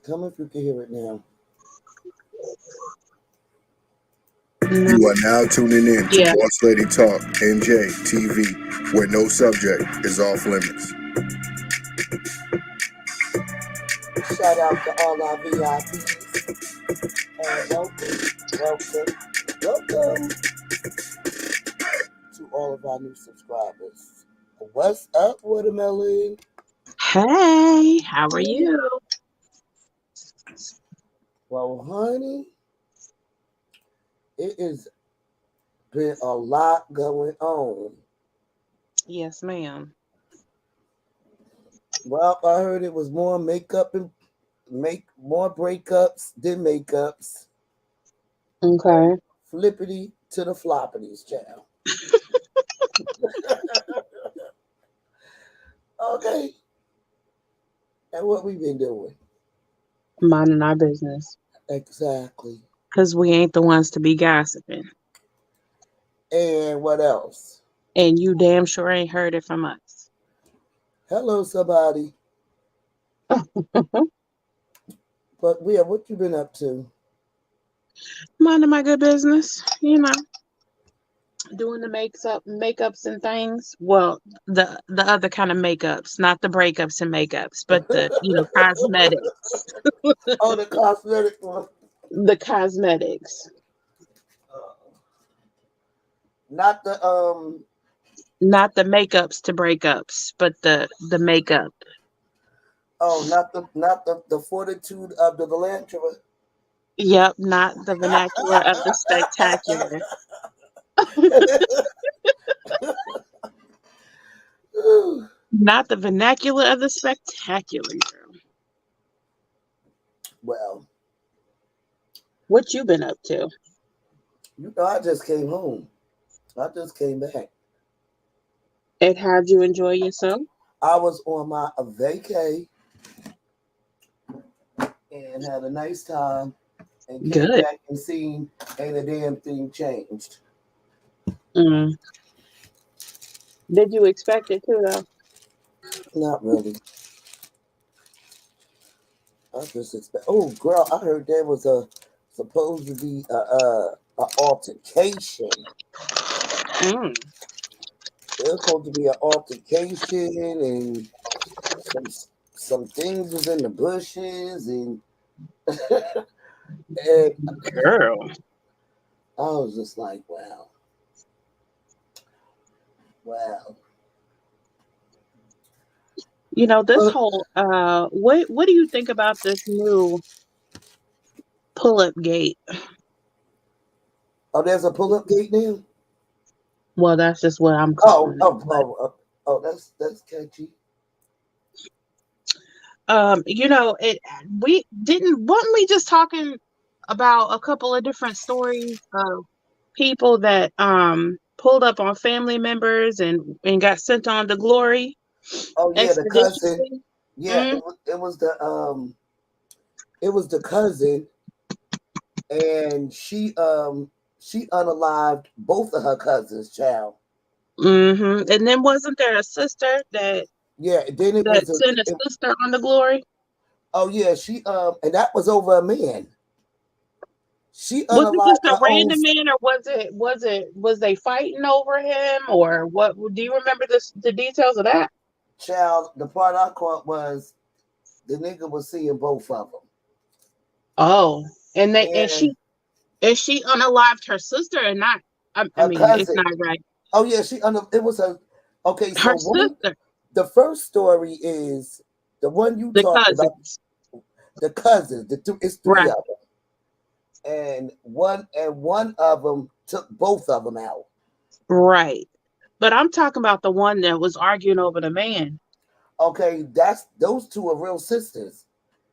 Tell me if you can hear it now. You are now tuning in to Yeah. Boss Lady Talk NJ TV, where no subject is off limits. Shout out to all our VIPs and welcome to all of our new subscribers. What's up, Watermelon? Hey, how are you? Well, honey, it has been a lot going on. Yes, ma'am. Well, I heard it was more makeup and make more breakups than makeups. Okay. Flippity to the floppities, child. Okay. And what we been doing? Minding our business. Exactly. Because we ain't the ones to be gossiping. And what else? And you damn sure ain't heard it from us. Hello, somebody. But yeah, what you been up to? Minding my good business, doing the makeups and things. Well, the other kind of makeups, not the breakups and makeups, but the cosmetics. Oh, the cosmetic one. The cosmetics. Uh, Not the Not the makeups to breakups, but the makeup. not the fortitude of the Delantra. Yep, not the vernacular of the spectacular. Not the vernacular of the spectacular, girl. Well, What you been up to? I just came home. I just came back. And how'd you enjoy yourself? I was on my vacay and had a nice time and came Good. back and seen ain't a damn thing changed. Mm. Did you expect it to though? Not really. I just expect. Oh, girl, I heard there was supposed to be a altercation. Mm. There was supposed to be an altercation, and some some things was in the bushes, and and Girl. I was just like, wow, wow. This Uh, whole what do you think about this new pull up gate? oh, there's a pull up gate now. Well, that's just what I'm Oh, calling it. oh, oh, oh, oh, that's catchy. It we didn't wasn't we just talking about a couple of different stories of people that pulled up on family members and got sent on to glory Oh yeah, the cousin. expeditiously. Yeah, Mm, it was the cousin, and she unalived both of her cousins, child. And then wasn't there a sister Yeah, then it that was sent a sister on to glory? oh yeah, she and that was over a man. She Was it just unalived a her own random man, or was they fighting over him, or what? Do you remember the details of that? child. The part I caught was the nigga was seeing both of them, Oh, and they and and she unalived her sister, and not. I her mean, it's cousin. not right. Oh yeah, it was a okay. Her So one, sister, the first story is the one you the talked about. cousins, The cousins, it's three right, of them, and one of them took both of them out. right. But I'm talking about the one that was arguing over the man. Okay, that's those two are real sisters.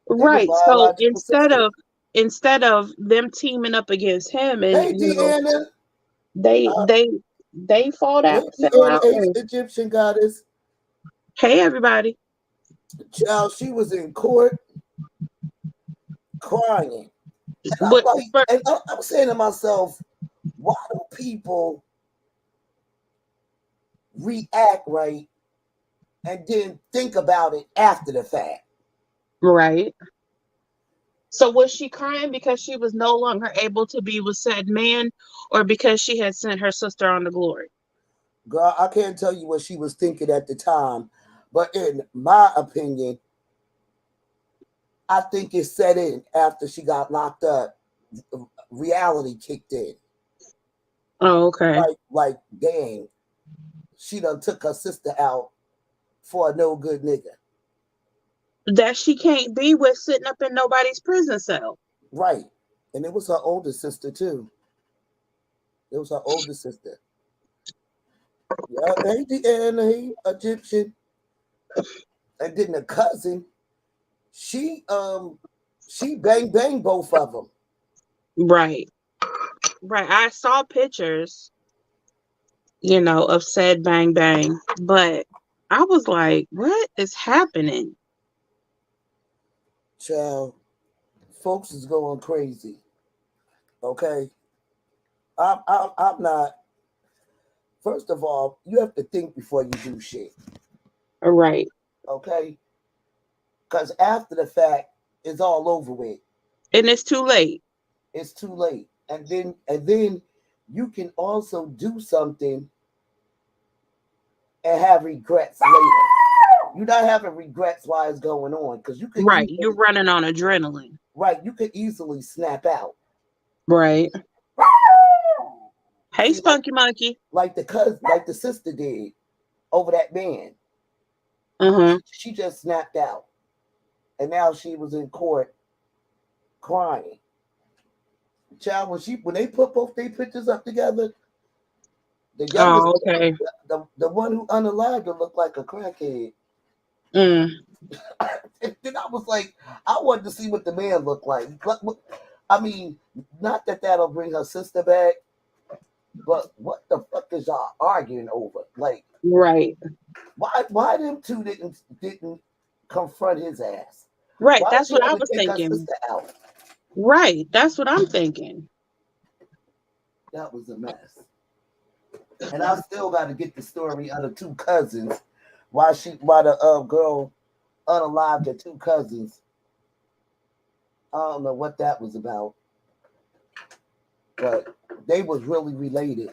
They were Right. So biological sisters. instead of them teaming up against him, and Hey, Deanna. they Uh, they they hey, fell Deanna, out. And, Egyptian goddess. hey, everybody. Child, she was in court crying. And I'm But like, and I'm saying to myself, why do people react right and then think about it after the fact? right. So was she crying because she was no longer able to be with said man, or because she had sent her sister on to glory? Girl, I can't tell you what she was thinking at the time, but in my opinion, I think it set in after she got locked up. Reality kicked in. Oh, okay. Like, dang, she done took her sister out for a no good nigga. That she can't be with sitting up in nobody's prison cell. Right. And it was her older sister too. It was her older sister. Yeah, ain't the Anna Egyptian. And then the cousin, she she bang both of them. Right. Right. I saw pictures, of said bang bang, but I was like, what is happening? Child, folks is going crazy. Okay, I'm not. First of all, you have to think before you do shit. Right. Okay, because after the fact, it's all over with. And it's too late. It's too late, and then you can also do something and have regrets later. You're not having regrets while it's going on because you could Right. You're easily, running on adrenaline. right, you could easily snap out. Right. Hey, See, Spunky Monkey. like the cousin, like the sister did over that man. Uh-huh. She just snapped out, and now she was in court crying. Child, when they put both their pictures up together, the youngest, Oh, okay. the one who unalived her looked like a crackhead. Mm. And then I was like, I wanted to see what the man looked like. I mean, not that that'll bring her sister back, but what the fuck is y'all arguing over? Like, Right. why them two didn't confront his ass? Right. Why did That's she what I have to was take her thinking. sister out? Right. That's what I'm thinking. That was a mess. And I still got to get the story of the two cousins. Why the girl unalived the two cousins. I don't know what that was about, but they was really related.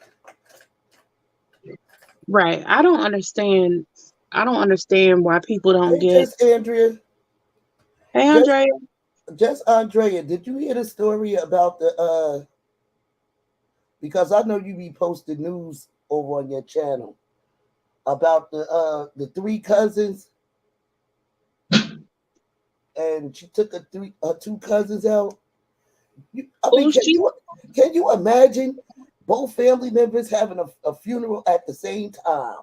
Right. I don't understand. I don't understand why people don't Hey, get. just Andrea, Hey, just Andrea. just Andrea, did you hear the story about the because I know you be posting news over on your channel about the three cousins and she took her two cousins out. I mean, Who's she? can you imagine both family members having a funeral at the same time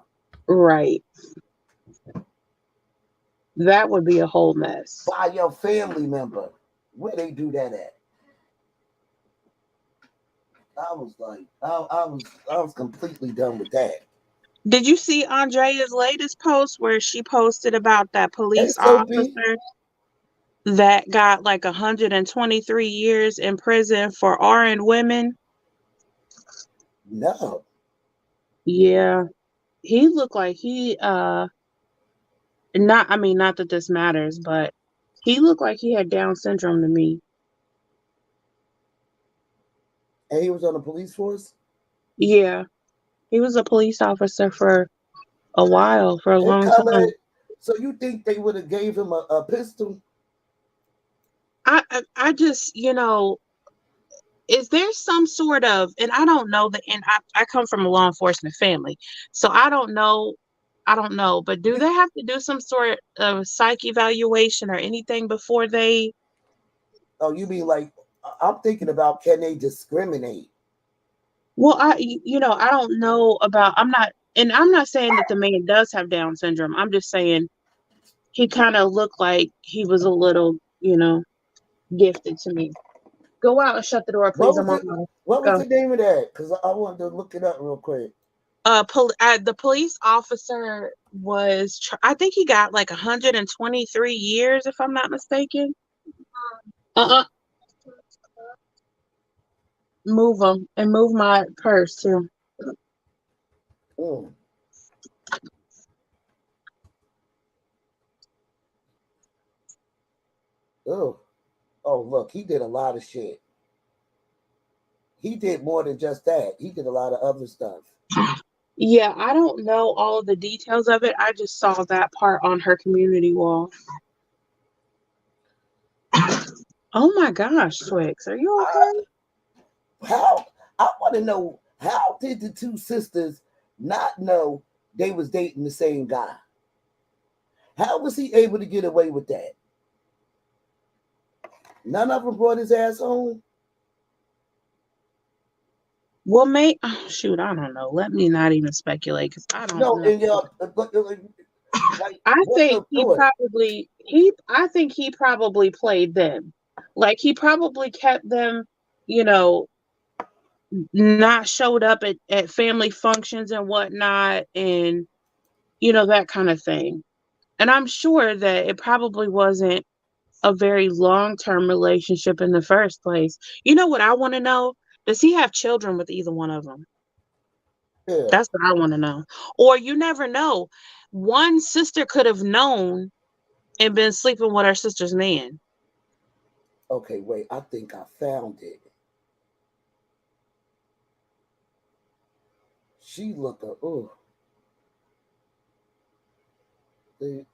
Right. That would be a whole mess. by your family member? Where they do that at? I was like, I was completely done with that. Did you see Andrea's latest post where she posted about that Hey, police Sophie, officer that got like 123 years in prison for R women? no, Yeah. He looked like he not I mean not that this matters, but he looked like he had Down syndrome to me. and he was on the police force. Yeah. He was a police officer for a while, for a Hey, long Khaled, time. so you think they would have gave him a pistol? I just, is there some sort of, and I don't know that, and I come from a law enforcement family, so I don't know, but do You, they have to do some sort of psych evaluation or anything before they? oh, you mean like I'm thinking about can they discriminate? Well, I don't know about, and I'm not saying that the man does have Down syndrome. I'm just saying he kind of looked like he was a little, gifted to me. Go out and shut the door, What please. was I'm on it? my What was go. the name of that? Because I wanted to look it up real quick. The police officer was, I think he got like 123 years, if I'm not mistaken. Uh-uh. Move them and move my purse too. Mm. Oh, Oh, look, he did a lot of shit. He did more than just that. He did a lot of other stuff. Yeah, I don't know all of the details of it. I just saw that part on her community wall. Oh my gosh, Twix, are you okay? How I want to know, how did the two sisters not know they was dating the same guy? How was he able to get away with that? None of them brought his ass home. Well, shoot, I don't know. Let me not even speculate because I don't No, know. and but like, I what's think the thought? I think he probably played them. Like he probably kept them, you know, not showed up at family functions and whatnot and that kind of thing. And I'm sure that it probably wasn't a very long-term relationship in the first place. You know what I want to know? Does he have children with either one of them? Yeah. That's what I want to know. Or you never know. One sister could have known and been sleeping with her sister's man. Okay, wait. I think I found it. She looked up. Oh, they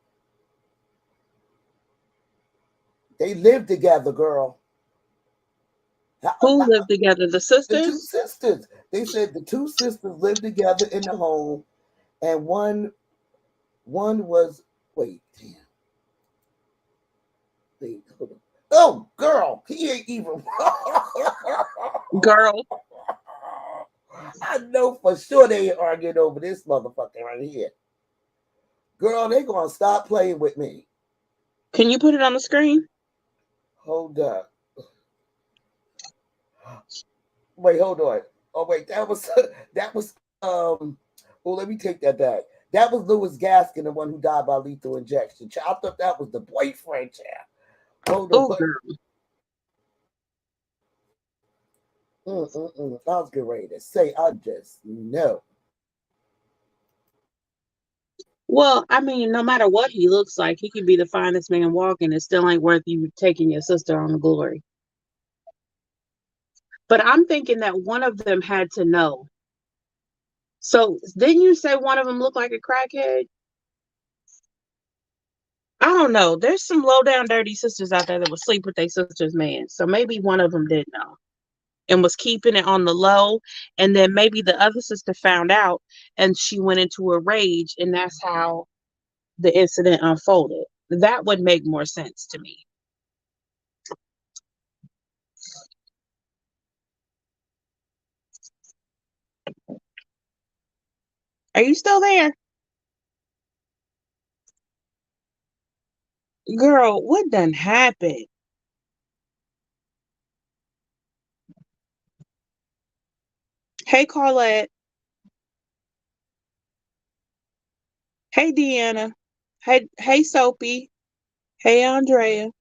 they lived together, girl. Who lived together? The The two sisters? sisters. They said the two sisters lived together in the home, and one was wait, damn. Wait, hold on. Oh, girl, he ain't even. Girl, I know for sure they ain't arguing over this motherfucker right here. Girl, they gonna stop playing with me. can you put it on the screen? Hold up. Wait, hold on. Oh wait, that was that was oh, let me take that back. That was Louis Gaskin, the one who died by lethal injection. I thought that was the boyfriend, child. Hold Oh, on. girl. I was getting ready to say, I just know. Well, I mean, no matter what he looks like, he could be the finest man walking. It still ain't worth you taking your sister on the glory. But I'm thinking that one of them had to know. So didn't you say one of them looked like a crackhead? I don't know. There's some low down dirty sisters out there that would sleep with their sister's man. So maybe one of them did know and was keeping it on the low. And then maybe the other sister found out and she went into a rage. And that's how the incident unfolded. That would make more sense to me. Are you still there? Girl, what done happened? Hey, Carlette. Hey, Deanna. Hey, Soapy. Hey, Andrea.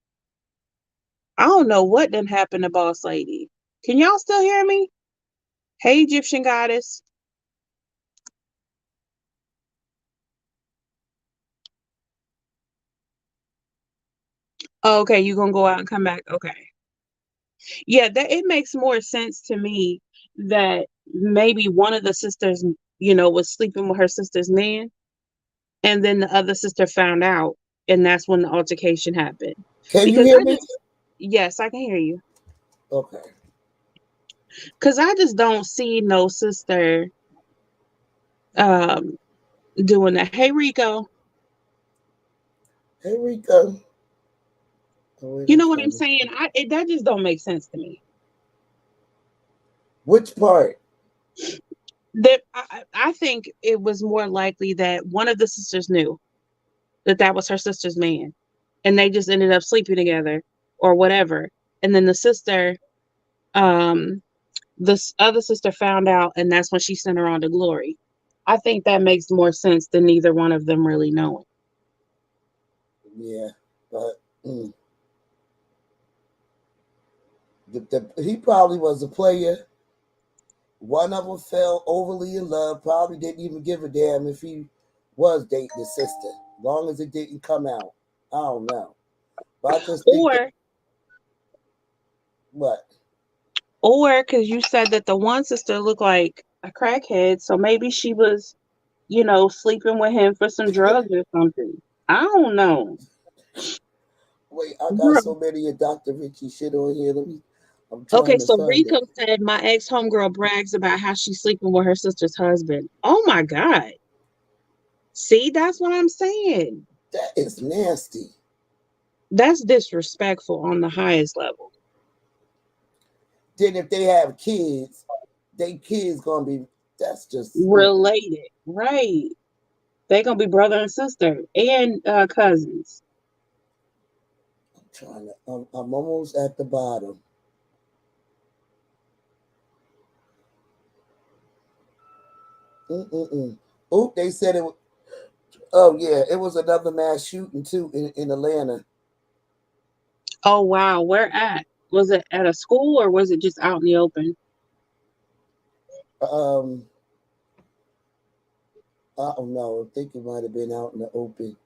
I don't know what done happened to Boss Lady. Can y'all still hear me? Hey, Egyptian Goddess. Oh, okay, you gonna go out and come back. Okay. Yeah, that it makes more sense to me that maybe one of the sisters, was sleeping with her sister's man, and then the other sister found out, and that's when the altercation happened. Can you Because hear me? yes, I can hear you. Okay. Because I just don't see no sister um doing that. Hey, Rico, Here we go. Oh, wait, you I'm know what I'm trying to saying? see. That just don't make sense to me. Which part? That I think it was more likely that one of the sisters knew that was her sister's man, and they just ended up sleeping together or whatever. And then um, this other sister found out, and that's when she sent her on to glory. I think that makes more sense than neither one of them really knowing. Yeah, but he probably was a player. One of them fell overly in love. Probably didn't even give a damn if he was dating his sister, long as it didn't come out. I don't know, but I just think that. Or What? Or because you said that the one sister looked like a crackhead, so maybe she was, sleeping with him for some drugs or something. I don't know. Wait, I got Girl. so many of Dr. Richie shit on here. I'm Okay, trying to so find Rico it. said my ex homegirl brags about how she's sleeping with her sister's husband. Oh my God. See, that's what I'm saying. That is nasty. That's disrespectful on the highest level. Then if they have kids, they kids gonna be. That's just. Related. Right. They gonna be brother and sister and cousins. I'm trying to. I'm almost at the bottom. Oh, they said it. Oh yeah, it was another mass shooting too in Atlanta. Oh wow, where at? Was it at a school or was it just out in the open? Um, I don't know. I think it might have been out in the open.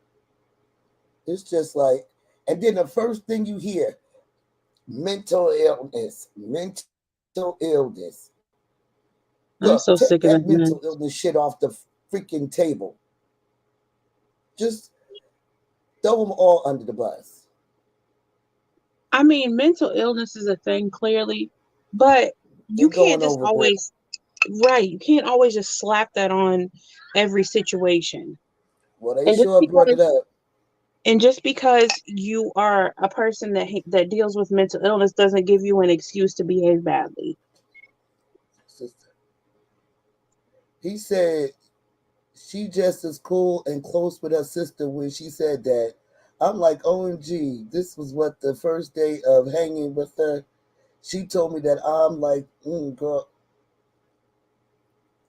It's just like, and then the first thing you hear, mental illness. Look, I'm take so that sick of this mental man. illness shit off the freaking table. Just throw them all under the bus. I mean, mental illness is a thing, clearly, but you They're can't going just overboard. always, right, you can't always just slap that on every situation. Well, they And just sure brought it because up. and just because you are a person that deals with mental illness doesn't give you an excuse to behave badly. Sister. He said she just as cool and close with her sister when she said that. I'm like, OMG, this was what the first day of hanging with her. She told me that. I'm like, girl,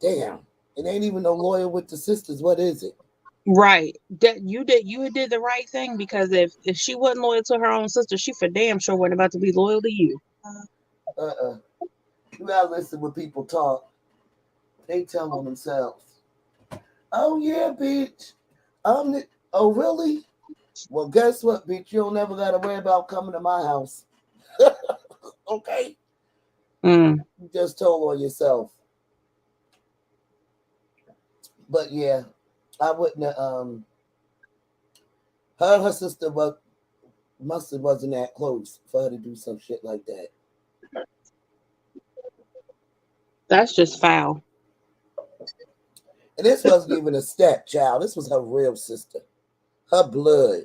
damn. It ain't even no lawyer with the sisters. What is it? Right. That you did the right thing because if she wasn't loyal to her own sister, she for damn sure wasn't about to be loyal to you. Uh-uh. You gotta listen when people talk. They tell on themselves. Oh yeah, bitch. I'm the. Oh really? Well, guess what, bitch? You don't never gotta worry about coming to my house. Okay? Mm. You just told on yourself. But yeah, I wouldn't have, her and her sister wasn't that close for her to do some shit like that. That's just foul. And this wasn't even a stepchild. This was her real sister. Her blood.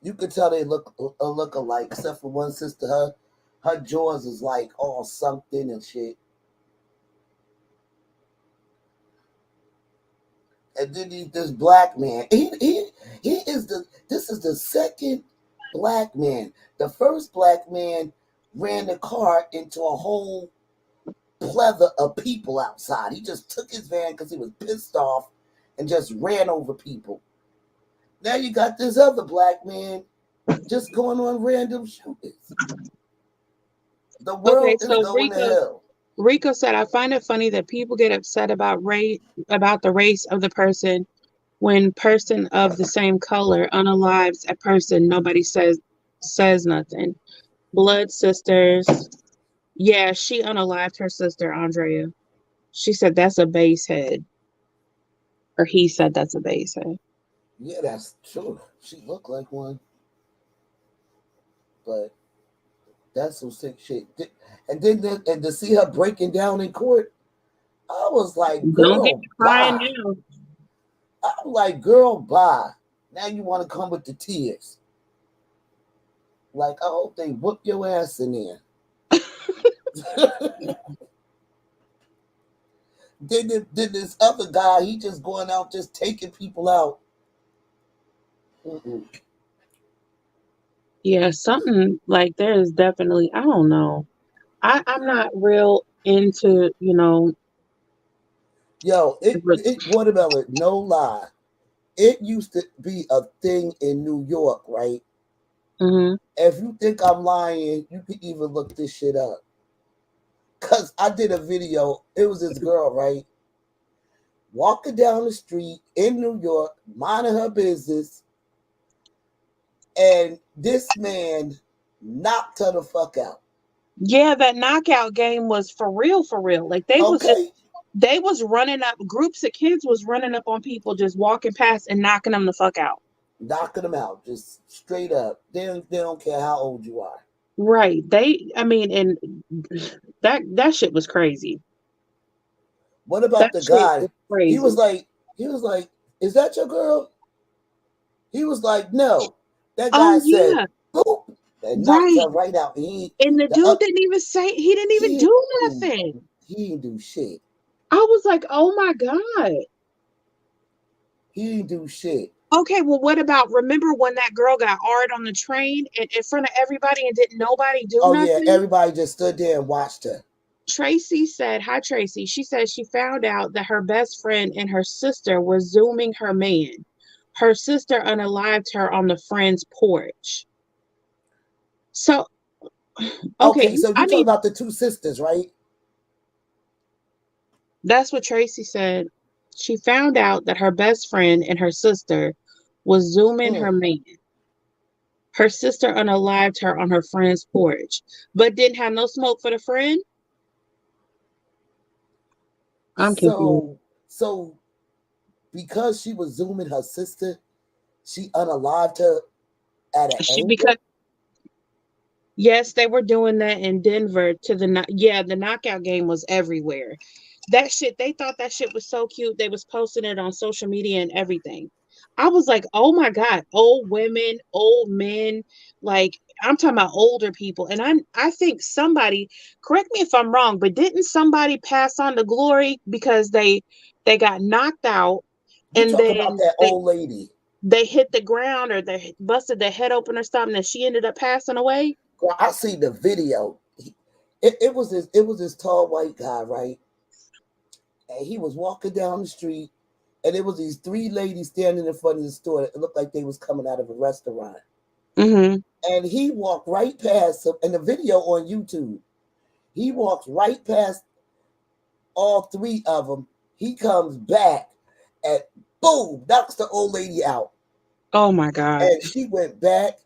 You could tell they look alike, except for one sister. Her jaws is like all something and shit. And then this black man. He is the. This is the second black man. The first black man ran the car into a whole plethora of people outside. He just took his van because he was pissed off and just ran over people. Now you got this other black man just going on random shootings. The Okay, world is so going to Rico hell. Rico said, I find it funny that people get upset about the race of the person when person of the same color unalives a person. Nobody says nothing. Blood sisters. Yeah, she unalived her sister, Andrea. She said that's a base head. Or he said that's a base head. Yeah, that's true. She looked like one, but that's some sick shit. And then and to see her breaking down in court, I was like, Don't get girl, me crying bye. now. I'm like, girl, bye. Now you want to come with the tears. Like, I hope they whoop your ass in there. Then this other guy, he just going out, just taking people out. Mm-mm. Yeah, something like there is definitely, I don't know. I'm not real into, Yo, it watermelon, no lie. It used to be a thing in New York, right? hmm If you think I'm lying, you can even look this shit up. Cause I did a video. It was this girl, right? Walking down the street in New York, minding her business, and this man knocked her the fuck out. Yeah, that knockout game was for real, for real. Like Okay, they was running up, groups of kids was running up on people just walking past and knocking them the fuck out. knocking them out, just straight up. They don't care how old you are. Right. I mean, and that shit was crazy. What That about the shit was guy? He was crazy. like, he was like, is that your girl? He was like, no. That guy Oh said, yeah, boop, and knocked right. her right out. He And the the dude up didn't even say, he didn't even he do didn't nothing. he didn't do shit. I was like, oh my God. He didn't do shit. Okay, well, what about, remember when that girl got hard on the train in front of everybody and didn't nobody do Oh yeah, nothing? everybody just stood there and watched her. Tracy said, hi, Tracy. She said she found out that her best friend and her sister were Zooming her man. Her sister unalived her on the friend's porch. So, okay, Okay, so I you talk need, about the two sisters, right? that's what Tracy said. She found out that her best friend and her sister was Zooming her Mm. man. Her sister unalived her on her friend's porch, but didn't have no smoke for the friend. I'm confused. So because she was zooming her sister, she unalived her at an She angle. because yes, they were doing that in Denver to yeah, the knockout game was everywhere. That shit, they thought that shit was so cute. They was posting it on social media and everything. I was like, oh my God, old women, old men, like I'm talking about older people. And I think somebody, correct me if I'm wrong, but didn't somebody pass on the glory because they got knocked out You and talk about then that old lady. they hit the ground or they busted their head open or something and she ended up passing away? Girl, I see the video. It was this tall white guy, right? And he was walking down the street, and it was these three ladies standing in front of the store. It looked like they was coming out of a restaurant. Mm-hmm. And he walked right past them. And the video on YouTube, he walks right past all three of them. He comes back and boom, knocks the old lady out. Oh my God. And she went back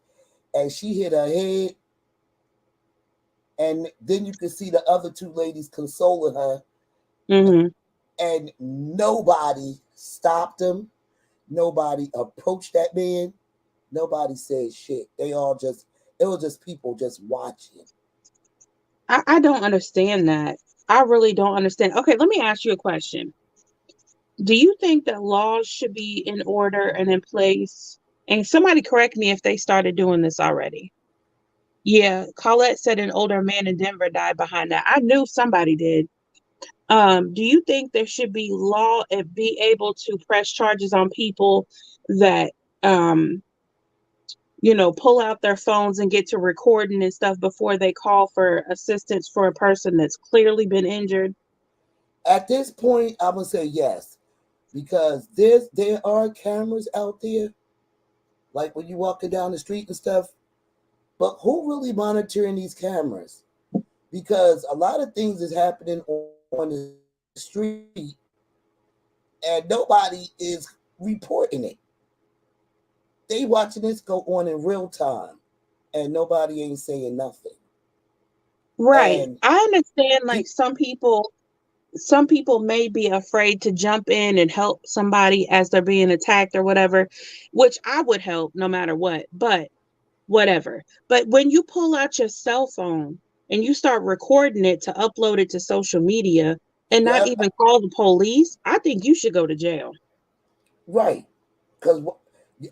and she hit her head. And then you could see the other two ladies consoling her. Mm-hmm. And nobody stopped him. Nobody approached that man. Nobody said shit. It was just people just watching. I don't understand that. I really don't understand. Okay, let me ask you a question. Do you think that laws should be in order and in place? And somebody correct me if they started doing this already. Yeah, Colette said an older man in Denver died behind that. I knew somebody did. Do you think there should be law and be able to press charges on people that um pull out their phones and get to recording and stuff before they call for assistance for a person that's clearly been injured? At this point, I'm gonna say yes. Because there are cameras out there, like when you're walking down the street and stuff. But who really monitoring these cameras? Because a lot of things is happening on the street and nobody is reporting it. They watching this go on in real time and nobody ain't saying nothing. Right. And I understand pe- like some people may be afraid to jump in and help somebody as they're being attacked or whatever, which I would help no matter what, but whatever. But when you pull out your cell phone and you start recording it to upload it to social media and not yeah, even call the police, I think you should go to jail. right. Because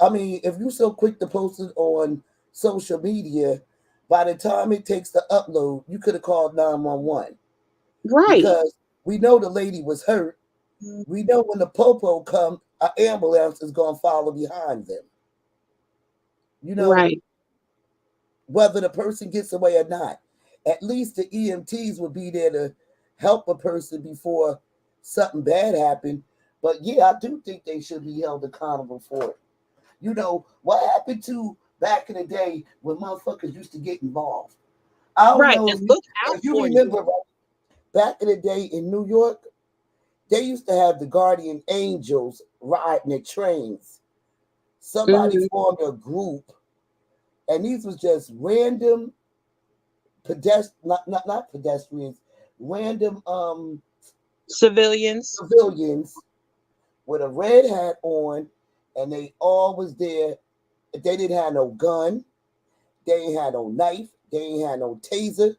I mean, if you're so quick to post it on social media, by the time it takes the upload, you could have called 911 Right. because we know the lady was hurt. We know when the popo comes, an ambulance is going to follow behind them. You know, Right. whether the person gets away or not. At least the EMTs would be there to help a person before something bad happened. But yeah, I do think they should be held accountable for it. You know, what happened to back in the day when motherfuckers used to get involved? I don't Right. know And look out if you for you. remember right, back in the day in New York, they used to have the guardian angels riding the trains. Somebody Hmm. formed a group, and these was just random not pedestrians, random Civilians. civilians with a red hat on, and they all was there. They didn't have no gun, they ain't had no knife, they ain't had no taser.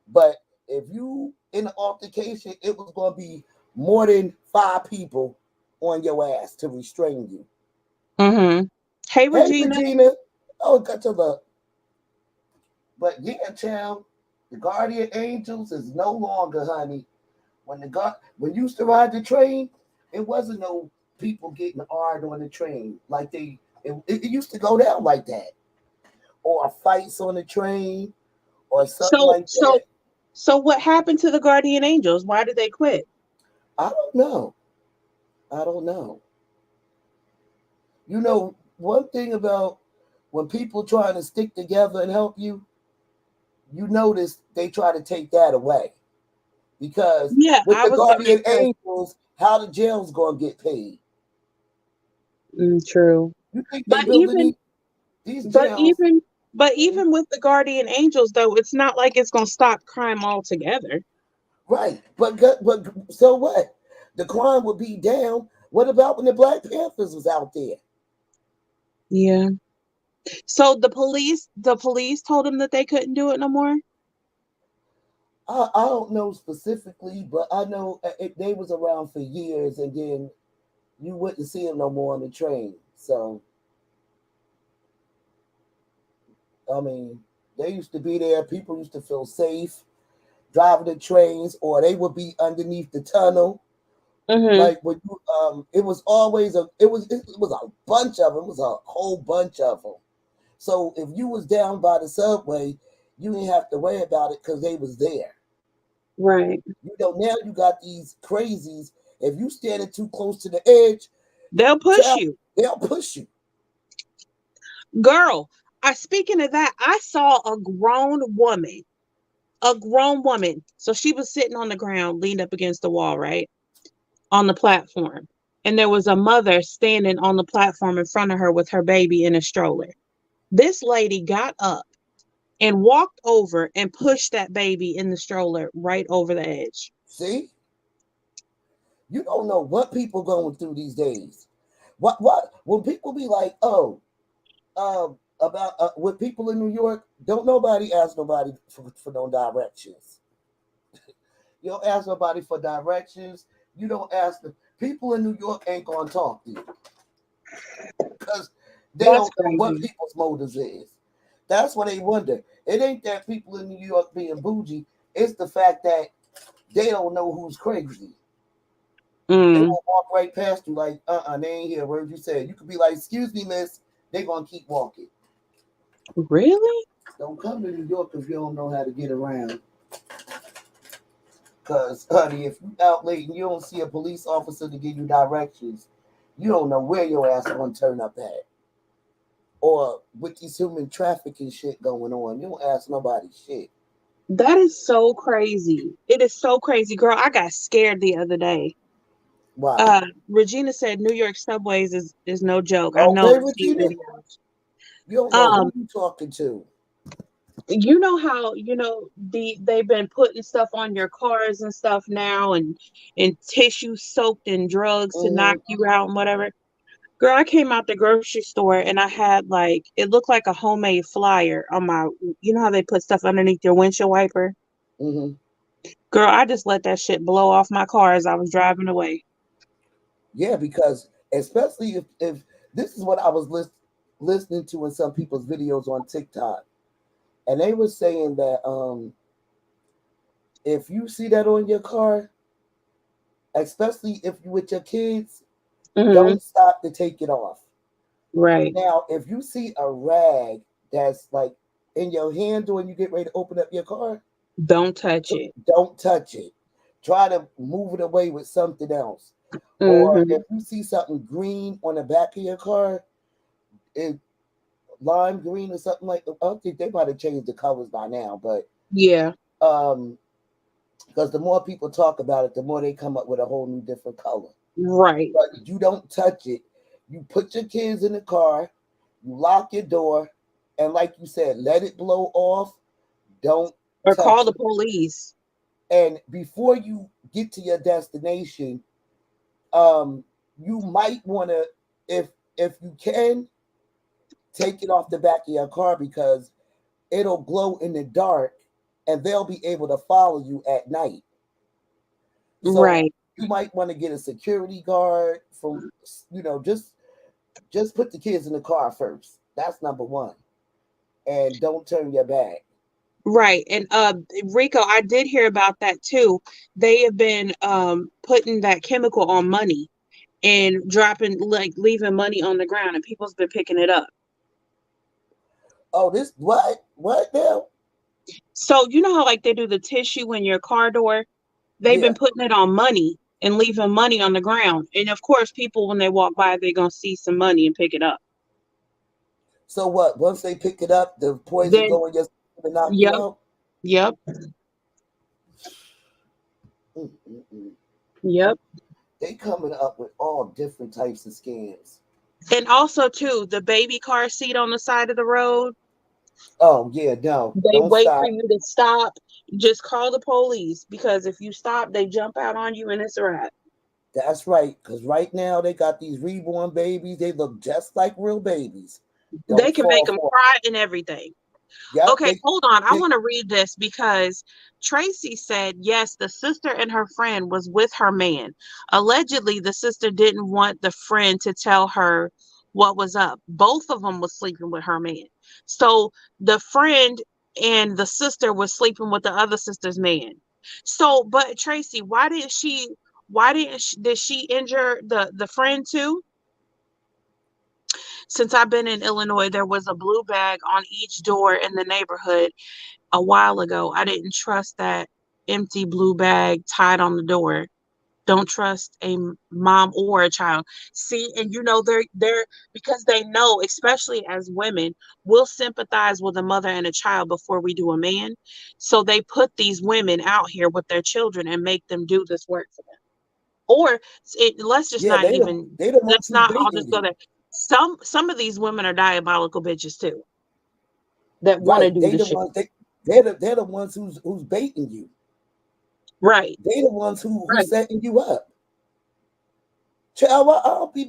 But if you in an altercation, it was gonna be more than 5 people on your ass to restrain you. Mm-hmm. Hey, Hey Regina. Regina, oh got to the but yeah, child, the guardian angels is no longer, honey. When you used to ride the train, it wasn't no people getting hard on the train like it used to go down like that, or fights on the train, or something So, like so, that. so, what happened to the guardian angels? Why did they quit? I don't know. I don't know. You know, one thing about when people trying to stick together and help you, you notice they try to take that away because Yeah, with I the was gonna guardian say. angels, how the jail's gonna get paid? True, You think they but building even, these but jails? even, but even with the guardian angels, though, it's not like it's gonna stop crime altogether. Right, but so what? The crime would be down. What about when the Black Panthers was out there? Yeah. So the police told them that they couldn't do it no more. I don't know specifically, but I know they was around for years, and then you wouldn't see them no more on the train. So I mean, they used to be there. People used to feel safe driving the trains, or they would be underneath the tunnel. Mm-hmm. Like when you, it was always it was a bunch of them. It was a whole bunch of them. So if you was down by the subway, you didn't have to worry about it because they was there. Right. You know, now you got these crazies. If you standing too close to the edge, They'll push child, you. they'll push you. Girl, I speaking of that, I saw a grown woman. A grown woman. So she was sitting on the ground, leaned up against the wall, right? On the platform. And there was a mother standing on the platform in front of her with her baby in a stroller. This lady got up and walked over and pushed that baby in the stroller right over the edge. See, you don't know what people going through these days. What when people be like, oh, about with people in New York, don't nobody ask nobody for no directions. You don't ask nobody for directions. You don't ask the people in New York ain't gonna talk to you because they That's don't know what crazy. people's motives is. That's what they wonder. It ain't that people in New York being bougie. It's the fact that they don't know who's crazy. They Mm, gonna walk right past you like, they ain't here. Word you said. You could be like, excuse me, miss. They gonna keep walking. really? Don't come to New York if you don't know how to get around. Cause honey, if you out late and you don't see a police officer to give you directions, you don't know where your ass gonna turn up at. Or with these human trafficking shit going on, you don't ask nobody shit. That is so crazy. It is so crazy, girl. I got scared the other day. Why? Regina said New York subways is no joke. I know Okay, I've seen Regina, videos. you don't know Um, who you talking to. you know how they've been putting stuff on your cars and stuff now, and tissue soaked in drugs to knock Mm-hmm, you out and whatever. Girl, I came out the grocery store and I had like it looked like a homemade flyer on my. You know how they put stuff underneath your windshield wiper? mm-hmm. Girl, I just let that shit blow off my car as I was driving away. Yeah, because especially if this is what I was listening to in some people's videos on TikTok, and they were saying that if you see that on your car, especially if you with your kids, Hmm. don't stop to take it off. Right. Now, if you see a rag that's like in your hand when you get ready to open up your car, Don't touch it. don't touch it. Try to move it away with something else. Or Hmm. if you see something green on the back of your car, it lime green or something like that. I don't think they might have changed the colors by now, but Yeah. um because the more people talk about it, the more they come up with a whole new different color. Right. But you don't touch it. You put your kids in the car, you lock your door, and like you said, let it blow off. Don't Or call touch the it. police. And before you get to your destination, um, you might want to, if you can, take it off the back of your car because it'll glow in the dark, and they'll be able to follow you at night. So Right. you might want to get a security guard from, just put the kids in the car first. That's number one, and don't turn your back. Right. And Rico, I did hear about that too. They have been putting that chemical on money and dropping, like, leaving money on the ground, and people's been picking it up. Oh, this what now? So you know how, like, they do the tissue in your car door? They've Yeah. been putting it on money and leaving money on the ground. And of course, people, when they walk by, they're gonna see some money and pick it up. So what? Once they pick it up, the poison Then, go in your system and knock you yep, out. yep, Mm-mm-mm. yep. They coming up with all different types of scams. And also too, the baby car seat on the side of the road, Oh yeah, no, they don't wait for stop. you to stop. Just call the police, because if you stop, they jump out on you and it's a wrap. That's right, because right now they got these reborn babies. They look just like real babies. They Don't can make fall them for cry and everything. it. Yep, Okay, hold on. I they want to read this because Tracy said, yes, the sister and her friend was with her man. Allegedly, the sister didn't want the friend to tell her what was up. Both of them was sleeping with her man. So the friend and the sister was sleeping with the other sister's man. So, but Tracy, did she injure the friend too? Since I've been in Illinois, there was a blue bag on each door in the neighborhood a while ago. I didn't trust that empty blue bag tied on the door. Don't trust a mom or a child. See, and they're because they know, especially as women, we'll sympathize with a mother and a child before we do a man. So they put these women out here with their children and make them do this work for them. Or let's just yeah, not they the even they the ones let's who's not I'll baiting just go you. there. Some of these women are diabolical bitches too, that want to Right. do They the the shit. ones they're the ones who's baiting you. Right. They the ones who Right. setting you up. Child, I'll be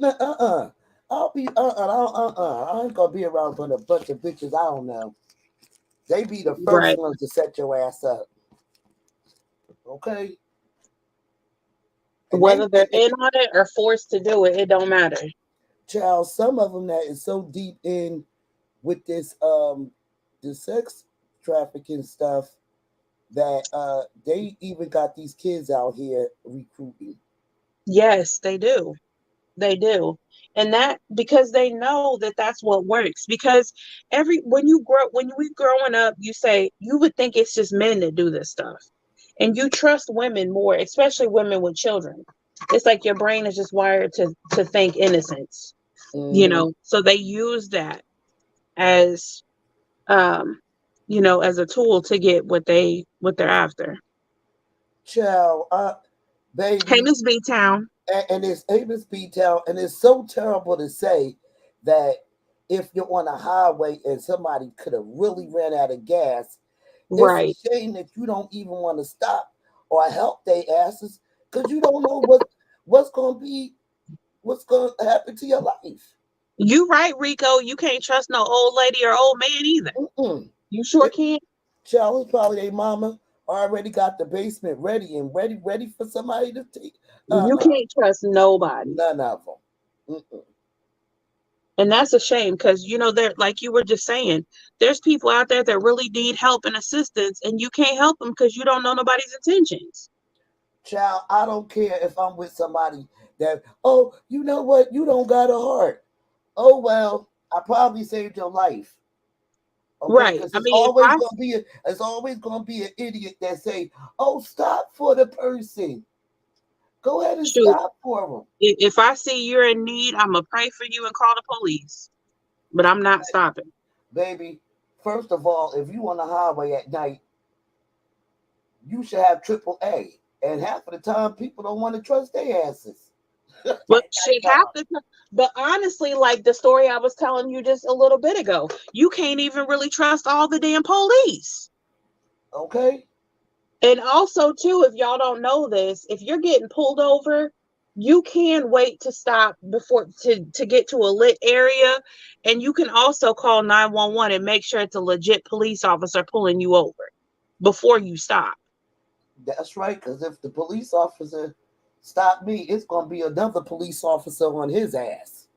I'll be I ain't gonna be around with a bunch of bitches I don't know. They be the first Right. ones to set your ass up. Okay? And Whether they're in on it or forced to do it, it don't matter. child, some of them that is so deep in with the sex trafficking stuff that they even got these kids out here recruiting. Yes, they do. They do. And that, because they know that that's what works. Because every when we growing up, you would think it's just men that do this stuff. And you trust women more, especially women with children. It's like your brain is just wired to think innocence, Hmm. So they use that as um as a tool to get what they're after. Child, Hey, baby, Miss B Town. and it's Amos B. Town, and it's so terrible to say that if you're on a highway and somebody could have really ran out of gas, it's a Right. shame that you don't even want to stop or help their asses because you don't know what's going to happen to your life. You right, Rico. You can't trust no old lady or old man either. Mm-mm. You sure It, can't. Child, probably their mama already got the basement ready and ready for somebody to take. You can't trust nobody. None of them. Mm-mm. And that's a shame because, there, like you were just saying, there's people out there that really need help and assistance, and you can't help them because you don't know nobody's intentions. Child, I don't care if I'm with somebody that, oh, you know what? You don't got a heart. Oh, well, I probably saved your life. Okay, Right. because I mean, it's always gonna be an idiot that say, "Oh, stop for the person. Go ahead and shoot, stop for them." if I see you're in need, I'm going to pray for you and call the police, but I'm not stopping. Baby, first of all, if you on the highway at night, you should have triple A. And half of the time, people don't want to trust their asses. But shit, but honestly, like the story I was telling you just a little bit ago, you can't even really trust all the damn police. Okay? And also, too, if y'all don't know this, if you're getting pulled over, you can wait to stop before to get to a lit area, and you can also call 911 and make sure it's a legit police officer pulling you over before you stop. That's right, because if the police officer stop me, it's gonna be another police officer on his ass.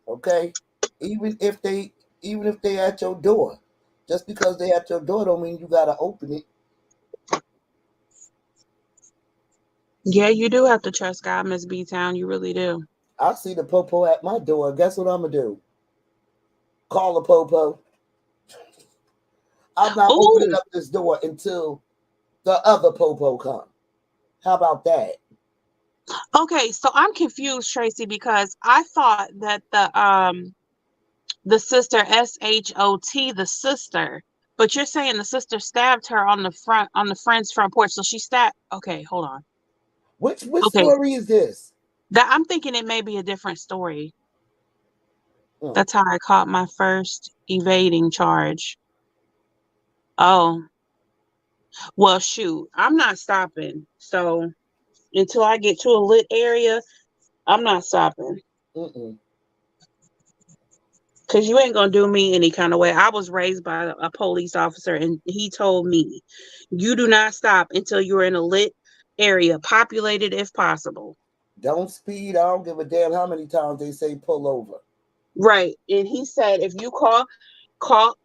Okay? Even if they even if they at your door. Just because they at your door don't mean you gotta open it. Yeah, you do have to trust God, Miss B Town. You really do. I see the popo at my door. Guess what I'm gonna do? Call the popo. I'm not opening Oh, up this door until the other popo come. How about that? okay. So I'm confused, Tracy, because I thought that the sister SHOT, the sister, but you're saying the sister stabbed her on the friend's front porch. So she stabbed. Okay, hold on. Which Okay, story is this? that I'm thinking it may be a different story. Hmm. That's how I caught my first evading charge. Oh, well, shoot, I'm not stopping. So until I get to a lit area, I'm not stopping. Mm-mm. Because you ain't gonna do me any kind of way. I was raised by a police officer, and he told me, you do not stop until you're in a lit area, populated if possible. Don't speed. I don't give a damn how many times they say pull over. Right. And he said, if you call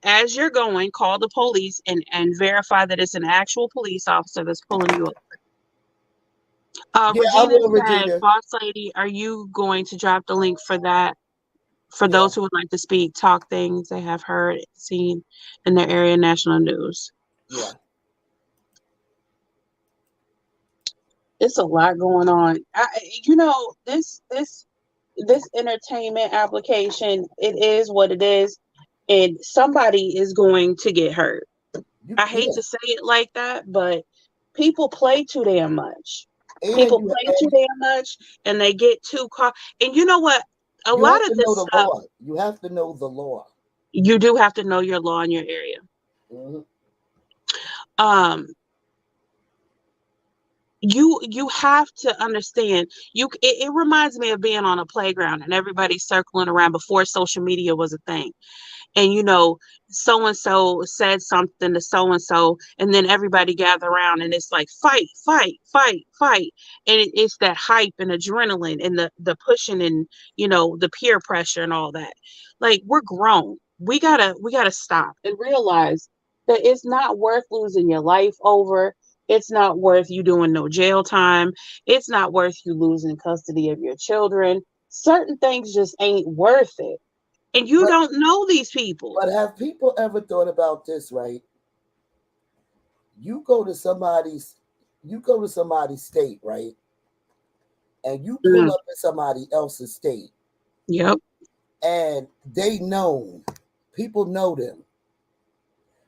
as you're going, call the police and verify that it's an actual police officer that's pulling you up. Yeah, I Regina will, said, Regina. Boss Lady, are you going to drop the link for that? For Yeah, those who would like to speak, talk things they have heard, seen in their area national news. yeah. It's a lot going on. This entertainment application, it is what it is, and somebody is going to get hurt. I hate Yeah. to say it like that, but people play too damn much. And People you play too and damn much, and they get too caught. And you know what? A you lot have of to know this the stuff, law. You have to know the law. you do have to know your law in your area. Hmm. Um, you have to understand. It reminds me of being on a playground and everybody circling around before social media was a thing. And so and so said something to so and then everybody gather around and it's like fight, fight, fight, fight. And it's that hype and adrenaline and the pushing and the peer pressure and all that. Like, we're grown. We gotta stop and realize that it's not worth losing your life over. It's not worth you doing no jail time. It's not worth you losing custody of your children. Certain things just ain't worth it, and you But don't know these people. have people ever thought about this? Right? You go to somebody's, you go to somebody's state, right? And you pull Mm, up in somebody else's state, yep. and they known, people know them.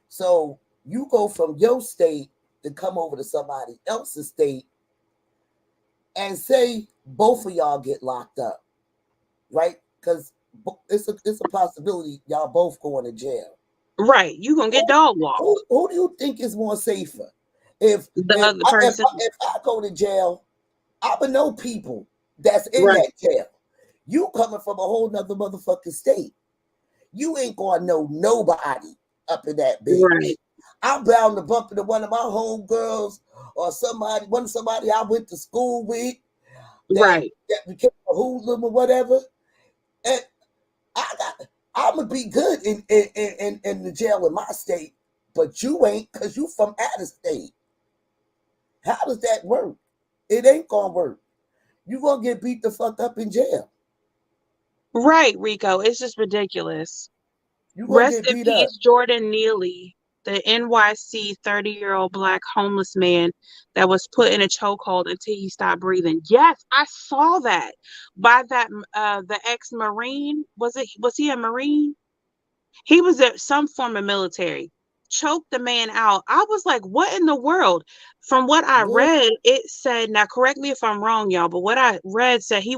So you go from your state to come over to somebody else's state, and say both of y'all get locked up, right? Because it's a possibility y'all both going to jail. Right. You gonna get Who, dog walked. who do you think is more safer? If The if other I, if person. I, if I go to jail, I would know people that's in Right. that jail. You coming from a whole nother motherfucking state. You ain't gonna know nobody up in that bitch. Right. I'm bound to bump into one of my homegirls or somebody I went to school with that Right. that became a hoodlum or whatever. And I'm gonna be good in the jail in my state, but you ain't because you from out of state. How does that work? It ain't gonna work. You gonna get beat the fuck up in jail. Right, Rico. It's just ridiculous. You gonna Rest get in beat up. peace, Jordan Neely, the NYC 30-year-old Black homeless man that was put in a chokehold until he stopped breathing. Yes, I saw that by the ex-Marine. Was he a Marine? He was at some form of military. Choked the man out. I was like, what in the world? From what I Yeah, read, it said, now correct me if I'm wrong, y'all, but what I read said he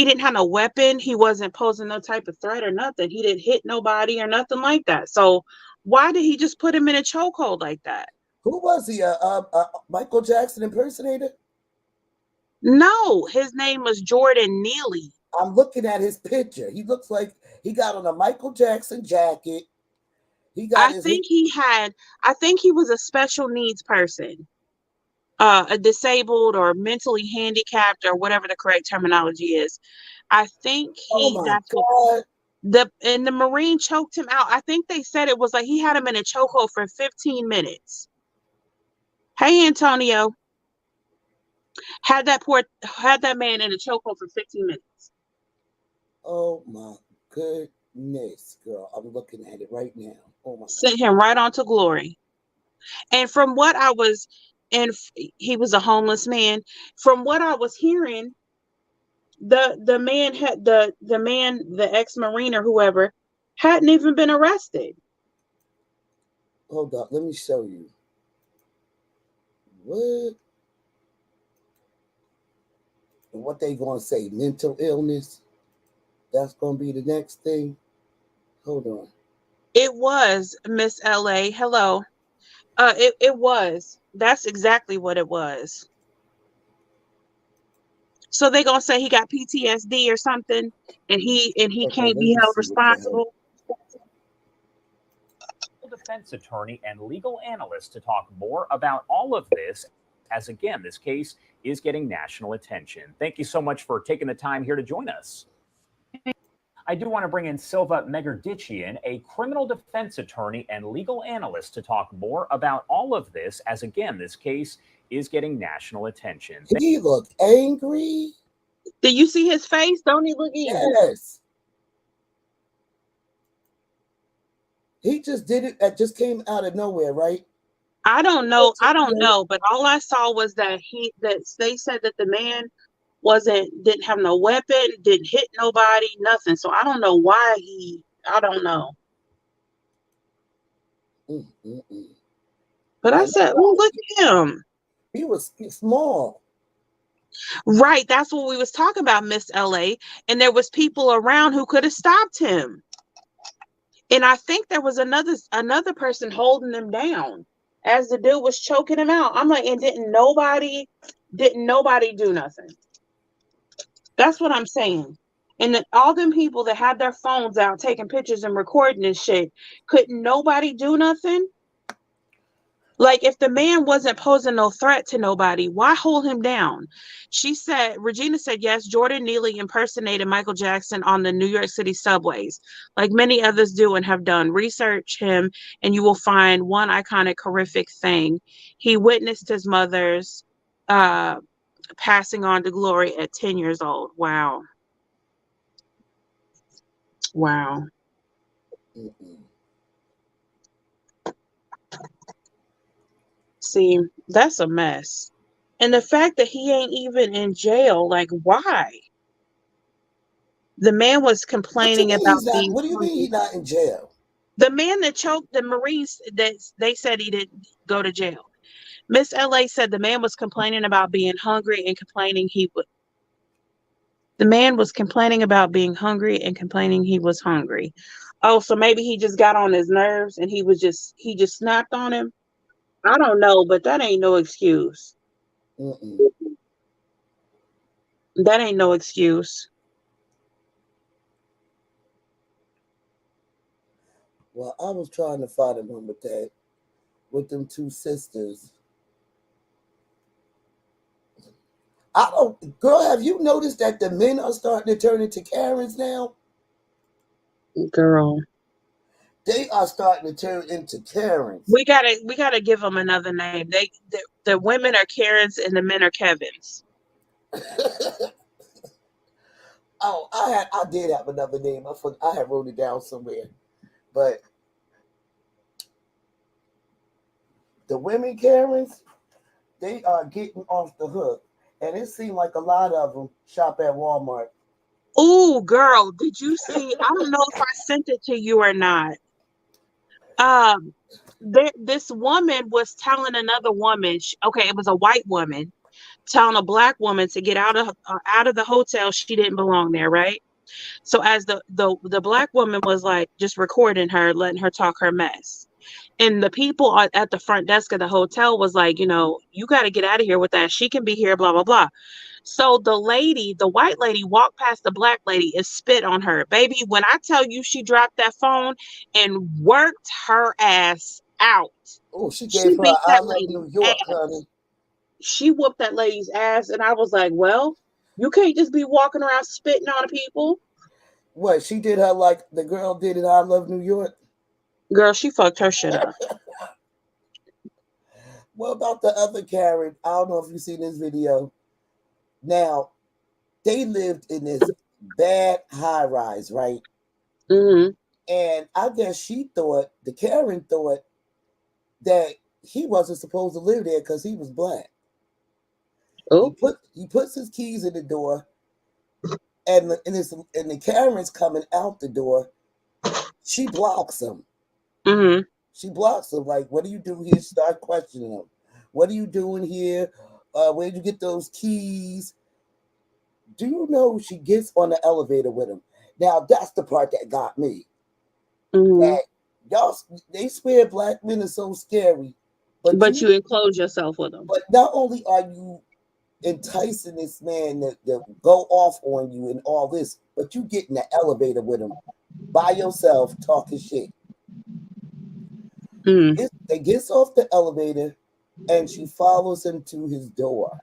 didn't have no weapon. He wasn't posing no type of threat or nothing. He didn't hit nobody or nothing like that. So Why did he just put him in a chokehold like that? Who was he? Michael Jackson impersonator? No, his name was Jordan Neely. I'm looking at his picture. He looks like he got on a Michael Jackson jacket. He got I his. think he was a special needs person, a disabled or mentally handicapped or whatever the correct terminology is. I think Oh my that's what God. the Marine choked him out. I think they said it was like he had him in a chokehold for 15 minutes. Hey, Antonio, had that man in a chokehold for 15 minutes. Oh my goodness, girl. I'm looking at it right now. Oh my God. Sent him right on to glory. And from what I was, and he was a homeless man. From what I was hearing, the man had the ex-Marine or whoever hadn't even been arrested. Hold up. Let me show you. What? And what they gonna say? Mental illness? That's gonna be the next thing. Hold on. It was Miss LA. Hello. It was. That's exactly what it was. So they gonna say he got PTSD or something, and he Okay, can't let be me held see what the hell. responsible. Defense attorney and legal analyst to talk more about all of this, as again, this case is getting national attention. Thank you so much for taking the time here to join us. I do want to bring in Silva Megardichian, a criminal defense attorney and legal analyst, to talk more about all of this, as again, this case is getting national attention. He looked angry. Did you see his face? Don't he look angry? Yes. He just did it. That just came out of nowhere, right? I don't know. But all I saw was that they said that the man didn't have no weapon, didn't hit nobody, nothing. So I don't know why I don't know. But I said, oh, look at him. He was small. Right. That's what we was talking about, Miss LA. And there was people around who could have stopped him. And I think there was another person holding him down as the dude was choking him out. I'm like, and didn't nobody do nothing? That's what I'm saying. And then all them people that had their phones out taking pictures and recording this shit, couldn't nobody do nothing? Like, if the man wasn't posing no threat to nobody, why hold him down? Regina said, yes, Jordan Neely impersonated Michael Jackson on the New York City subways, like many others do and have done. Research him, and you will find one iconic, horrific thing. He witnessed his mother's passing on to glory at 10 years old. Wow. Wow. See, that's a mess. And the fact that he ain't even in jail, like, why? The man was complaining about being. What do you mean he's not in jail? The man that choked the Marines, that they said he didn't go to jail. Miss LA said the man was complaining about being hungry and complaining he would. The man was complaining about being hungry and complaining he was hungry. Oh, so maybe he just got on his nerves and he just snapped on him. I don't know, but that ain't no excuse. That ain't no excuse. Well, I was trying to find a one with them two sisters. Girl, have you noticed that the men are starting to turn into Karens now? Girl, they are starting to turn into Karens. We gotta give them another name. The women are Karens and the men are Kevins. Oh, I did have another name. I had wrote it down somewhere, but the women Karens, they are getting off the hook, and it seemed like a lot of them shop at Walmart. Oh, girl, did you see? I don't know if I sent it to you or not. This woman was telling another woman. Okay, it was a white woman telling a black woman to get out of the hotel. She didn't belong there, right? So as the black woman was like just recording her, letting her talk her mess. And the people at the front desk of the hotel was like, you got to get out of here with that. She can be here, blah, blah, blah. So the white lady walked past the black lady and spit on her. Baby, when I tell you she dropped that phone and worked her ass out. Oh, she She gave her beat I that Love lady's New York, ass. honey. She whooped that lady's ass. And I was like, well, you can't just be walking around spitting on people. What, she did her like the girl did in I Love New York? Girl, she fucked her shit up. What about the other Karen? I don't know if you've seen this video. Now, they lived in this bad high rise, right? Mm-hmm. And I guess the Karen thought that he wasn't supposed to live there because he was black. Oh. He puts his keys in the door, and the Karen's coming out the door. She blocks him. Mm-hmm. She blocks him. Like, what do you do here? Start questioning him. What are you doing here? Where'd you get those keys? Do you know she gets on the elevator with him? Now that's the part that got me. Mm-hmm. That they swear black men are so scary, But you enclose yourself with them. But not only are you enticing this man to go off on you and all this, but you get in the elevator with him by yourself talking shit. Mm. They gets off the elevator and she follows him to his door.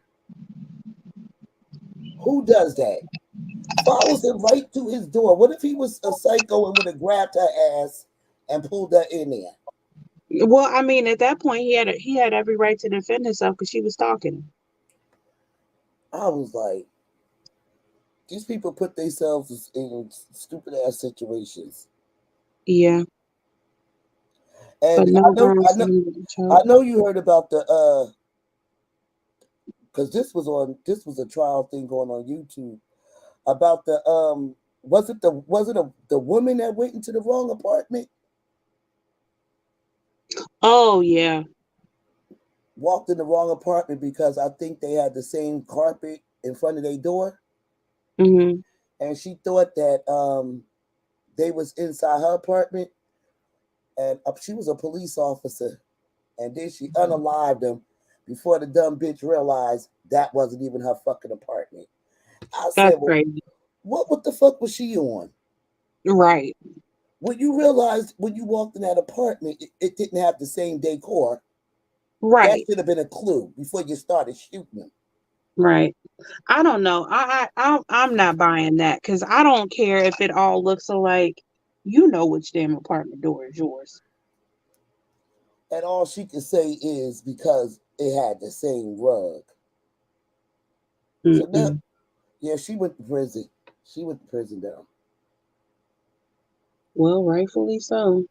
Who does that? Follows him right to his door. What if he was a psycho and would have grabbed her ass and pulled her in there? Well, I mean, at that point, he had every right to defend himself because she was stalking him. I was like, these people put themselves in stupid ass situations. Yeah. And I know you heard about the because this was a trial thing going on YouTube about the was it the woman that went into the wrong apartment? Oh yeah. Walked in the wrong apartment because I think they had the same carpet in front of their door. Mm-hmm. And she thought that they was inside her apartment, and she was a police officer, and then she unalived them before the dumb bitch realized that wasn't even her fucking apartment. I said, That's crazy. What the fuck was she on? Right. When you realized when you walked in that apartment, it didn't have the same decor. Right. That should have been a clue before you started shooting them. Right. I don't know. I'm not buying that because I don't care if it all looks alike. You know which damn apartment door is yours. And all she could say is because it had the same rug. Mm-mm. So now, yeah, she went to prison. She went to prison now. Well, rightfully so.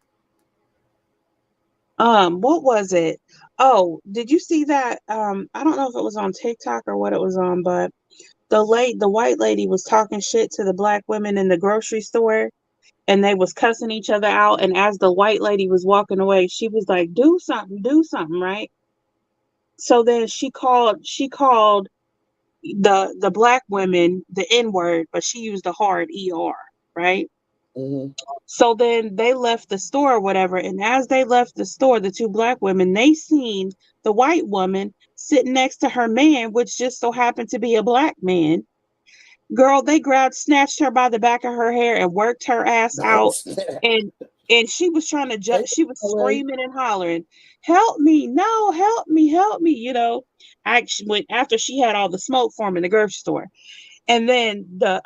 What was it? Oh, did you see that? I don't know if it was on TikTok or what it was on, but the white lady was talking shit to the black women in the grocery store, and they was cussing each other out. And as the white lady was walking away, she was like, do something, right? So then she called the black women the N-word, but she used the hard ER, right? Mm-hmm. So then they left the store or whatever. And as they left the store, the two black women, they seen the white woman sitting next to her man, which just so happened to be a black man. Girl, they snatched her by the back of her hair and worked her ass out. And she was trying to she was screaming and hollering, help me, no, help me, after she had all the smoke from in the grocery store. And then the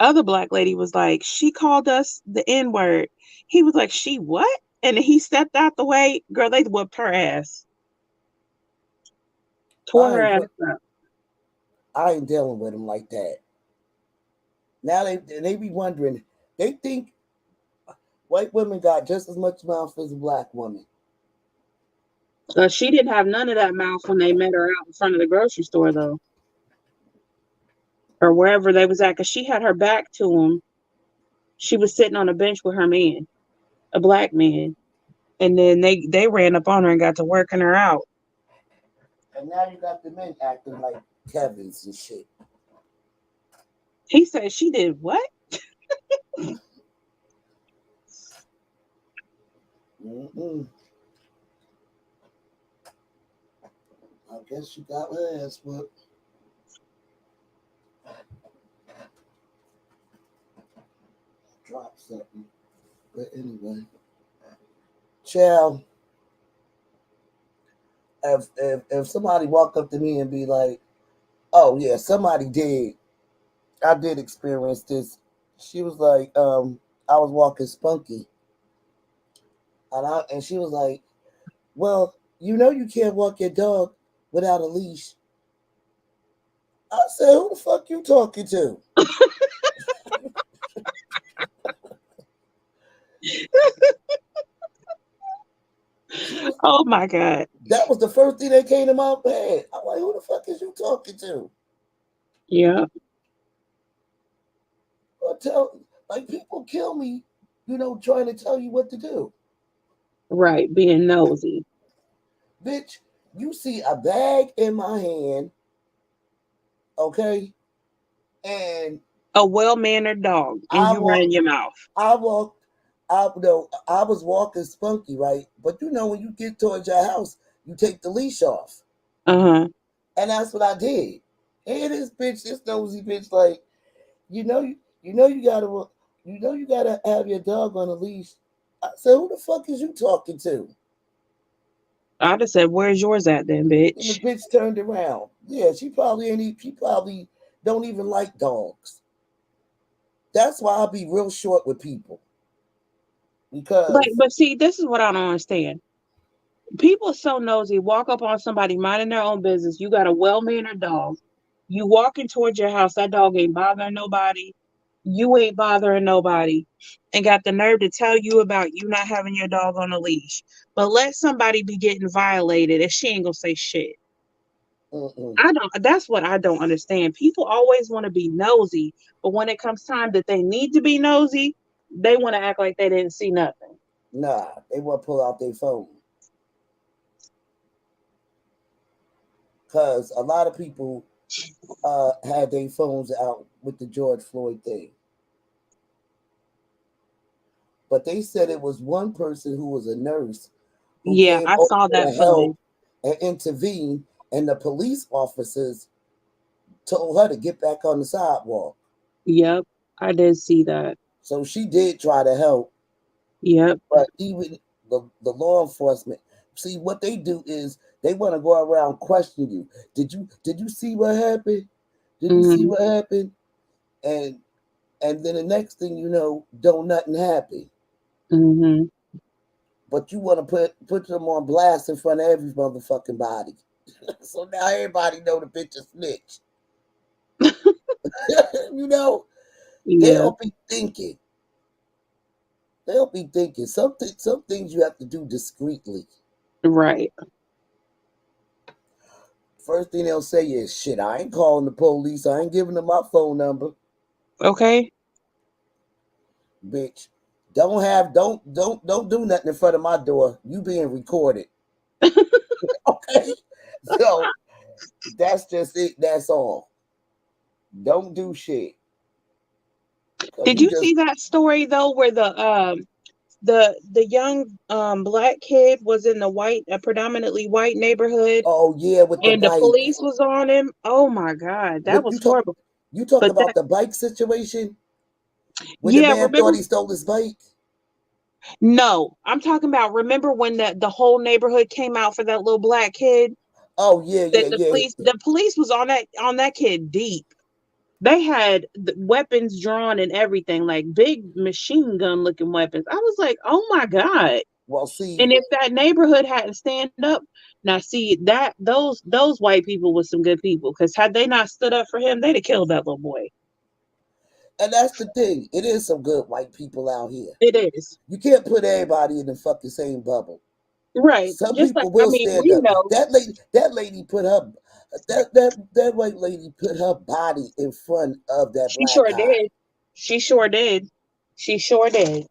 other black lady was like, she called us the N-word. He was like, she what? And he stepped out the way. Girl, they whooped her ass. Tore her ass up. I ain't dealing with them like that. Now they be wondering. They think white women got just as much mouth as a black woman. She didn't have none of that mouth when they met her out in front of the grocery store, though. Or wherever they was at, because she had her back to him. She was sitting on a bench with her man, a black man. And then they ran up on her and got to working her out. And now you got the men acting like Kevin's and shit. He said she did what? Mm-mm. I guess you got her ass whooped. Drop something. But anyway. Child, if somebody walk up to me and be like, oh yeah, somebody did. I did experience this. She was like, I was walking spunky. And she was like, well, you know you can't walk your dog without a leash. I said, who the fuck you talking to? She was Oh my God. that was the first thing that came to my head. I'm like, who the fuck is you talking to? Yeah. Or tell like people kill me, trying to tell you what to do. Right. Being nosy. Bitch, you see a bag in my hand, okay? And A well-mannered dog, and I you walk run your mouth. I walked I was walking spunky, right? But when you get towards your house, you take the leash off. Uh-huh. And that's what I did. And this nosy bitch, like, you gotta have your dog on a leash. I said, who the fuck is you talking to? I'd have said, "Where's yours at, then, And the bitch?" bitch turned around. Yeah, she probably don't even like dogs. That's why I'll be real short with people. Because But see, this is what I don't understand. People are so nosy. Walk up on somebody minding their own business. You got a well-mannered dog. You walking towards your house. That dog ain't bothering nobody. You ain't bothering nobody, and got the nerve to tell you about you not having your dog on a leash. But let somebody be getting violated, and she ain't gonna say shit. mm-mm, I don't. That's what I don't understand. People always want to be nosy, but when it comes time that they need to be nosy, they want to act like they didn't see nothing. nah, they want to pull out their phone. Because a lot of people had their phones out with the George Floyd thing. But they said it was one person who was a nurse who Yeah, came I over saw that to footage. help and intervene, and the police officers told her to get back on the sidewalk. Yep, I did see that. So she did try to help, Yep. but even the law enforcement, see what they do is they want to go around question you. Did you see what happened? Did you see Hmm. what happened? And and then the next thing you know, don't nothing happen. Hmm. But you want to put them on blast in front of every motherfucking body. So now everybody know the bitch is snitch. you know, they Yeah. don't be thinking. They don't be thinking. Some things you have to do discreetly. Right. First thing they'll say is, "Shit, I ain't calling the police. I ain't giving them my phone number, Okay. bitch. Don't do nothing in front of my door. You being recorded, okay? So that's just it. That's all. Don't do shit, cause Did you you just see that story though, where the young black kid was in the a predominantly white neighborhood, oh yeah with the and the bike. police was on him? Oh my God, that What was horrible. you talk But about the bike situation when the yeah, man remember? thought he stole his bike? No, I'm talking about. Remember when the whole neighborhood came out for that little black kid? Oh yeah, That yeah, yeah. the police was on that kid deep. They had weapons drawn and everything, like big machine gun looking weapons. I was like, oh my God. Well, see, And if that neighborhood hadn't stand up, now see that those white people was some good people, because had they not stood up for him, they'd have killed that little boy. and that's the thing. It is some good white people out here. It is. You can't put everybody in the fucking same bubble. Right. Some Just like, people I will mean, stand we up. know. That lady put her that white lady put her body in front of that She black sure guy. did. She sure did. She sure did.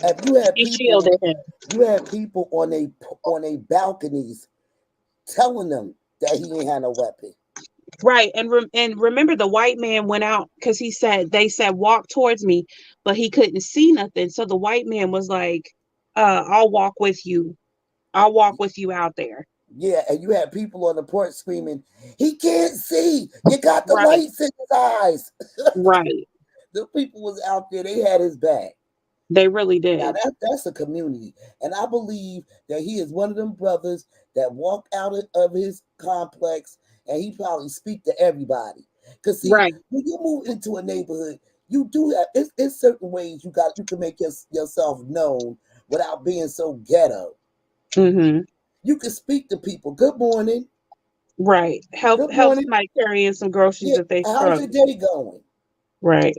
If you had She people, shielded him. you had people on a balconies telling them that he ain't had no weapon. Right. And remember, the white man went out because they said walk towards me, but he couldn't see nothing. So the white man was like, I'll walk with you. I'll walk with you out there. Yeah, and you had people on the porch screaming, "He can't see. You got the Right. lights in his eyes." Right. The people was out there. They had his back. They really Now did. that's a community, and I believe that he is one of them brothers that walk out of his complex, and he probably speak to everybody. Cause see, Right. when you move into a neighborhood, you do have it's certain ways you can make yourself known without being so ghetto. Mm-hmm. You can speak to people. Good morning. Right. Good Help morning. somebody carry in some groceries Yeah, if they how's your struggle. day going? Right.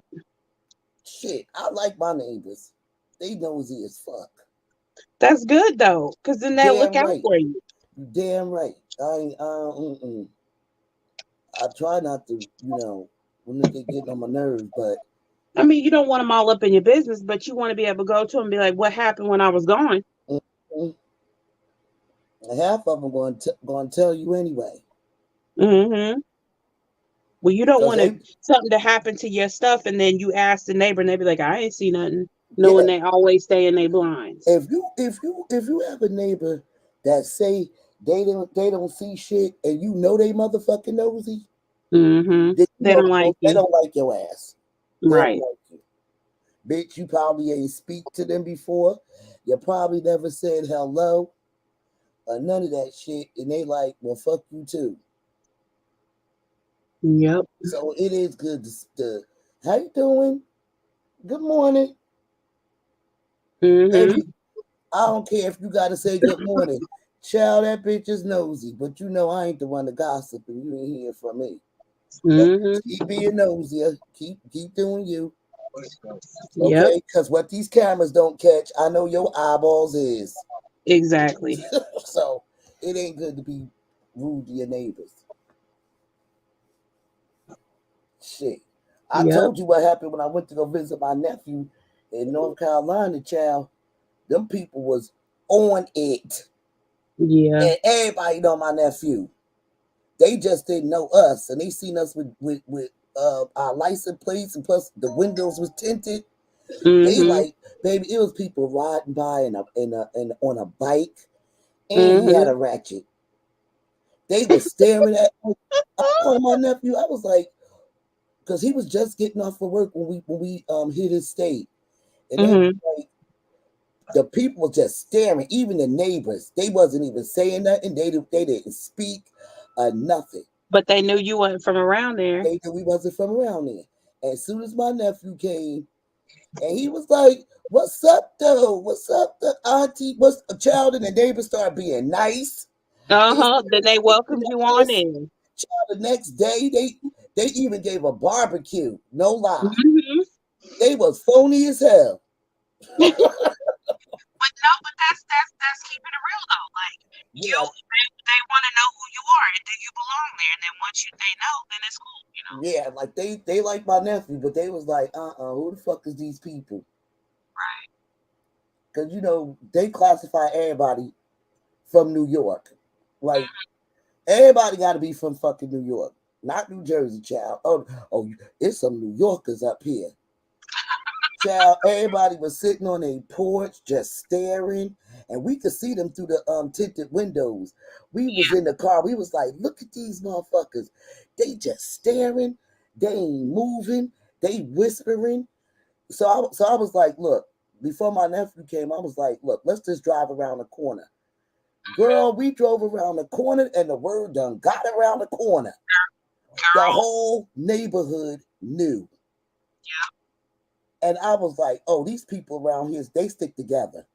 Shit, I like my neighbors. They nosy as fuck. That's good though, because then they'll look Damn out right. for you. You damn right. I ain't. I try not to, when they getting on my nerves, but I mean, you don't want them all up in your business, but you want to be able to go to them and be like, "What happened when I was gone?" mm, half of them going to tell you anyway, Mm-hmm. Well, you don't because want to they, something to happen to your stuff, and then you ask the neighbor, and they be like, "I ain't see nothing," knowing yeah. they always stay in their blinds. If you have a neighbor that say they don't see shit, and they motherfucking nosy, Mm-hmm. then They don't like they you. don't like your ass. They don't Right. like you, bitch. You probably ain't speak to them before. You probably never said hello or none of that shit, and they like, well, fuck you too. Yep. So it is good to how you doing? Good morning. Mm-hmm. Baby, I don't care if you gotta say good morning. Child, that bitch is nosy, but I ain't the one to gossip and you ain't hear from me. But Mm-hmm. keep being nosier. Keep doing you. Yep. Okay? Because what these cameras don't catch, I know your eyeballs is. Exactly. So it ain't good to be rude to your neighbors. Shit. I Yep. told you what happened when I went to go visit my nephew in North Carolina, child. Them people was on it. Yeah. And everybody know my nephew. They just didn't know us. And they seen us with our license plates, and plus the windows was tinted. They Mm-hmm. like, baby, it was people riding by in on a bike, and he had Mm-hmm. a ratchet. They was staring at me. I told my nephew, I was like, because he was just getting off of work when we hit his state. And they Mm-hmm. like the people were just staring, even the neighbors. They wasn't even saying nothing. They didn't speak nothing. But they knew you weren't from around there. They knew we wasn't from around there. And as soon as my nephew came, and he was like, "What's up, though? What's up, the auntie? What's a child?" And the neighbors started being nice. They Uh-huh. Then started they speaking welcomed you to on us. in. Child, the next day they even gave a barbecue. No lie, Mm-hmm. they was phony as hell. But no, but that's keeping it real though. Like Yeah, they want to know who you are and do you belong there. And then once they know, then it's cool. yeah, like they like my nephew, but they was like, who the fuck is these people? Right. Because they classify everybody from New York. Like everybody got to be from fucking New York, not New Jersey, child. Oh, it's some New Yorkers up here. Child, everybody was sitting on a porch just staring, and we could see them through the tinted windows. We was in the car. We was like, look at these motherfuckers. They just staring. They ain't moving. They whispering. So I was like, look, before my nephew came, I was like, look, let's just drive around the corner. Girl, we drove around the corner and the word done got around the corner. The Girl. whole neighborhood knew. Yeah. And I was like, oh, these people around here, they stick together.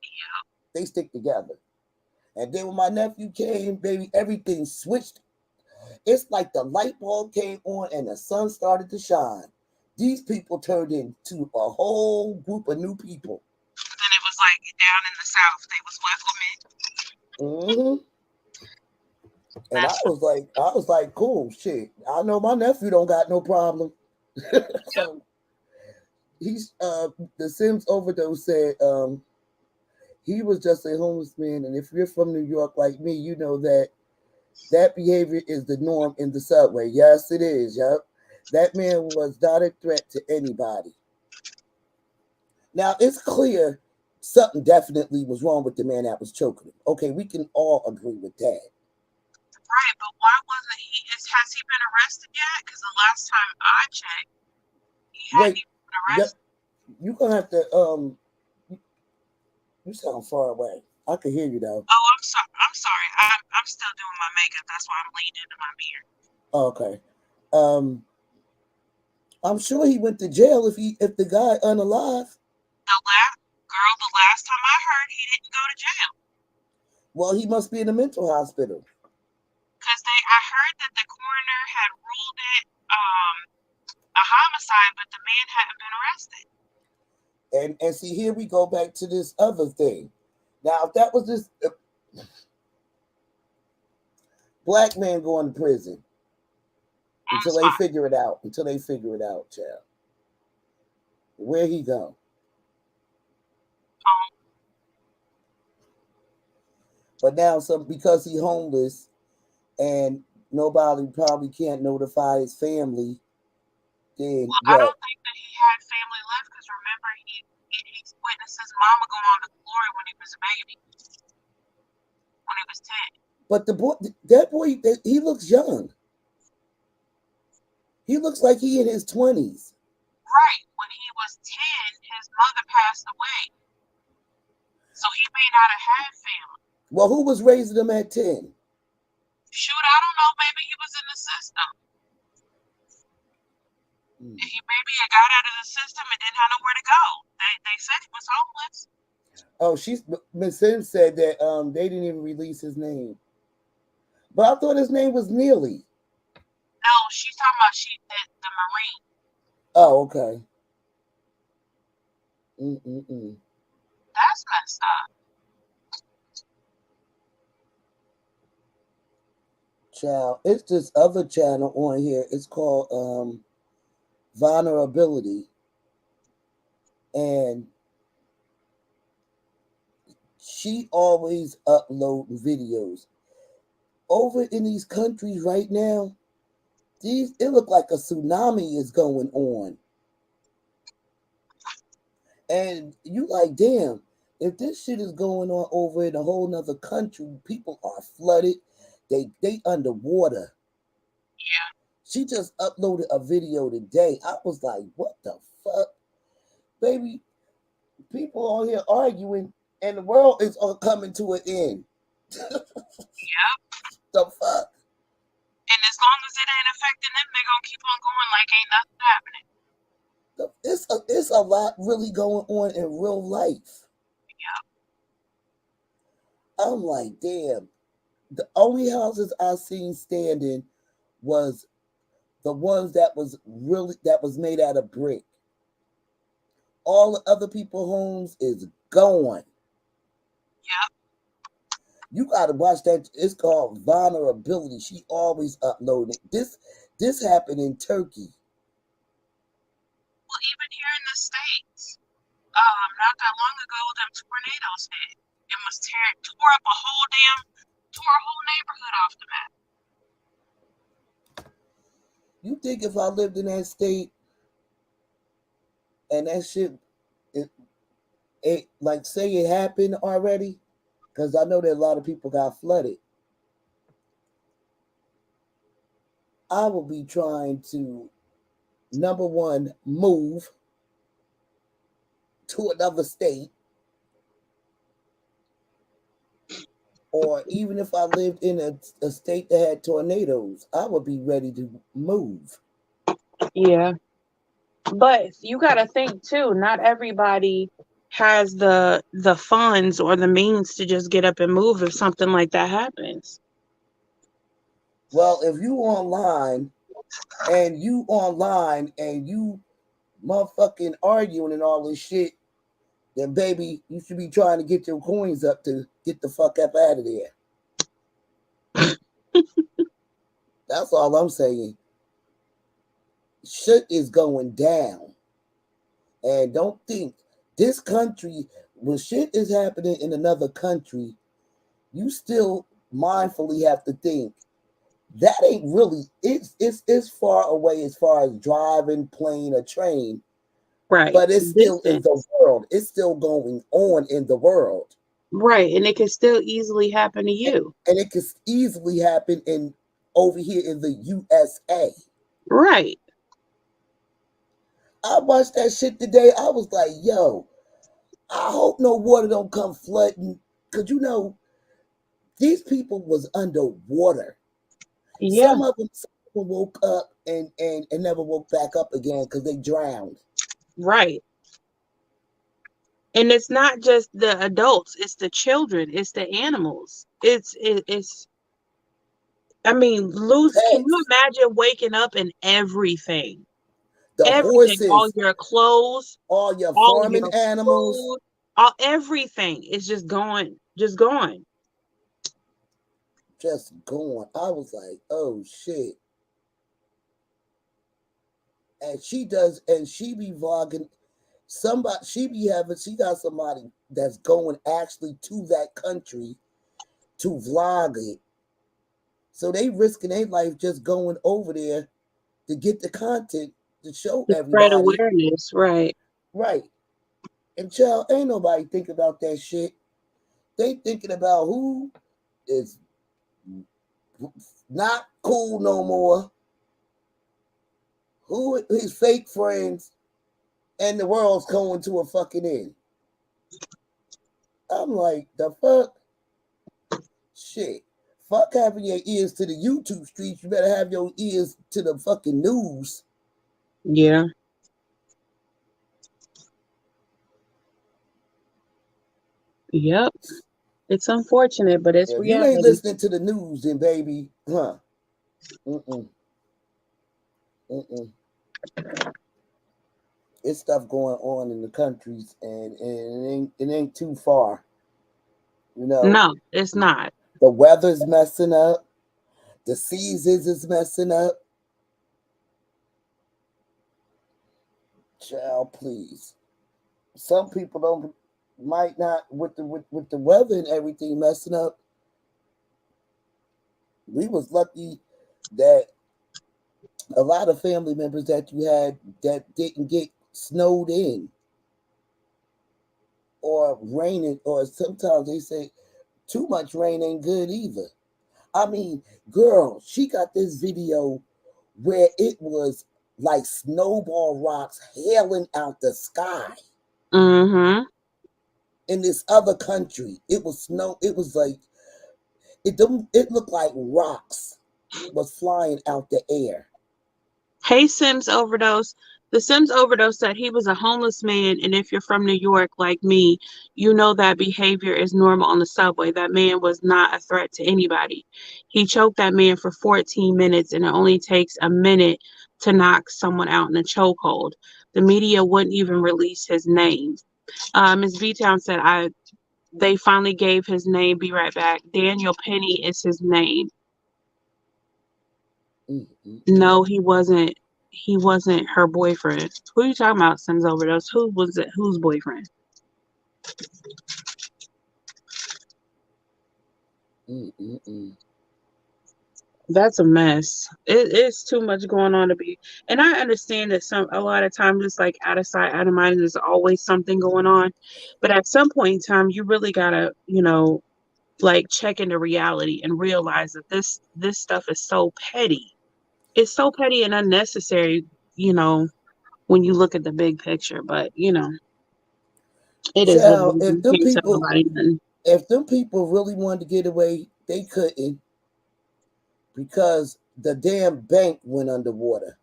Yeah. They stick together. And then when my nephew came, baby, everything switched. It's like the light bulb came on and the sun started to shine. These people turned into a whole group of new people. Then it was like down in the South, they was welcoming. Hmm. And I That's was like, cool, shit. I know my nephew don't got no problem. So he's the Sims overdose said he was just a homeless man, and if you're from New York like me, you know that behavior is the norm in the subway. Yes, it is. Yep. That man was not a threat to anybody. Now it's clear something definitely was wrong with the man that was choking him. Okay, we can all agree with that. Right, but why wasn't he? Has he been arrested yet? Because the last time I checked, he hadn't even been arrested. You're gonna have to you sound far away. I can hear you though. Oh, I'm sorry. I'm still doing my makeup. That's why I'm leaning into my beard. Okay. I'm sure he went to jail if the guy unalive. The last time I heard, he didn't go to jail. Well, he must be in a mental hospital. Because I heard that the coroner had ruled it a homicide, but the man hadn't been arrested. And see, here we go back to this other thing. Now, if that was this black man going to prison until they figure it out, child. Where he go? But now because he's homeless and nobody probably can't notify his family, then I don't think that he had family left because remember he witnessed his mama go on to glory when he was a baby. When he was 10. But that boy, he looks young. He looks like he in his 20s. Right. When he was 10, his mother passed away. So he may not have had family. Well, who was raising him at 10? Shoot, I don't know. Maybe he was in the system. He maybe got out of the system and didn't have nowhere to go. They said he was homeless. Oh, Miss Sims said that they didn't even release his name. But I thought his name was Neely. No, she's talking about the Marine. Oh, okay. That's messed up. Child, it's this other channel on here. It's called Vulnerability. And she always uploads videos. Over in these countries right now, it look like a tsunami is going on. And you like, damn, if this shit is going on over in a whole nother country, people are flooded. They underwater. Yeah. She just uploaded a video today. I was like, what the fuck? Baby, people on here arguing and the world is all coming to an end. Yep. The fuck? And as long as it ain't affecting them, they're gonna keep on going like ain't nothing happening. It's a lot really going on in real life. Yeah. I'm like, damn. The only houses I seen standing was the ones that was made out of brick. All the other people's homes is gone. Yep. You gotta watch that. It's called Vulnerability. She always uploading it. This happened in Turkey. Well, even here in the States, not that long ago, them tornadoes hit. It was tore up tore a whole neighborhood off the map. You think if I lived in that state and that shit, it like say it happened already, because I know that a lot of people got flooded. I will be trying to, number one, move to another state. Or even if I lived in a state that had tornadoes, I would be ready to move. Yeah. But you got to think too, not everybody has the funds or the means to just get up and move if something like that happens. Well, if you online and you motherfucking arguing and all this shit, then baby, you should be trying to get your coins up to get the fuck up out of there. That's all I'm saying. Shit is going down. And don't think this country, when shit is happening in another country, you still mindfully have to think that ain't really, it's far away as far as driving, plane, or train. Right. But it's still in the Distance. world. It's still going on in the world. Right. And it can still easily happen to you. And it can easily happen in over here in the USA. Right. I watched that shit today. I was like, yo, I hope no water don't come flooding. Cause these people was underwater. Yeah. Some of them woke up and never woke back up again because they drowned. Right. And it's not just the adults, it's the children, it's the animals. It's I mean, can you Pets, imagine waking up and everything? the Everything, all horses, your clothes, all your all farming your animals, food, all everything is just gone. Just gone. just gone. I was like, oh shit. And she be vlogging. She got somebody that's going actually to that country to vlog it. So they risking their life just going over there to get the content to show To spread everybody. awareness, right. Right. And child, ain't nobody think about that shit. They thinking about who is not cool no more, who his fake friends, and the world's going to a fucking end. I'm like, the fuck? Shit. Fuck having your ears to the YouTube streets. You better have your ears to the fucking news. Yeah. Yep. It's unfortunate, but it's If you ain't reality. listening to the news, then baby, mm-mm, mm-mm. It's stuff going on in the countries, and it ain't too far. No, it's not. The weather's messing up. The seasons is messing up. Child, please. Some people might not with the weather and everything messing up. We was lucky that a lot of family members that you had that didn't get snowed in or raining, or sometimes they say too much rain ain't good either. I mean, girl, she got this video where it was like snowball rocks hailing out the sky Mm-hmm. in this other country. It was snow. It was like it looked like rocks was flying out the air. Hey, Sims Overdose. The Sims Overdose said he was a homeless man, and if you're from New York like me, you know that behavior is normal on the subway. That man was not a threat to anybody. He choked that man for 14 minutes, and it only takes a minute to knock someone out in a chokehold. The media wouldn't even release his name. Ms. V-Town said, they finally gave his name. Be right back. Daniel Penny is his name. No, he wasn't. He wasn't her boyfriend. Who are you talking about? Sims Overdose. Who was it? Whose boyfriend? That's a mess. It's too much going on to be. And I understand that a lot of times it's like out of sight, out of mind. There's always something going on, but at some point in time, you really gotta, like check into reality and realize that this stuff is so petty. It's so petty and unnecessary. You know, when you look at the big picture, but it is what it Child, is. You can't tell nobody nothing. if them people really wanted to get away, they couldn't because the damn bank went underwater.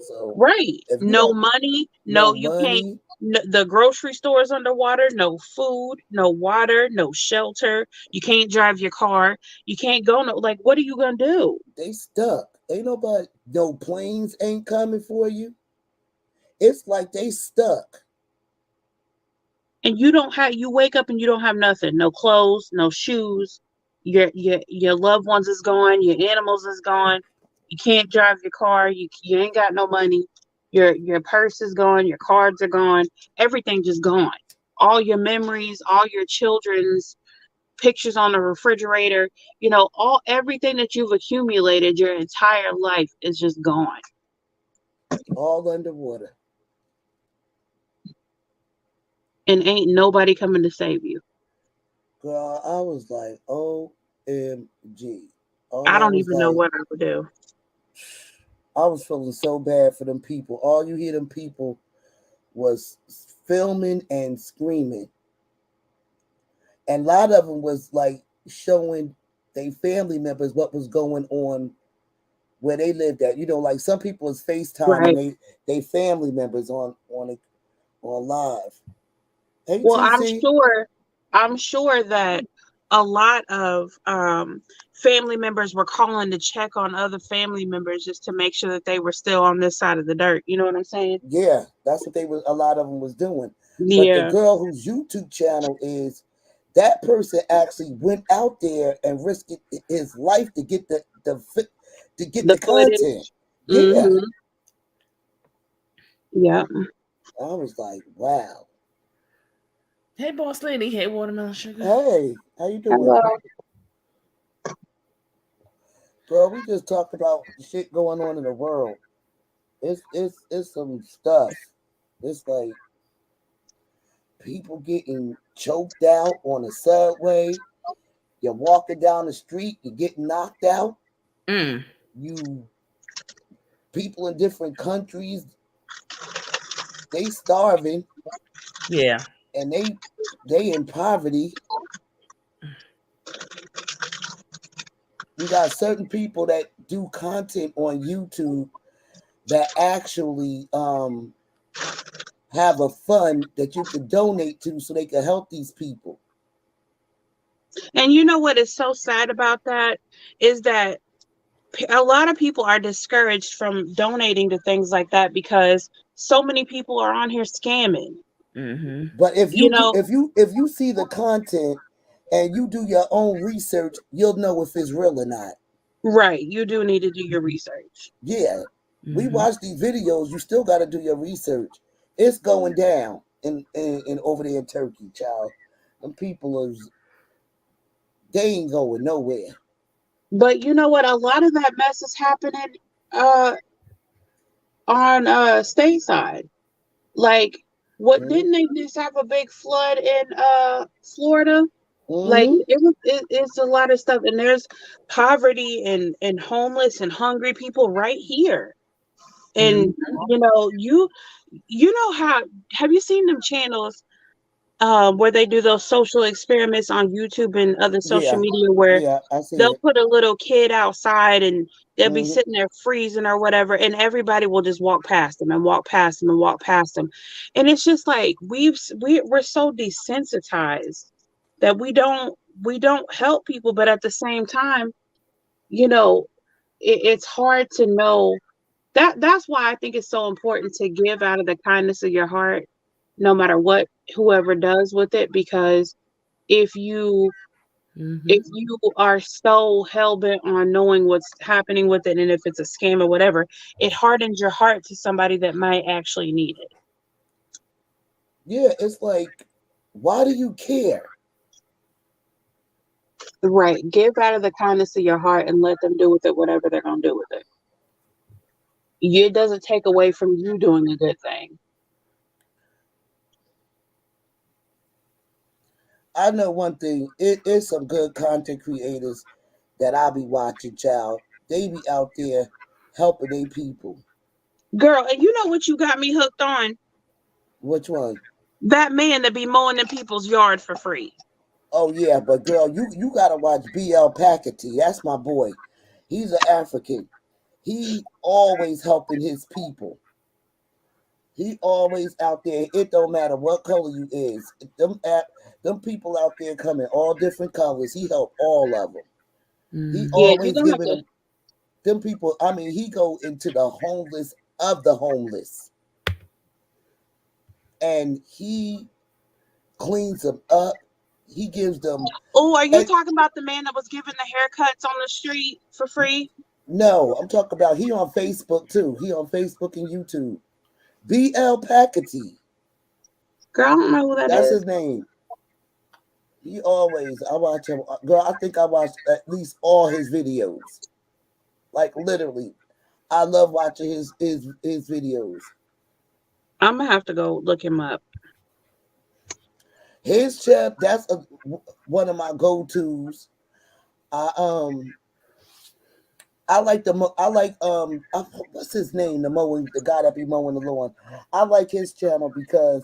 So Right. if you No don't money. no No, you can't. money, The grocery store's underwater. No food. No water. No shelter. You can't drive your car. You can't go. No, like, what are you gonna do? they stuck. Ain't nobody, no planes ain't coming for you. It's like they stuck. And you don't have. You wake up and you don't have nothing. No clothes. No shoes. Your loved ones is gone. Your animals is gone. You can't drive your car. You ain't got no money. Your purse is gone. Your cards are gone. Everything just gone. All your memories. All your children's pictures on the refrigerator, everything that you've accumulated your entire life is just gone. All underwater. and ain't nobody coming to save you. Girl, I was like, OMG. I All I don't was even know like, what I would do. I was feeling so bad for them people. All you hear them people was filming and screaming. And a lot of them was like showing their family members what was going on where they lived at. You know, like some people was FaceTime Right. and they family members on live. Hey Well, TC. I'm sure that a lot of family members were calling to check on other family members just to make sure that they were still on this side of the dirt. You know what I'm saying? Yeah, that's what they was. A lot of them was doing. But the Yeah. girl whose YouTube channel is that person actually went out there and risked his life to get to get The the content. footage. Yeah, Yeah. I was like, wow. Hey, boss lady. Hey, watermelon sugar. Hey, how you doing, Hello. girl? We just talked about the shit going on in the world. It's some stuff. It's like people getting choked out on the subway. You're walking down the street, you get knocked out. Mm. You people in different countries, they starving Yeah. and they in poverty. You got certain people that do content on YouTube that actually have a fund that you can donate to so they can help these people. And you know what is so sad about that is that a lot of people are discouraged from donating to things like that because so many people are on here scamming. Mm-hmm. But if You you do know, if you see the content and you do your own research, you'll know if it's real or not. right? You do need to do your research. Yeah. We Mm-hmm. watch these videos, you still gotta do your research. It's going down in over there in Turkey, child. Them people is they ain't going nowhere. But you know what? A lot of that mess is happening uh on stateside. Like, what Mm-hmm. didn't they just have a big flood in Florida? Like Mm-hmm. it's a lot of stuff, and there's poverty and homeless and hungry people right here. And you know how have you seen them channels where they do those social experiments on YouTube and other social Yeah. media where Yeah, I see they'll it. put a little kid outside and they'll be Mm-hmm. sitting there freezing or whatever, and everybody will just walk past them and walk past them and walk past them. And it's just like we're so desensitized that we don't help people, but at the same time, you know, it's hard to know that's why I think it's so important to give out of the kindness of your heart, no matter what whoever does with it, because if you Mm-hmm. if you are so hell-bent on knowing what's happening with it and if it's a scam or whatever, it hardens your heart to somebody that might actually need it. Yeah, it's like, why do you care? Right. Give out of the kindness of your heart and let them do with it whatever they're gonna do with it. It doesn't take away from you doing a good thing. I know one thing, it is some good content creators that I be watching, child. They be out there helping their people. Girl, and you know what you got me hooked on? Which one? That man that be mowing in people's yard for free. Oh yeah, but girl, you gotta watch BL Packety. That's my boy. He's an African. He always helping his people. He always out there. It don't matter what color you is. Them people out there come in all different colors. He help all of them. He Mm-hmm. Yeah, you're always gonna have giving to. them people. I mean, he go into the homeless of the homeless, and he cleans them up. He gives them. Oh, are you And talking about the man that was giving the haircuts on the street for free? no, I'm talking about he on Facebook too. He on Facebook and YouTube. BL Packety. Girl, I don't know who that That's is. his name. He always, I watch him. Girl, I think I watched at least all his videos. Like literally, I love watching his videos. I'm gonna have to go look him up. His channel, that's one of my go-tos. I I like what's his name? The guy that be mowing the lawn. I like his channel because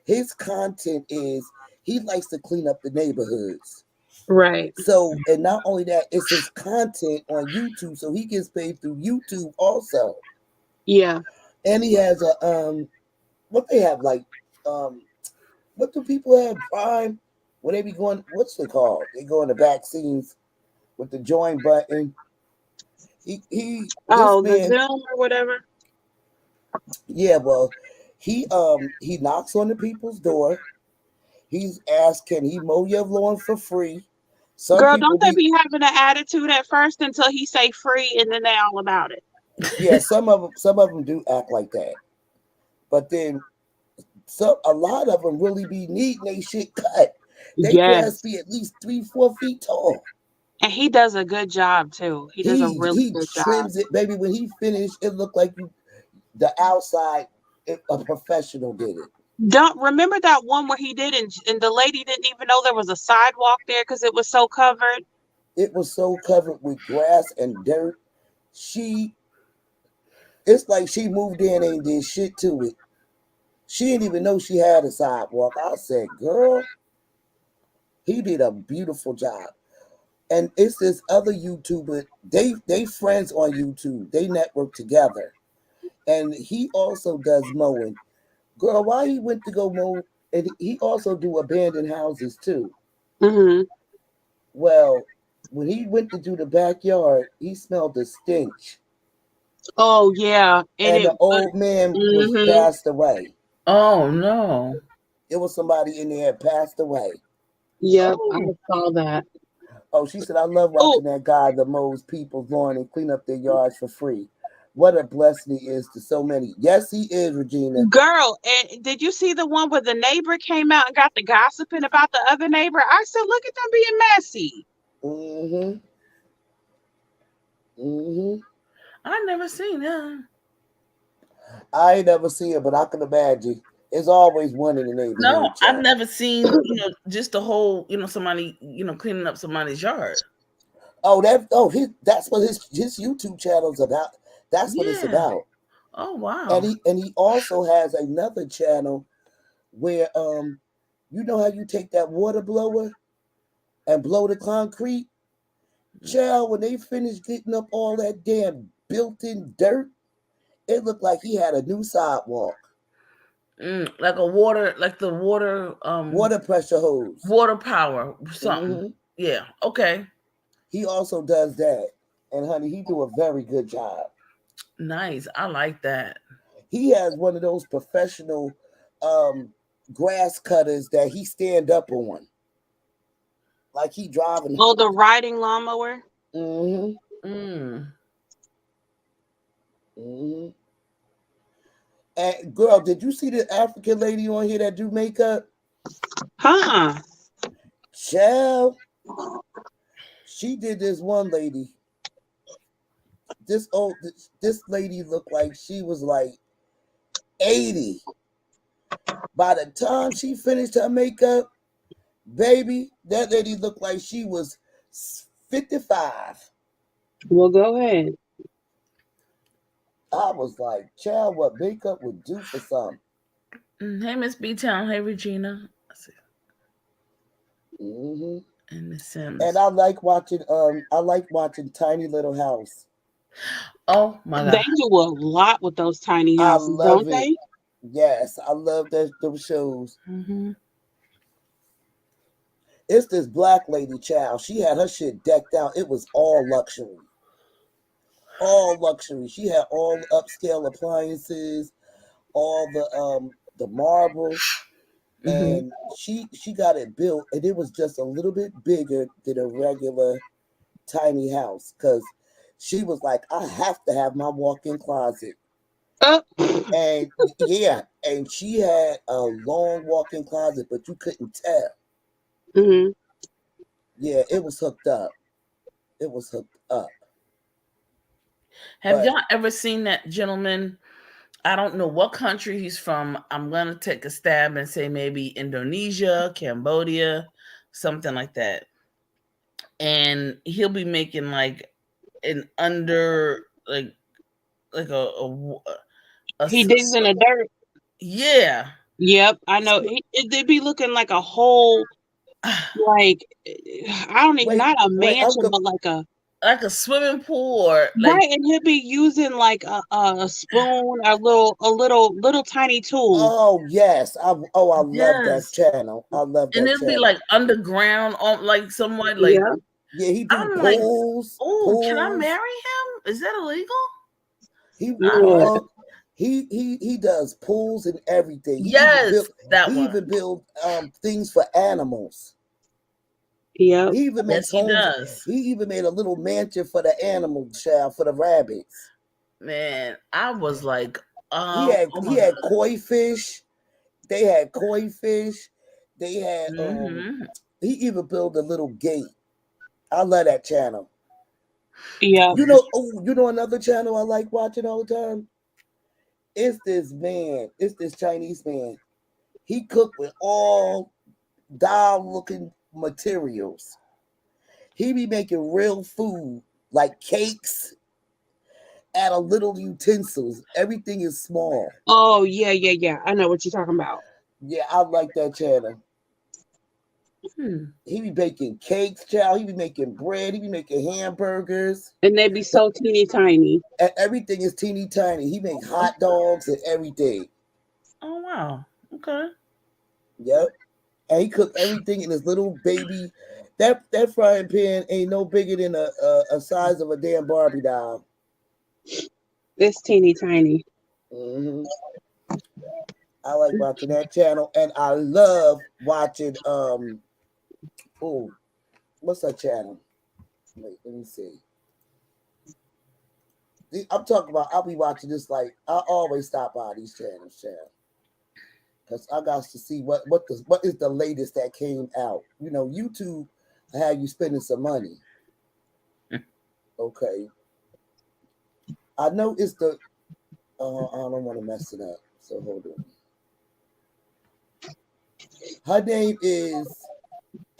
his content is he likes to clean up the neighborhoods. Right. So, and not only that, it's his content on YouTube, so he gets paid through YouTube also. Yeah. And he has a what they have like what do people have Prime when they be going? What's it called? They go in the back scenes with the join button. This Oh, the man, Zoom or whatever. yeah, well, he knocks on the people's door. He's asked, can he mow your lawn for free? Some Girl, people don't they be be having an attitude at first until he say free, and then they all about it. yeah, some of them do act like that. But then a lot of them really be needing they shit cut. They grass Yes. be at least 3-4 feet tall. And he does a good job too. He does a really He good job. trims it, baby. When he finished, it looked like the outside. A professional did it. Don't remember that one where he did, and the lady didn't even know there was a sidewalk there because it was so covered. It was so covered with grass and dirt. It's like she moved in and did shit to it. She didn't even know she had a sidewalk. I said, girl, he did a beautiful job. And it's this other YouTuber. They friends on YouTube. They network together. And he also does mowing. Girl, why he went to go mow, and he also do abandoned houses too. Mm-hmm. Well, when he went to do the backyard, he smelled the stench. Oh yeah, And the old man was mm-hmm. passed away. Oh no. It was somebody in there passed away. Yep, I saw that. Oh, she said, I love watching that guy that mows people's lawn and clean up their yards for free. What a blessing he is to so many. Yes, he is, Regina. Girl, and did you see the one where the neighbor came out and got the gossiping about the other neighbor? I said, look at them being messy. Mm-hmm. Mm-hmm. I never seen that. I ain't never seen it, but I can imagine. There's always one in the neighborhood. No, I've child. never seen, just the whole, somebody, cleaning up somebody's yard. Oh, that's what his YouTube channel's about. That's what it's about. Oh wow. And he also has another channel where you know how you take that water blower and blow the concrete? Child, when they finished getting up all that damn built-in dirt, it looked like he had a new sidewalk. Like the water Water pressure hose. Water power, something. Mm-hmm. Yeah, okay. He also does that. And honey, he do a very good job. Nice. I like that. He has one of those professional grass cutters that he stand up on. Like he driving. Oh, the riding lawnmower? Mm-hmm. Mm-hmm. And girl, did you see the African lady on here that do makeup? Huh. Child. She did this one lady. This lady looked like she was like 80. By the time she finished her makeup, baby, that lady looked like she was 55. Well, go ahead. I was like, child, what makeup would do for some. Hey, Miss B-Town. Hey, Regina. Mm-hmm. And Miss Sims. And I like watching Tiny Little House. Oh my God. They do a lot with those tiny houses, don't they? Yes, I love those shows. Mm-hmm. It's this black lady, child. She had her shit decked out. It was all luxury. All luxury. She had all upscale appliances, all the marble, and she got it built, and it was just a little bit bigger than a regular tiny house because she was like, I have to have my walk-in closet. And yeah, and she had a long walk-in closet, but you couldn't tell. Mm-hmm. Yeah, it was hooked up. It was hooked up. Have y'all ever seen that gentleman I don't know what country he's from. I'm gonna take a stab and say maybe Indonesia, Cambodia, something like that. And he'll be making like an under like a He digs in the dirt. yeah. Yep, I know. It'd be looking like a whole, like, I don't even, Wait, not a wait, I'm mansion, go- but like a, Like a swimming pool or like right, and he'll be using like a spoon, a little tiny tool. Oh yes, I love that yes, channel. I love and that it'll be channel. like underground on like somewhat like Yeah. Yeah, he do I'm like, pools. oh, can I marry him? Is that illegal? He Yeah. he does pools and everything. Yes, that He one. even build things for animals. Yep. He even Yes, makes he homes. does. He even made a little mansion for the animal child for the rabbits. Man, I was like, He had oh he my had god. koi fish. They had koi fish. They had Mm-hmm. he even built a little gate. I love that channel. Yep. You know another channel I like watching all the time? It's this man, it's this Chinese man. He cooked with all doll looking materials. He be making real food like cakes out of little utensils. Everything is small. Oh yeah. I know what you're talking about. Yeah, I like that channel. Hmm. He be baking cakes, child. He be making bread. He be making hamburgers. And they be so teeny tiny. And everything is teeny tiny. He make hot dogs and everything. Oh wow. Okay. Yep. And he cooked everything in his little baby. That frying pan ain't no bigger than a size of a damn Barbie doll. It's teeny tiny. hmm I like watching that channel, and I love watching what's that channel? Wait, let me see. I'm talking about. I'll be watching this like I always stop by these channels, channel, because I got to see what is the latest that came out. You know, YouTube have you spending some money. Okay, I know it's the. I don't want to mess it up, so hold on. Her name is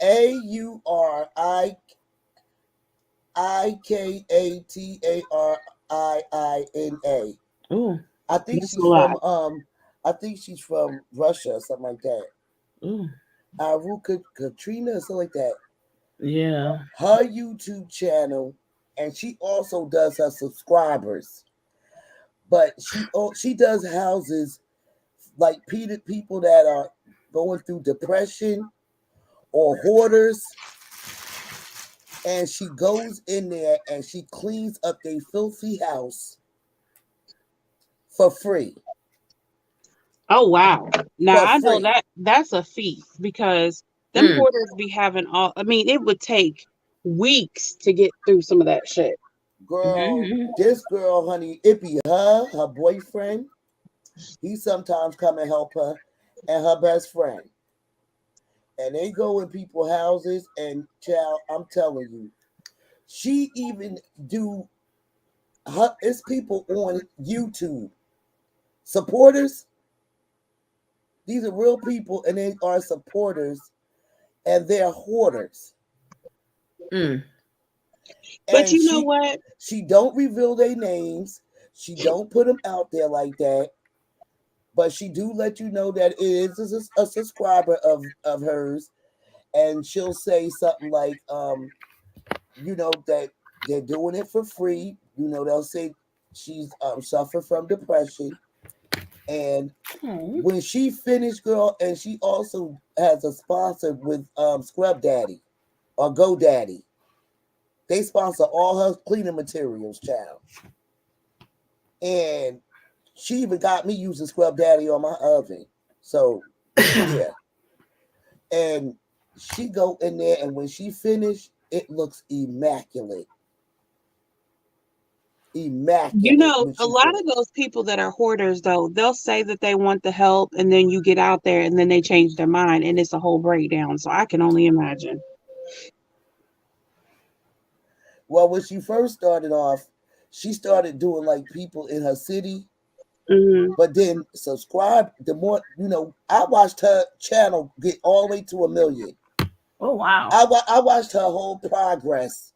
AURIKATARIINA. Ooh. I think That's a she's lot. from Russia or something like that. Ooh. Aruka Katrina or something like that. Yeah. Her YouTube channel, and she also does her subscribers. But she does houses like people that are going through depression or hoarders, and she goes in there and she cleans up their filthy house for free. Oh wow. Now For I know free. that's a feat because them hoarders be having all, I mean, it would take weeks to get through some of that shit. Girl, Mm-hmm. this girl, honey, it be her boyfriend. He sometimes come and help her, and her best friend. And they go in people's houses, and child, I'm telling you, she even do her. It's people on YouTube, supporters. These are real people, and they are supporters, and they're hoarders. Mm. But And you know what? she don't reveal their names. She don't put them out there like that. But she do let you know that it is a subscriber of hers, and she'll say something like, that they're doing it for free. They'll say she's suffer from depression, and Oh. when she finished, girl, and she also has a sponsor with Scrub Daddy or GoDaddy. They sponsor all her cleaning materials, child. And she even got me using Scrub Daddy on my oven. So yeah. And she go in there, and when she finished, it looks immaculate. You Immaculate know, when a she lot of finished. those people that are hoarders though, they'll say that they want the help and then you get out there and then they change their mind and it's a whole breakdown. So I can only imagine. Well, when she first started off, she started doing like people in her city, But then subscribe. The more I watched her channel get all the way to 1 million. Oh wow! I watched her whole progress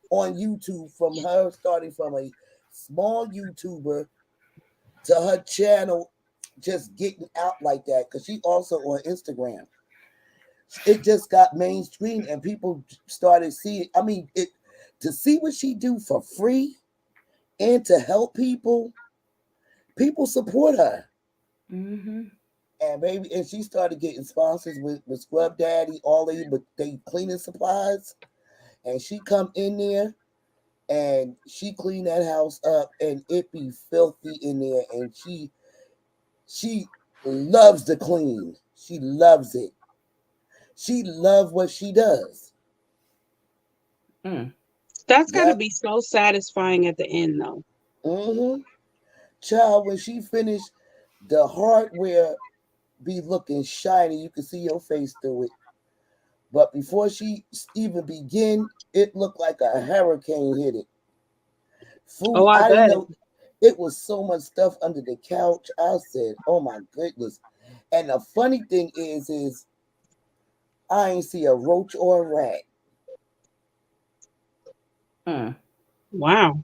on YouTube from her starting from a small YouTuber to her channel just getting out like that, because she also on Instagram. It just got mainstream and people started seeing. I mean, it to see what she do for free and to help people support her. Mm-hmm. And she started getting sponsors with Scrub Daddy, all of you, but they cleaning supplies. And she come in there and she clean that house up, and it be filthy in there. And she loves to clean. She loves it. She loves what she does. That's got to Yep. be so satisfying at the end, though. Mm-hmm. Child, when she finished, the hardware be looking shiny. You can see your face through it. But before she even begin, it looked like a hurricane hit it. Oh, Food, I I didn't bet. know it was so much stuff under the couch. I said, "Oh my goodness!" And the funny thing is I ain't see a roach or a rat. Wow.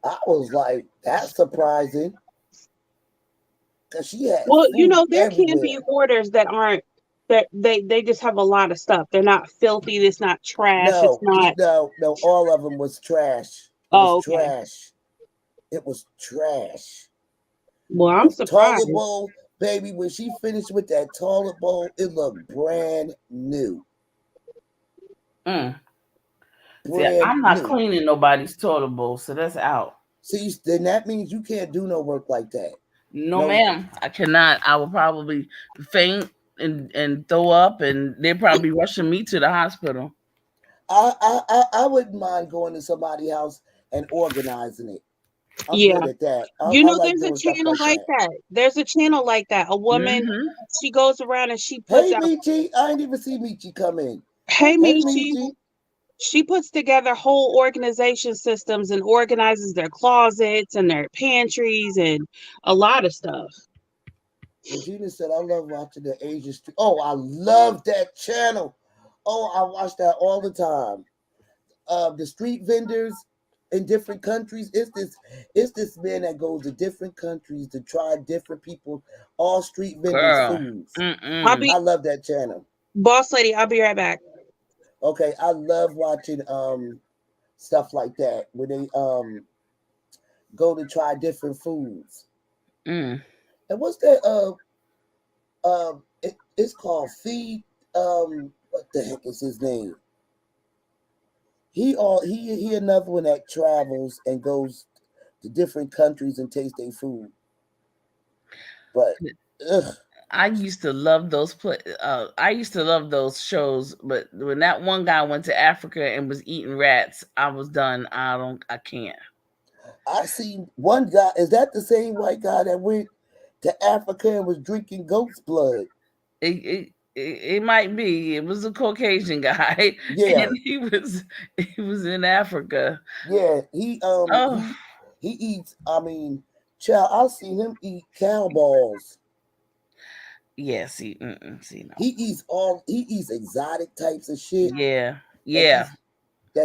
I was like, "That's surprising," because she had Well, food there can be everywhere. hoarders that aren't that they just have a lot of stuff. They're not filthy. It's not trash. It's No, not. no, all of them was trash. It was Oh, okay. trash. It was trash. Well, I'm The toilet surprised. bowl, baby, when she finished with that toilet bowl, it looked brand new. See, Brand I'm not new. cleaning nobody's toilet bowl, so that's out. See, then that means you can't do no work like that. No, No, ma'am, I cannot. I will probably faint and throw up, and they'd probably be rushing me to the hospital. I wouldn't mind going to somebody's house and organizing it. I'm Yeah. good at that. I like There's a doing stuff channel like like that. that. There's a channel like that. A woman, Mm-hmm. she goes around and she puts Hey, out, Michi, I ain't even see Michi come in. hey, Hey, Michi. Michi. She puts together whole organization systems and organizes their closets and their pantries and a lot of stuff. Regina said, I love watching the Asian street. Oh, I love that channel. Oh, I watch that all the time. The street vendors in different countries. It's this man that goes to different countries to try different people, all street vendors' Girl. foods. I'll Mm-mm. be I love that channel. boss lady. I'll be right back. Okay, I love watching stuff like that where they go to try different foods. Mm. And what's that it's called Feed what the heck is his name? He another one that travels and goes to different countries and tastes their food. But ugh, I used to love those I used to love those shows, but when that one guy went to Africa and was eating rats, I was done. I can't. I seen one guy. Is that the same white guy that went to Africa and was drinking goat's blood? It might be. It was a Caucasian guy, Yeah, and he was in Africa. yeah. Oh He eats. I mean, child, I seen him eat cow balls. yeah, see, see no, He eats exotic types of shit yeah, that yeah,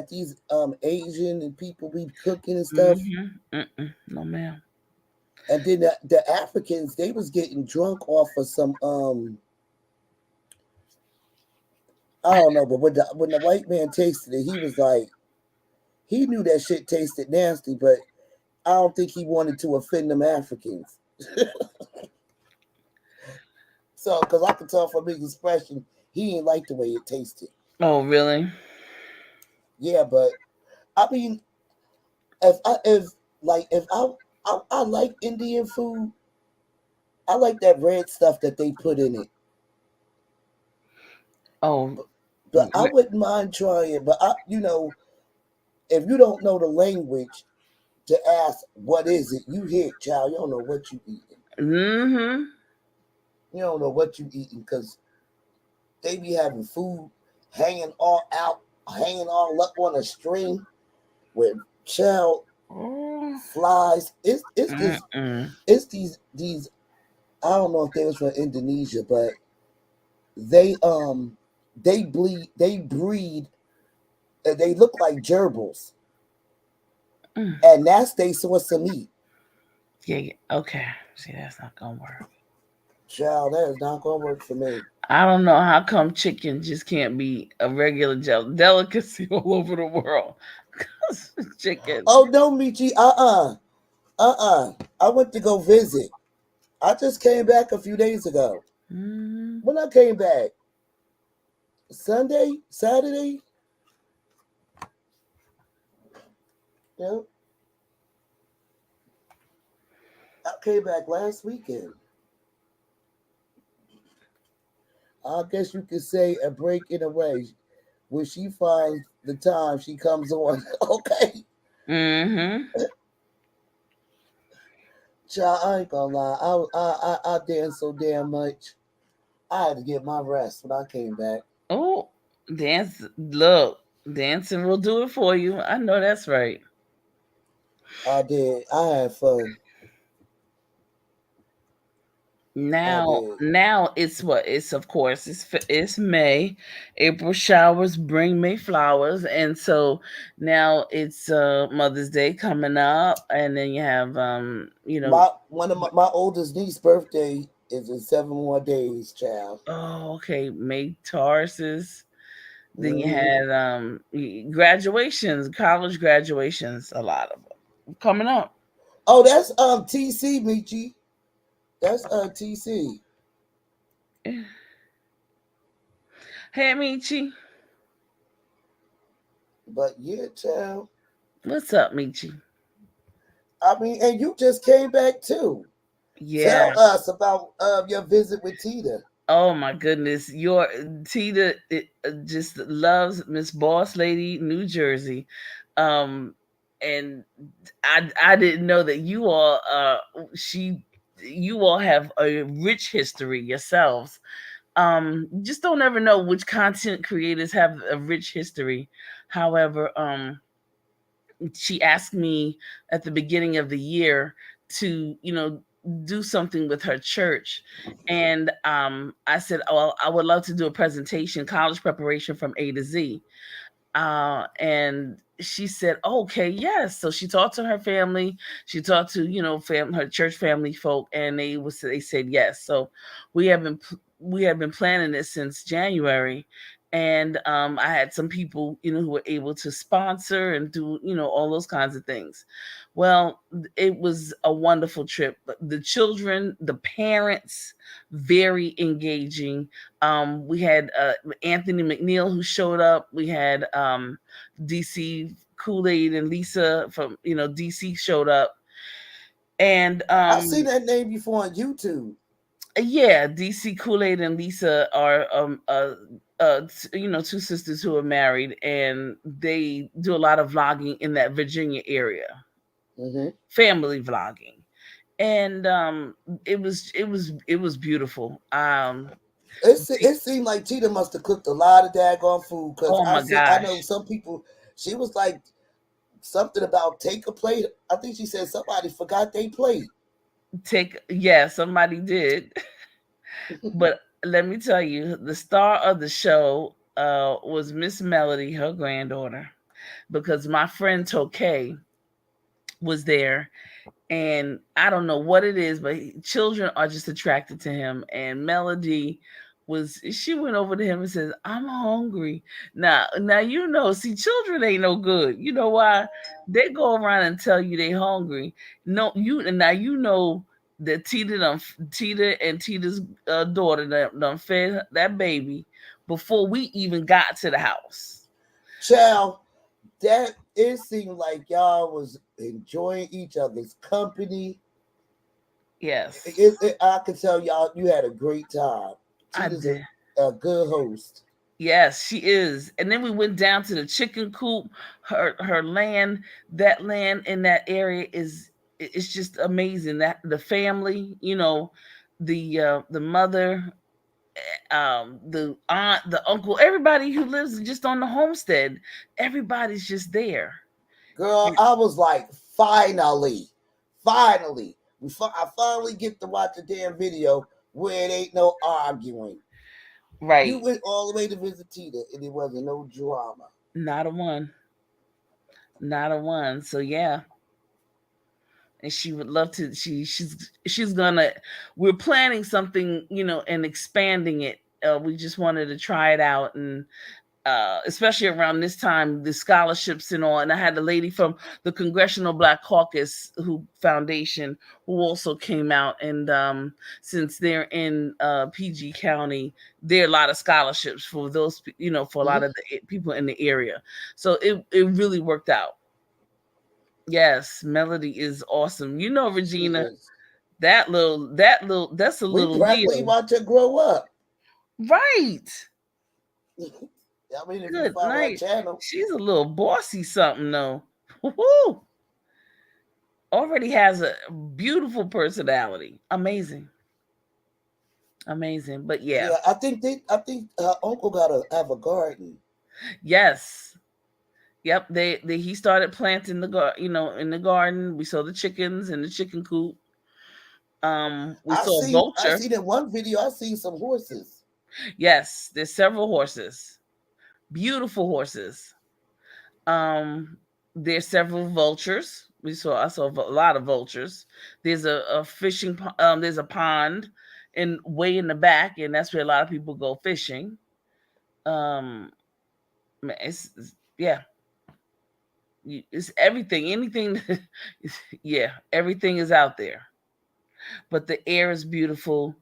these Asian and people be cooking and stuff. no, ma'am. And then the Africans, they was getting drunk off of some I don't know, but when the white man tasted it, he was like, he knew that shit tasted nasty, but I don't think he wanted to offend them Africans. So, because I could tell from his expression, he ain't like the way it tasted. Oh, really? Yeah, but I mean, if I like Indian food, I like that red stuff that they put in it. Oh, But I wouldn't mind trying it. But if you don't know the language to ask what is it, you hear it, child. You don't know what you eating. mm-hmm. You don't know what you eating because they be having food hanging all up on a string with child. Oh. flies. Mm-mm. It's these. I don't know if they was from Indonesia, but they they breed. They look like gerbils, Mm. and that's they source of meat. Yeah, yeah. Okay. See, that's not gonna work. Child, that is not gonna work for me. I don't know how come chicken just can't be a regular delicacy all over the world. 'Cause chicken. Oh no, Michi. I went to go visit. I just came back a few days ago. Mm, When I came back, Sunday, Saturday. Yeah, I came back last weekend. I guess you could say a break in a way. When she finds the time, she comes on. Okay, mm-hmm. child, I ain't gonna lie. I danced so damn much. I had to get my rest when I came back. Oh, dance. Look, dancing will do it for you. I know that's right. I did. I had fun. I did. Now it's what it's of course it's May. April showers bring May flowers, and so now it's Mother's Day coming up, and then you have My one of my oldest niece's birthday is in 7 more days, child. okay, May Tauruses. Then you Hmm. had graduations, college graduations, a lot of them coming up. Oh, that's TC, Michi. That's TC. Hey Michi, But yeah, child. what's up, Michi? I mean, and you just came back too. Yeah. Tell us about your visit with Tita. Oh my goodness, your Tita just loves Miss Boss Lady, New Jersey, um, and I didn't know that she you all have a rich history yourselves. Just don't ever know which content creators have a rich history. However, she asked me at the beginning of the year to do something with her church, and I said, oh, well, I would love to do a presentation, college preparation from A to Z. And she said, oh, okay, yes. So she talked to her family, she talked to her church family folk, and they said yes. So we have been planning this since January, and I had some people who were able to sponsor and do all those kinds of things. Well, it was a wonderful trip. The children, the parents, very engaging. We had Anthony McNeil who showed up. We had DC Kool-Aid and Lisa from DC showed up, and I seen that name before on YouTube. yeah, DC Kool-Aid and Lisa are two sisters who are married, and they do a lot of vlogging in that Virginia area, Hmm. family vlogging, and it was beautiful. It seemed like Tita must have cooked a lot of daggone food because Oh my I know gosh. some people. She was like something about take a plate. I think she said somebody forgot they plate. Yeah, somebody did. But let me tell you, the star of the show was Miss Melody, her granddaughter, because my friend Tokay was there, and I don't know what it is, but children are just attracted to him. And Melody she went over to him and says, "I'm hungry." Now see, children ain't no good. You know why? They go around and tell you they hungry. No, that Tita and Tita's daughter done fed that baby before we even got to the house. Child, that it seemed like y'all was enjoying each other's company. Yes, I could tell y'all you had a great time. I Tita's did. a good host. Yes, she is. And then we went down to the chicken coop. Her land, that land in that area it's just amazing. That the family, the mother, the aunt, the uncle, everybody who lives just on the homestead, everybody's just there. Girl, I was like Finally, I finally get to watch the damn video where it ain't no arguing. Right. You went all the way to visit Tita, and it wasn't no drama. Not a one. Not a one. So yeah. And she would love to. She's gonna. We're planning something, and expanding it. We just wanted to try it out, and especially around this time, the scholarships and all. And I had a lady from the Congressional Black Caucus Foundation who also came out. And since they're in PG County, there are a lot of scholarships for those, for a lot of the people in the area. So it really worked out. Yes, Melody is awesome. Regina, that's a little We practically deal. watch her grow up. Right. I mean, if Good you follow her night. channel, She's a little bossy something though. Woo-hoo. Already has a beautiful personality. Amazing. But yeah. I think her uncle gotta have a garden. Yes. Yep. He started planting in the garden. We saw the chickens in the chicken coop. We saw a vulture. I seen in one video. I seen some horses. Yes, there's several horses. Beautiful horses. There's several vultures. I saw a lot of vultures. There's a fishing. There's a pond, way in the back, and that's where a lot of people go fishing. It's everything. Anything. Yeah, everything is out there. But the air is beautiful.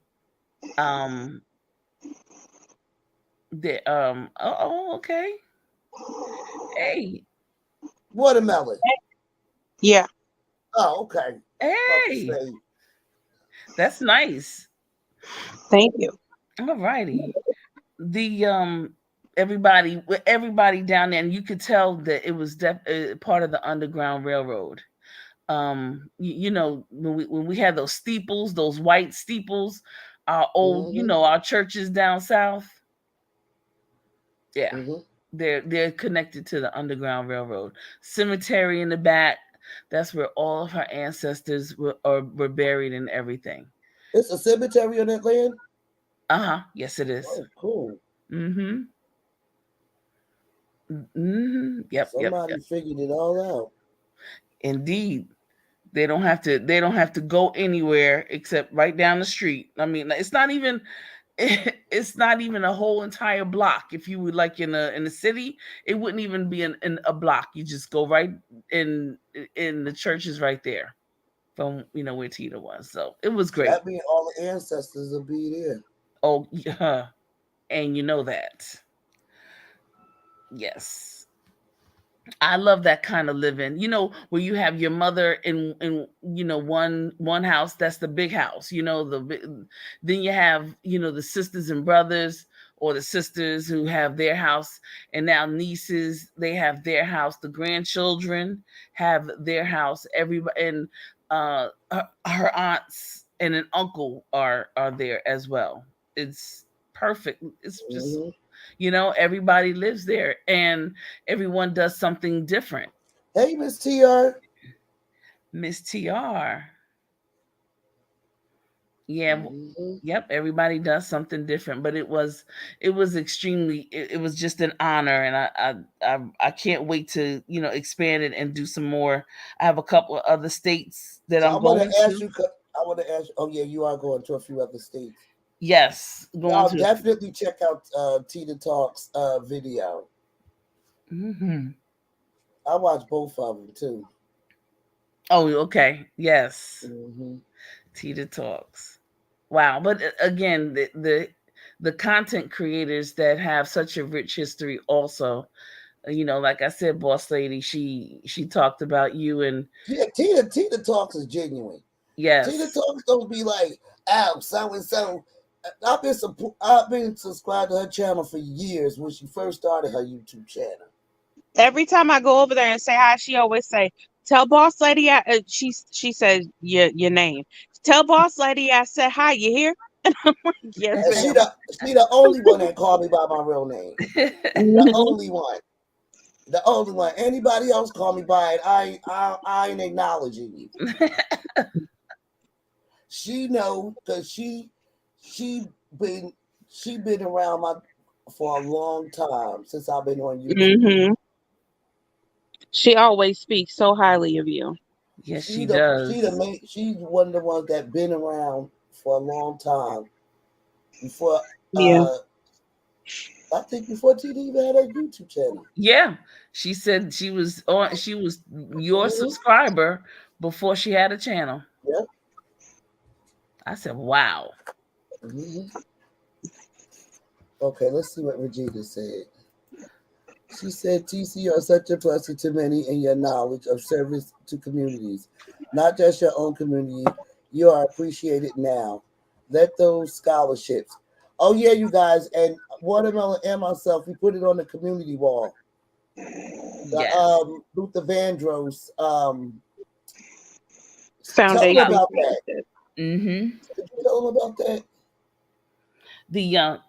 Okay. Hey. Watermelon. Yeah. Oh, okay. Hey. That's nice. Thank you. All righty. The everybody down there, and you could tell that it was part of the Underground Railroad. When we had those steeples, those white steeples, our old, our churches down south. Yeah. They're connected to the Underground Railroad. Cemetery in the back. That's where all of her ancestors were buried and everything. It's a cemetery on that land? Yes, it is. Oh, cool. Yep. Somebody figured it all out. Indeed. They don't have to go anywhere except right down the street. I mean, it's not even a whole entire block. If you would like in the city, it wouldn't even be in a block. You just go right in the churches right there from where Tita was. So it was great. That means all the ancestors will be there. Oh yeah. And you know that. Yes. I love that kind of living, where you have your mother in one house. That's the big house, then you have, the sisters and brothers, or the sisters who have their house, and now nieces, they have their house. The grandchildren have their house. Everybody, and her aunts and an uncle are there as well. It's perfect. It's just, everybody lives there, and everyone does something different. Hey, Miss TR. Miss TR. Yeah. Yep. Everybody does something different, but it was extremely, it was just an honor. And I can't wait to, expand it and do some more. I have a couple of other states that I'm going to. I want to ask you, oh yeah, you are going to a few other states. Yes. I'll definitely check out Tita Talks video. I watch both of them too. Oh, okay. Yes. Tita Talks. Wow. But again, the content creators that have such a rich history also, like I said, Boss Lady, she talked about you, and Tita Talks is genuine. Yes. Tita Talks don't be like, so and so. I've been subscribed to her channel for years when she first started her YouTube channel. Every time I go over there and say hi, she always say, "Tell Boss Lady," she says your name. "Tell Boss Lady I said hi. You hear?" And I'm like, "Yes." And she the only one that called me by my real name. The only one. The only one. Anybody else call me by it? I ain't acknowledging you. She know because she been around for a long time since I've been on YouTube. Mm-hmm. She always speaks so highly of you. Yes, she does. She's one of the ones that been around for a long time. Before Yeah. I think before TD even had a YouTube channel. Yeah, she said she was your subscriber before she had a channel. Yeah. I said, wow. Mm-hmm. Okay, let's see what Regina said. She said, TC, you are such a blessing to many in your knowledge of service to communities, not just your own community. You are appreciated now. Let those scholarships. Oh, yeah, you guys. And Watermelon and myself, we put it on the community wall. Yes. Luther Vandross. Foundation. Tell them about that. Mm-hmm. Did you tell them about that? The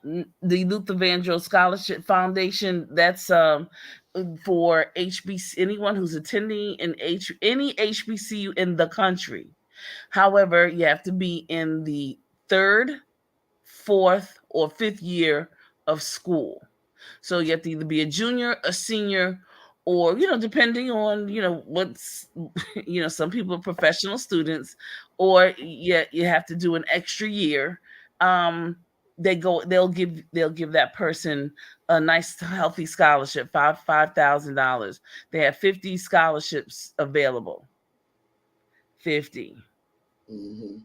Luther Vandross Scholarship Foundation, that's for HBC, anyone who's attending any HBCU in the country. However, you have to be in the 3rd, 4th, or 5th year of school. So you have to either be a junior, a senior, or, depending on, what's, some people are professional students, or you have to do an extra year. They'll give that person a nice healthy scholarship, $5,000. They have 50 scholarships available. 50. Mm-hmm.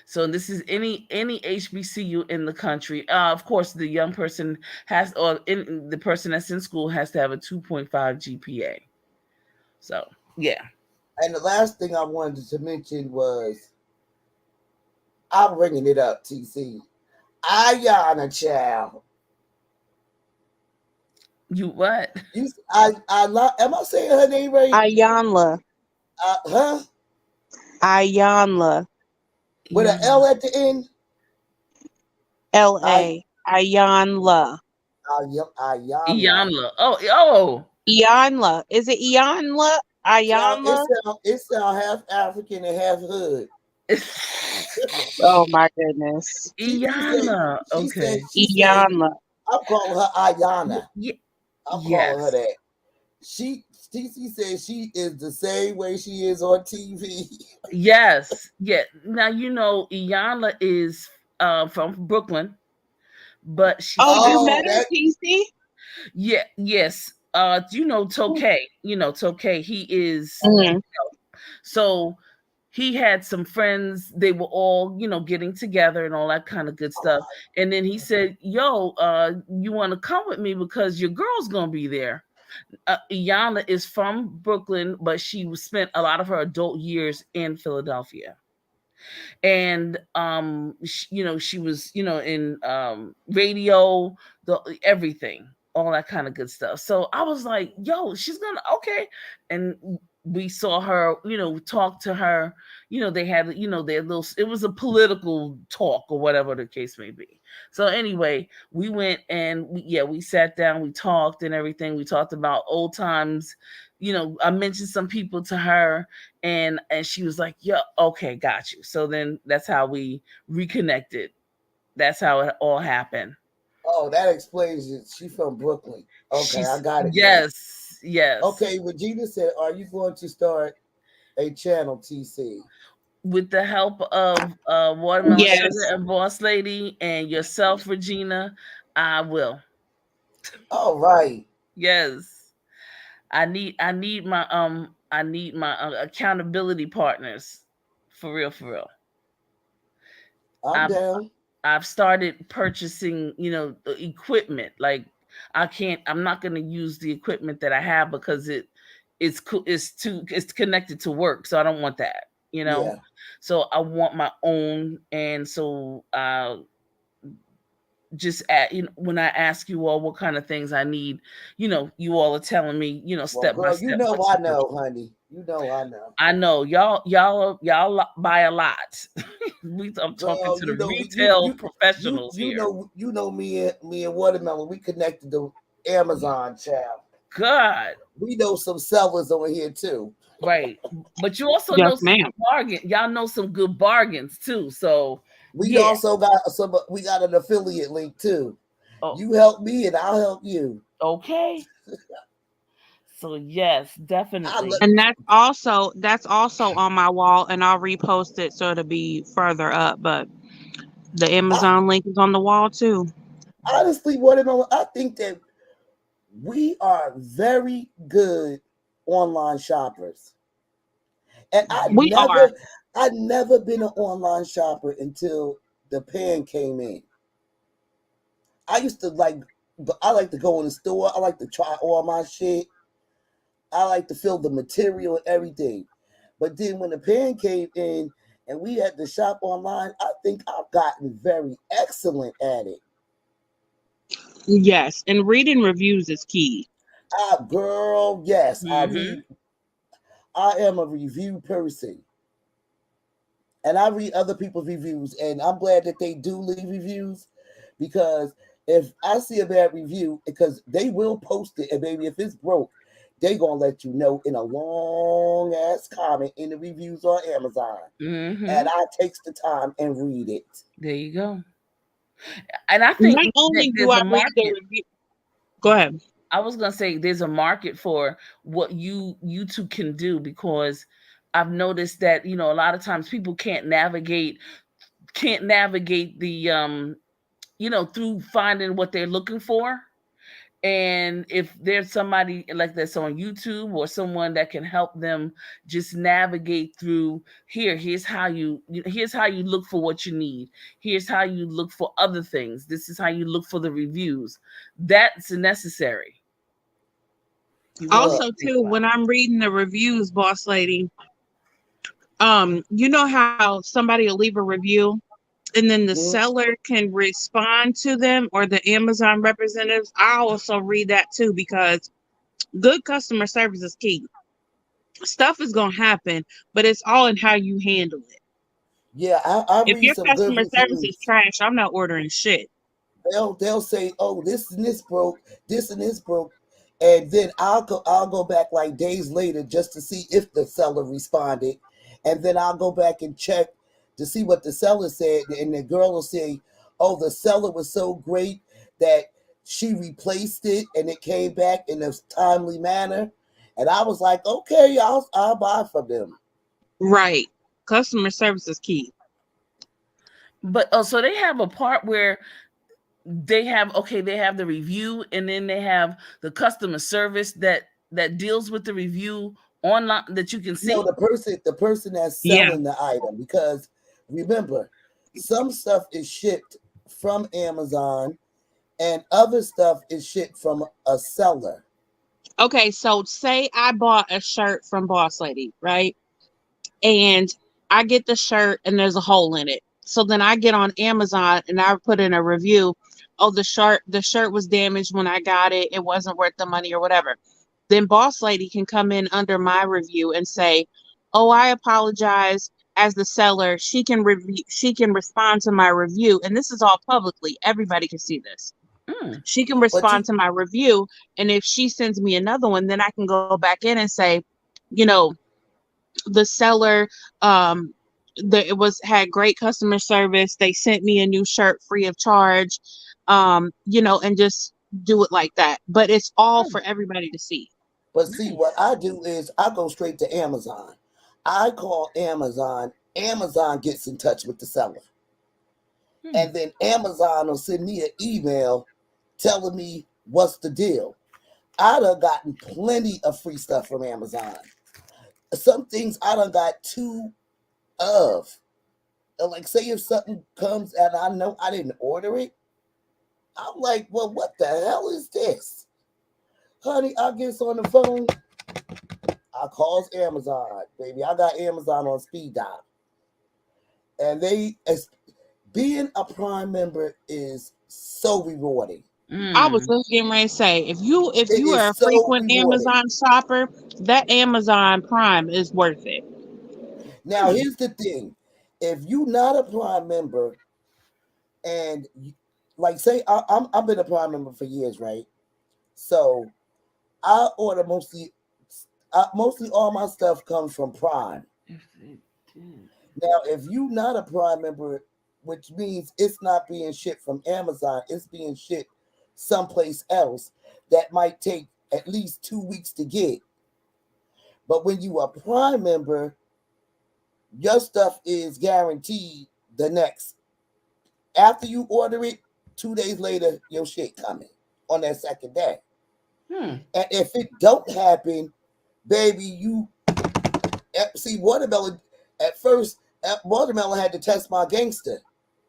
So this is any HBCU in the country. Of course, the young person the person that's in school has to have a 2.5 GPA. So yeah. And the last thing I wanted to mention was, I'm bringing it up, TC. Ayana child. You what? Am I saying her name right? Ayanla. Huh? Ayanla. With an L at the end? L-A. Ayanla. Iyanla. Oh. Iyanla. Is it Iyanla? Ayanla? It sound half African and half hood. Oh my goodness. Iyanla. Okay. Iyanla. I'm calling her Ayana. I'm calling her that. TC says she is the same way she is on TV. Yes. Yeah. Now Iyanla is from Brooklyn, but she. You met her, TC? Yeah. Yes. Tokay. Tokay. He is. Mm-hmm. So he had some friends. They were all, getting together and all that kind of good stuff. And then he said, "Yo, you want to come with me because your girl's gonna be there." Iyanla is from Brooklyn, but she spent a lot of her adult years in Philadelphia. And she was in radio, everything, all that kind of good stuff. So I was like, yo, she's gonna okay. And we saw her, talk to her, they had their little, it was a political talk or whatever the case may be. So anyway, we went and we sat down, we talked and everything. We talked about old times. I mentioned some people to her, and she was like, yeah, okay, got you. So then that's how we reconnected. That's how it all happened. Oh, that explains it. She's from Brooklyn. Okay, I got it. Yes, now. Yes. Okay, Regina said, are you going to start a channel, TC? With the help of Watermelon Sugar and Boss Lady and yourself, Regina, I will. All right. Yes. I need my accountability partners. For real. I'm down. I've started purchasing, the equipment. Like I'm not going to use the equipment that I have because it's connected to work. So I don't want that, Yeah. So I want my own. And so, just when I ask you all what kind of things I need, you all are telling me, step by step. I know, honey. I know. I know y'all buy a lot. I'm talking to the retail professionals here. Me and Watermelon, we connected to Amazon, child. God. We know some sellers over here too. Right. But you also Yes, know some ma'am. bargain. Y'all know some good bargains too. So We yeah. also got some. We got an affiliate link too. Oh, You help me, and I'll help you. okay. So yes, I definitely. And that's also on my wall, and I'll repost it so it'll be further up. But the I Amazon link is on the wall too. honestly want to know. I think that we are very good online shoppers, and We are. I never been an online shopper until the pan came in. I used to like, I like to go in the store. I like to try all my shit. I like to feel the material and everything. But then when the pan came in and we had to shop online, I think I've gotten very excellent at it. Yes, and reading reviews is key. Girl, yes, I Mm-hmm. read. I am a review person, and I read other people's reviews, and I'm glad that they do leave reviews because if I see a bad review, because they will post it, and baby, if it's broke, they gonna let you know in a long ass comment in the reviews on Amazon, Mm-hmm. and I takes the time and read it. There you go. And I think Not that only do there's I a read the market. review. Go ahead. I was gonna say there's a market for what you two can do because I've noticed that a lot of times people can't navigate the through finding what they're looking for. And if there's somebody like that's on YouTube or someone that can help them just navigate through here's how you look for what you need. Here's how you look for other things. This is how you look for the reviews. That's necessary. You want Look, Also, too, when I'm reading the reviews, boss lady, you know how somebody will leave a review and then the mm, seller can respond to them or the Amazon representatives. I also read that too because good customer service is key. Stuff is gonna happen, but it's all in how you handle it. yeah, I If read your some good customer service is reviews. trash, I'm not ordering shit. They'll say, "Oh, this and this broke, this and this broke," and then I'll go back like days later just to see if the seller responded, and then I'll go back and check to see what the seller said, and the girl will say, "Oh, the seller was so great that she replaced it and it came back in a timely manner," and I was like, "Okay, I'll buy from them." Right. Customer service is key. but so they have a part where they have the review and then they have the customer service that deals with the review online that you can No, see. the person that's Yeah. selling the item, because remember, some stuff is shipped from Amazon and other stuff is shipped from a seller. Okay, so say I bought a shirt from Boss Lady, right? And I get the shirt and there's a hole in it. So then I get on Amazon and I put in a review. Oh, the shirt was damaged when I got it. It wasn't worth the money or whatever. Then Boss Lady can come in under my review and say, "Oh, I apologize." As the seller, she can respond to my review, and this is all publicly. Everybody can see this. Mm. She can But respond you, to my review, and if she sends me another one, then I can go back in and say, you know, the seller it was had great customer service. They sent me a new shirt free of charge. And just do it like that. But it's all Oh, for everybody to see. but see, what nice. I do is I go straight to Amazon. I call Amazon. Amazon gets in touch with the seller, Hmm. and then Amazon will send me an email telling me what's the deal. I done gotten plenty of free stuff from Amazon. Some things I done got two of. Like, say if something comes and I know I didn't order it, I'm like, well, what the hell is this? Honey, I gets on the phone, I calls Amazon, baby. I got Amazon on speed dial. And being a Prime member is so rewarding. I was Mm. just getting ready to say, if you It are is a so frequent rewarding. Amazon shopper, that Amazon Prime is worth it. Now, Hmm. here's the thing. If you're not a Prime member like say I've been a Prime member for years, right? So I order mostly all my stuff comes from Prime. Now, if you're not a Prime member, which means it's not being shipped from Amazon, it's being shipped someplace else, that might take at least 2 weeks to get. But when you are a Prime member, your stuff is guaranteed the next. After you order it, 2 days later, your shit coming on that second day. And if it don't happen, baby, you see Watermelon. At first, Watermelon had to test my gangster.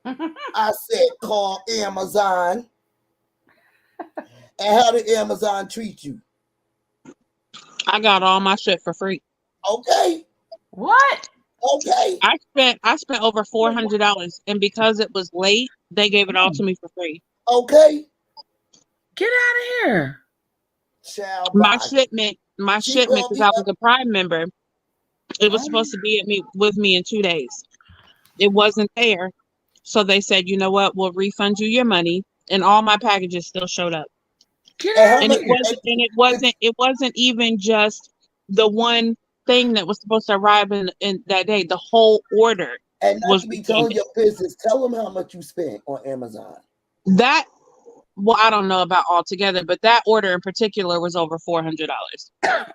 I said, call Amazon. And how did Amazon treat you? I got all my shit for free. Okay. What? Okay. I spent over $400, and because it was late, they gave it all to me for free. Okay. Get out of here. Child, My bye. shipment, She called because me I was a Prime member, it was supposed to be with me in 2 days. It wasn't there, so they said, you know what, we'll refund you your money, and all my packages still showed up. Get And out how of And much? here. it wasn't even just the one thing that was supposed to arrive in that day. The whole order And not was to be telling refunded. your business, tell them how much you spent on Amazon. That, well, I don't know about altogether, but that order in particular was over $400.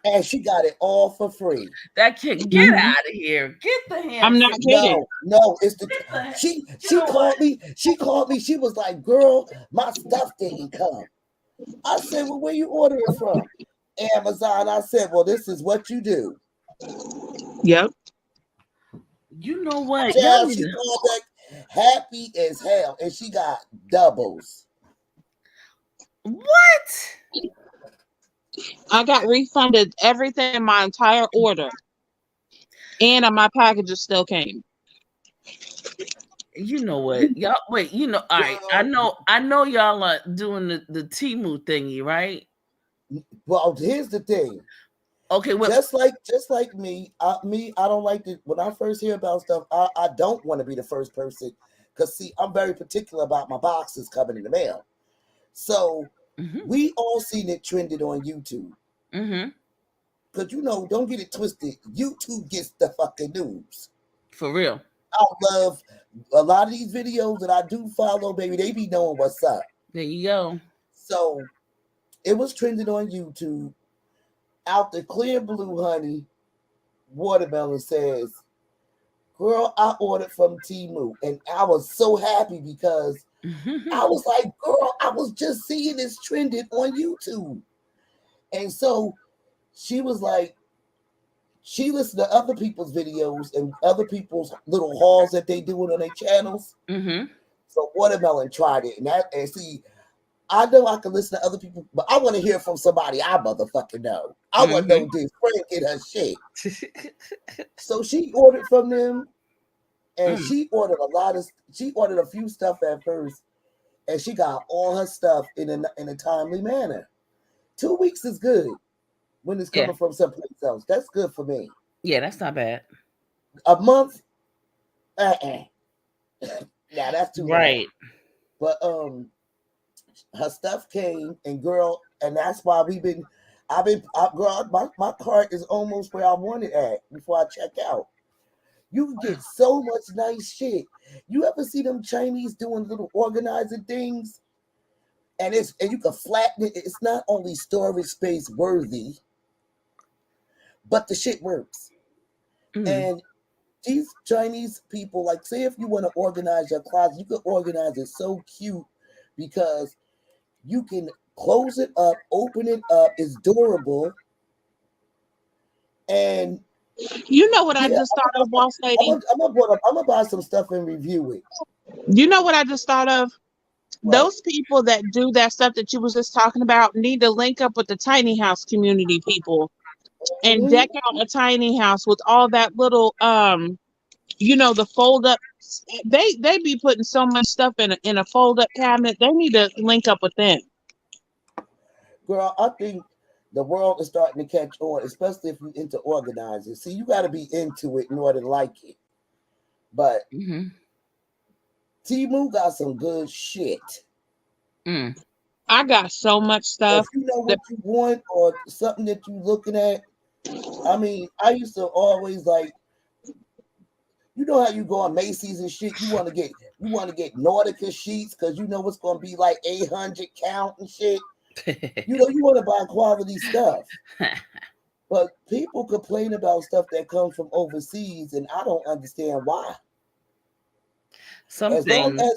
And she got it all for free. That kid, get out of here. Get the hands. I'm not kidding. No, it's the Get the- she you know called what? me. She called me. She was like, "Girl, my stuff didn't come." I said, "Well, where you order it from?" Amazon. I said, "Well, this is what you do." Yep. You know what? Y'all Child, need she to. called back happy as hell, and she got doubles. What? I got refunded everything in my entire order, and my packages still came. You know what? Y'all wait, you know, all right. I know y'all are doing the Temu thingy, right? Well, here's the thing. Okay, well, Just like me, I don't like to. When I first hear about stuff, I don't want to be the first person, because see, I'm very particular about my boxes coming in the mail. So we all seen it trended on YouTube. Because don't get it twisted. YouTube gets the fucking news. For real. I love a lot of these videos that I do follow, baby. They be knowing what's up. There you go. So it was trending on YouTube. Out the clear blue, honey, Watermelon says, "Girl, I ordered from Temu," and I was so happy because I was like, "Girl, I was just seeing this trending on YouTube," and so she was like, she listened to other people's videos and other people's little hauls that they doing on their channels. So Watermelon tried it, and see, I know I can listen to other people, but I want to hear from somebody I motherfucking know. I want to know, did Frank get her shit? So she ordered from them, and she ordered a few stuff at first, and she got all her stuff in a timely manner. 2 weeks is good when it's coming from someplace else. That's good for me. Yeah, that's not bad. A month, yeah, that's too right. Long. But her stuff came, and girl, and that's why girl, my cart is almost where I want it at before I check out. You can get so much nice shit. You ever see them Chinese doing little organizing things? And you can flatten it. It's not only storage space worthy, but the shit works. And these Chinese people, like, say if you want to organize your closet, you can organize it so cute because you can close it up, open it up. It's durable. And you know what I just thought of, boss lady? I'm gonna buy some stuff and review it. You know what I just thought of? What? Those people that do that stuff that you was just talking about need to link up with the tiny house community people and deck out a tiny house with all that little the fold up. They be putting so much stuff in a fold up cabinet. They need to link up with them. Girl, I think the world is starting to catch on, especially if you're into organizing. See, you got to be into it in order to like it. But Temu got some good shit. I got so much If stuff. you know That, what you want or something that you're looking at, I mean, I used to always like, you know how you go on Macy's and shit. You want to get Nautica sheets because you know it's gonna be like 800 count and shit. You know you want to buy quality stuff. But people complain about stuff that comes from overseas, and I don't understand why. Some As long things.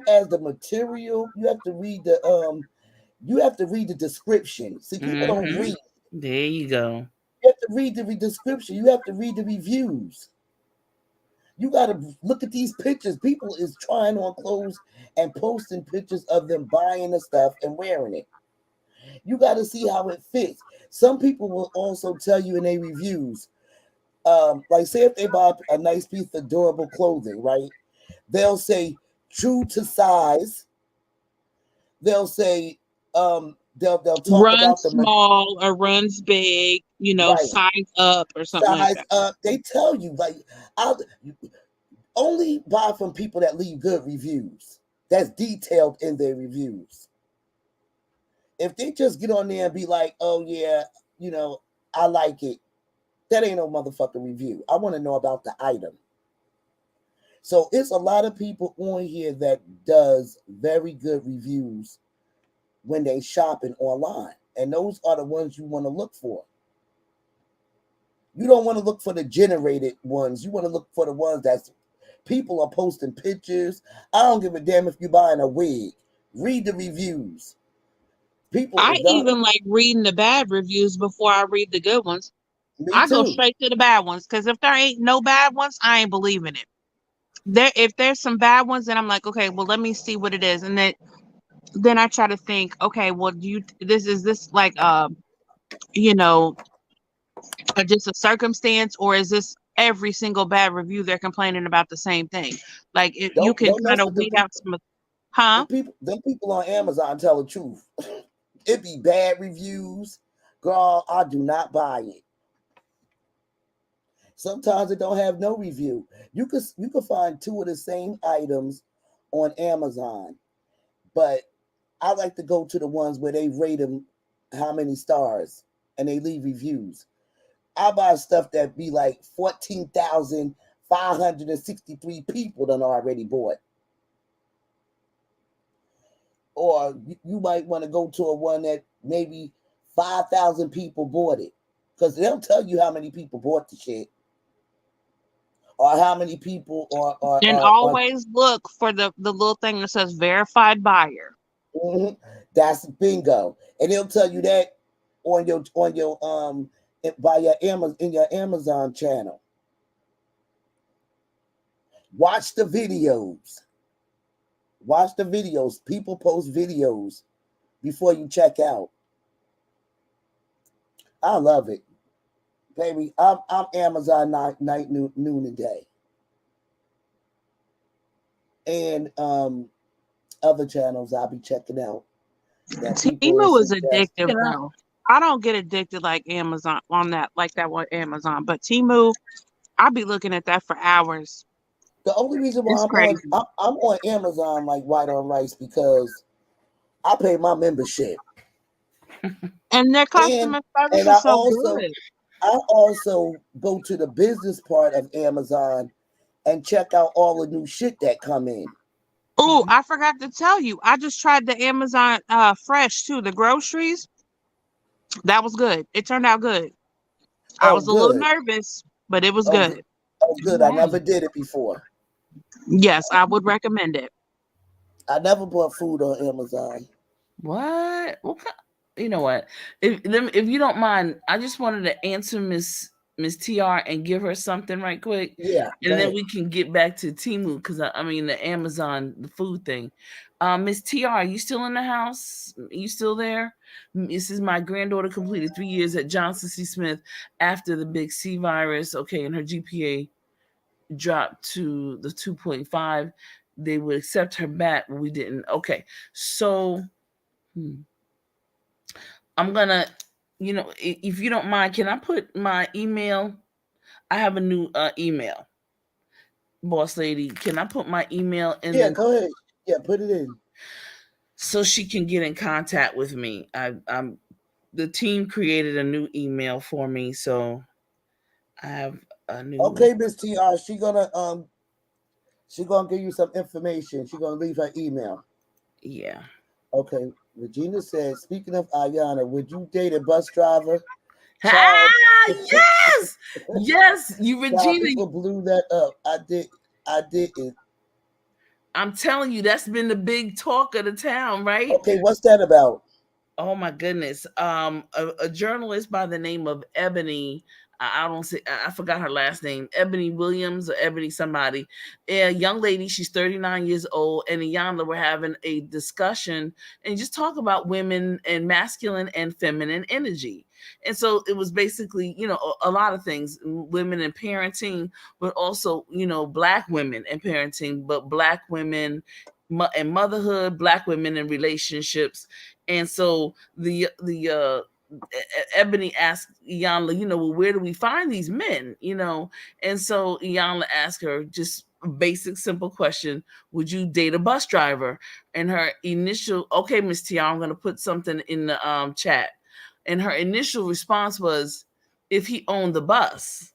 as the material, you have to read the description. See, people don't Mhm. read. There you go. You have to read the description. You have to read the reviews. You got to look at these pictures. People is trying on clothes and posting pictures of them buying the stuff and wearing it. You got to see how it fits. Some people will also tell you in their reviews, like say if they buy a nice piece of durable clothing, right? They'll say true to size. They'll say they'll talk runs about the small or runs big, right size up or something like size that. up. They tell you like I'll only buy from people that leave good reviews. That's detailed in their reviews. If they just get on there and be like, "Oh yeah, I like it," that ain't no motherfucking review. I want to know about the item. So it's a lot of people on here that does very good reviews when they shopping online, and those are the ones you want to look for. You don't want to look for the generated ones. You want to look for the ones that's people are posting pictures. I don't give a damn if you're buying a wig. Read the reviews. People, I if y'all, even like reading the bad reviews before I read the good ones. me I go too. straight to the bad ones because if there ain't no bad ones, I ain't believing it. If there's some bad ones, then I'm like, okay, well, let me see what it is, and then I try to think, okay, well, is this like you know just a circumstance, or is this every single bad review they're complaining about the same thing? Like you can Don't kind mess of with them weed out people. some, huh? Them people on Amazon tell the truth. It be bad reviews, girl. I do not buy it. Sometimes it don't have no review. You could find two of the same items on Amazon, but I like to go to the ones where they rate them how many stars and they leave reviews. I buy stuff that be like 14,563 people done already bought. Or you might want to go to a one that maybe 5,000 people bought it. Because they'll tell you how many people bought the shit. Or how many people And are always look for the little thing that says verified buyer. mhm, that's bingo. And they'll tell you that on your by your Amazon in your Amazon channel. Watch the videos. Watch the videos. People post videos before you check out. I love it, baby. I'm Amazon night noon and day, and other channels I'll be checking out that people will Temu is suggest. addictive Can I? though. I don't get addicted like Amazon on that, like that one Amazon, but Temu, I'll be looking at that for hours. The only reason why It's crazy. I'm on Amazon like white on rice because I pay my membership, And their and customer service and is so good. I also go to the business part of Amazon and check out all the new shit that come in. Oh, I forgot to tell you. I just tried the Amazon Fresh too, the groceries. That was good. It turned out good. I Oh, was a little good. nervous, but it was Oh, good. good. Oh, good. I never Right. did it before. Yes, I would recommend it. I never bought food on Amazon. What? What? You know what? If you don't mind, I just wanted to answer Miss TR and give her something right quick, Yeah, go and then ahead. we can get back to Temu because I mean the Amazon the food thing. Miss TR, are you still in the house? You still there? This is my granddaughter completed 3 years at Johnson C. Smith after the big C virus. Okay, and her GPA dropped to the 2.5. They would accept her back, but we didn't. Okay, so. I'm gonna, if you don't mind, can I put my email? I have a new email, boss lady. Can I put my email in Yeah, the? go ahead. Yeah, put it in. so she can get in contact with me. I'm the team created a new email for me, so I have a new. Okay, Miss TR, she gonna give you some information. She gonna leave her email. Yeah. Okay. Regina said, speaking of Ayana, would you date a bus driver? Ah, Child, yes, yes. You, child, Regina. people blew that up. I did it. I'm telling you, that's been the big talk of the town, right? Okay, what's that about? Oh my goodness. A journalist by the name of Ebony. I don't say, I forgot her last name. Ebony Williams or Ebony somebody. A young lady, she's 39 years old, and Iyanla were having a discussion and just talk about women and masculine and feminine energy. And so it was basically, a lot of things, women in parenting, but also, black women in parenting, but black women and motherhood, black women in relationships. And so the Ebony asked Iyanla, well, where do we find these men? And so Iyanla asked her just a basic, simple question: would you date a bus driver? And her initial, okay, Miss Tia, I'm going to put something in the chat. And her initial response was, if he owned the bus.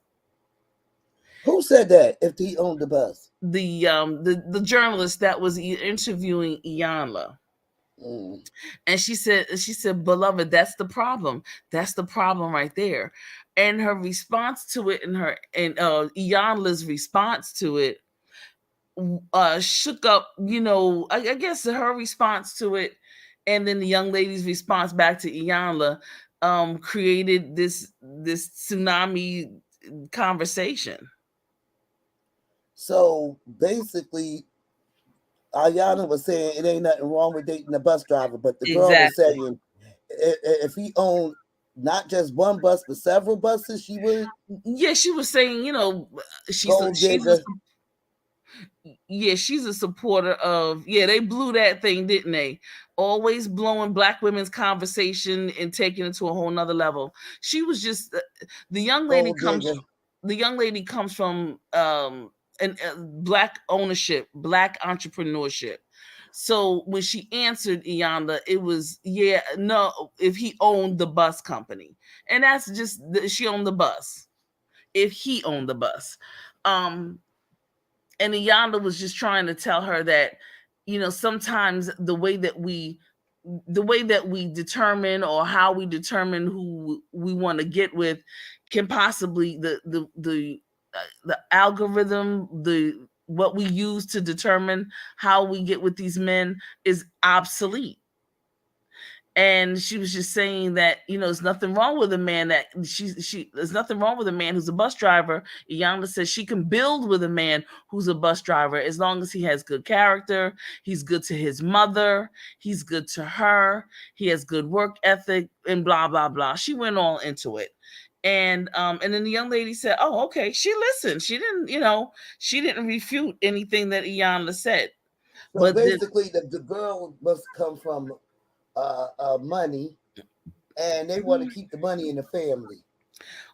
Who said that? If he owned the bus? The journalist that was interviewing Iyanla. And she said, beloved, that's the problem. That's the problem right there. And her response to it, and Iyanla's response to it, shook up, I guess her response to it, and then the young lady's response back to Iyanla, created this tsunami conversation. So basically, Ayana was saying it ain't nothing wrong with dating a bus driver, but the girl was saying if he owned not just one bus but several buses, she would. Yeah, she was saying, she's a supporter of. Yeah, they blew that thing, didn't they? Always blowing black women's conversation and taking it to a whole nother level. She was just the young lady comes from black ownership, black entrepreneurship. So when she answered Iyanla, it was, if he owned the bus company. And that's just, she owned the bus. If he owned the bus. And Iyanla was just trying to tell her that, sometimes the way that we determine, or how we determine who we want to get with, can possibly the algorithm, what we use to determine how we get with these men is obsolete. And she was just saying that, there's nothing wrong with a man that there's nothing wrong with a man who's a bus driver. Iyanla says she can build with a man who's a bus driver as long as he has good character, he's good to his mother, he's good to her, he has good work ethic, and blah, blah, blah. She went all into it. And then the young lady said, oh, okay. She listened. She didn't refute anything that Iyanla said. So but basically, the girl must come from money, and they want to keep the money in the family.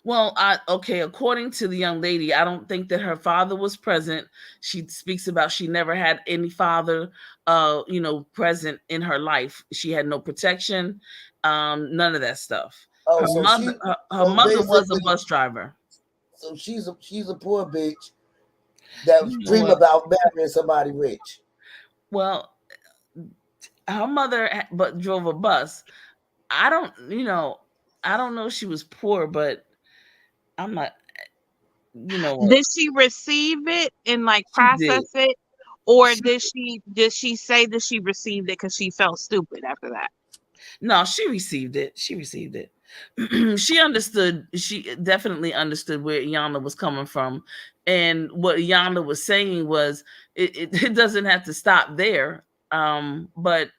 Well, according to the young lady, I don't think that her father was present. She speaks about she never had any father, present in her life. She had no protection, none of that stuff. Oh, her mother was a bus driver. So she's a poor bitch that dream about marrying somebody rich. Well, her mother drove a bus. I don't know if she was poor, but I'm not, Did she receive it and process it? Or did she say that she received it because she felt stupid after that? No, she received it. She understood. She definitely understood where Iyanla was coming from. And what Iyanla was saying was, it doesn't have to stop there. But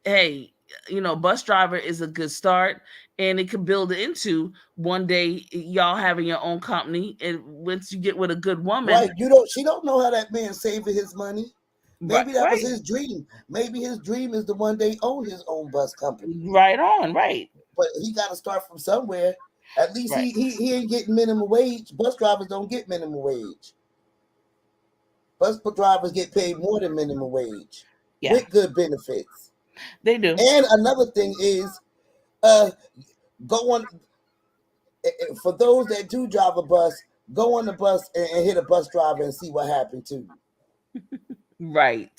hey, bus driver is a good start, and it could build into one day y'all having your own company. And once you get with a good woman, right? She don't know how that man saving his money. Maybe that was his dream. Maybe his dream is to one day own his own bus company. Right on, right. But he got to start from somewhere. At least he ain't getting minimum wage. Bus drivers don't get minimum wage. Bus drivers get paid more than minimum wage. Yeah, with good benefits. they do. And another thing is, uh, go on. For those that do drive a bus, go on the bus and hit a bus driver and see what happened to you. Right.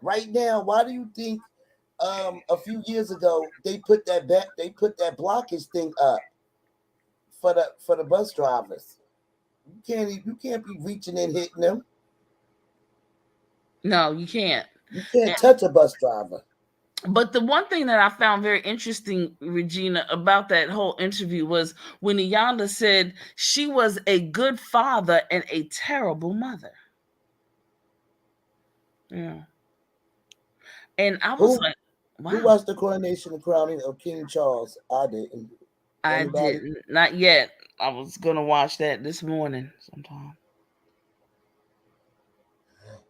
Right now, why do you think a few years ago they put that blockage thing up for the bus drivers? You can't be reaching and hitting them. No, you can't. You can't touch a bus driver. But the one thing that I found very interesting, Regina, about that whole interview was when Iyanla said she was a good father and a terrible mother. Yeah. And I was like, Who wow, watched the coronation and crowning of King Charles? I didn't. I Anybody? didn't. Not yet. I was going to watch that this morning sometime.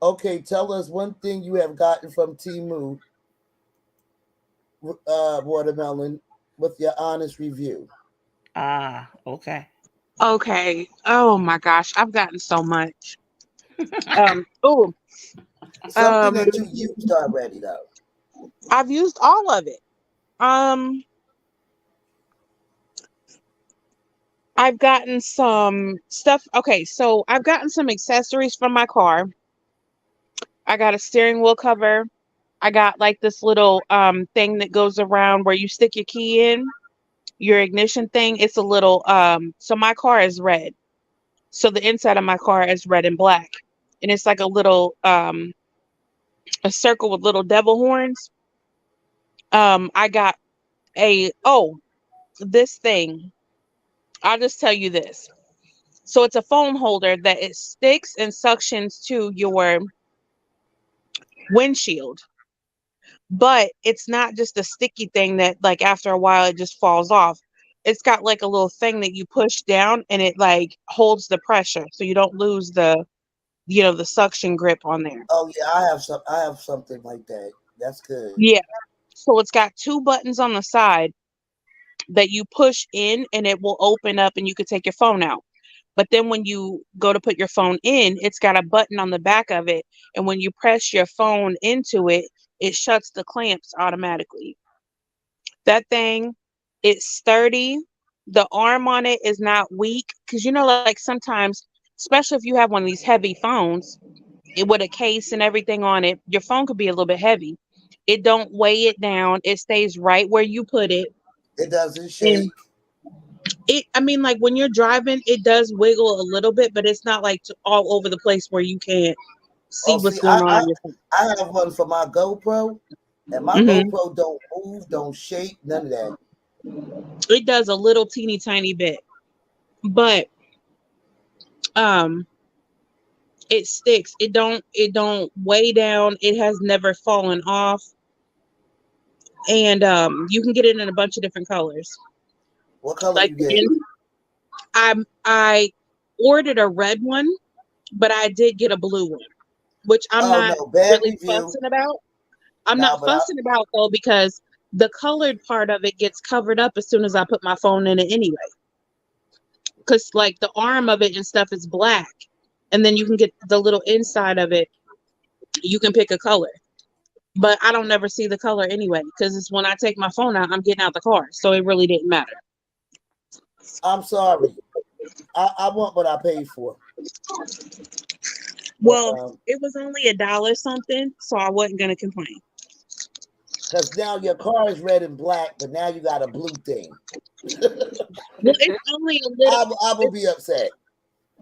Okay, tell us one thing you have gotten from Temu Watermelon with your honest review. Ah, okay. Okay. Oh my gosh, I've gotten so much. Oh, Something that you used already, though. I've used all of it. I've gotten some stuff. Okay, so I've gotten some accessories from my car. I got a steering wheel cover. I got like this little thing that goes around where you stick your key in, your ignition thing. It's a little so my car is red. So the inside of my car is red and black. And it's like a little a circle with little devil horns. I got this thing. I'll just tell you this. So it's a phone holder that it sticks and suctions to your windshield. But it's not just a sticky thing that like after a while it just falls off. It's got like a little thing that you push down and it like holds the pressure so you don't lose the the suction grip on there. Oh yeah, I have something like that. That's good. Yeah. So it's got two buttons on the side that you push in and it will open up and you can take your phone out. But then when you go to put your phone in, it's got a button on the back of it. And when you press your phone into it, it shuts the clamps automatically. That thing, it's sturdy. The arm on it is not weak. Because, like sometimes, especially if you have one of these heavy phones, with a case and everything on it, your phone could be a little bit heavy. It don't weigh it down. It stays right where you put it. It doesn't And shake. I mean, like when you're driving, it does wiggle a little bit, but it's not like all over the place where you can't see Oh, what's see, going on your phone. I have one for my GoPro, and my Hmm. GoPro don't move, don't shake, none of that. It does a little teeny tiny bit, but um, it sticks. It don't weigh down. It has never fallen off, and you can get it in a bunch of different colors. What color Like you get? I ordered a red one, but I did get a blue one, which I'm Oh not no, bad really review. fussing about. I'm Nah, not but fussing about though because the colored part of it gets covered up as soon as I put my phone in it anyway. Because like the arm of it and stuff is black, and then you can get the little inside of it. You can pick a color, but I don't never see the color anyway because it's when I take my phone out, I'm getting out the car, so it really didn't matter. I'm sorry. I want what I paid for. But Well, it was only $1 something, so I wasn't gonna complain. because now your car is red and black, but now you got a blue thing. Well, it's only a little. I will be upset.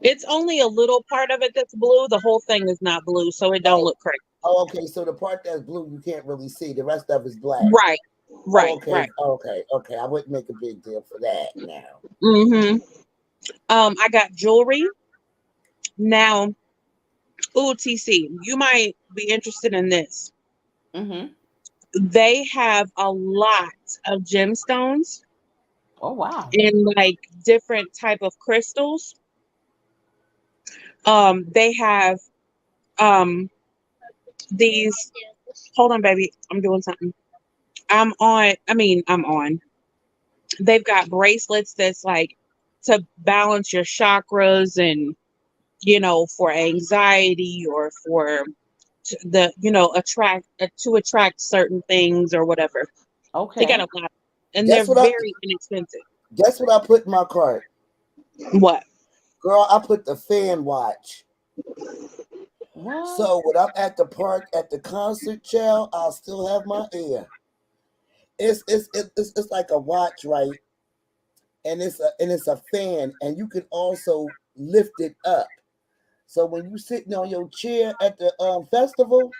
It's only a little part of it that's blue. The whole thing is not blue, so it don't Oh, look crazy. oh, okay. So the part that's blue you can't really see. The rest of it's black. Right, right, Oh, okay, right. okay. I wouldn't make a big deal for that now. Mm-hmm. I got jewelry now. Ooh, TC, you might be interested in this. Mm-hmm. They have a lot of gemstones Oh, wow. and like different type of crystals. They have these. Hold on, baby. I'm doing something. I'm on. They've got bracelets that's like to balance your chakras and for anxiety or to attract certain things or whatever. They got Okay. a lot, and they're Guess what I very inexpensive. guess what I put in my cart? What? Girl, I put the fan watch. What? So when I'm at the park at the concert, child, I'll still have my air. It's like a watch, right? And it's a fan, and you can also lift it up. So when you sitting on your chair at the festival,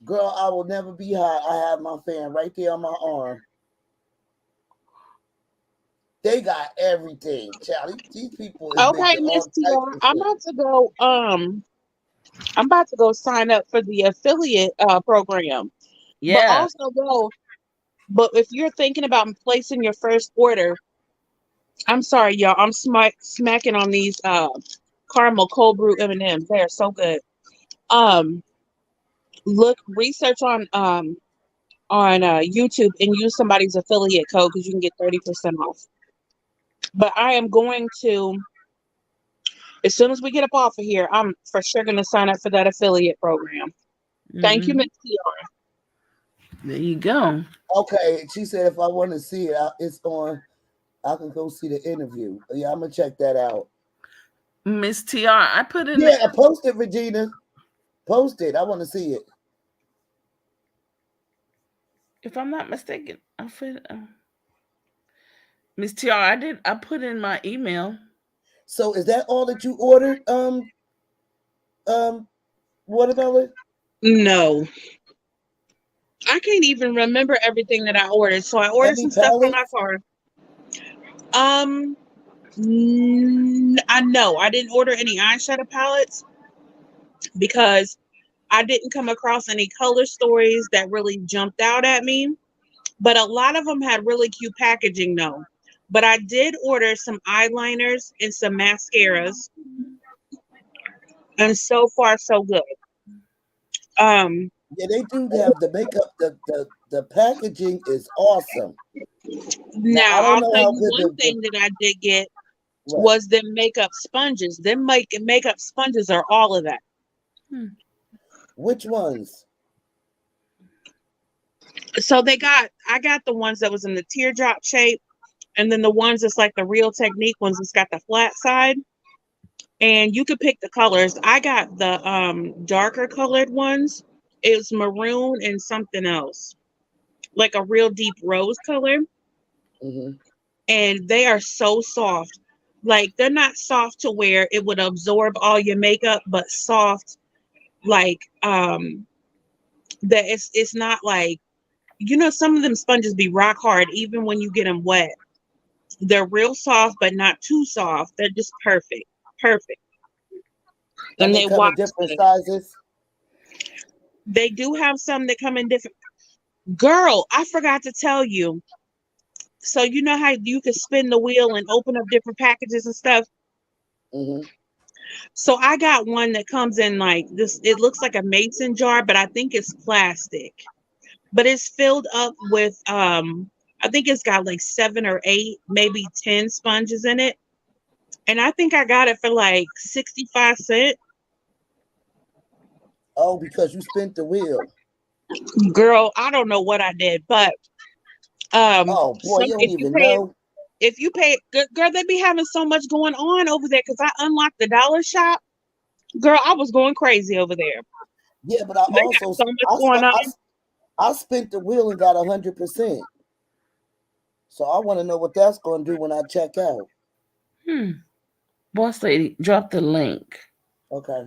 girl, I will never be hot. I have my fan right there on my arm. They got everything, child. These people is Okay, making all Miss types TR, of I'm shit. about to go. I'm about to go sign up for the affiliate program. But Yeah. also go. But if you're thinking about placing your first order, I'm sorry, y'all. I'm smacking on these caramel cold brew M&Ms. They are so good. Um, research on YouTube and use somebody's affiliate code because you can get 30% off. But I am going to, as soon as we get up off of here, I'm for sure going to sign up for that affiliate program. Thank you, Mhm. Miss TR. There you go. Okay, she said if I want to see it, it's on. I can go see the interview. Yeah, I'm gonna check that out. Miss TR, I put in the, Yeah, post it, Regina. Post it. I want to see it. if I'm not mistaken, I put Miss TR, I put in my email. So is that all that you ordered? Um, watermelon. No, I can't even remember everything that I ordered. So I ordered Heavy some stuff for my pallets. car. Um, I know I didn't order any eyeshadow palettes because I didn't come across any color stories that really jumped out at me. But a lot of them had really cute packaging though. But I did order some eyeliners and some mascaras, and so far so good. Um, Yeah, they do have the makeup. The packaging is awesome. Now I Now don't I'll know tell how you good one the thing that I did get what. was them makeup sponges. Them makeup sponges are all of that. Hmm. Which ones? So I got the ones that was in the teardrop shape, and then the ones that's like the Real Technique ones that's got the flat side. And you could pick the colors. I got the darker colored ones. It was maroon and something else, like a real deep rose color. Hmm. And they are so soft. Like they're not soft to where it would absorb all your makeup, but soft like that it's not like some of them sponges be rock hard even when you get them wet. They're real soft but not too soft. They're just perfect. Perfect. And And they they come wash in different good. sizes. They do have some that come in different. Girl, I forgot to tell you. So you know how you can spin the wheel and open up different packages and stuff? Hmm. So I got one that comes in like this. It looks like a mason jar, but I think it's plastic. But it's filled up with I think it's got like 7 or 8, maybe 10 sponges in it. And I think I got it for like 65 cents. Oh, because you spent the wheel. Girl, I don't know what I did, but Oh boy, some you don't even know. if you pay girl, they be having so much going on over there because I unlocked the dollar shop. Girl, I was going crazy over there. Yeah, but I They got also so much I going sp- on. I spent the wheel and got 100%. So I want to know what that's going to do when I check out. Hmm. Boss lady, drop the link. Okay,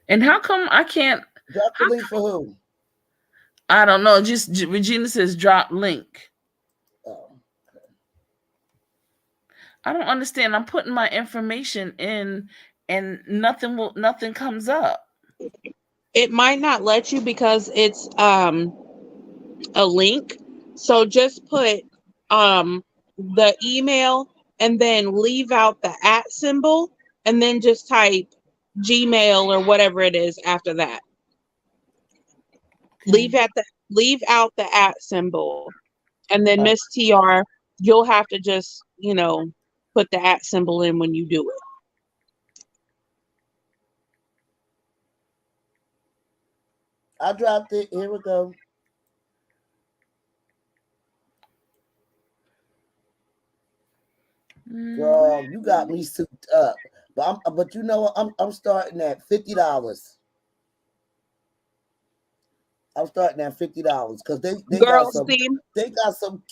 And how come I can't? drop the link for who? I don't know. Just Regina says drop link. Oh, I don't understand. I'm putting my information in, and nothing comes up. It might not let you because it's a link. So just put the email and then leave out the at symbol and then just type Gmail or whatever it is after that. Okay. Leave out the at symbol and then oh, Miss TR, you'll have to just, put the at symbol in when you do it. I dropped it. Here we go. Girl, you got me souped up. But you know what? I'm starting at $50. I'm starting at $50 because they got Girl, some see,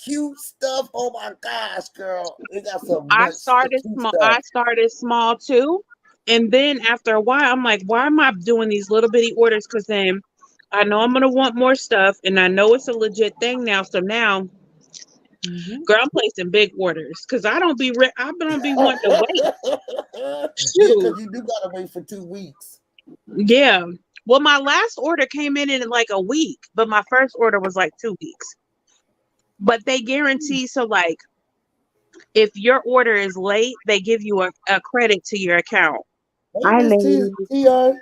cute stuff. Oh my gosh, girl. They got some I much started cute small. stuff. I started small too, and then after a while, I'm like, why am I doing these little bitty orders? Because then I know I'm gonna want more stuff, and I know it's a legit thing now. So now, girl, I'm placing big orders because I don't be I don't be wanting to wait. Yeah, Shoot, because you do gotta wait for 2 weeks. yeah. Well, my last order came in like a week, but my first order was like 2 weeks. But they guarantee, so like if your order is late, they give you a credit to your account. Hey, Hi, Miss ladies. TR.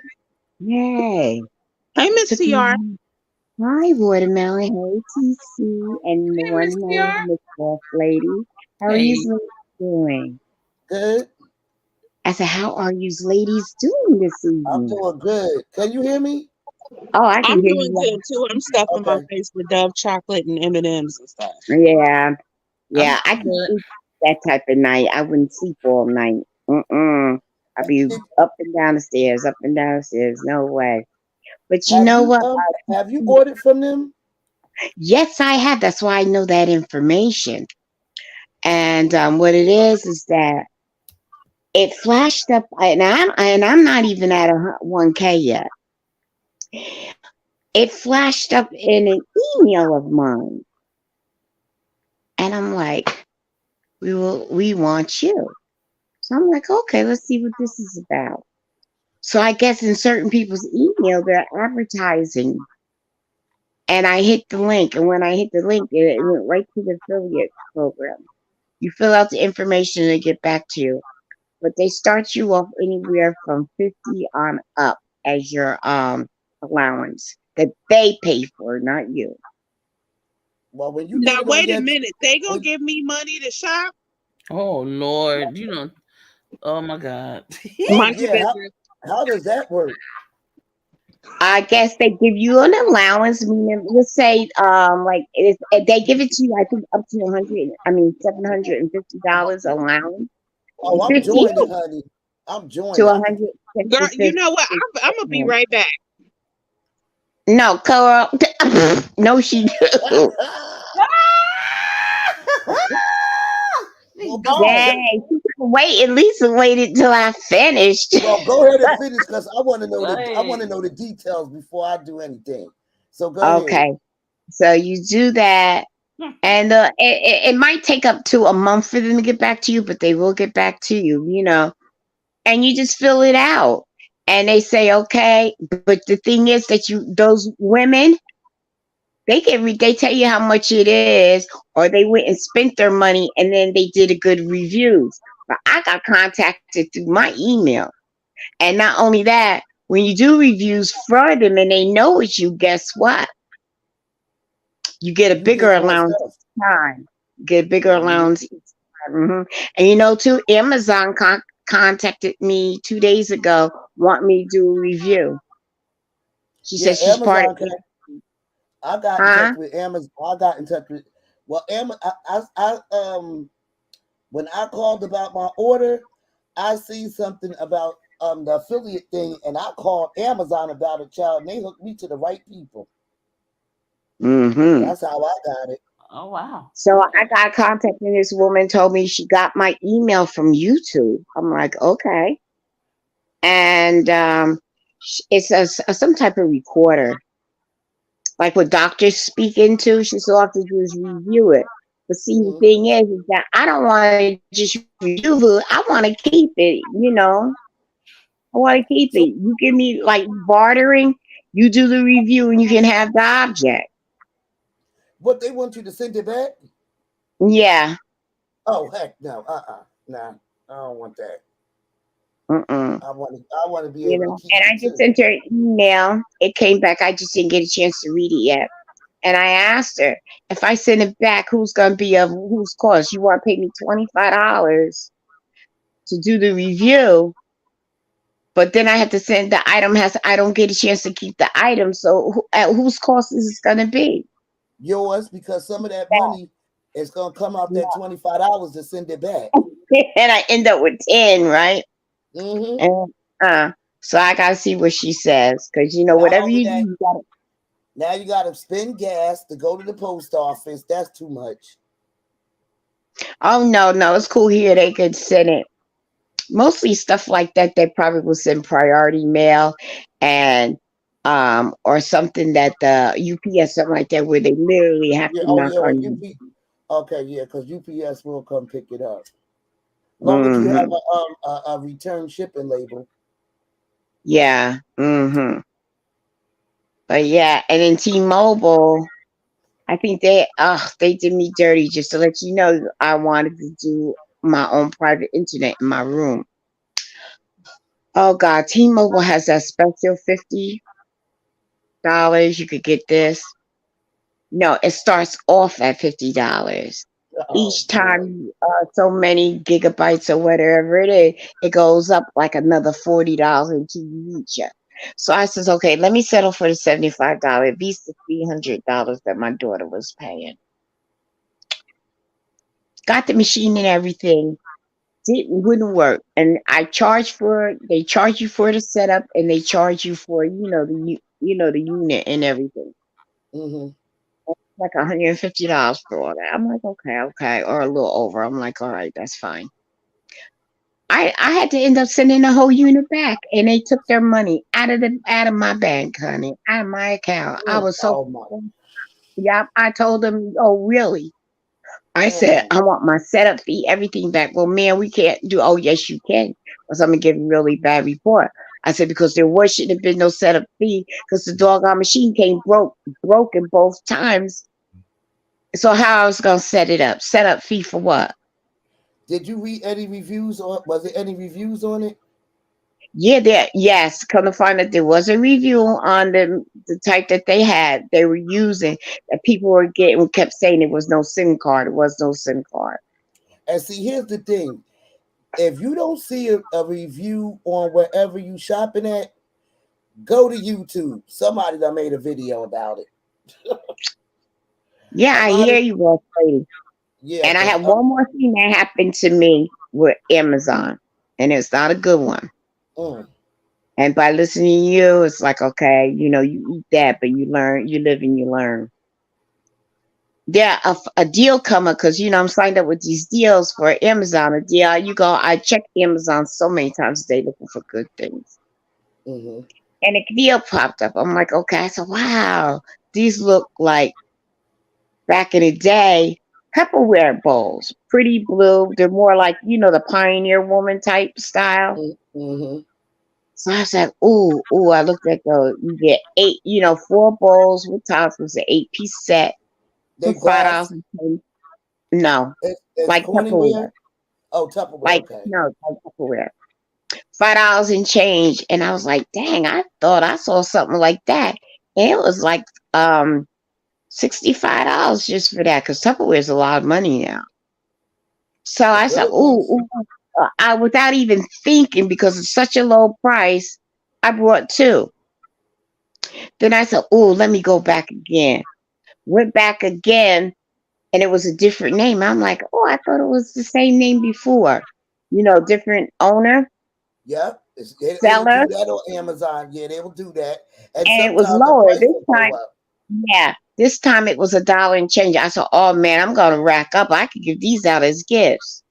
Hey. Hey, Miss Took TR. me. Hi, Watermelon. Hey, TC. And the Hey, one Miss and only Tiara. Miss Boss Lady. How are you Hey. ladies doing? Good. I said, how are you ladies doing this I'm evening? doing good. Can you hear me? Oh, I can I'm hear doing you good too. I'm stuffing my Okay. face with Dove chocolate and M&Ms and stuff. loud. Yeah. I'm Yeah, I can good. sleep that type of night. I wouldn't sleep all night. I'd be Did, up and down the stairs, up and down the stairs. No way. But you have know you what? have you ordered from them? Yes, I have. That's why I know that information. And what it is that it flashed up, and I'm not even at 1K yet. It flashed up in an email of mine, and I'm like, we want you. So I'm like, okay, let's see what this is about. So I guess in certain people's email, they're advertising, and I hit the link, and when I hit the link, it went right to the affiliate program. You fill out the information, and they get back to you. But they start you off anywhere from 50 on up as your allowance that they pay for, not you. Well, when you get Now it on wait a your minute. They gonna when, give me money to shop? Oh Lord, oh my God. oh Mind your yeah, business. how does that work? I guess they give you an allowance. Meaning, let's say, like they give it to you. I think up to 100. I mean, $750 allowance. Oh, I'm 50 joining, honey. I'm to joining. 150. Girl, you know what? I'm gonna be right back. No, Carl. No, she do. well, Dang, she couldn't wait. At least wait until I finished. well, go ahead and finish because I want to know I want to Right. know the details before I do anything. So go ahead. Okay, so you do that, and it might take up to a month for them to get back to you, but they will get back to you, and you just fill it out. And they say, okay, but the thing is that those women, they tell you how much it is, or they went and spent their money and then they did a good reviews. But I got contacted through my email. And not only that, when you do reviews for them and they know it's you, guess what? You get a You bigger get more allowance stuff. each time. You get a bigger Mhm. allowance each time. And too, Amazon contacted me 2 days ago, want me to do a review. She Yeah, said she's part of Amazon. I got in touch huh? with Amazon. I got in touch with Amazon. When I called about my order, I see something about the affiliate thing, and I called Amazon about it, child, and they hooked me to the right people. Mm-hmm. That's how I got it. Oh wow. So Okay. I got contacted. This woman told me she got my email from YouTube. I'm like, okay, and it's some type of recorder, like what doctors speak into. She's all I have to do is review it. But see, the Mhm. thing is that I don't want to just review it. I want to keep it. I want to keep So it. You give me like bartering. You do the review, and you can have the object. what they want you to send it back? Yeah. Oh heck no. Nah. I don't want that. Mm-mm. I want to be able to keep And I it just too. sent her an email. It came back. I just didn't get a chance to read it yet. And I asked her, if I send it back, who's gonna be of whose cost? You want to pay me $25 to do the review, But then I have to send the item. I don't get a chance to keep the item. So at whose cost is this going to be? Yours, because some of that money is gonna come out that $25 to send it back. And I end up with 10, right? Mm-hmm. And so I gotta see what she says, because Not whatever only you do, that, you gotta. now you gotta spend gas to go to the post office. That's too much. Oh no, it's cool here. They could send it. Mostly stuff like that. They probably will send priority mail, and or something that the UPS, something like that, where they literally have Yeah. to Oh knock yeah. on you. Okay. Yeah. Because UPS will come pick it up. Long as you have Mm-hmm. a return shipping label. Yeah. Mm-hmm. But yeah, and in T-Mobile, I think they did me dirty, just to let you know. I wanted to do my own private internet in my room. Oh God, T-Mobile has that special $50. You could get this. No, it starts off at $50. Oh Each boy. time, so many gigabytes or whatever it is, it goes up like another $40 until you reach it. So I says, okay, let me settle for the $75. It beats the $300 that my daughter was paying. Got the machine and everything. Wouldn't work, and I charge for it. They charge you for the setup, and they charge you for the unit and everything. Mm-hmm. Like $150 for all that. I'm like, okay, or a little over. I'm like, all right, that's fine. I had to end up sending the whole unit back, and they took their money out of my bank, honey, out of my account. I was so Oh my. yeah. I told them, oh really? I said, Mm. I want my setup fee, everything back. Well, man, we can't do. Oh, yes, you can. Because I'm gonna give a really bad report. I said because there shouldn't have been no setup fee because the doggone machine came broken both times. So how I was gonna set it up? Set up fee for what? Did you read any reviews on? Was there any reviews on it? Yeah, yes. Come to find that there was a review on the type that they were using, that people were getting, kept saying it was no SIM card. It was no SIM card. And see, here's the thing: if you don't see a review on wherever you shopping at, go to YouTube. Somebody that made a video about it. Yeah, A I lot hear of you, boss lady. yeah, And I because have one more thing that happened to me with Amazon, and it's not a good one. mm, And by listening to you, it's like, okay, you eat that, but you learn, you live and you learn. Yeah, a deal coming because I'm signed up with these deals for Amazon. A deal, I check Amazon so many times a day looking for good things, mm-hmm. and a deal popped up. I'm like, okay, I said, wow, these look like back in the day Tupperware bowls, pretty blue. They're more like the Pioneer Woman type style. Mm-hmm. So I said, ooh, I looked at those. You get eight, 4 bowls with tops. It was an 8-piece set They for glass. $5. No, It's like Tupperware. Cornyware. Oh, Tupperware. Like Okay. no, like Tupperware. $5 and change. And I was like, dang, I thought I saw something like that. And it was like $65 just for that, because Tupperware is a lot of money now. So The I said, good ones. I without even thinking, because it's such a low price, I brought 2. Then I said, ooh, let me go back again. Went back again, and it was a different name. I'm like, oh, I thought it was the same name before. Different owner, Yep. They will seller, do that on Amazon. Yeah, they will do that. And and it was sometimes the lower price this will go time. up. Yeah, this time it was $1 and change. I said, oh man, I'm gonna rack up. I could give these out as gifts.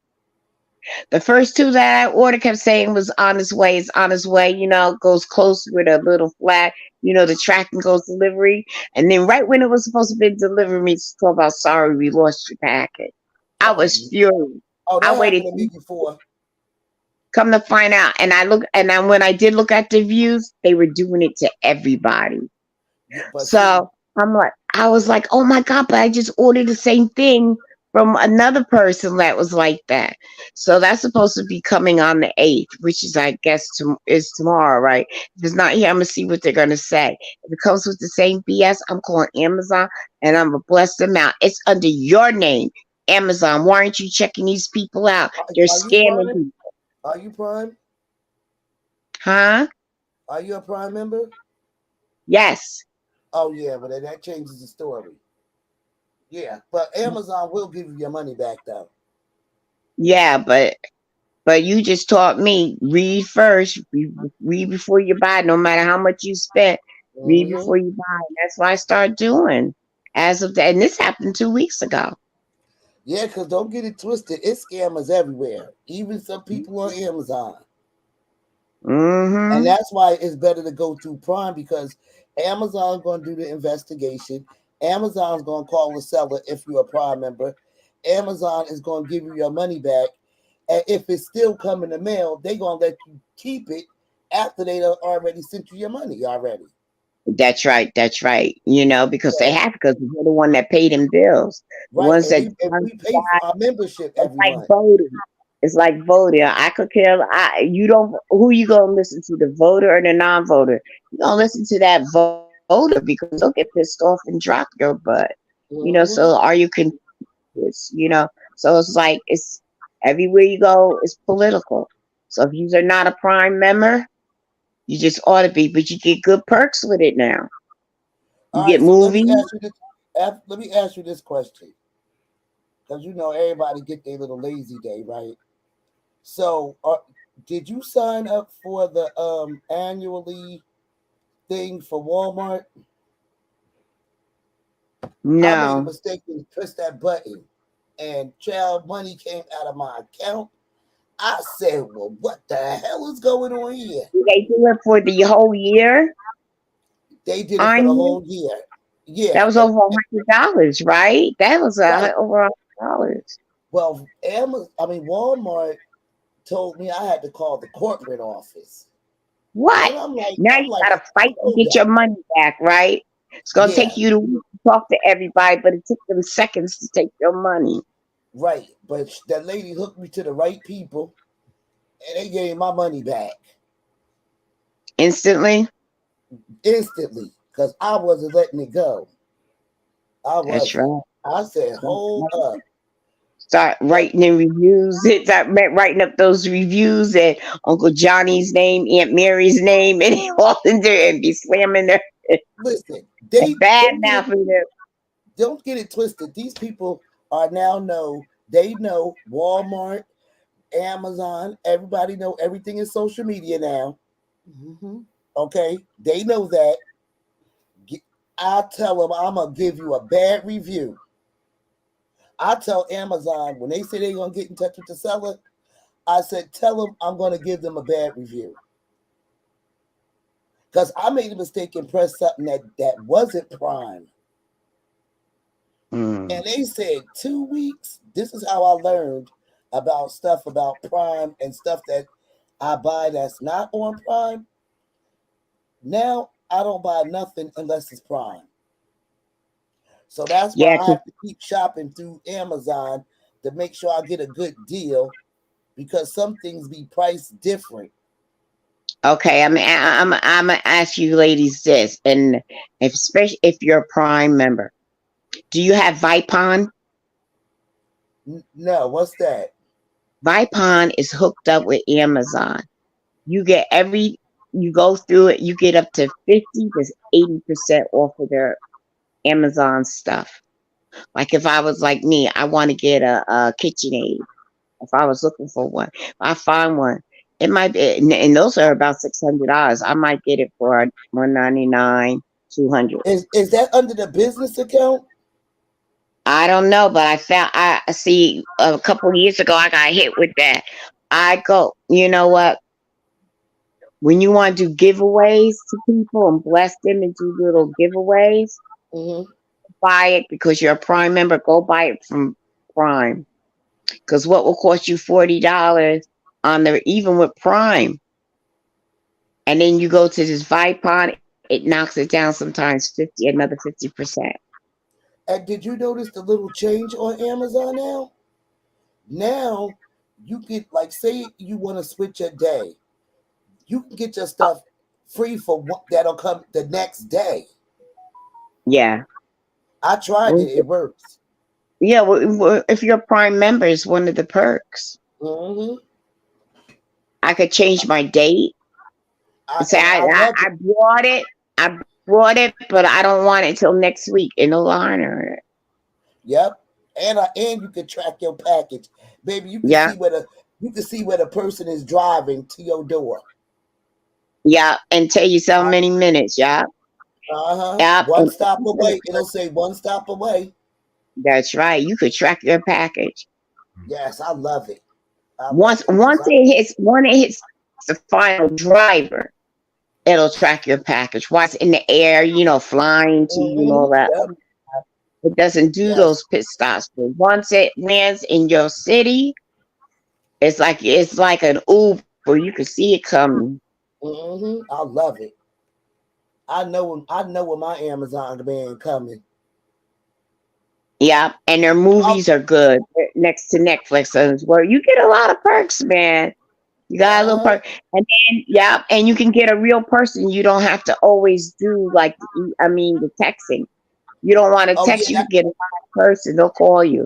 The first 2 that I ordered kept saying was on its way. It's on its way. Goes close with a little flag. The tracking goes delivery. And then right when it was supposed to be delivered, me to talk about, sorry, we lost your packet. I was Uh-oh. furious. Oh, I that happened waited. to me before. Come to find out, and when I did look at the views, they were doing it to everybody. Yeah, but see, So I was like, oh my God, but I just ordered the same thing from another person that was like that. So that's supposed to be coming on the 8th, which is, I guess, is tomorrow, right? If it's not here, I'm going to see what they're going to say. If it comes with the same BS, I'm calling Amazon and I'm going to bless them out. It's under your name, Amazon. Why aren't you checking these people out? They're are you scamming Prime? people. Are you Prime? Huh? Are you a Prime member? Yes. Oh yeah, but then that changes the story. Yeah, but Amazon will give you your money back though. Yeah, but you just taught me read first, read before you buy. No matter how much you spent, read Hmm. before you buy. That's what I start doing as of that. And this happened 2 weeks ago. Yeah, because don't get it twisted. It's scammers everywhere, even some people on Amazon. And Mm-hmm. that's why it's better to go through Prime because Amazon's going to do the investigation. Amazon's going to call the seller if you're a Prime member. Amazon is going to give you your money back. And if it's still coming in the mail, they're going to let you keep it after they done already sent you your money already. That's right. That's right. Because they So, have, because we're the one that pay them bills. The right. ones And that we pay for our membership it's every like month. voting. It's like voting. I could care. You don't. Who you gonna listen to? The voter or the non-voter? You gonna listen to that voter because they'll get pissed off and drop your butt. Hmm. So are you confused? So it's like it's everywhere you go. It's political. So if you are not a Prime member, you just ought to be. But you get good perks with it now. You All get right. So let me movies. ask you this. Let me ask you this question because everybody get their little lazy day, right? So, did you sign up for the annually thing for Walmart? I made a No, mistake and pressed that button, and child money came out of my account. I said, "Well, what the hell is going on here?" they do it for the whole year They did it for on the you. whole year. That Yeah, was and over $100, right? That was right. over $100. Well, Walmart told me I had to call the corporate office, What? and Now I'm you like, gotta fight to hold get your up, money back, right? It's gonna yeah, take you to talk to everybody, but it took them seconds to take your money right. But that lady hooked me to the right people, and they gave my money back instantly. instantly because I wasn't letting it go. I That's wasn't. right. I said, hold up. Start But writing in reviews. Start writing up those reviews and Uncle Johnny's name, Aunt Mary's name, and all in there and be slamming their listen, they bad now for them. don't get it twisted. These people are now they know Walmart, Amazon, everybody know everything is social media now. Mm-hmm. Okay, they know that. I tell them I'm gonna give you a bad review. I tell Amazon when they say they're gonna get in touch with the seller, I said tell them I'm gonna give them a bad review because I made a mistake and pressed something that wasn't Prime, Mm. and they said 2 weeks. This is how I learned about stuff about Prime and stuff that I buy that's not on Prime. Now I don't buy nothing unless it's Prime. So that's why Yeah, I have to keep shopping through Amazon to make sure I get a good deal because some things be priced different. okay, I'm gonna ask you ladies this, and especially if you're a Prime member, do you have Vipon? No, what's that? Vipon is hooked up with Amazon. You get you go through it, you get up to 50 to 80% off of their Amazon stuff. Like if I was like me, I want to get a KitchenAid. If I was looking for one, if I find one, it might be, and those are about $600. I might get it for 199, 200. Is that under the business account? I don't know, but I see a couple of years ago I got hit with that. I go, you know what? When you want to do giveaways to people and bless them and do little giveaways, Mm-hmm. buy it because you're a Prime member. Go buy it from Prime because what will cost you $40 on the even with Prime, and then you go to this Vipon, it knocks it down sometimes 50%. And did you notice the little change on Amazon now? Now you get like say you want to switch a day, you can get your stuff free for what that'll come the next day. Yeah. I tried it; it works. Yeah, if you're a Prime member, it's one of the perks. Mm-hmm. I could change my date. Say and I love it. I bought it. I bought it, but I don't want it till next week in the liner. Yep. And you can track your package, baby. Yeah, You can see where the person is driving to your door. yeah, and tell you so many minutes. Yeah, yeah, One stop away. It'll say one stop away. that's right. You could track your package. Yes, I love it. I love Once it. once it hits when it hits the final driver, it'll track your package. While it's in the air, flying to you and all that. Yep. It doesn't do Yes. those pit stops. But once it lands in your city, it's like an Uber. You can see it coming. I love it. I know when my Amazon man coming. Yeah, and their Oh, movies are good. They're next to Netflix, as well. You get a lot of perks, man. You got a little uh-huh. perk, and then yeah, and you can get a real person. You don't have to always do the texting. You don't want to Oh text, yeah. you can get a live person. They'll call you.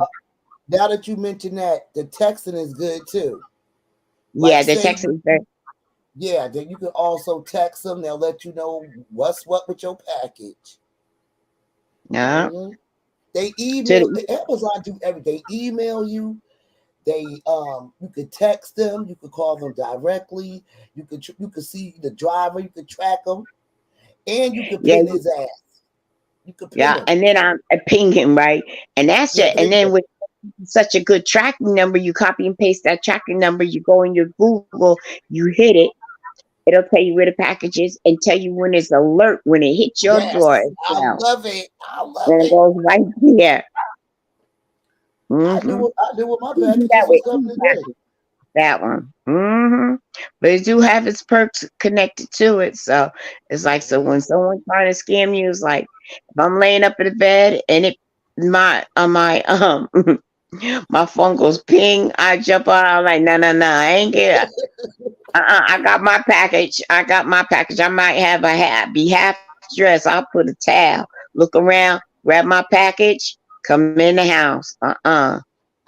Now that you mention that, the texting is good too. Like Yeah, the say texting is very, yeah, then you can also text them. They'll let you know what's what with your package. yeah. hmm They To email the, Amazon do everything. They email you. They you could text them. You could call them directly. You could see the driver. You could track them, and you could yeah, pin his ass. You could pin yeah, him. and then I ping him, right, and that's Yeah, it. And pin then him. with such a good tracking number, you copy and paste that tracking number. You go in your Google, you hit it. It'll tell you where the package is and tell you when it's alert when it hits your door Yes, as I well. love it. I love And it it. goes right there. I Mm-hmm. knew it. I knew what my Do that packages was with coming today. that one. But it do have its perks connected to it. So it's like, so when someone trying to scam you, it's like if I'm laying up in the bed and it my my phone goes ping, I jump out. I'm like, no, no, no, I ain't get it. I got my package. I got my package. I might have a hat, be half dressed. I'll put a towel, look around, grab my package, come in the house.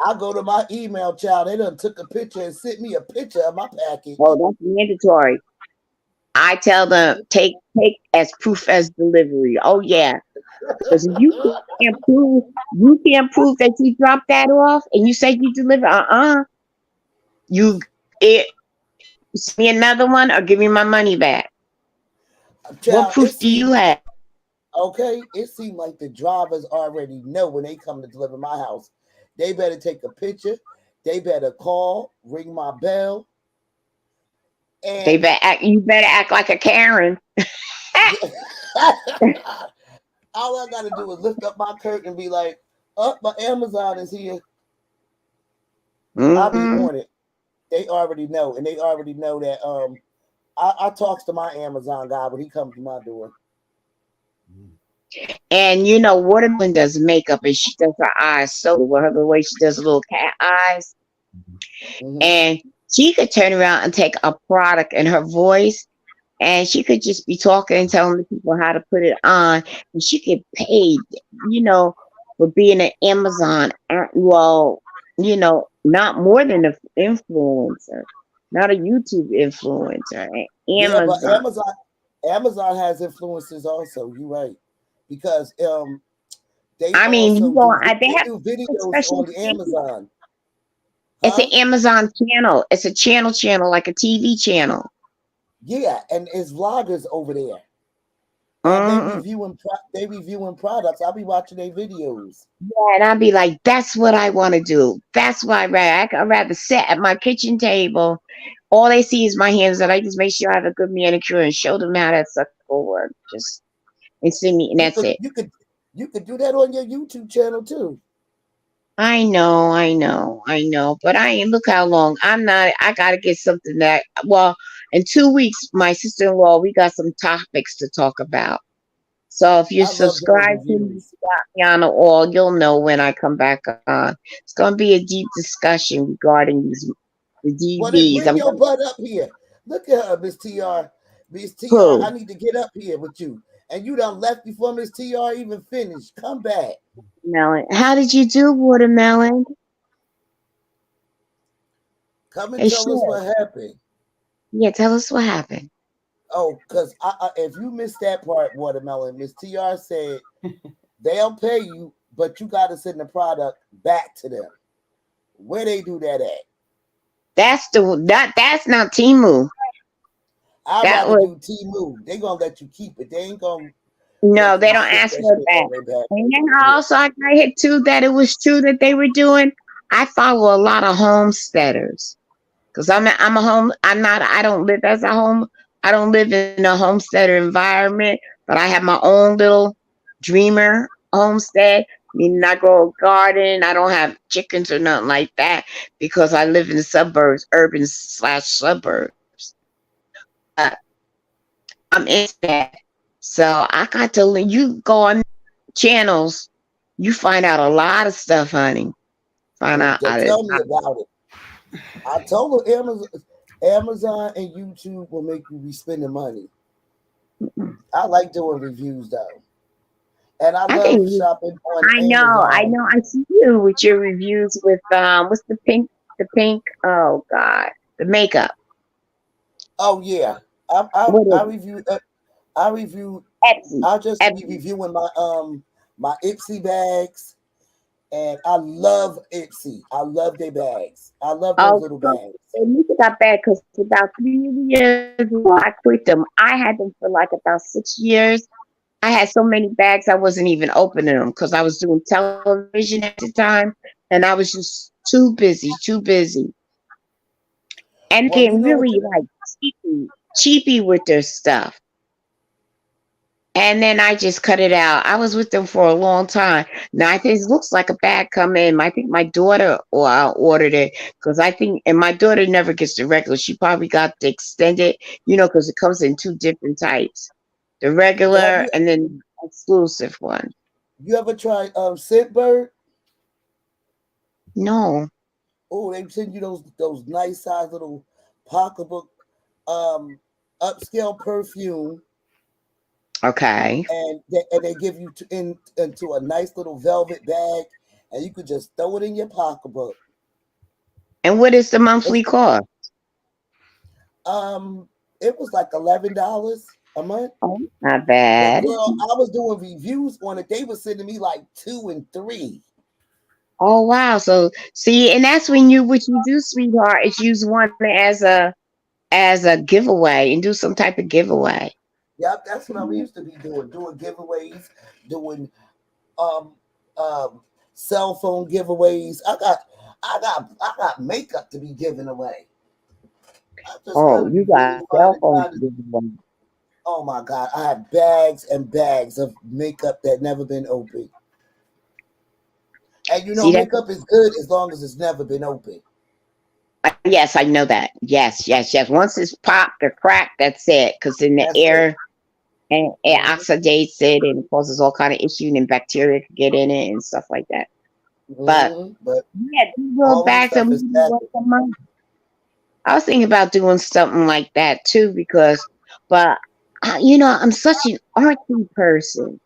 I go to my email child. They done took a picture and sent me a picture of my package. Oh, that's mandatory. I tell them take as proof as delivery. Oh yeah, because if you can't prove that you dropped that off and you say you deliver. You it send me another one or give me my money back. What Child, proof do you have? it seemed like the drivers already know when they come to deliver my house. They better take a picture. They better call, ring my bell, and You better act like a Karen. all I gotta do is lift up my curtain and be like, "Up, my Amazon is here." I'll be Mm-hmm. on it. They already know, and they already know that. I talks to my Amazon guy when he comes to my door. And Watermelon does makeup and she does her eyes so the way she does little cat eyes. hmm And she could turn around and take a product in her voice and she could just be talking and telling the people how to put it on. And she get paid, for being an Amazon. Not more than an influencer, not a YouTube influencer. Yeah, but Amazon. Amazon has influences also. You're right, because they I mean, also do they they have do videos special on the things. Amazon, It's an huh? Amazon channel. It's a channel like a TV channel. Yeah, and it's vloggers over there, and Mm. they reviewing products. I'll be watching their videos. Yeah, and I'd be like, that's what I want to do. That's why I'd rather sit at my kitchen table. All they see is my hands, and I just make sure I have a good manicure and show them how that sucker works. Just and see me, and You that's could it. you could you could do that on your YouTube channel too. I know. But I ain't look how long. I gotta get something in 2 weeks, my sister-in-law, we got some topics to talk about. So if you I love doing subscribe to me, reviews. on the all, you'll know when I come back on. It's gonna be a deep discussion regarding the Well, then DVs. bring I'm your gonna butt up here. Look at her, Miss TR. Miss TR, I prove. need to get up here with you. And you done left before Miss TR even finished. Come back. Melon. How did you do, Watermelon? Come and Hey, tell us sure. what happened. Yeah, tell us what happened. Oh, because if you missed that part, Watermelon, Miss TR said they'll pay you, but you got to send the product back to them. Where they do that at? That's not Timu. I'd That rather was do T-Move. They gonna let you keep it. They ain't gonna no, make they you don't ship ask that for shit that. all the way back. And then Yeah. also I got hit too that it was true that they were doing. I follow a lot of homesteaders because I'm a home. I'm not. I don't live as a home. I don't live in a homesteader environment, but I have my own little dreamer homestead. Meaning I grow a garden. I don't have chickens or nothing like that because I live in the suburbs, urban/suburbs. But I'm into that. So I got to you go on channels, you find out a lot of stuff, honey. Find Well, out how to. tell me about it. I told her Amazon and YouTube will make you be spending money. I like doing reviews though, and I I love think shopping on I know, I Amazon. know. I see you with your reviews with what's the pink? Oh God, the makeup. Oh yeah, I I, What I is it? review. I review. Etsy. I'll just be Etsy. reviewing my Ipsy bags, and I love Ipsy. I love their bags. I love those Oh, little so bags. at least it got bad because about 3 years ago I quit them. I had them for like about 6 years. I had so many bags I wasn't even opening them because I was doing television at the time, and I was just too busy, and Well, you getting know what? really like cheapy with their stuff. And then I just cut it out. I was with them for a long time. Now I think it looks like a bag come in. I think my daughter or I ordered it because I think, and my daughter never gets the regular. She probably got the extended, because it comes in two different types: the Have regular you and then the exclusive one. you ever tried Scentbird? No, Oh, they send you those nice size little pocketbook um upscale perfume, okay. and they give you into a nice little velvet bag, and you could just throw it in your pocketbook. And what is the It's, monthly cost? it was like $11 a month. Oh, not But bad. girl, I was doing reviews on it. They were sending me like 2 and 3. Oh wow. So see, and that's when what you do, sweetheart, is use one as a giveaway and do some type of giveaway. Yep, that's what I used to be doing giveaways, doing um um cell phone giveaways. I got makeup to be giving away. I just Oh, gotta you be got really cell finding phones time to to. give away. Oh my god, I have bags and bags of makeup that never been opened. And See that? makeup is good as long as it's never been opened. Yes, I know that. Yes, yes, yes. Once it's popped or cracked, that's it. Because in the That's it. air, and it Hmm. oxidates it and causes all kind of issues and bacteria could get in it and stuff like that. But But yeah, these little all my bags are stuff is maybe once packaged. a month. I was thinking about doing something like that too but I'm such an artsy person.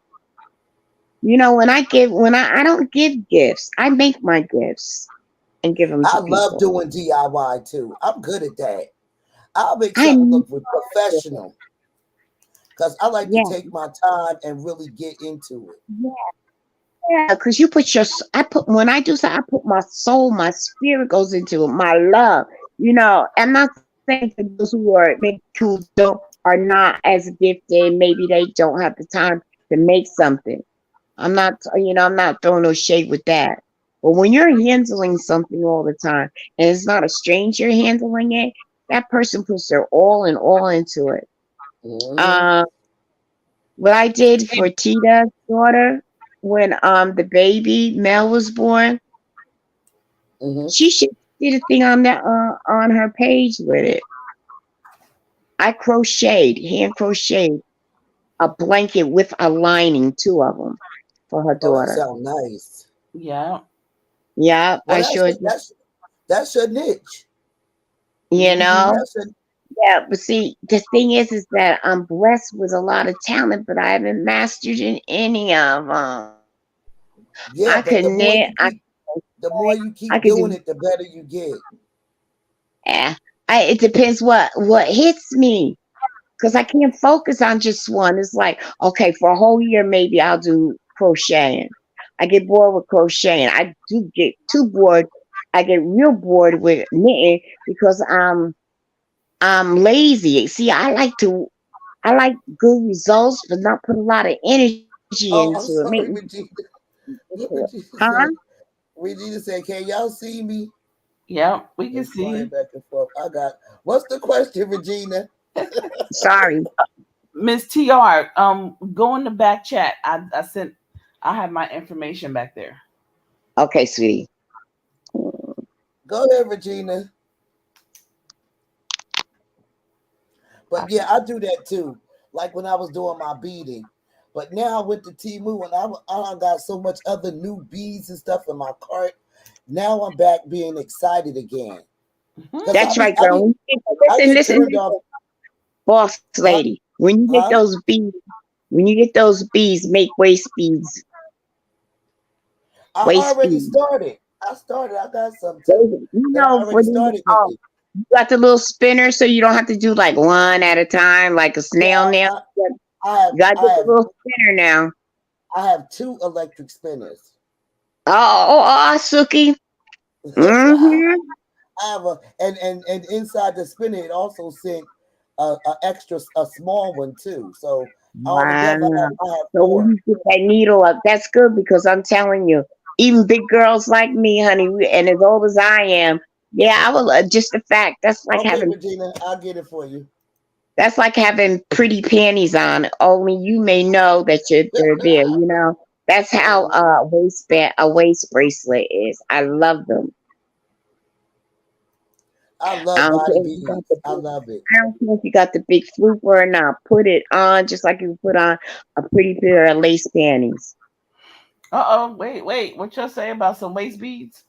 When I don't give gifts, I make my gifts and give them I to love people. doing DIY too. I'm good at that. I'll make I something know look professional because I like to yeah, take my time and really get into it. yeah, because I put when I do something, I put my soul, my spirit goes into it, my love. I'm not saying to those who are not as gifted, maybe they don't have the time to make something. I'm not throwing no shade with that. But when you're handling something all the time, and it's not a stranger handling it, that person puts their all into it. Hmm. Um, what I did for Tita's daughter when the baby Mel was born, Hmm. she should did a thing on her page with it. I hand crocheted a blanket with a lining, two of them for her Oh, that daughter. sounds nice. Yeah. Yeah, Well, I sure did. that's your niche. You Hmm. know, yeah. But see, the thing is that I'm blessed with a lot of talent, but I haven't mastered in any of them. Yeah, I but could knit. the more you I keep could doing do. it, the better you get. Yeah, it depends what hits me. because I can't focus on just one. It's like, okay, for a whole year, maybe I'll do crocheting. I get bored with crocheting. I do get too bored. I get real bored with knitting because I'm lazy. See, I like good results, but not put a lot of energy into Oh, it. I'm Make me sorry, Regina. What into it. Regina Huh? say? Regina said, "Can y'all see me?" Yep, we can They see flying you. back and forth. I got. What's the question, Regina? Sorry. Miss TR, go in the back chat. I have my information back there. Okay, sweetie. Go ahead, Regina. But yeah, I do that too. Like when I was doing my beading. But now with the Timu, and I got so much other new beads and stuff in my cart. Now I'm back being excited again. Mhm. Cause That's right, girl. I Listen, get listen, turned off. listen, boss Huh? lady. When you get Huh? those beads, make waist beads. I Waist already beads. started. I started. I got some too. You That I know, already started making. you got the little spinner, so you don't have to do like one at a time, like a snail Yeah, nail. I have You gotta I get the have little spinner now. I have two electric spinners. Suki. I Mm-hmm. have a and inside the spinner it also sent a extra a small one too. So Wow. altogether I have So when four. you get that needle up, that's good because I'm telling you, even big girls like me, honey, and as old as I am, yeah, I will. Just the fact Okay, Regina, I'll get it for you. that's like having pretty panties on. Only you may know that they're there. You know, that's how Mhm. a waist bracelet is. I love them. I I love don't body care if you got beads. the I love it. I don't care if you got the big flooper or not. Put it on just like you put on a pretty pair of lace panties. Wait. What y'all say about some waist beads?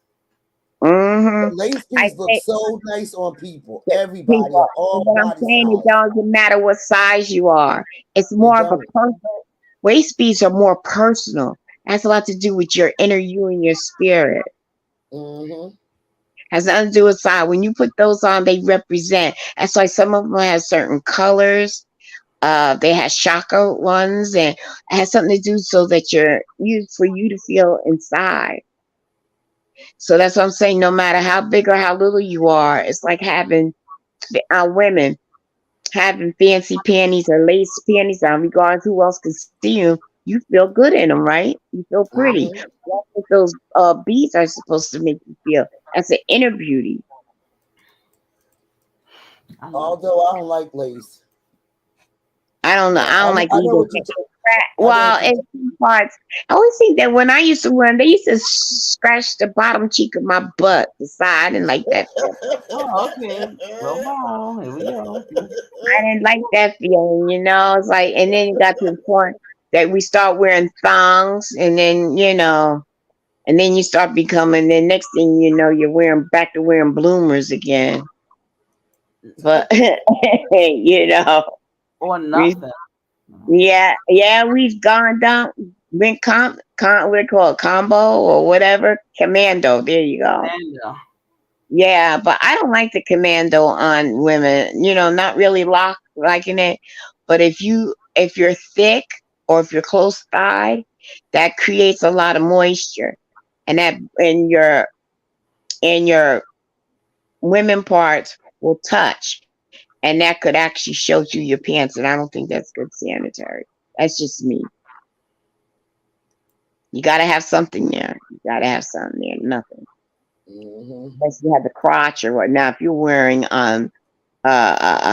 Mm-hmm. The lace I beads look say so nice on people. that Everybody people, of all what I'm body saying, it size. doesn't matter what size you are. It's It more of a don't. personal. Waist beads are more personal. Has a lot to do with your inner you and your spirit. Hmm. Has nothing to do with size. When you put those on, they represent. That's why some of them have certain colors. They have chakra ones, and it has something to do so that for you to feel inside. So that's what I'm saying. No matter how big or how little you are, it's like having women having fancy panties or lace panties on, regardless who else can see you. You feel good in them, right? You feel pretty. Hmm. That's what those beads are supposed to make you feel. That's an inner beauty. I love. Although I don't like lace. I don't know. But I don't like I know either. what you I know Well, what you in some parts, I always think that when I used to wear them, they used to scratch the bottom cheek of my butt, the side. I didn't like that feeling. Oh, okay. Well, wow. Here we go. I didn't like that feeling, you know. It's like, and then it got to the point that we start wearing thongs, and then and then you start becoming. Then next thing you know, you're back to wearing bloomers again. But you know, Or we nothing. yeah, we've gone down, been what do you call it, combo or whatever, commando. There you go. Commando. Yeah, but I don't like the commando on women. Not really liking it. But if you're thick or if you're close thigh, that creates a lot of moisture, and that in your women parts will touch, and that could actually show through your pants. And I don't think that's good sanitary. That's just me. You got to have something there. You got to have something there. Nothing. hmm Unless you have the crotch or what. Now, if you're wearing a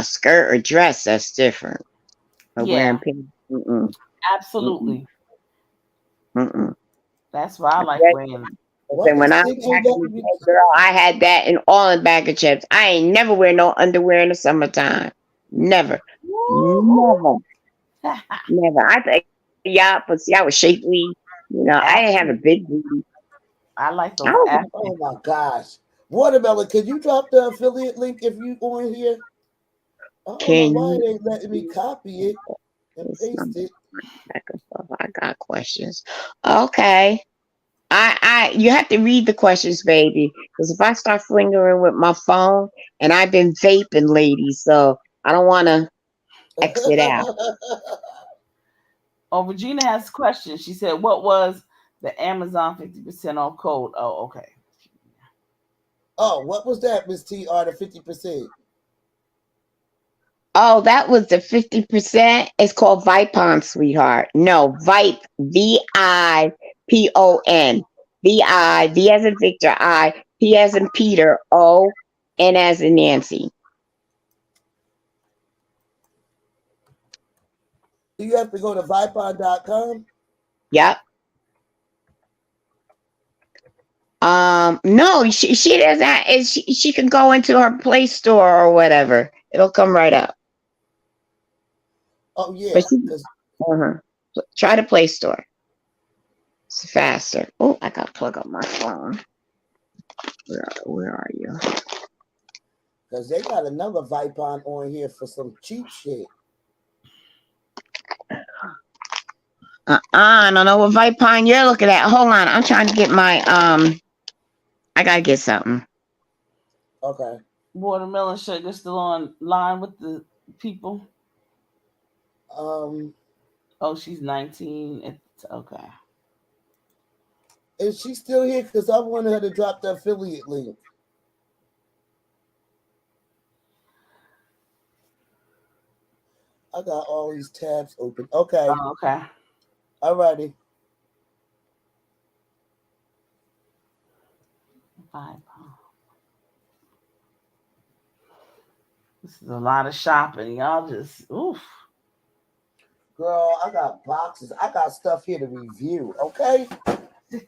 skirt or dress, that's different. But wearing Yeah, pants, mm-mm, mm-mm, absolutely. mm-mm. That's why I like That's- wearing them. Why And when this I was thing ain't back in letting the me? day, girl, I had that in all in bag of chips. I ain't never wear no underwear in the summertime. Never. Woo-hoo. Never. Never. I think y'all, but see, I was shapely. I didn't have a Absolutely. big booty. I like I those was African. Oh my gosh. Watermelon, could you drop the affiliate link if you on here? I don't know can why you it ain't letting me copy it and it's not paste it. back and forth. I got questions. Okay. You have to read the questions, baby. Because if I start flingering with my phone, and I've been vaping, ladies, so I don't want to. exit out. Oh, Regina has a question. She said, "What was the Amazon 50% off code?" Oh, okay. Oh, what was that, Miss TR? The 50%. Oh, that was the 50%. It's called Vipon, sweetheart. No, Vipe, Vipon. V as in Victor, I, P as in Peter, O, N as in Nancy. Do you have to go to Vipon.com? Yep. No, she doesn't. She can go into her Play Store or whatever. It'll come right up. Oh, yeah. But she, 'Cause try the Play Store. It's faster. Oh, I gotta plug up my phone. Where are you? they got another Vipon on here for some cheap shit. I don't know what Vipon you're looking at. Hold on, I'm trying to get my I gotta get something. Okay. Watermelon Sugar still on line with the people. Um, Oh, she's 19. It's okay. is she still here? Because I wanted her to drop the affiliate link. I got all these tabs open. Okay. Oh, okay. Alrighty. Fine. This is a lot of shopping. Y'all just oof. Girl, I got boxes. I got stuff here to review. Okay.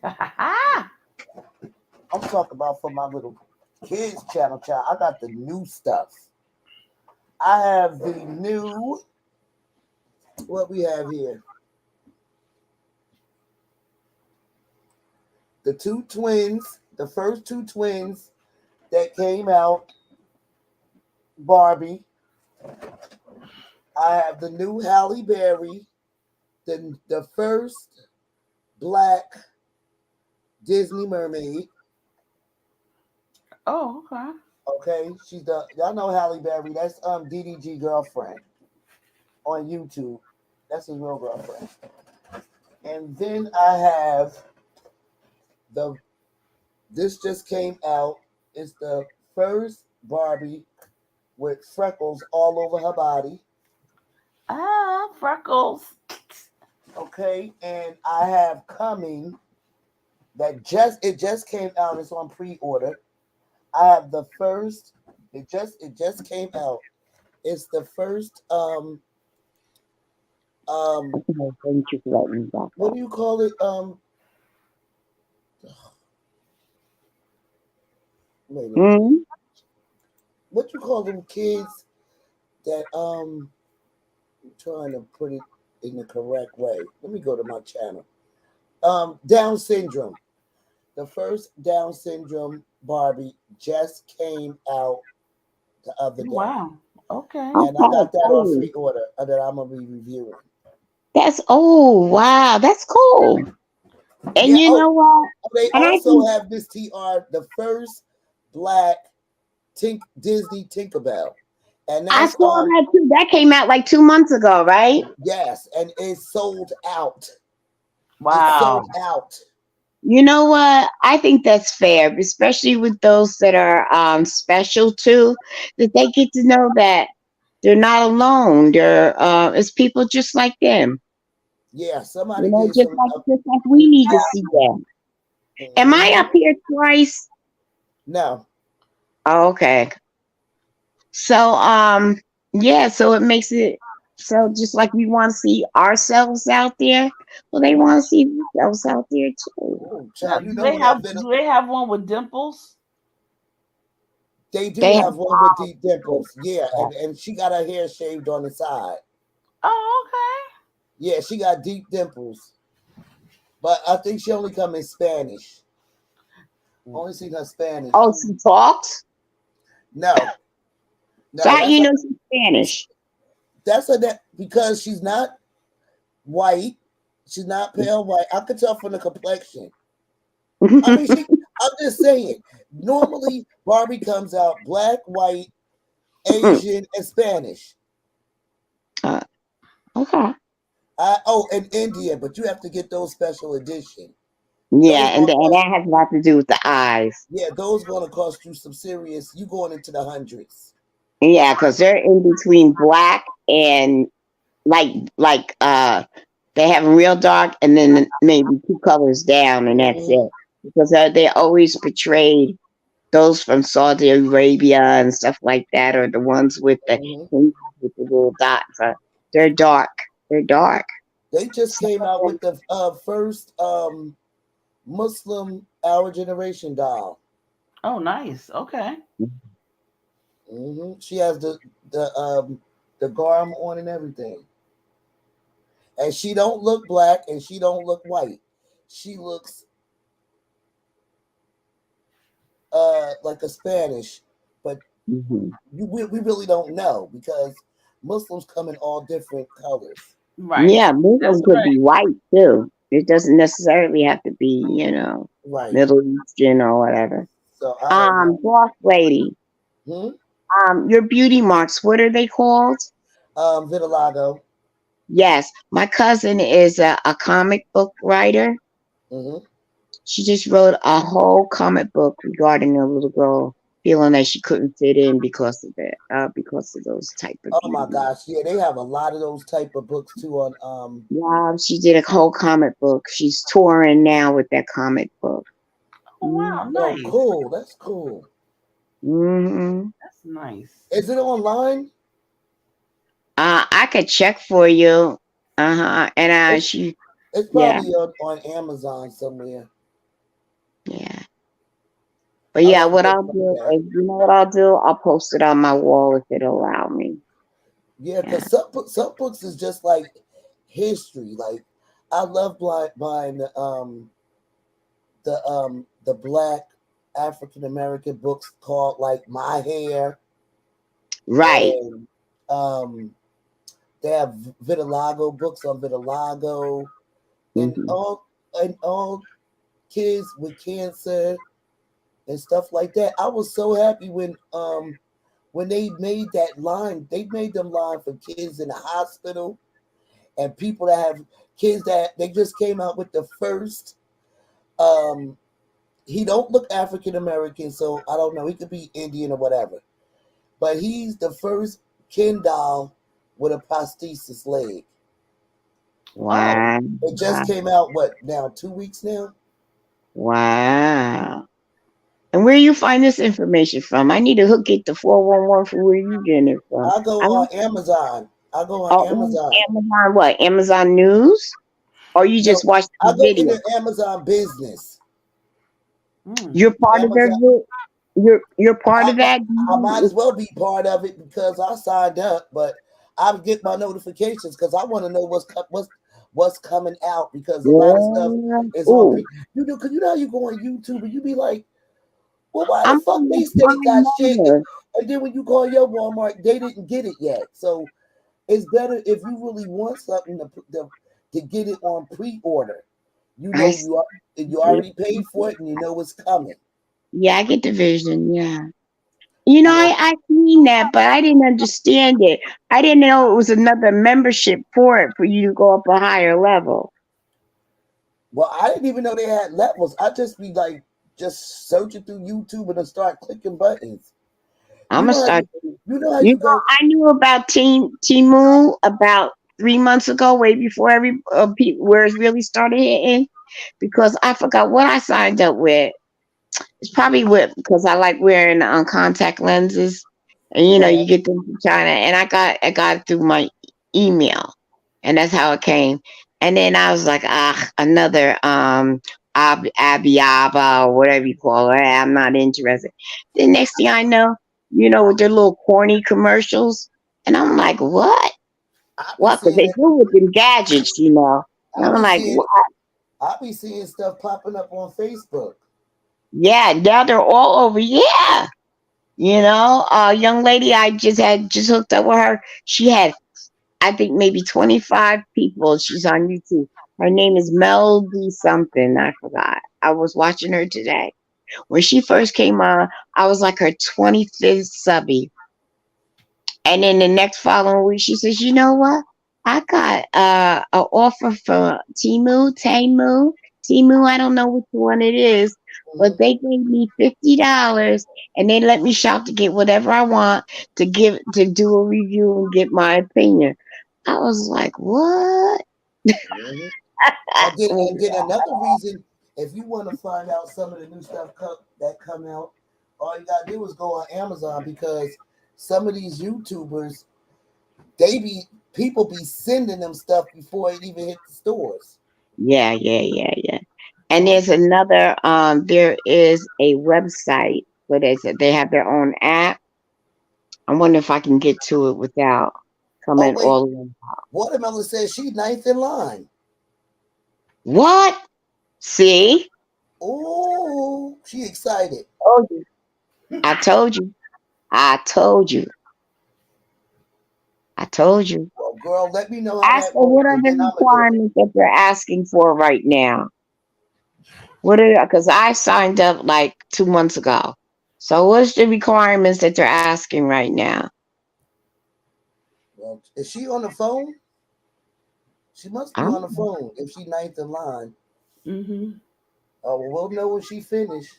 I'm talking about for my little kids channel, child. I got the new stuff. I have the new. What we have here? The two twins, the first two twins that came out, Barbie. I have the new Halle Berry, the first black Disney mermaid. Oh, okay. Okay, she's y'all know Halle Berry. That's DDG girlfriend on YouTube. That's his real girlfriend. And then I have this just came out. It's the first Barbie with freckles all over her body. Ah, freckles. Okay, and I have coming that just came out. It's on pre-order. I have the first. It just came out. It's the first what do you call it? Wait a minute. What you call them kids that I'm trying to put it in the correct way. Let me go to my channel. Down syndrome. The first Down syndrome Barbie just came out the other day. Wow. Okay. And I got that on pre-order that I'm gonna be reviewing. That's wow, that's cool. And you know what? They also have this TR, the first black Disney Tinkerbell. And I that's saw that too. That came out like 2 months ago, right? Yes, and it's sold out. Wow. It's sold out. You know what? I think that's fair, especially with those that are special too, that they get to know that they're not alone. They're it's people just like them. Yeah, somebody just like we need to see them. Am I up here twice? No. Oh, okay. So yeah, so it makes it so just like we want to see ourselves out there, well, they want to see themselves out there too. Ooh, child, do they have one with dimples? They do have one with deep dimples. Yeah, and she got her hair shaved on the side. Oh, okay. Yeah, she got deep dimples. But I think she only come in Spanish. Only seen her Spanish. Oh, she talks? No. So how you know she's Spanish? That's because she's not white. She's not pale white. I could tell from the complexion. I mean, I'm just saying. Normally, Barbie comes out black, white, Asian, and Spanish. Okay. In India, but you have to get those special edition. Yeah, Those and gonna cost, that has a lot to do with the eyes. yeah, those gonna cost you some serious. You going into the hundreds. Yeah, because they're in between black and like they have them real dark and then maybe two colors down and that's Hmm. it. Because they always portrayed those from Saudi Arabia and stuff like that, or the ones Hmm. with the little dots. They're dark. They're dark. They just Some came of out them- with the first Muslim Our Generation doll. Oh, nice. Okay. She has the garm on and everything, and she don't look black and she don't look white. She looks like a Spanish, but Mhm. we really don't know because Muslims come in all different colors. Right. Yeah, That's Muslim could right. be white too. It doesn't necessarily have to be, Right. Middle Eastern or whatever. So I don't know. Boss lady, Hmm? your beauty marks, what are they called? Vitiligo. Yes, my cousin is a comic book writer. Hmm. She just wrote a whole comic book regarding a little girl feeling that she couldn't fit in because of it, because of those type of Oh beauty my marks. gosh, yeah, they have a lot of those type of books too on Yeah, she did a whole comic book. She's touring now with that comic book. Oh, wow. Oh, Nice. cool. That's cool. Mm-hmm. That's nice. Is it online? I could check for you. And It's she, it's yeah, probably on Amazon somewhere. yeah. But I yeah, like what books I'll like do that. is, you know what I'll do? I'll post it on my wall if it'll allow me. Yeah, Yeah. because some books is just like history. Like I love buying the black African American books called like My Hair, Right. and um they have vitiligo books on vitiligo, and Hmm. all kids with cancer and stuff like that. I was so happy when they made that line. They made them line for kids in the hospital and people that have kids that they just came out with the first. Um, he don't look African American, so I don't know. He could be Indian or whatever, but he's the first Ken doll with a prosthesis leg. Oh, Wow. It just came out. What now? 2 weeks now. Wow. And where you find this information from? I need to hook it to 411 for where you getting it from. I go I on don't Amazon. I go on oh, Amazon. Amazon what? Amazon News? Or you No, just watch the I go video? into Amazon Business. You're part of their Amazon. group? You're part I, of that? I might as well be part of it because I signed up, but I get my notifications because I want to know what's coming out because a lot of stuff Yeah. is on Oh, pre. You do because you know how you go on YouTube and you be like, well, why the I'm fuck on they the steady Prime got shit, Member. and then when you call your Walmart, they didn't get it yet. So it's better if you really want something to get it on pre-order. You I know see. you already paid for it and you know it's coming. Yeah, I get the vision. Yeah. Yeah. I seen that, but I didn't understand it. I didn't know it was another membership for it for you to go up a higher level. Well, I didn't even know they had levels. I just be like just searching through YouTube and then start clicking buttons. I'm You gonna know how start. you go. I knew about Timu about 3 months ago, way before every where it really started hitting, because I forgot what I signed up with. It's probably with because I like wearing contact lenses, and Uh, you get them from China, and I got it through my email, and that's how it came. And then I was like, another Abiyaba or whatever you call it. I'm not interested. The next thing I know, with their little corny commercials, and I'm like, what? I be What? Because seeing they it. do with them gadgets, and I I'm be like, seeing. what? I be seeing stuff popping up on Facebook. Yeah, now they're all over. Yeah. A young lady I just hooked up with her. She had, I think, maybe 25 people. She's on YouTube. Her name is Mel D something. I forgot. I was watching her today. When she first came on, I was like her 25th subby. And then the next following week, she says, you know what? I got an offer for Temu. I don't know which one it is, but Mhm. they gave me $50 and they let me shop to get whatever I want to do a review and get my opinion. I was like, what? Mhm. And then another reason, if you want to find out some of the new stuff that come out, all you gotta do is go on Amazon because some of these YouTubers, they be people be sending them stuff before it even hit the stores. Yeah. And there's another there is a website where they have their own app. I wonder if I can get to it without Oh coming wait, all the way. Watermelon says she ninth in line. What? See? Oh, she excited. Told you. I told you. I told you. I told you. Well, girl, let me know how Ask that her works, what are and the then I'ma do it. requirements that they're asking for right now. What are because I signed up like 2 months ago. So what's the requirements that they're asking right now? Well, is she on the phone? She must be on the I'm, phone if she ninth in line. Mm-hmm. Oh, well, we'll know when she finished.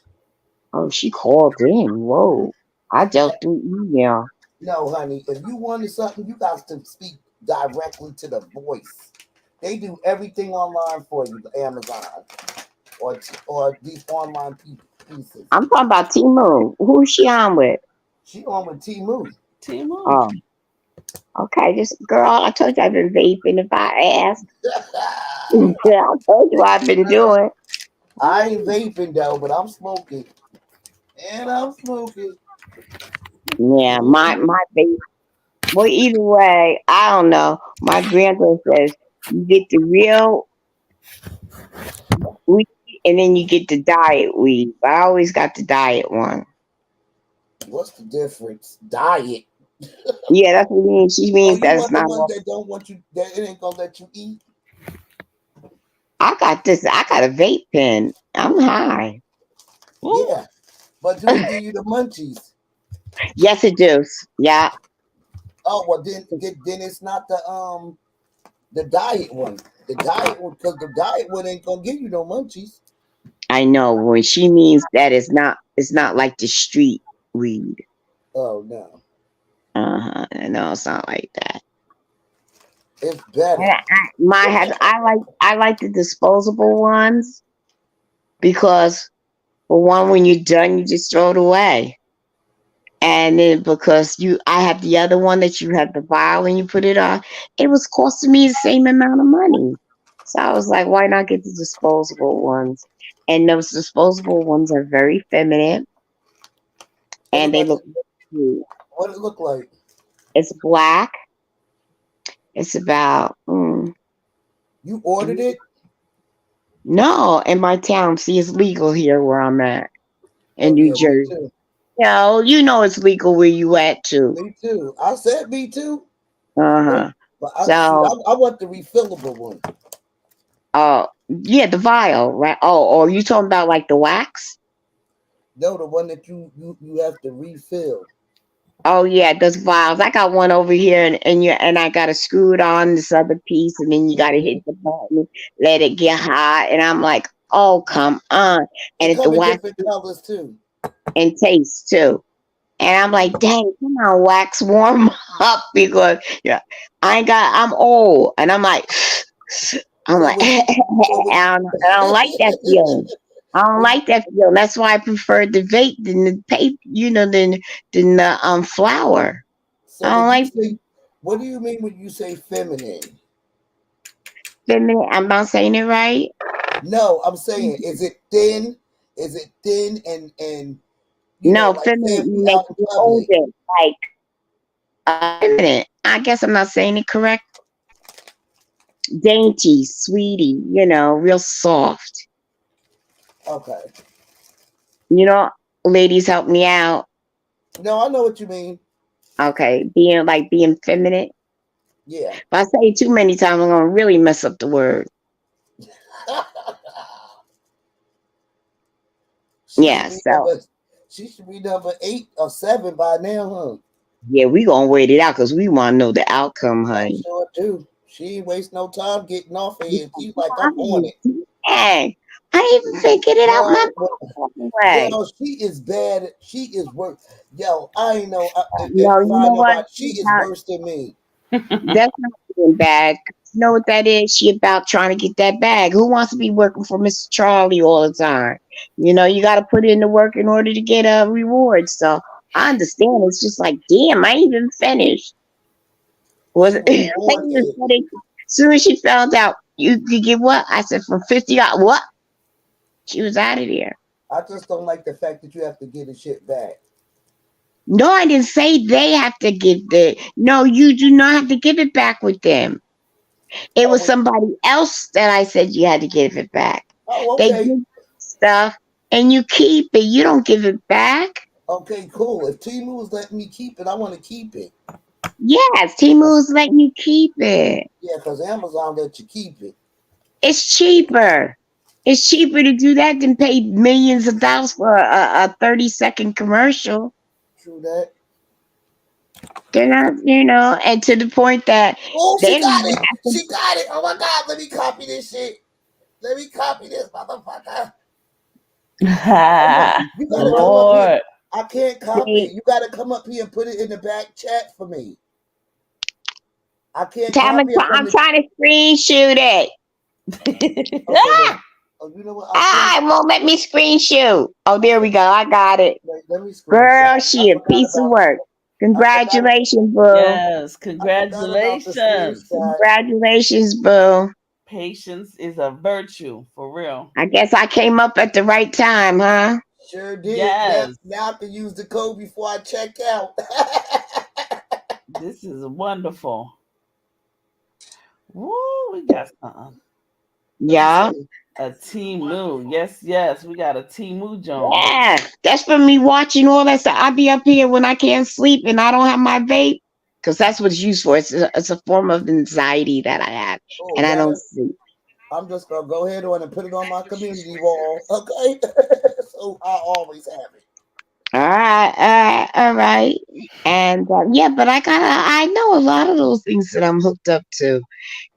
oh, she called in. Whoa. I dealt through email. No, honey, if you wanted something, you got to speak directly to the voice. They do everything online for you, Amazon or these online pieces. I'm talking about Timu. Who's she on with? She on with Timu. Timo. Oh, okay. This girl, I told you I've been vaping if I asked. I told you I've been doing. I ain't vaping though, but I'm smoking, and I'm smoking. Yeah, Mhm. my vape. Well, either way, I don't know. My granddaughter says you get the real weed and then you get the diet weed. But I always got the diet one. What's the difference? Diet. Yeah, that's what it means. She Oh, means you that it's want the not. ones that don't want you, that it ain't gonna let you eat. I got this. I got a vape pen. I'm high. Ooh. Yeah, but do it give you the munchies? Yes, it does. Yeah, Oh well, then it's not the diet one. The diet one, because the diet one ain't gonna give you no munchies. I know. When she means that it's not like the street weed. Oh no, No, it's not like that. it's better. I like the disposable ones because for one, when you're done, you just throw it away. And then because I have the other one that you have the vial and you put it on, it was costing me the same amount of money. So I was like, why not get the disposable ones? And those disposable ones are very feminine It and look they like look really cute. what it look like. It's black. It's about You ordered it? no, in my town. See, it's legal here where I'm at in Oh New yeah, me Jersey. too. No, you know it's legal where you at too. Me too. I said me too. Uh-huh. But I see. So, I want the refillable one. yeah, the vial, right? Oh, you talking about like the wax? No, the one that you have to refill. Oh yeah, those vials. I got one over here, and I got to screw it on this other piece, and then you got to hit Mhm. the button, let it get hot, and I'm like, oh come on, It and it's the come in wax different colors too. and taste too. And I'm like, dang, come on, wax, warm up because yeah, I'm old, and I'm like, So would you? So would I don't like that feeling. I don't would you? like that feeling. That's why I prefer the vape than the paper, than the flour. So I don't when you like say, what do you mean when you say feminine? feminine. I'm not saying it right. No, I'm saying, is it thin? Is it thin and No, like say if feminine you makes out in you public? older. Like feminine. I guess I'm not saying it correct. Dainty, sweetie, real soft. Okay. You know, ladies help me out. No, I know what you mean. Okay, being feminine. Yeah. If I say it too many times, I'm gonna really mess up the word. she should Yeah, be so number. She should be number 8 or 7 by now, huh? yeah, we gonna wait it out because we want to know the outcome, I honey. sure do. She ain't waste no time getting off of here. She's like, I'm on it. Dang. I even figured it out my way. Yo, she is bad. She is worse. Yo, I ain't know. If No, you I know know what? about, she is worse than me. That's not being bad. You know what that is? She about trying to get that bag. Who wants to be working for Mr. Charlie all the time? You know, you got to put in the work in order to get a reward. So I understand. It's just like, damn, I ain't even finished. Was She I was ain't on even it. finished. As soon as she found out you could get what? I said from 50 out. What? She was out of there. I just don't like the fact that you have to get the shit back. No, I didn't say they have to give the. No, you do not have to give it back with them. It Oh, was somebody else that I said you had to give it back. They give okay. you stuff and you keep it. You don't give it back. Okay, cool. If Timu's letting me keep it, I want to keep it. Yes, Timu's letting you keep it. Yeah, because Amazon let you keep it. It's cheaper. It's cheaper to do that than pay millions of dollars for a 30-second commercial. True that. They're not, and to the point that Oh, they she don't got even it. have to. She got it. Oh my God. Let me copy this shit. Let me copy this motherfucker. You gotta come up here. Lord. I can't copy it. You gotta come up here and put it in the back chat for me. I can't copy it from I'm the. trying to screenshot it. Okay, then. Oh, you know what? I can't. It won't let me screenshot. Oh, there we go. I got it. Wait, let me screenshot. Girl, she a piece of work. I forgot. Congratulations, boo. Yes, I forgot about the congratulations. screenshot. Congratulations, boo. Patience is a virtue, for real. I guess I came up at the right time, huh? Sure did. Yes. Now I can use the code before I check out. This is wonderful. Woo, we got something. Yeah. A Timu. Yes, yes. We got a Timu Jones. Yeah. That's for me watching all that stuff. I be up here when I can't sleep and I don't have my vape. Because that's what it's used for. It's a form of anxiety that I have. Oh, And I got don't it. sleep. I'm just gonna go ahead on and put it on my community wall, okay? So I always have it. All right. And yeah, but I know a lot of those things that I'm hooked up to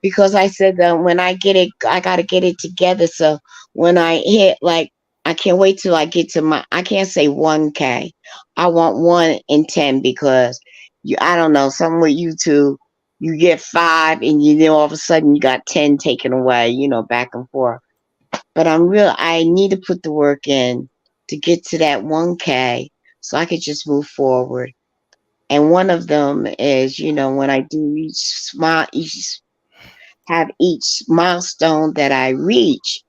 because I said that when I get it, I gotta get it together. So when I hit I can't wait till I get to I can't say 1K. I want 1 in 10 because I don't know, something with YouTube, you get 5 and all of a sudden you got 10 taken away, back and forth. But I need to put the work in to get to that 1K so I could just move forward. And one of them is, when I do each milestone that I reach,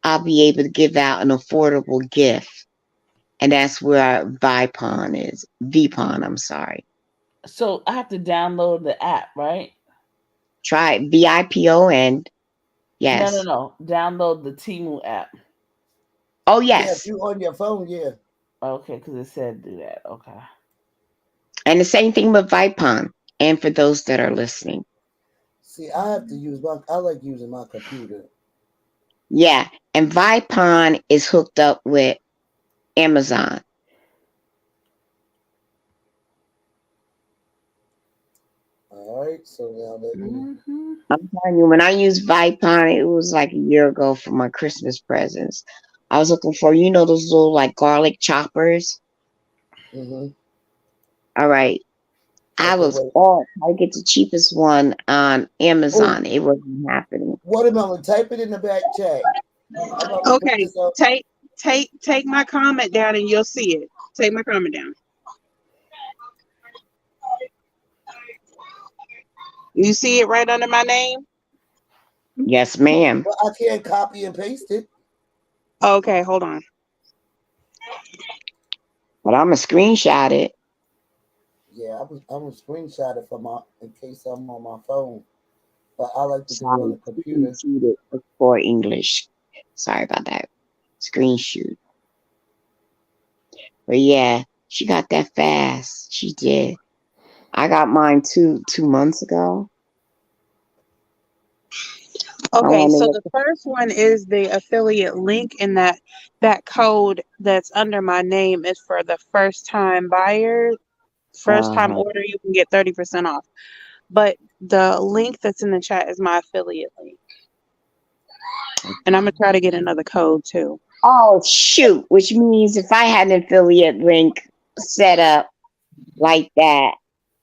I'll be able to give out an affordable gift. And that's where VPON is. VPON, I'm sorry. So I have to download the app, right? Try it. VIPON. Yes. No. Download the Timu app. Oh, Yeah, if yes. you on your phone, yeah. Okay, because it said do that. Okay. And the same thing with VIPON. And for those that are listening. See, I have to I like using my computer. Yeah. And VIPON is hooked up with Amazon. All right, so now let me. I'm telling you, when I used VIPON, it was like a year ago for my Christmas presents. I was looking for, those little garlic choppers. Mm-hmm. All right. I Okay, was wait. trying to get the cheapest one on Amazon. It wasn't happening. Watermelon, type it in the back chat. I'm about to put Okay, this up. take my comment down and you'll see it. Take my comment down. You see it right under my name? Yes, ma'am. But I can't copy and paste it. Okay, hold on. But I'm going to screenshot it. Yeah, I'm gonna screenshot it in case I'm on my phone. But I like to do it on the computer. Screenshot it for English. Sorry about that. Screenshot. But yeah, she got that fast. She did. I got mine 2 months ago. Okay, so the first one is the affiliate link, and that code that's under my name is for the first time buyer, first time order. You can get 30% off. but the link that's in the chat is my affiliate link. And I'm gonna try to get another code too. Oh shoot! Which means if I had an affiliate link set up like that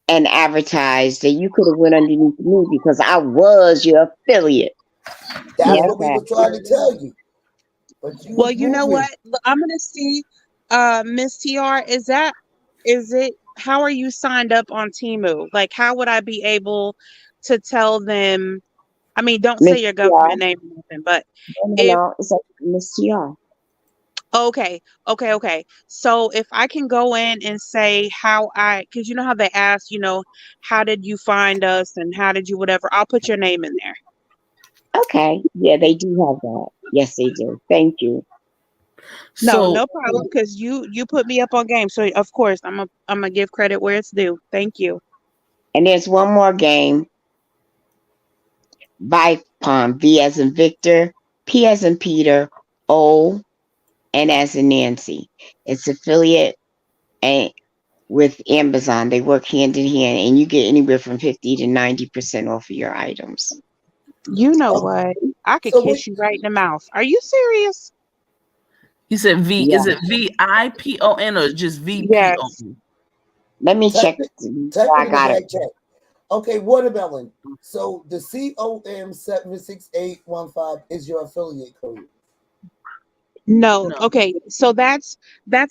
and advertised, that you could have went underneath me because I was your affiliate. That's Yes, what we were trying to tell you. But you Well, was you know moving. what? I'm gonna see, Miss TR, is it how are you signed up on Temu? Like how would I be able to tell them, I mean, don't say Miss your TR. government name or nothing, but No, if no, it's like Miss TR. okay. So if I can go in and say because you know how they ask, how did you find us and how did you whatever, I'll put your name in there. Okay, yeah, they do have that. Yes, they do. Thank you. No, So no problem, because you put me up on game. So of course I'm gonna give credit where it's due. Thank you. And there's one more game, Vipon, V as in Victor, P as in Peter, O, and as in Nancy. It's affiliate and with Amazon. They work hand in hand, and you get anywhere from 50 to 90% off of your items. You know Oh, what? I could so kiss you right in the mouth. Are you serious? you said V. Yeah. Is it VIPON or just VPON? Yes. Let me type check. it I in the got it. back chat. Okay, watermelon. So the COM76815 is your affiliate code. No. No. Okay. So that's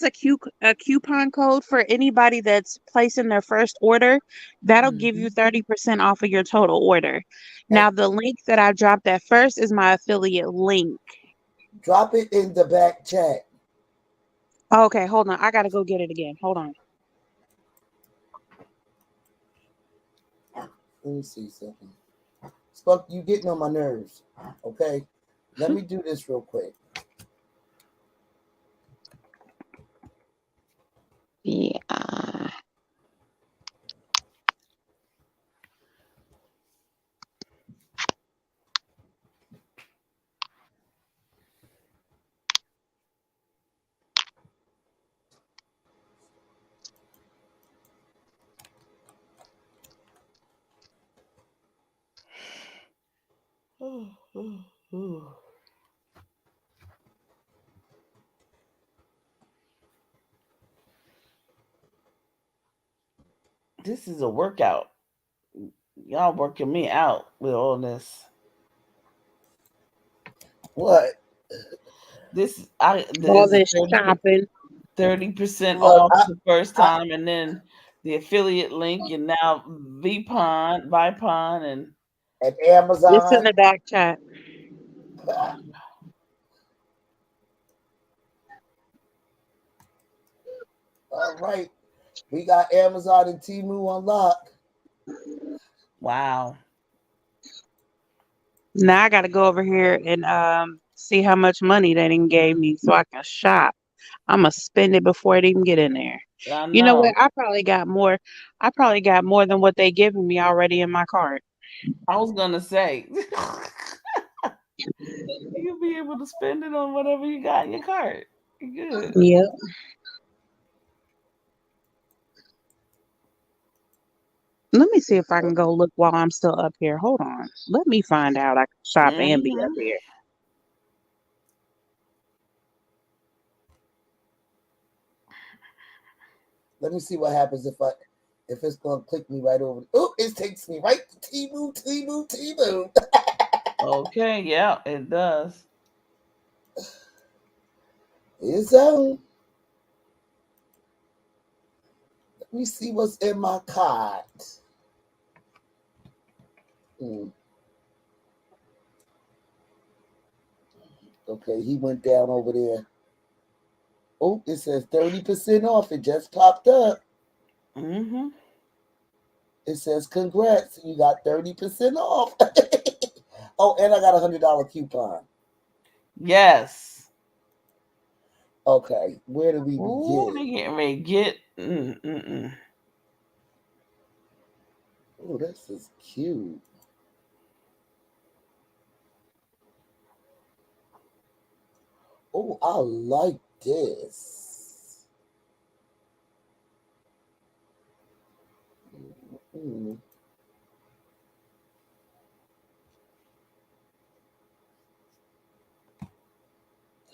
a coupon code for anybody that's placing their first order. That'll give you 30% off of your total order. And Now the link that I dropped at first is my affiliate link. drop it in the back chat. Okay, hold on. I gotta go get it again. Hold on. Let me see something. Spunk, you getting on my nerves. Okay. Let me do this real quick. Yeah. This is a workout. Y'all working me out with all this. What? This All is this shopping. 30% Look, off the first I time, and then the affiliate link, and now Vipon, and at It's in Amazon. the back chat. All right. We got Amazon and Temu on lock. wow. Now I gotta go over here and see how much money they didn't gave me so I can shop. I'm gonna spend it before it even get in there. I You know know. what? I probably got more. I probably got more than what they giving me already in my cart. I was gonna say you'll be able to spend it on whatever you got in your cart. Good. Yep. Let me see if I can go look while I'm still up here. Hold on. Let me find out I can shop and be up Mm-hmm. here. Let me see what happens if it's gonna click me right over. Oh, it takes me right to Temu. Okay, yeah, it does. It's on. Let me see what's in my cart. Okay, he went down over there. Oh, it says 30% off. It just popped up. Mm-hmm. It says congrats, you got 30% off. Oh, and I got $100 coupon. Yes. Okay, where do we Ooh, begin? they getting ready to get. Mm-mm-mm. Oh, this is cute. Oh, I like this. Mm.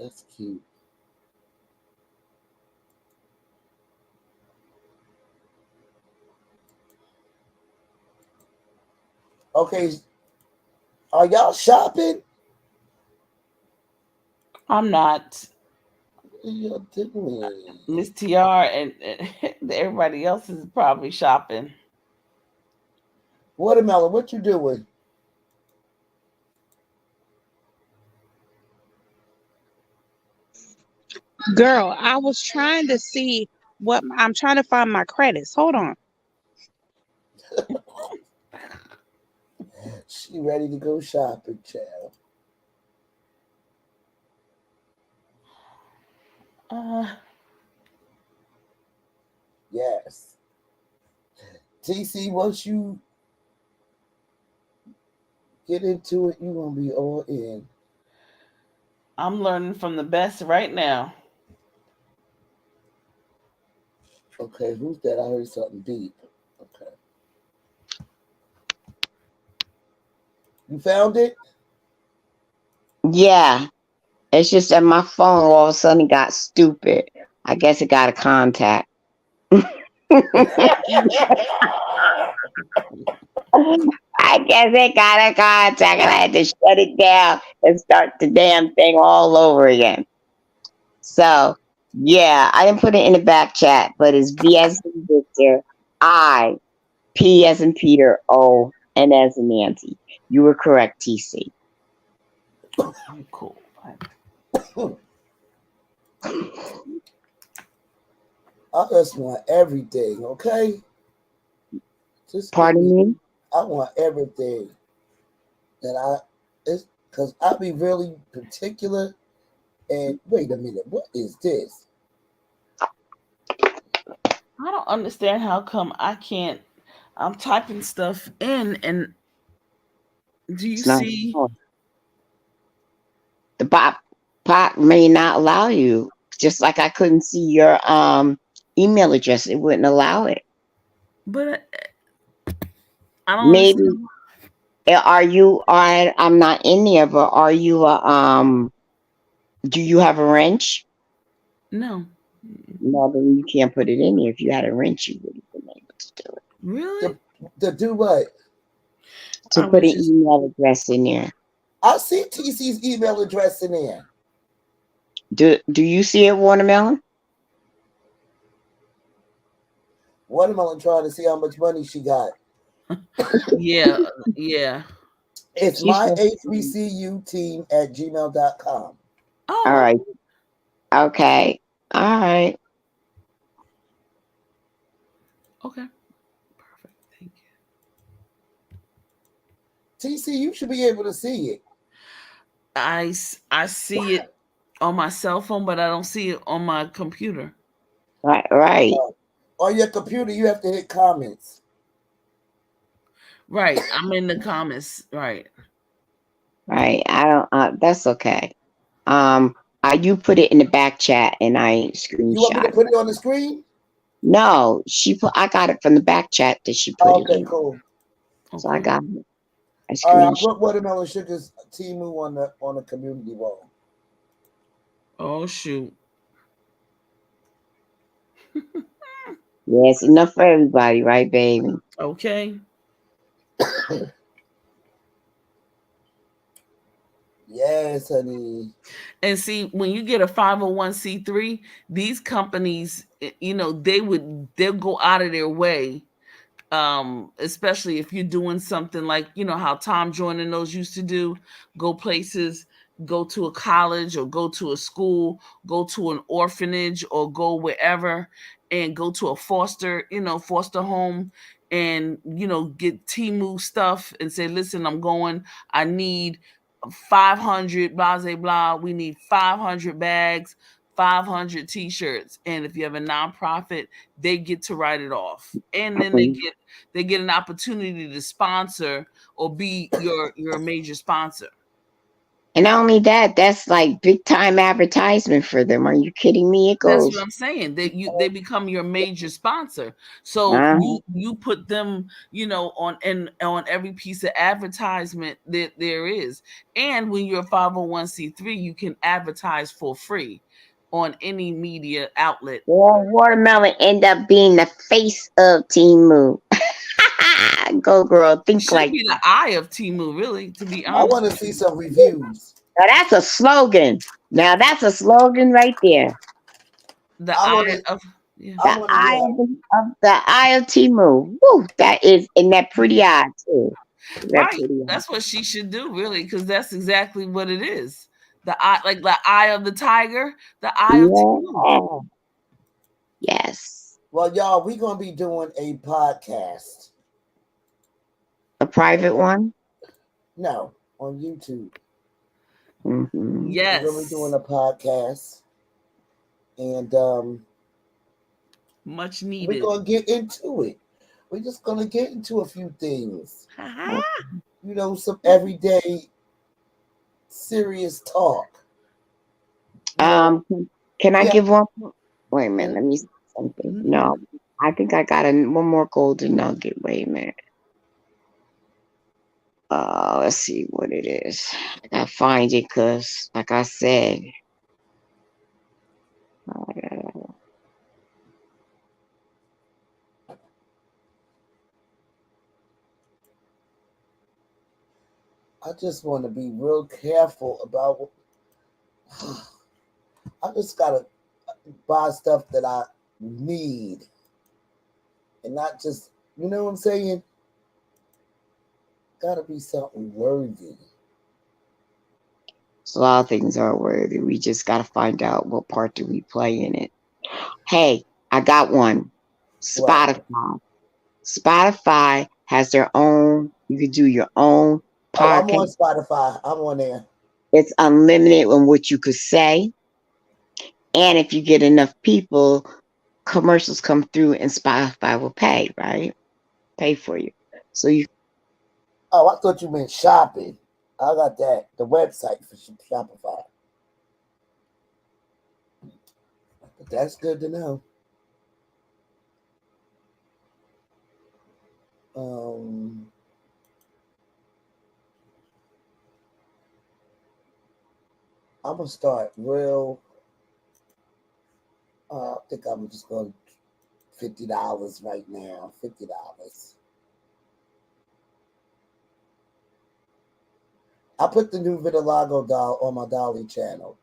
That's cute. Okay, are y'all shopping? I'm not. What are y'all doing? Miss TR and everybody else is probably shopping. Watermelon, what you doing? Girl, I was trying to see what I'm trying to find my credits. Hold on. She ready to go shopping, child. Yes. TC, once you get into it, you gonna be all in. I'm learning from the best right now. Okay, who's that? I heard something deep. Okay. You found it? Yeah. It's just that my phone all of a sudden got stupid. I guess it got a contact. I guess it got a contact and I had to shut it down and start the damn thing all over again. So, yeah, I didn't put it in the back chat, but it's V as in Victor, I, P as in Peter, O, N as in Nancy. You were correct, TC. Cool. I just want everything, okay? Just Pardon me? I want everything. And it's because I be really particular. And wait a minute, what is this? I don't understand how come I can't. I'm typing stuff in, and do you It's not. see? The bot may not allow you. Just like I couldn't see your email address, it wouldn't allow it. But I don't Maybe understand. are you on? I'm not in there, but are you do you have a wrench? No. No, then you can't put it in there. If you had a wrench, you would have been able to do it. Really? To do what? To I put was an just email address in there. I see TC's email address in there. Do you see it, Watermelon? Watermelon trying to see how much money she got. yeah, yeah. It's She's my just, HBCU team at gmail.com. all Oh, right. Okay. All right. okay. Perfect. Thank you. TC, you should be able to see it. I see it on my cell phone, but I don't see it on my computer. Right. On your computer, you have to hit comments. Right. I'm in the comments. Right. Right. I don't that's okay. You put it in the back chat and I You want me to screenshot. put it on the screen? No, I got it from the back chat that she put it Okay, in. cool. So I Okay. got it. I All right, I screenshot. put Watermelon Sugar's Timu on the community wall. Oh shoot. Yeah, it's enough for everybody, right, baby? Okay. Yes, honey. And see, when you get a 501c3, these companies, they'll go out of their way, especially if you're doing something like, how Tom Joyner and those used to do, go places, go to a college or go to a school, go to an orphanage or go wherever and go to a foster home and, get Timu stuff and say, listen, I need 500 blah blah blah. We need 500 bags, 500 t-shirts, and if you have a nonprofit, they get to write it off, and then they get an opportunity to sponsor or be your major sponsor. And not only that, that's like big time advertisement for them. Are you kidding me? It That's goes, what I'm saying. They become your major sponsor. So uh, you put them, on every piece of advertisement that there is. And when you're a 501c3, you can advertise for free on any media outlet. well, Watermelon end up being the face of Timu. Go girl, It think should like be the eye of Timu, really, to be I honest want to with see you. some reviews. now that's a slogan. Now that's a slogan right there. The I want eye to. of yeah. I The want to. eye Yeah. of the eye of Timu. Woo, that is in that pretty eye too. That Right. pretty eye. That's what she should do, really, because that's exactly what it is. The eye, like the eye of the tiger, the eye of Timu. Yeah. Yes. Well, y'all, we're gonna be doing a podcast. A private one. No, on YouTube. Mm-hmm. We're gonna be doing Yes. a podcast, and Much we're needed. gonna get into it. We're just gonna get into a few things. Some everyday serious talk. Um, can I Yeah. give one? Wait a minute. Mhm. Let me see something. Mhm. No, I think I got one more golden nugget. Wait a minute. Let's see what it is. I gotta find it because, like I said, I just want to be real careful about. I just gotta buy stuff that I need, and not just. You know what I'm saying? Gotta be something worthy. a lot of things are worthy. We just gotta find out what part do we play in it. Hey, I got one. What? Spotify. Spotify has their own. You can do your own Oh, I'm on podcast. Spotify. I'm on there. It's unlimited on what you could say, and if you get enough people, commercials come through, and Spotify will pay. Right? Pay for you. So you. Oh, I thought you meant shopping. I got that. The website for Shopify. But that's good to know. Um, I'm gonna start real. I think I'm just going $50 right now. $50. I put the new Vitiligo doll on my Dolly channel.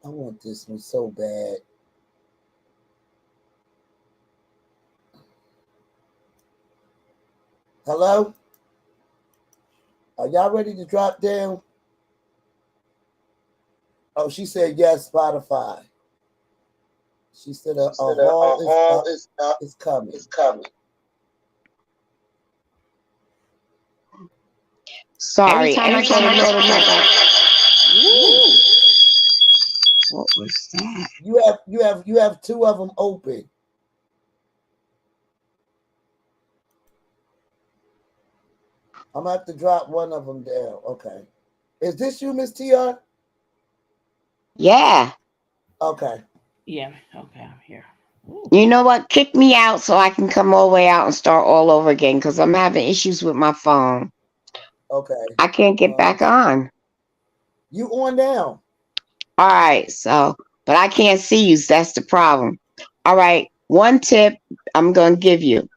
I want this one so bad. Hello? Are y'all ready to drop down? Oh, she said yes, Spotify. She said a haul is up. It's coming. It's coming. Sorry. Every Every time time I I go go to to Mecca. Mecca. What was that? You have two of them open. I'm gonna have to drop one of them down. Okay. Is this you, Miss TR? Yeah. Okay. Yeah. Okay, I'm here. Ooh. You know what? Kick me out so I can come all the way out and start all over again because I'm having issues with my phone. Okay. I can't get back on. You on now? All right. So, but I can't see you. So that's the problem. All right. One tip I'm going to give you: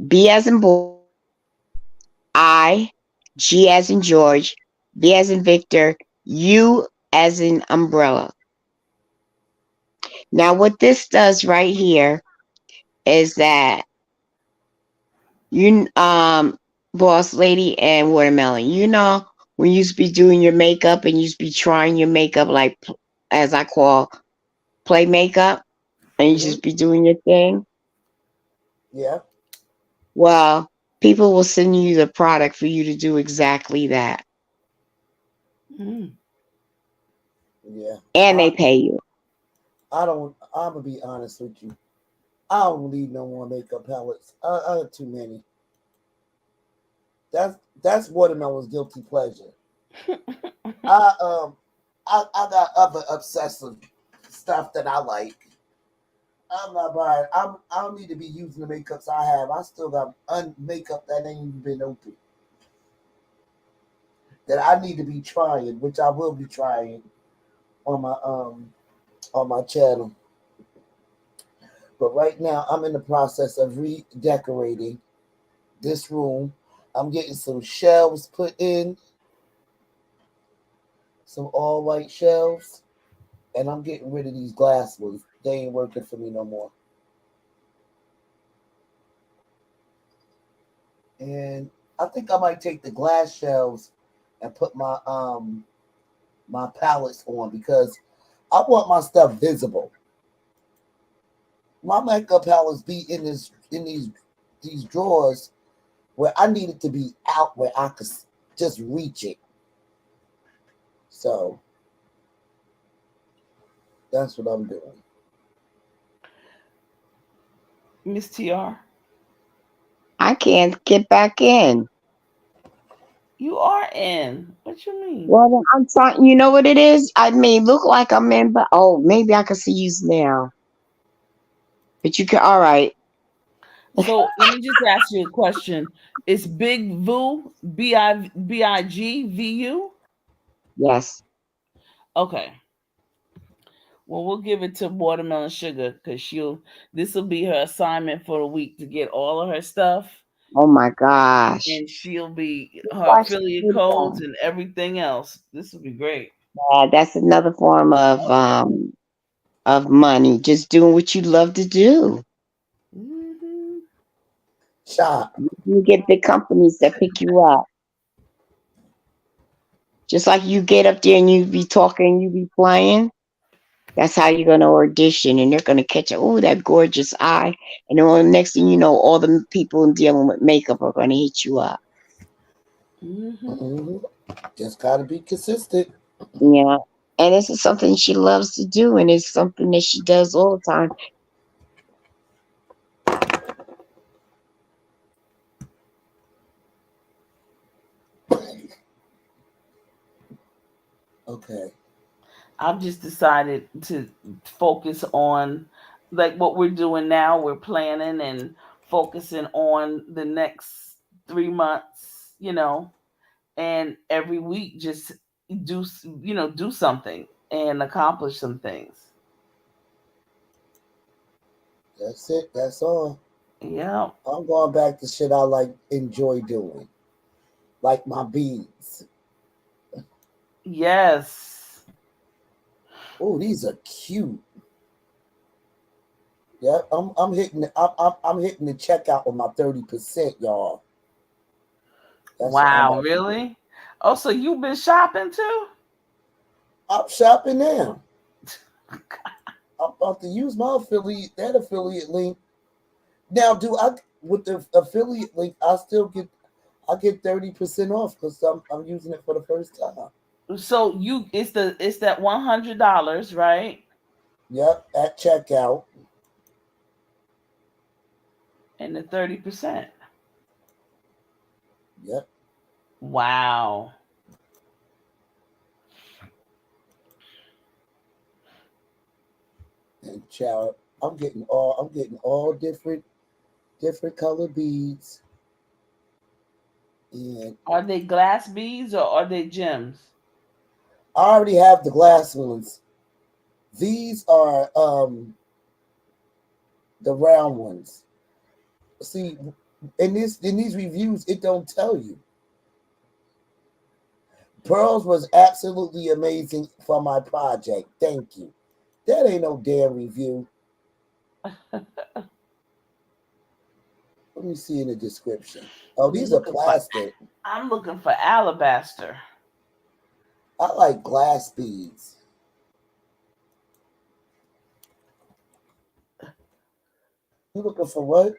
B as in boy, I, G as in George, V as in Victor, U as in umbrella. Now, what this does right here is that you, boss lady and watermelon, when you used to be doing your makeup and you used to be trying your makeup, like as I call play makeup, and you just be doing your thing. Yeah. Well, people will send you the product for you to do exactly that, Mm. Yeah. and they pay you. I'm gonna be honest with you. I don't need no more makeup palettes. I have too many. That's watermelon's guilty pleasure. I I got other obsessive stuff that I like. I'm not buying. I don't need to be using the makeups I have. I still got makeup that ain't even been open that I need to be trying, which I will be trying on my channel. But right now, I'm in the process of redecorating this room. I'm getting some shelves put in, some all white shelves, and I'm getting rid of these glass ones. They ain't working for me no more. And I think I might take the glass shelves and put my palettes on because I want my stuff visible. My makeup palettes be in these drawers where I need it to be out where I could just reach it. So that's what I'm doing. Miss TR, I can't get back in. you are in. What you mean? Well, then I'm trying. You know what it is? I may look like I'm in, but oh, maybe I can see you now. But you can. All right. So let me just ask you a question. It's Big Vu, Bigvu? Yes. Okay. Well, we'll give it to Watermelon Sugar because this will be her assignment for the week to get all of her stuff, Oh my gosh. and she'll be her Watch affiliate you do codes that. and everything else. This will be great. Yeah, that's another form of money. Just doing what you love to do. Hmm. Shop. You get big companies that pick you up. Just like you get up there and you be talking, you be playing. That's how you're gonna audition, and they're gonna catch it. Oh, that gorgeous eye, and then the next thing you know, all the people dealing with makeup are gonna hit you up. Hmm. Hmm. Just gotta be consistent. Yeah, and this is something she loves to do, and it's something that she does all the time. Okay. I've just decided to focus on like what we're doing now. We're planning and focusing on the next 3 months, and every week just do something and accomplish some things. That's it. That's all. Yeah. I'm going back to shit I enjoy doing. Like my beads. Yes. Oh, these are cute. Yeah, I'm hitting the checkout with my 30%, y'all. That's what I'm Wow, about to do. really? Oh, so you've been shopping too? I'm shopping now. I'm about to use my affiliate link. Now, do I with the affiliate link? I get 30% off because I'm using it for the first time. So it's that $100, right? Yep, at checkout. And the 30%. Yep, Wow. and child, I'm getting all different color beads, and Are they glass beads or are they gems? I already have the glass ones. These are the round ones. See, in these reviews, it don't tell you. Pearls was absolutely amazing for my project. Thank you. That ain't no damn review. Let me see in the description. Oh, I'm these are looking for plastic. I'm looking for alabaster. I like glass beads. You looking for what?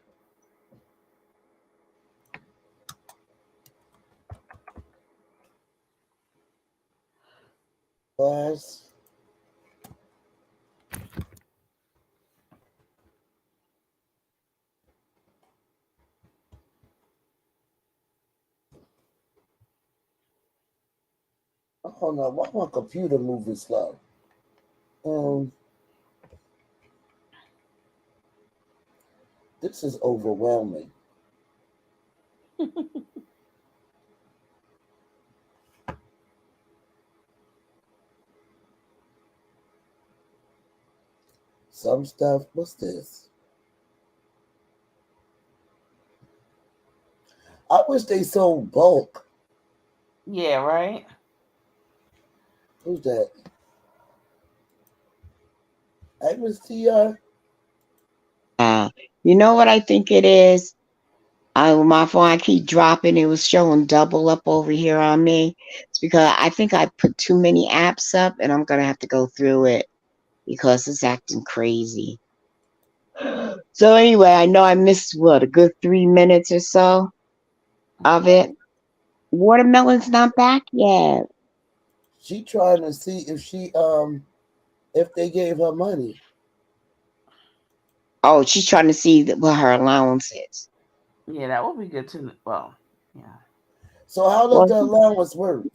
Glass. Hold on. Why my computer moving slow? This is overwhelming. Some stuff. What's this? I wish they sold bulk. Yeah, right. Who's that? Hey, Miss TR. You know what I think it is? My phone, I keep dropping. It was showing double up over here on me. It's because I think I put too many apps up, and I'm gonna have to go through it because it's acting crazy. So anyway, I know I missed a good 3 minutes or so of it. Watermelon's not back yet. She trying to see if they gave her money. Oh, she's trying to see what her allowance is. Yeah, that would be good to. Well, yeah. So how does Well, the allowance work?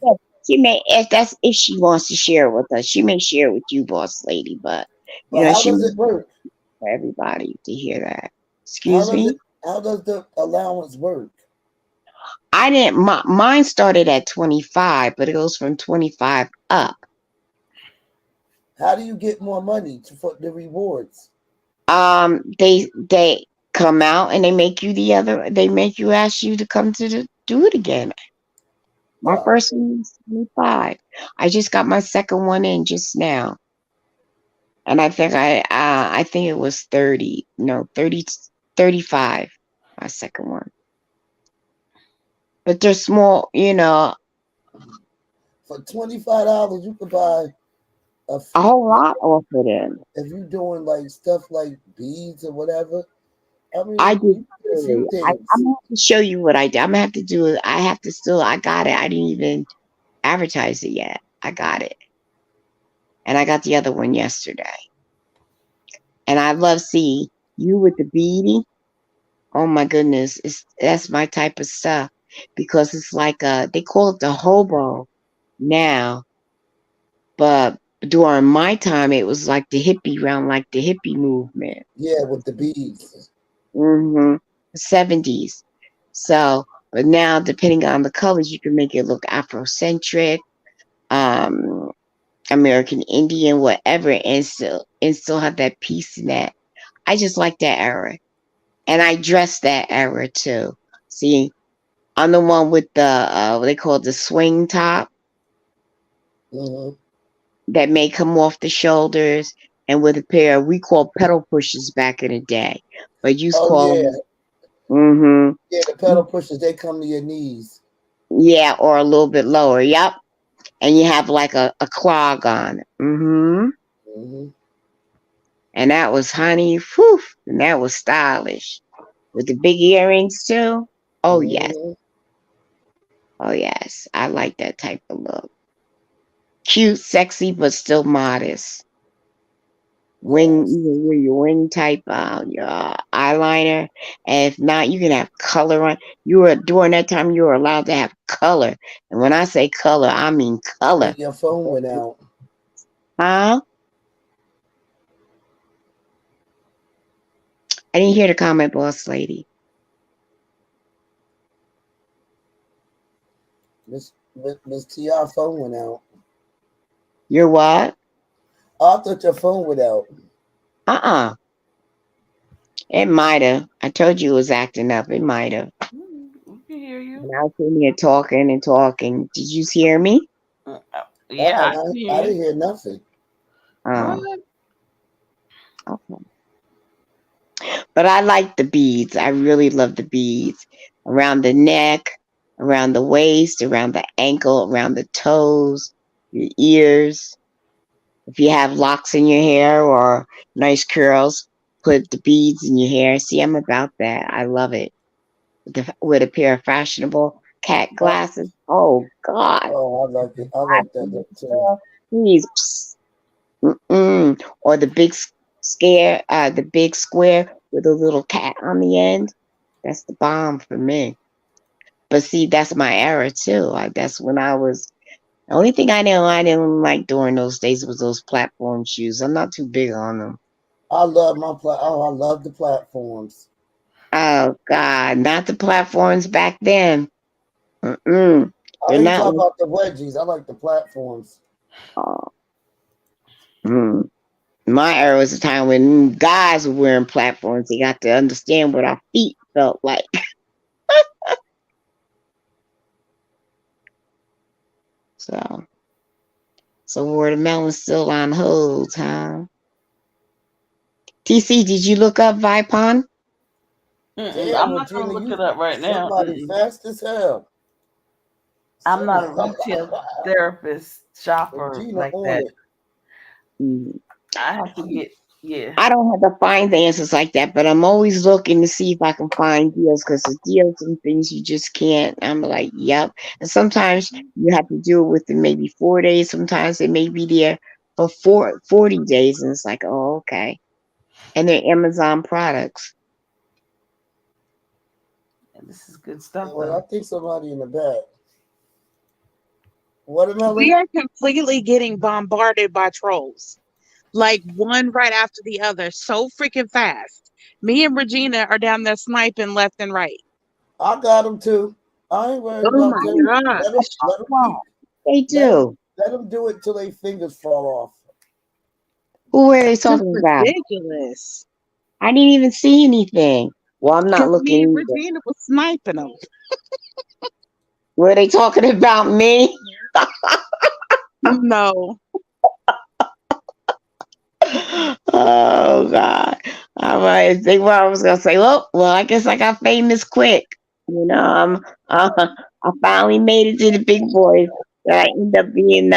she may, if she wants to share with us, she may share with you, boss lady. But But how she does may it work? for everybody to hear that. How Excuse does me. it? How does the allowance work? I didn't. Mine started at 25, but it goes from 25 up. How do you get more money for the rewards? They come out and they make you They make you ask you to come to do it again. My Oh, first one was 25. I just got my second one in just now, and I think it was 30. No, 30, 35. My second one, but they're small. for $25 you could buy A whole few, lot off of them. if you're doing like stuff like beads or whatever. I I mean, did. you get a few I'm things. gonna have to show you what I did. I'm gonna have to do it. I have to still. I got it. I didn't even advertise it yet. I got it, and I got the other one yesterday. And I love seeing you with the beadie. Oh my goodness, that's my type of stuff because it's like they call it the hobo now, but during my time it was like the hippie round, like the hippie movement. Yeah, with the beads. 70s. So, but now depending on the colors, you can make it look Afrocentric, um, American Indian, whatever, and still have that piece in that. I just like that era. And I dress that era too. See, I'm the one with the what they call the swing top Hmm. that may come off the shoulders, and with a pair we call pedal pushers back in the day, but you Oh call yeah, them. Mm-hmm. yeah. The pedal pushers they come to your knees. Yeah, or a little bit lower. Yep. And you have like a clog on it. Hmm. And that was honey, whew, and that was stylish with the big earrings too. Oh yes, Hmm. oh yes, I like that type of look. Cute, sexy, but still modest. Wing, Yes. you can wear your wing type, your eyeliner, and if not, you can have color on. You were during that time you were allowed to have color, and when I say color, I mean color. Wait, your phone went out. Huh? I didn't hear the comment, boss lady. Miss TR phone went out. Your what? Oh, I thought your phone went out. Uh-uh. It might have. I told you it was acting up. It might have. We can hear you. And I was sitting here talking and talking. Did you hear me? Yeah, I can I hear didn't you. hear nothing. Oh, What? okay. But I like the beads. I really love the beads around the neck, around the waist, around the ankle, around the toes, your ears. If you have locks in your hair or nice curls, put the beads in your hair. See, I'm about that. I love it. With a pair of fashionable cat Oh, glasses. Oh God. oh, I like it. I I like that think, look too. girl, please. Or the big square with a little cat on the end. That's the bomb for me. But see, that's my era too. That's when I was The only thing I didn't like during those days was those platform shoes. I'm not too big on them. I love I love the platforms. Oh God, not the platforms back then. Mm-mm. I They're ain't not. talking about the wedgies. I like the platforms. Oh, mm. My era was a time when guys were wearing platforms. They got to understand what our feet felt like. So watermelon's still on hold, huh? TC, did you look up Vipon? Damn, I'm not Regina, gonna look you it up right now. somebody fast as hell. I'm not Somebody, a retail therapist shopper Regina like on that. it. I have to get I don't have to find the answers like that, but I'm always looking to see if I can find deals because the deals and things you just can't. I'm like, yep. And sometimes you have to do it within maybe 4 days. Sometimes it may be there for 40 days. And it's like, oh, okay. And they're Amazon products. This is good stuff Well, I though. think somebody in the back. Watermelon? We are completely getting bombarded by trolls, like one right after the other, so freaking fast. Me and Regina are down there sniping left and right. I got them too. I ain't worried Oh about my them. gosh. Let them keep. They do. Let them do it till their fingers fall off. Who are they Just talking about? ridiculous. I didn't even see anything. Well, I'm not Because me and looking either. Regina was sniping them. Were they talking about me? No. Oh God! All right. I was gonna say, well, I guess I got famous quick. I finally made it to the big boys. I end up being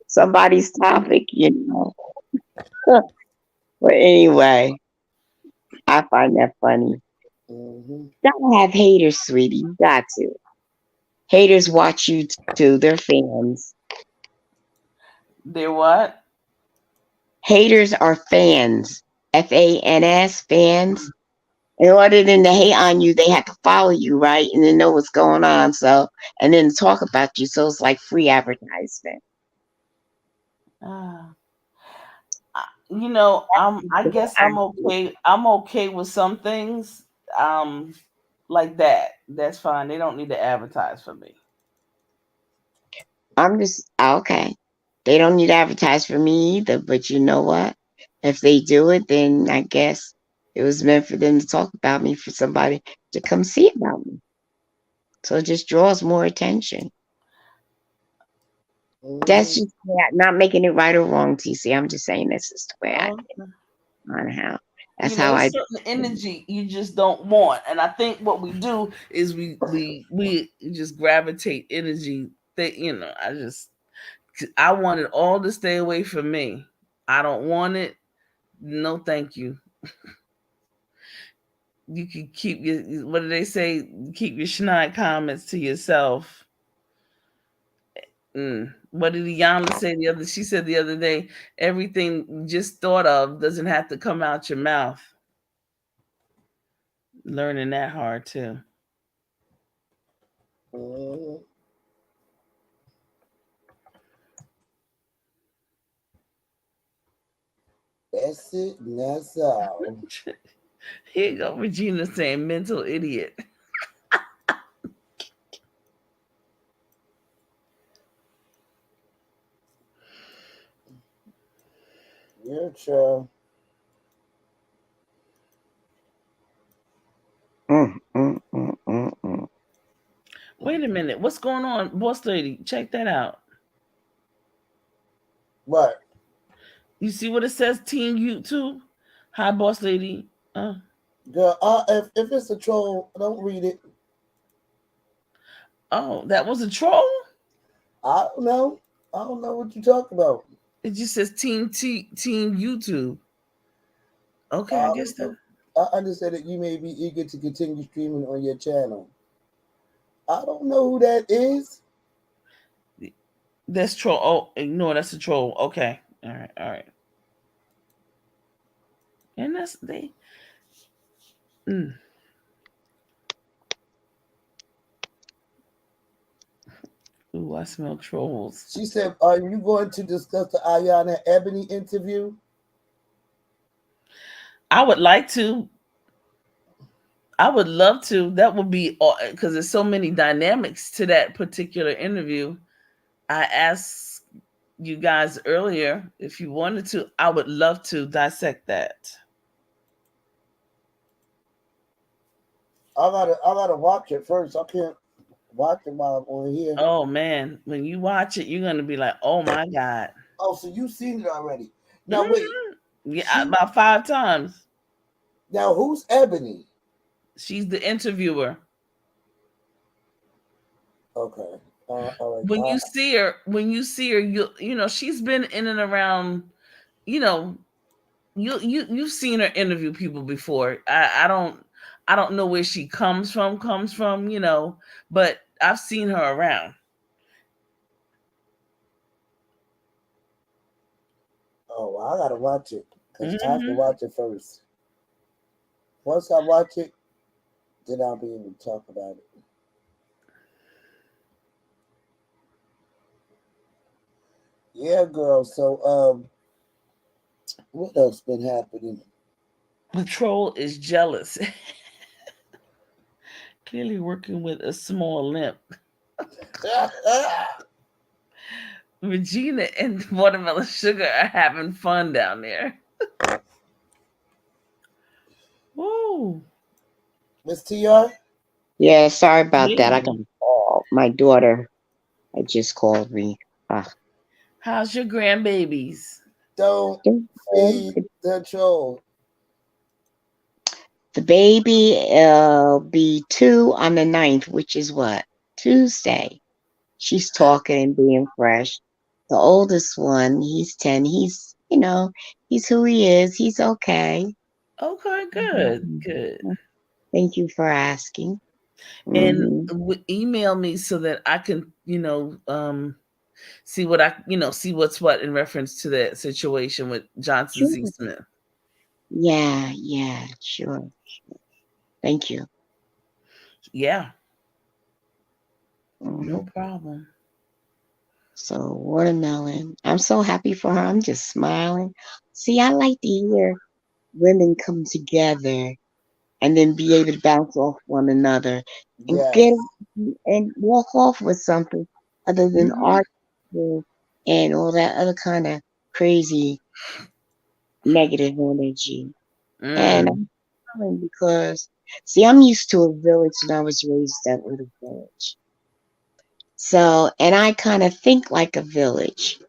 somebody's topic. But anyway, I find that funny. Mm-hmm. Gotta have haters, sweetie. You got to. Haters watch you too. They're fans. They're what? Haters are fans. FANS, fans. In order then to hate on you, they have to follow you, right? And then know what's going on. So, and then talk about you. So it's like free advertisement. I guess I'm okay. I'm okay with some things. Like that. That's fine. They don't need to advertise for me. I'm just okay. They don't need to advertise for me either. But you know what? If they do it, then I guess it was meant for them to talk about me, for somebody to come see about me. So it just draws more attention. That's Mm-hmm. just not making it right or wrong, TC. I'm just saying this is the way I Uh, on how. That's how It's I. certain energy you just don't want, and I think what we do is we just gravitate energy. That I want it all to stay away from me. I don't want it. No, thank you. You can keep your, what do they say? Keep your schneid comments to yourself. What did Yana say the other? She said the other day, everything you just thought of doesn't have to come out your mouth. Learning that hard too. Mm-hmm. That's it. And that's all. Here you go, Regina saying mental idiot. Yeah, child. Mm, mm, mm, mm, mm. Wait a minute. What's going on? Boss lady, check that out. What? You see what it says, Team YouTube? Hi, boss lady. Girl, if it's a troll, don't read it. Oh, that was a troll? I don't know. I don't know what you talk about. It just says Team YouTube. Okay, I I guess don't that know. I understand that you may be eager to continue streaming on your channel. I don't know who that is. that's troll. Oh, ignore that's a troll. Okay. All right. And that's they. Ooh, I smell trolls. She said, "Are you going to discuss the Ayana Ebony interview?" I would like to. I would love to. That would be because there's so many dynamics to that particular interview. I asked you guys earlier if you wanted to. I would love to dissect that. I gotta watch it first. I can't watch it while I'm on here. Oh man, when you watch it, you're gonna be like, "Oh my god!" Oh, so you've seen it already? Now wait. Yeah, about 5 times. Now who's Ebony? She's the interviewer. Okay. All right. When you see her, you know she's been in and around. You know, you've seen her interview people before. I don't know where she comes from. You know, but I've seen her around. Oh, well, I gotta watch it because I have to watch it first. Once I watch it, then I'll be able to talk about it. Yeah, girl. So, what else been happening? The troll is jealous. Clearly working with a small limp. Regina and Watermelon Sugar are having fun down there. Woo. Miss TR? Yeah, sorry about that. I Yeah. got a call. My daughter had just called me. How's your grandbabies? Don't feed the troll. The baby will be 2 on the 9th, which is what? Tuesday. She's talking and being fresh. The oldest one, he's 10. He's, he's who he is. He's okay. Okay, good. Thank you for asking. And email me so that I can, see what's what in reference to that situation with Johnson C. Smith. Yeah, sure. Thank you. Yeah. No problem. So Watermelon, I'm so happy for her. I'm just smiling. See, I like to hear women come together and then be able to bounce off one another and get and walk off with something other than art and all that other kind of crazy negative energy. And I'm smiling because, see, I'm used to a village and I was raised up with a village. So, and I kind of think like a village.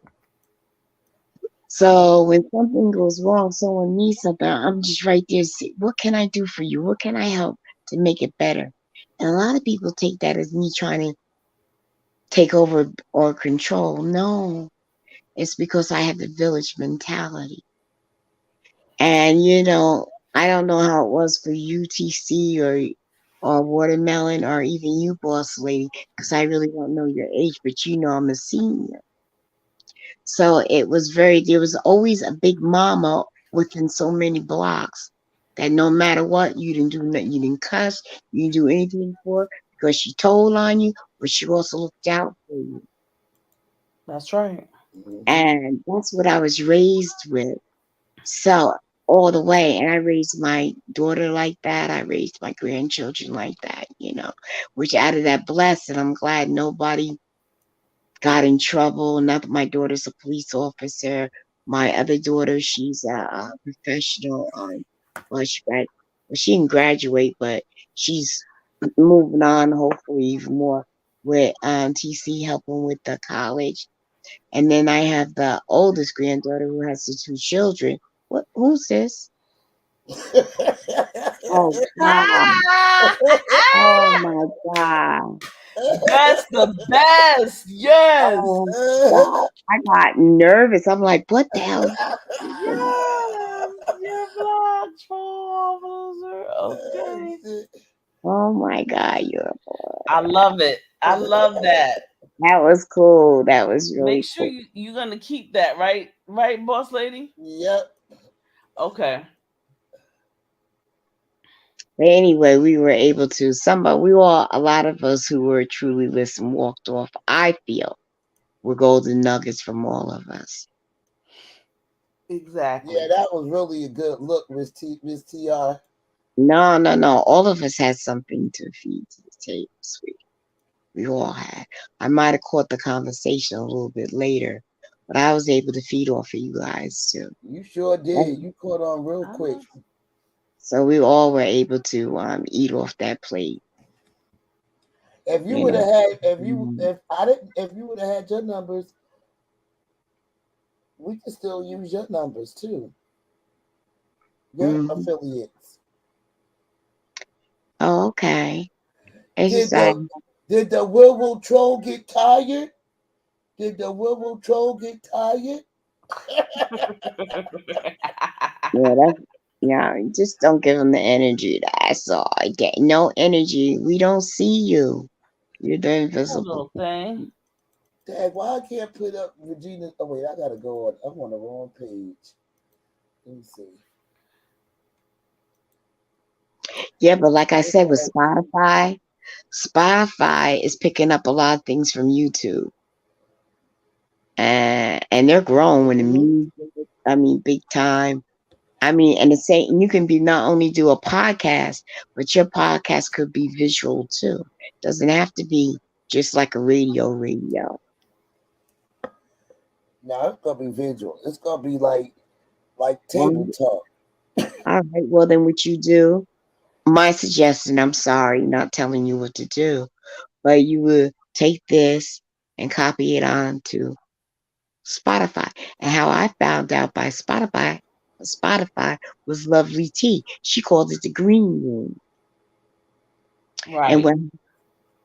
So when something goes wrong, someone needs something, I'm just right there. What can I do for you? What can I help to make it better? And a lot of people take that as me trying to take over or control. No, it's because I have the village mentality. And I don't know how it was for UTC or Watermelon or even you, boss lady, because I really don't know your age, but I'm a senior. So there was always a big mama within so many blocks that no matter what, you didn't do nothing, you didn't cuss, you didn't do anything for her because she told on you, but she also looked out for you. That's right. And that's what I was raised with. So all the way, and I raised my daughter like that. I raised my grandchildren like that, which out of that blessing, I'm glad nobody got in trouble. Not that my daughter's a police officer. My other daughter, she's a professional. She didn't graduate, but she's moving on. Hopefully, even more with TC helping with the college. And then I have the oldest granddaughter who has the 2 children. Who's this? Oh God! Oh my God! That's the best. Yes. Oh God! I got nervous. I'm like, what the hell? Yes, black officer. Okay. Oh my God, you're a boy. I love it. I love that. That was cool. That was really Make sure cool. you're gonna keep that, right? Right, boss lady? Yep. Okay. But anyway, we were able to. A lot of us who were truly listening walked off. I feel were golden nuggets from all of us. Exactly. Yeah, that was really a good look, Miss TR. No. All of us had something to feed to the table, sweet. We all had. I might have caught the conversation a little bit later, but I was able to feed off of you guys too. You sure did. You caught on real quick. So we all were able to eat off that plate. If you You would know. have had, Mhm. if you would have had your numbers, we could still use your numbers too. Your Mhm. affiliates. Oh, okay. It's just Did I. the Will troll get tired? Did the Will troll get tired? Yeah, just don't give them the energy. That's all. I get no energy. We don't see you. You're the Poor invisible. little thing. Dad, why I can't put up Regina? Oh wait, I gotta go on. I'm on the wrong page. Let me see. Yeah, but like I said, with Spotify is picking up a lot of things from YouTube, and they're growing with the Mhm. music. I mean, big time. I mean, and it's saying you can be not only do a podcast, but your podcast could be visual too. Doesn't have to be just like a radio. Now it's gonna be visual. It's gonna be like table Well, talk. all right. Well, then what you do? My suggestion. I'm sorry, not telling you what to do, but you would take this and copy it on to Spotify. And how I found out by Spotify was Lovely T. She called it the green room. And Right. when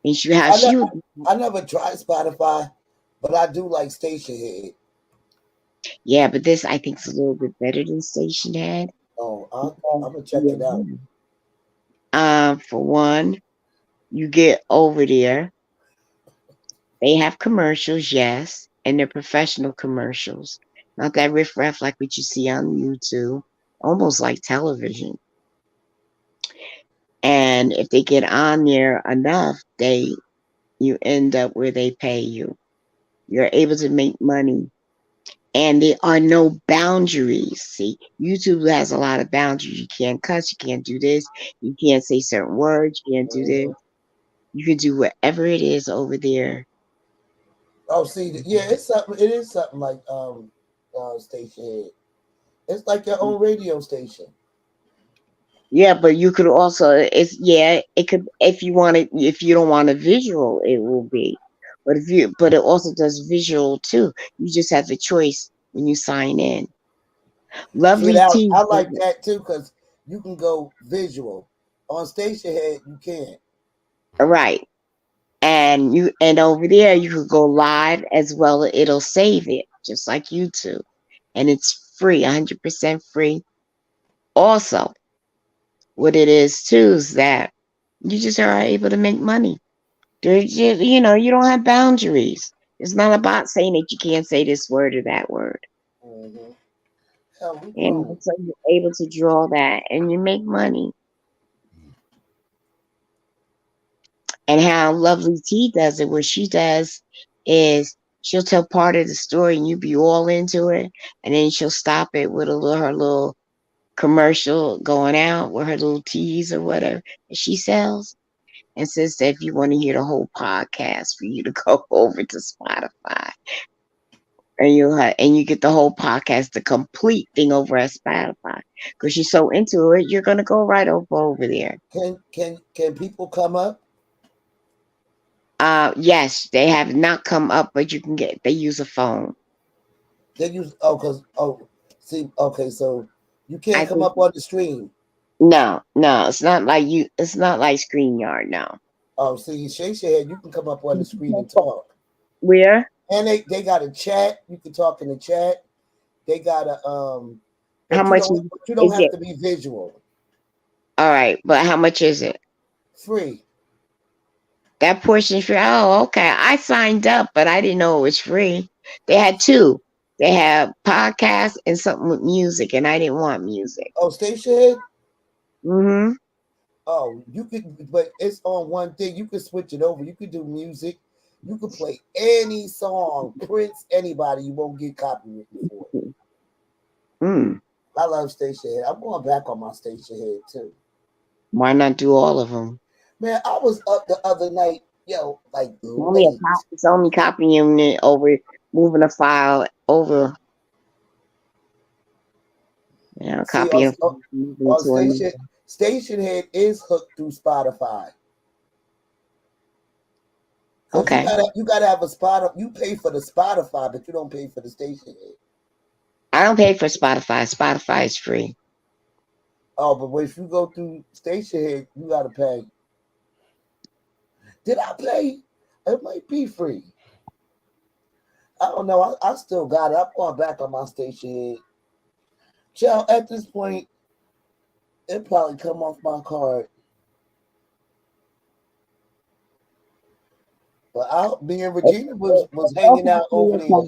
and she how I, she ne- was I never tried Spotify, but I do like Station Head. yeah, but this I think is a little bit better than Station Head. Oh, Because, I'm gonna check it out. yeah. For one, you get over there. They have commercials, yes, and they're professional commercials. Not that riffraff like what you see on YouTube, almost like television. And if they get on there enough, you end up where they pay you. You're able to make money. And there are no boundaries. See, YouTube has a lot of boundaries. You can't cuss, you can't do this, you can't say certain words, you can't do this. Mhm. You can do whatever it is over there. Oh, see, yeah, it's something. It is something like Station Head. It's like your own radio station. Yeah, but you could also it could if you don't want a visual, it will be. But it also does visual too. You just have the choice when you sign in. See Lovely that T. I like that too because you can go visual on Station Head. You can't. Right. And over there you could go live as well. It'll save it just like YouTube. And it's free, 100% free. Also, what it is too is that you just are able to make money. You don't have boundaries. It's not about saying that you can't say this word or that word. Mm-hmm. Hell, we And grown. so you're able to draw that and you make money. And how Lovely T does it, what she does is she'll tell part of the story and you be all into it. And then she'll stop it with her little commercial going out with her little teas or whatever that she sells. And says that if you want to hear the whole podcast, for you to go over to Spotify. And you get the whole podcast, the complete thing over at Spotify. Because you're so into it, you're gonna go right over there. Can people come up? Yes, they have not come up, but you can get. They use a phone. They use see okay so you I can't come think up on the stream. no, it's not like you. It's not like StreamYard. No. Oh, see, Shay Head, you can come up on the screen and talk. Where? And they got a chat. You can talk in the chat. They got a How but you much don't but you don't is have it? to be visual. All right, but how much is it? Free. That portion free. Oh, okay. I signed up, but I didn't know it was free. They had two. They had podcasts and something with music, and I didn't want music. Oh, Station Head? Mm-hmm. Oh, you could, but it's on one thing. You could switch it over. You could do music. You could play any song, Prince, anybody. You won't get copywritten for it. Hmm. I love Station Head. I'm going back on my Station Head too. Why not do all of them? Man, I was up the other night, yo, like Only a late. copy. It's only copying it over, moving a file over. You know, See, on, copying moving on to another. Station Head is hooked through Spotify. Because Okay. you gotta have a Spotify. You pay for the Spotify, but you don't pay for the Station Head. I don't pay for Spotify. Spotify is free. Oh, but if you go through Station Head, you gotta pay. Did I pay? It might be free. I don't know. I still got it. I'm going back on my Station Head. Child, at this point, it probably come off my card. But me and Regina was hanging out over there.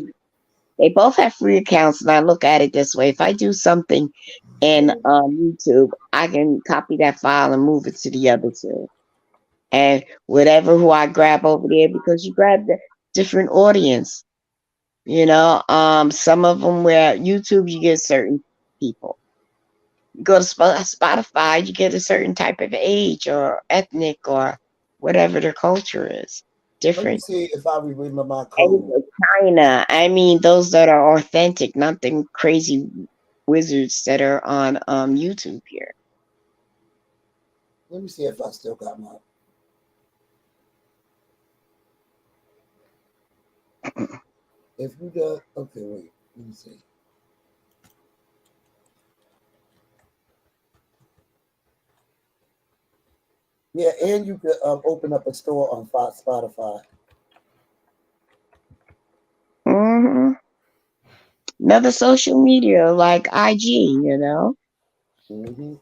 They both have free accounts, and I look at it this way: if I do something in YouTube, I can copy that file and move it to the other two, and whatever who I grab over there, because you grab the different audience. You know, some of them where YouTube you get certain people. You go to Spotify, you get a certain type of age or ethnic or whatever their culture is. Let me Different. see if I remember my And code. China, I mean those that are authentic, not the crazy wizards that are on YouTube here. Let me see if I still got my. If you got, okay, wait. Let me see. Yeah, and you could open up a store on Spotify. Hmm. Another social media like IG, you know, Mm-hmm.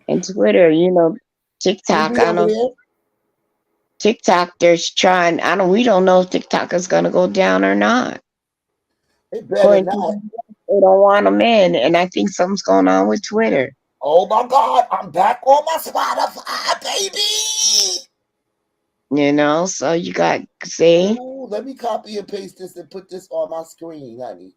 and Twitter, you know, You TikTok. be I over know there? TikTok. There's trying. I don't. We don't know if TikTok is gonna go down or not. It better According to not. they don't want them in, and I think something's going on with Twitter. Oh my God, I'm back on my Spotify, baby. You know, so you got see, Oh, let me copy and paste this and put this on my screen, honey.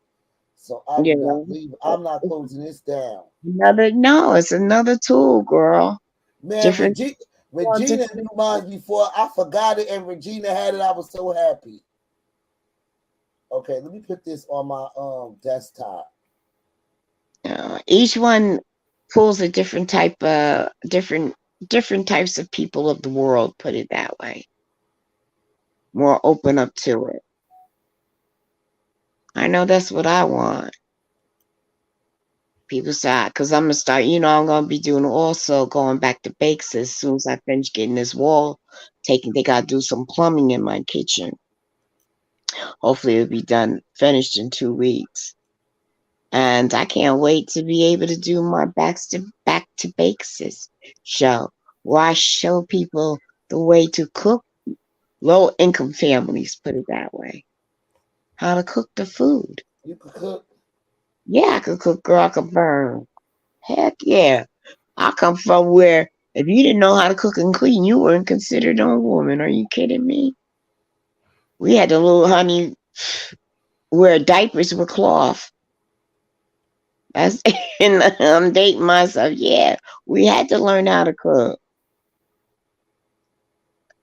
So I you do not know, leave. I'm not closing this down. another no, it's another tool, girl. Man, Different. Regina knew mine before. I forgot it and Regina had it. I was so happy. Okay, let me put this on my desktop. Each one pulls a different type of different types of people of the world. Put it that way. More open up to it. I know that's what I want. People say, because I'm gonna start. You know, I'm gonna be doing also going back to bakes as soon as I finish getting this wall taken. They gotta do some plumbing in my kitchen. Hopefully, it'll be done finished in 2 weeks. And I can't wait to be able to do my back to bakes show, where I show people the way to cook. Low income families, put it that way, how to cook the food. You could cook. Yeah, I could cook, girl. I could burn. Heck yeah. I come from where if you didn't know how to cook and clean, you weren't considered a woman. Are you kidding me? We had the little honey where diapers were cloth. That's and I'm dating myself. Yeah, we had to learn how to cook.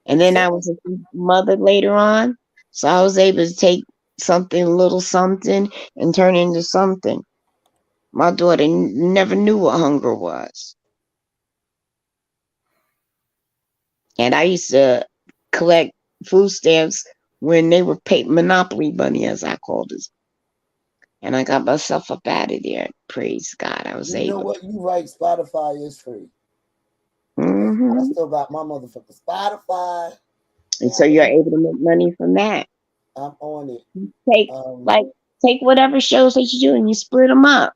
And then I was a mother later on, so I was able to take something, little something, and turn it into something. My daughter never knew what hunger was. And I used to collect food stamps when they were paid Monopoly money, as I called it. And I got myself up out of there. Praise God, I was You know able. what? You right. Spotify is free. I Hmm. still got my motherfucking Spotify. And so you're able to make money from that. I'm on it. Take like take whatever shows that you do and you split them up.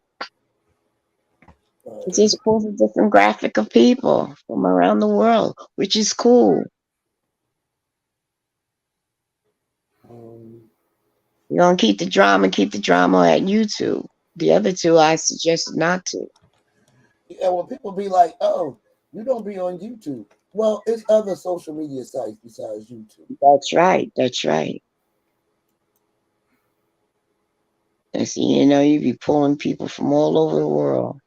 It just pulls a different graphic of people from around the world, which is cool. You're gonna keep the drama at YouTube. The other two I suggest not to. Yeah, when people be like, "Oh, You don't be on YouTube. Well, it's other social media sites besides YouTube. That's right. That's right. And see, you be pulling people from all over the world.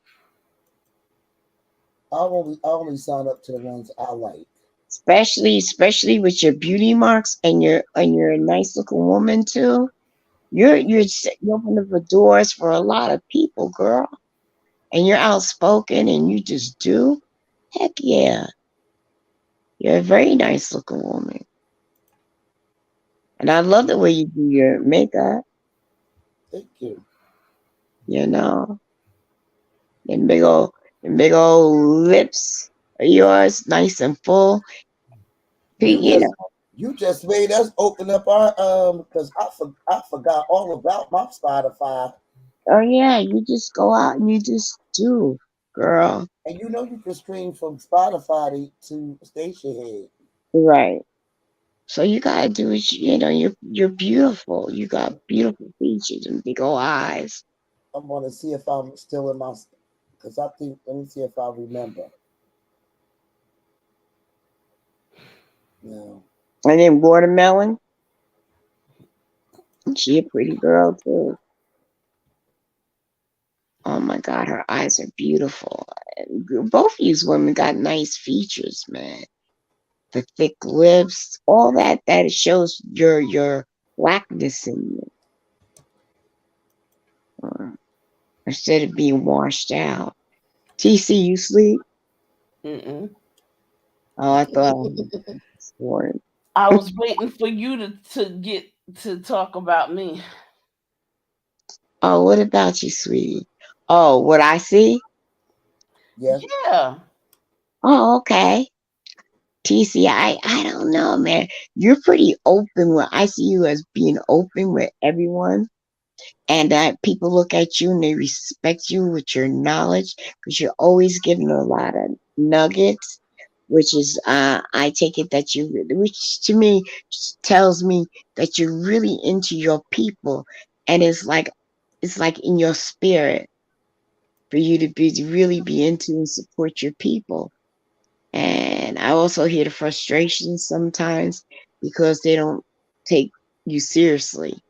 I only sign up to the ones I like. Especially with your beauty marks and you're a nice looking woman too. You open up the doors for a lot of people, girl. And you're outspoken and you just do. Heck yeah. You're a very nice looking woman. And I love the way you do your makeup, Thank you. you know. Them big old lips of yours, nice and full. You You just know, you just made us open up our because I forgot all about my Spotify. oh yeah, you just go out and you just do, girl. And you can stream from Spotify to Station Head. Right. So you gotta do it. You're beautiful. You got beautiful features and big old eyes. I'm gonna see if I'm still in my because I think let me see if I remember. No. And then watermelon. She a pretty girl too. Oh my God, her eyes are beautiful. And both of these women got nice features, man. The thick lips, all that shows your blackness in you. Instead of being washed out. TC, you sleep? Mm-mm. Oh, I thought I was snoring. I was waiting for you to get to talk about me. Oh, what about you, sweetie? Oh, what I see? Yeah. Yeah. Oh, okay. TC, I don't know, man. You're pretty open. I see you as being open with everyone, and that people look at you and they respect you with your knowledge because you're always giving a lot of nuggets, which is I take it that which to me tells me that you're really into your people, and it's like in your spirit for you to really be into and support your people. And I also hear the frustration sometimes because they don't take you seriously.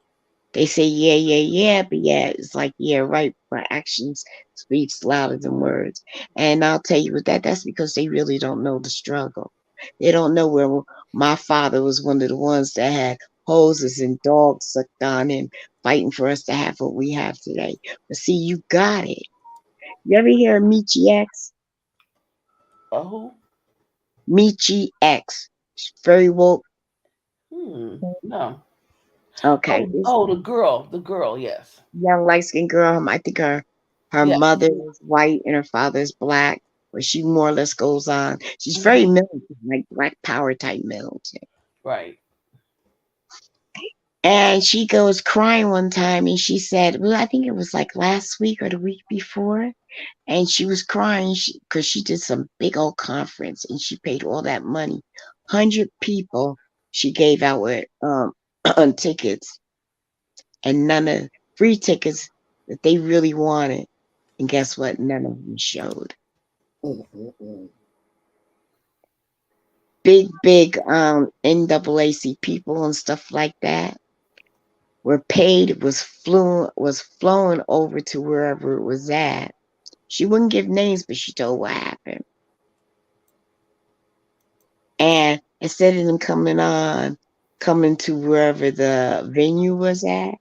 They say yeah, yeah, yeah, but yeah, it's like yeah, right, but actions speaks louder than words. And I'll tell you what that's because they really don't know the struggle. They don't know where my father was one of the ones that had hoses and dogs sucked on him, fighting for us to have what we have today. But see, you got it. You ever hear of Michi X? Oh. Michi X. Very woke. No. Okay. The girl, yes. Young light skinned girl. I think her Yeah. mother is white and her father is black, but she more or less goes on. She's Mm-hmm. very militant, like Black Power type militant. Right. And she goes crying one time and she said, well, I think it was like last week or the week before. And she was crying because she did some big old conference and she paid all that money. 100 people she gave out with tickets and none of free tickets that they really wanted. And guess what? None of them showed. Mm-mm-mm. Big NAAC people and stuff like that were paid, was flown over to wherever it was at. She wouldn't give names, but she told what happened. And instead of them coming to wherever the venue was at,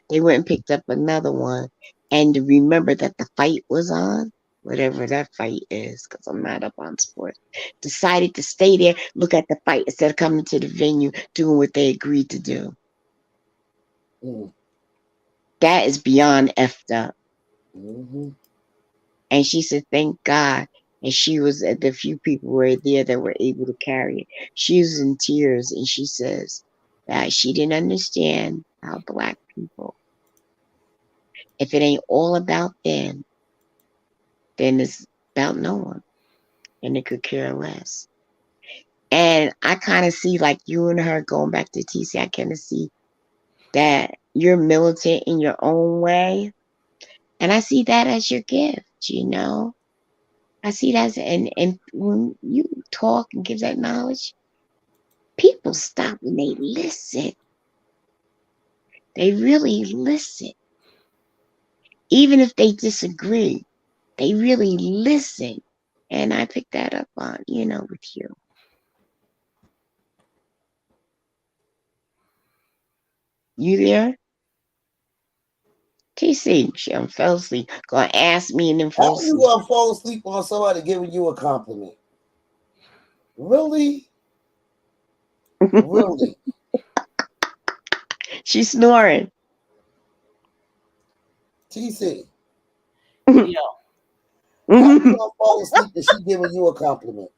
they went and picked up another one. And to remember that the fight was on, whatever that fight is, because I'm not up on sports, decided to stay there, look at the fight instead of coming to the venue, doing what they agreed to do. Mm. That is beyond effed up. Mm-hmm. And she said, thank God. And she was the few people were there that were able to carry it. She was in tears and she says that she didn't understand how Black people, if it ain't all about them, then it's about no one. And it could care less. And I kind of see like you and her going back to TC, I kind of see that you're militant in your own way. And I see that as your gift, you know? I see that, and when you talk and give that knowledge, people stop and they listen. They really listen. Even if they disagree, they really listen. And I picked that up on, with you. You there? TC, she fell asleep. Gonna ask me and then fall How you asleep. gonna fall asleep on somebody giving you a compliment? Really? Really? She's snoring. TC, Yo, how you gonna fall asleep if she giving you a compliment?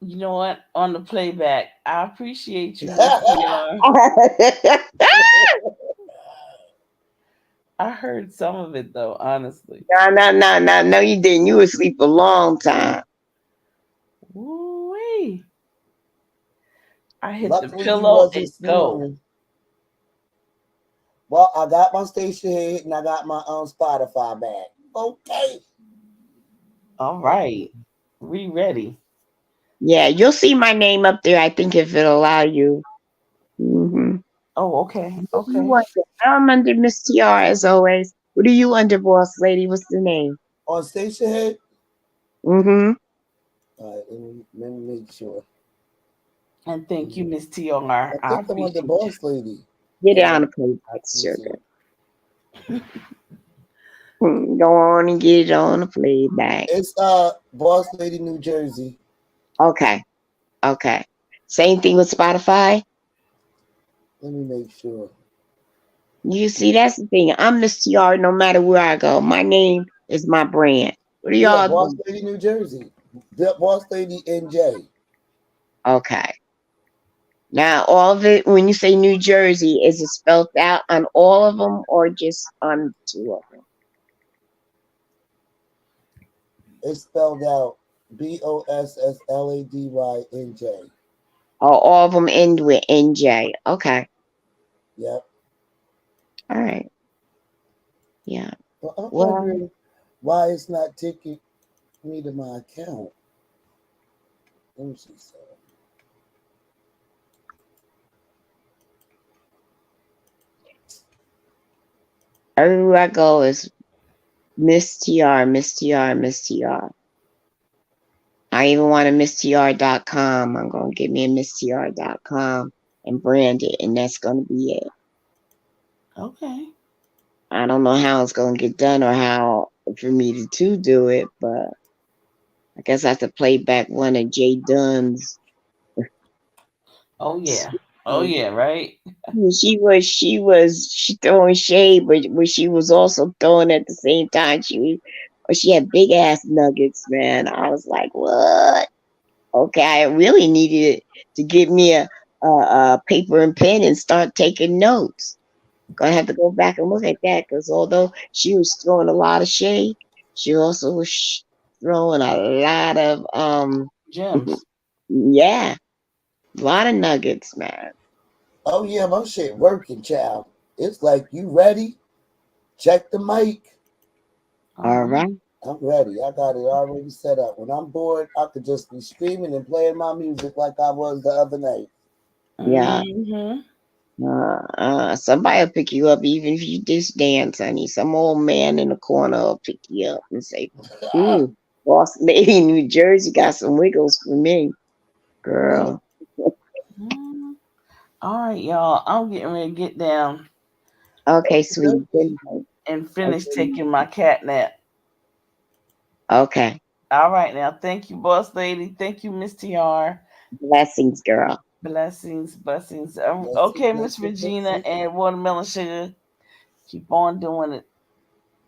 you know what? On the playback, I appreciate you, Miss PR. I heard some of it though, honestly. No, you didn't. You were asleep a long time. Woo-wee. I hit the Luckily, you pillow and wasn't go. snoring. Well, I got my station head and I got my Spotify back. Okay. All right. We ready. Yeah, you'll see my name up there, I think, if it'll allow you. Mm-hmm. Oh, okay. Okay. I'm under Miss TR as always. What are you under, boss lady? What's the name? On station head? Mm-hmm. All right, let me make sure. And thank you, Miss TR. I I think I'm under appreciate you. boss lady. Get down to playback, sugar. Go on and get it on the playback. It's boss lady New Jersey. Okay. Same thing with Spotify. Let me make sure. You see, that's the thing. I'm Miss TR no matter where I go. My name is my brand. What are y'all Boss doing? lady New Jersey. Boss lady NJ. Okay. Now, all of it, when you say New Jersey, is it spelled out on all of them or just on 2 of them? It's spelled out BOSSLADYNJ. Oh, all of them end with NJ. Okay. Yep. All right. Yeah. But I'm wondering why it's not taking me to my account. Let me see something. Everywhere I go is Miss TR, Miss TR, Miss TR. I even want a MissTR.com. I'm going to get me a MissTR.com and brand it, and that's going to be it. Okay. I don't know how it's going to get done or how for me to do it, but I guess I have to play back one of Jay Dunn's. Oh yeah. Oh yeah, right? She throwing shade, but she was also throwing at the same time. She had big ass nuggets, man. I was like, what? Okay, I really needed to give me a paper and pen and start taking notes. Gonna have to go back and look at that because although she was throwing a lot of shade, she also was throwing a lot of Gems. yeah, a lot of nuggets, man. Oh yeah, my shit working, child. It's like you ready? Check the mic. All right. I'm ready. I got it already set up. When I'm bored, I could just be screaming and playing my music like I was the other night. Yeah. Mm-hmm. Somebody will pick you up even if you just dance, honey. Some old man in the corner will pick you up and say, ooh, boss lady in New Jersey got some wiggles for me, girl. Mm-hmm. All right, y'all. I'm getting ready to get down Okay, sweet. Good night. and finish taking my cat nap. Okay. All right now. Thank you, boss lady. Thank you, Miss TR. Blessings, girl. Blessings. Blessings, Okay, Miss blessings, Regina blessings. and Watermelon Sugar. Keep on doing it.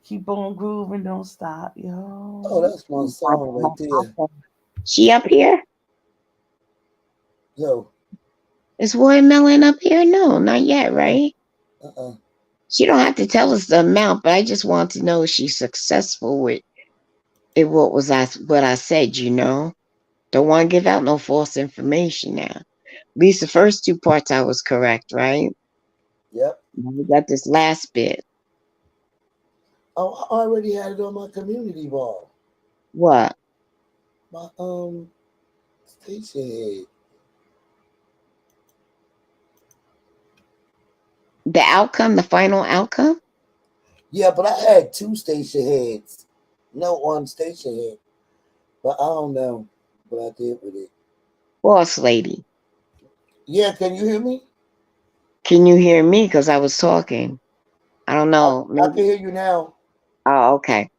Keep on grooving. Don't stop, yo. Oh, that's my song right there. She up here? Yo. Is Watermelon up here? No, not yet, right? Uh-uh. She don't have to tell us the amount, but I just want to know if she's successful with it. What I said, Don't want to give out no false information now. At least the first 2 parts I was correct, right? Yep. Now we got this last bit. Oh, I already had it on my community wall. What? My station head. The outcome, the final outcome? Yeah, but I had two station heads. No one station head. But I don't know what I did with it. Boss lady. Yeah, can you hear me? Can you hear me? Because I was talking. I don't know. I can Maybe. hear you now. Oh, okay.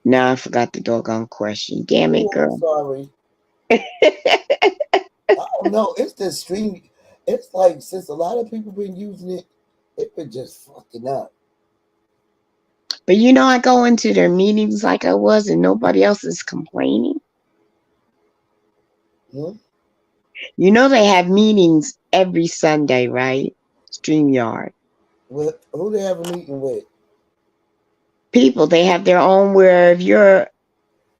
Now I forgot the doggone question. Damn it, Oh, I'm girl. sorry. I don't know. It's the stream. It's like since a lot of people been using it, it been just fucking up. But I go into their meetings like I was, and nobody else is complaining. Hmm? They have meetings every Sunday, right? StreamYard. Who they have a meeting with? People, they have their own where if you're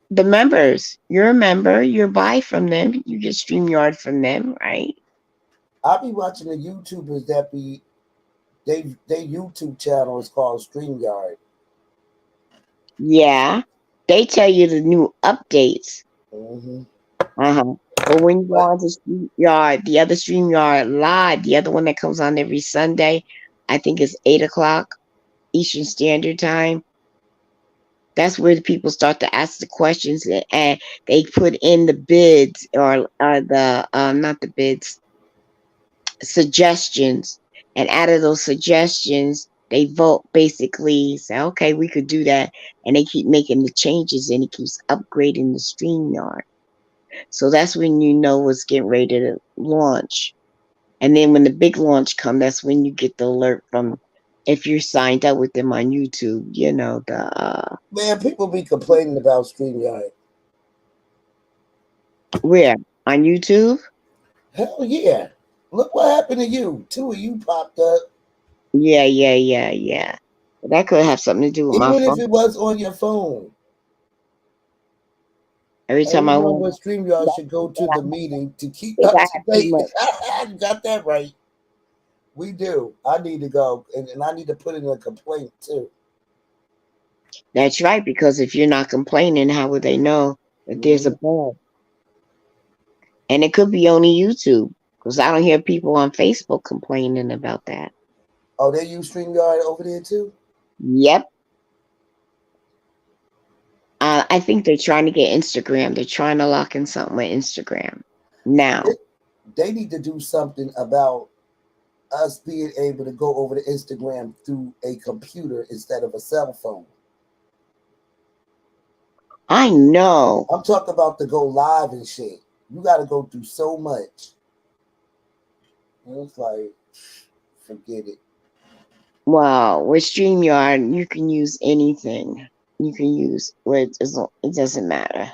the members, you're a member, you buy from them, you get StreamYard from them, right? I be watching the YouTubers that be they YouTube channel is called StreamYard. Yeah. They tell you the new updates. Hmm. Uh-huh. But when you go But on to StreamYard, the other StreamYard live, the other one that comes on every Sunday, I think it's 8 o'clock Eastern Standard Time. That's where the people start to ask the questions, and they put in the bids or the not the bids, suggestions, and out of those suggestions they vote, basically say, okay, we could do that, and they keep making the changes, and it keeps upgrading the StreamYard. So that's when you know what's getting ready to launch. And then when the big launch comes, that's when you get the alert from, if you're signed up with them on YouTube, the man, people be complaining about StreamYard. where on YouTube. Hell yeah! Look what happened to you. Two of you popped up. Yeah. That could have something to do with my Even if phone. it was on your phone. Every time I Everyone went, with StreamYard should go to the meeting to keep up I to have too date. much. You got that right. We do. I need to go, and I need to put in a complaint too. That's right, because if you're not complaining, how would they know that there's a Hmm. bug? And it could be only YouTube, because I don't hear people on Facebook complaining about that. Oh, they use StreamYard over there too? Yep. I think they're trying to get Instagram. They're trying to lock in something with Instagram now. It, they need to do something about us being able to go over to Instagram through a computer instead of a cell phone. I know. I'm talking about to go live and shit. You got to go through so much. And it's like, forget it. Well, with StreamYard, you can use anything. You can use it doesn't matter.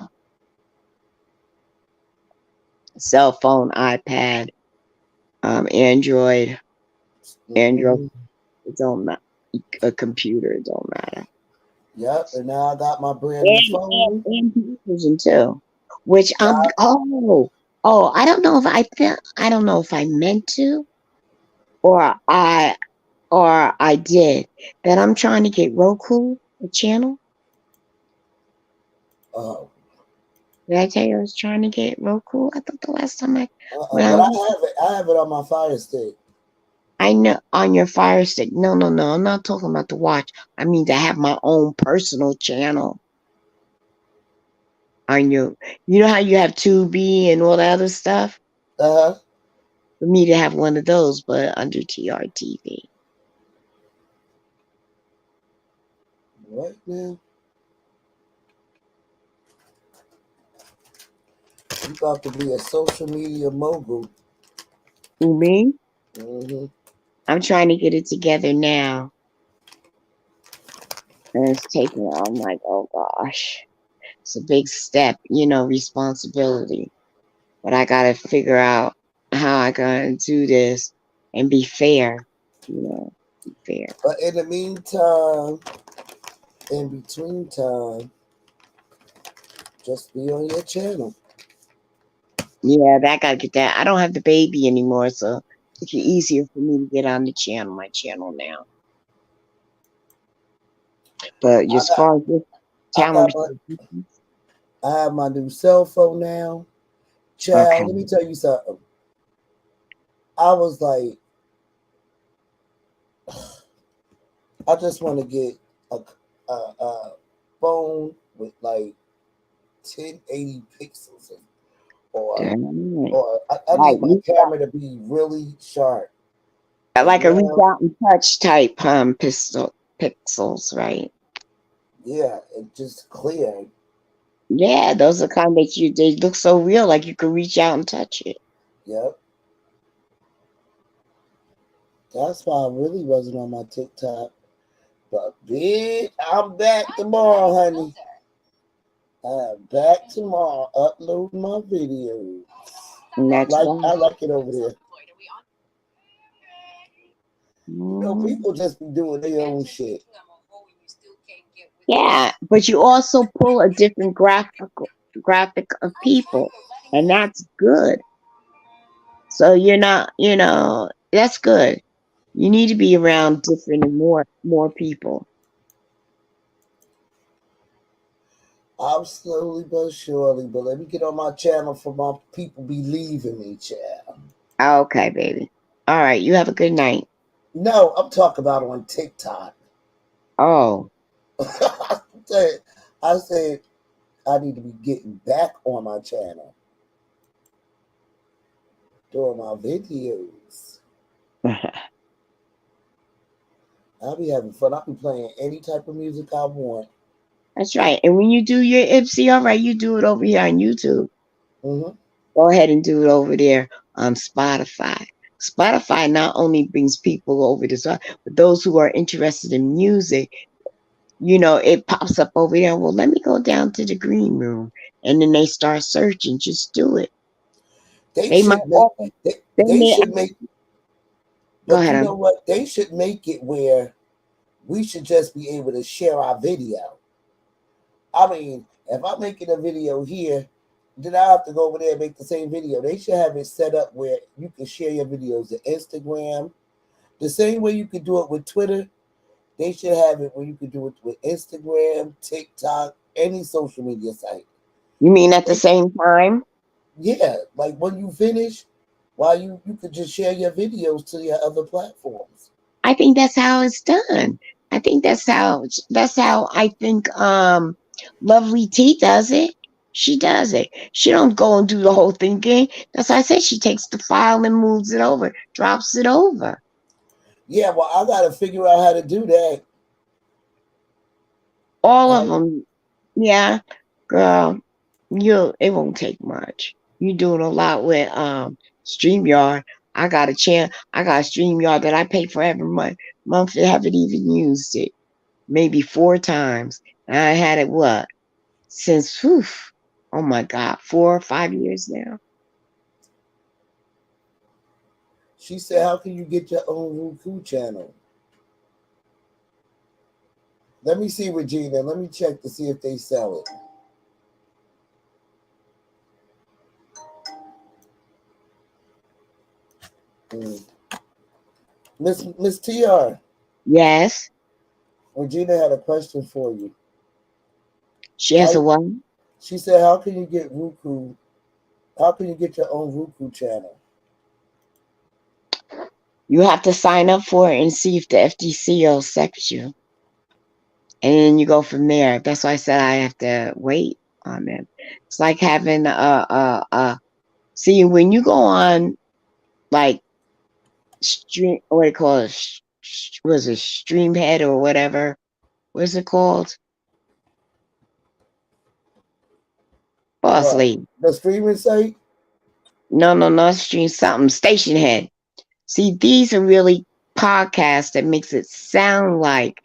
Cell phone, iPad, Android, Hmm. it don't matter. A computer, it don't matter. Yep. And now I got my brand new And phone. television too. Which I'm Got, I don't know if I don't know if I meant to or I did. That I'm trying to get Roku, the channel. oh, Did I tell you I was trying to get Roku? I thought the last time when I but was I have it. I have it on my Fire Stick. I know on your Fire Stick. No. I'm not talking about the watch. I mean to have my own personal channel on your. You know how you have Tubi and all that other stuff. Uh huh. For me to have one of those, but under TRTV. What now? You got to be a social media mogul. Who me? Hmm. I'm trying to get it together now, and it's taking. I'm like, oh gosh, it's a big step, responsibility. But I gotta figure out how I gotta do this and be fair. Be fair. But in the meantime, in between time, just be on your channel. Yeah, that gotta get that. I don't have the baby anymore, so it's easier for me to get on my channel now. But I as got. far as I challenge. got I have my new cell phone now. Child, Okay. let me tell you something. I was like, I just want to get a phone with like 1080 pixels, or Dang. I Like need my camera to be really sharp. And like a reach now, out and touch type pixels, right? yeah, it's just clear. Yeah, those are kind that they look so real, like you can reach out and touch it. Yep. That's why I really wasn't on my TikTok. But bitch, I'm back tomorrow, honey. I'm back tomorrow, uploading my videos. And that's Like why. I like it over there. You know, Mm. people just be doing their own shit. Yeah, but you also pull a different graphic of people, and that's good. So you're not, that's good. You need to be around different and more people. I'm slowly but surely, but let me get on my channel for my people believing me, child. Okay, baby. All right, you have a good night. No, I'm talking about on TikTok. Oh, I said I need to be getting back on my channel, doing my videos. I'll be having fun. I'll be playing any type of music I want. that's right. And when you do your Ipsy, all right, you do it over here on YouTube. Hmm. Go ahead and do it over there on Spotify. Spotify not only brings people over to side, but those who are interested in music, it pops up over there. Well, let me go down to the green room, and then they start searching. Just do it. They They might should make offer. They they may should make, go but ahead. you know what? They should make it where we should just be able to share our video. I mean, if I'm making a video here, then I have to go over there and make the same video. They should have it set up where you can share your videos to Instagram. The same way you could do it with Twitter, they should have it where you could do it with Instagram, TikTok, any social media site. You mean at the same time? Yeah, like when you finish, while you could just share your videos to your other platforms. I think that's how it's done. I think that's how I think Lovely T does it. She does it. She don't go and do the whole thing again. That's why I said she takes the file and moves it over, drops it over. Yeah, well, I got to figure out how to do that. All of I, them. Yeah, girl, it won't take much. You doing a lot with StreamYard. I got a StreamYard that I pay for every month. I haven't even used it. Maybe 4 times. And I had it since oh my God, 4 or 5 years now. she said, "How can you get your own Roku channel?" Let me see, Regina. Let me check to see if they sell it. Mm. Miss Tr. Yes, Regina had a question for you. she has How, a one. she said, "How can you get Roku? How can you get your own Roku channel?" You have to sign up for it and see if the FTC will accept you. And then you go from there. That's why I said I have to wait on them. It's like having see when you go on like stream what do you call it? Was it Streamhead or whatever? What's it called? Boss What, lady. the streaming site? No, no, no, stream something. Station head. See, these are really podcasts that makes it sound like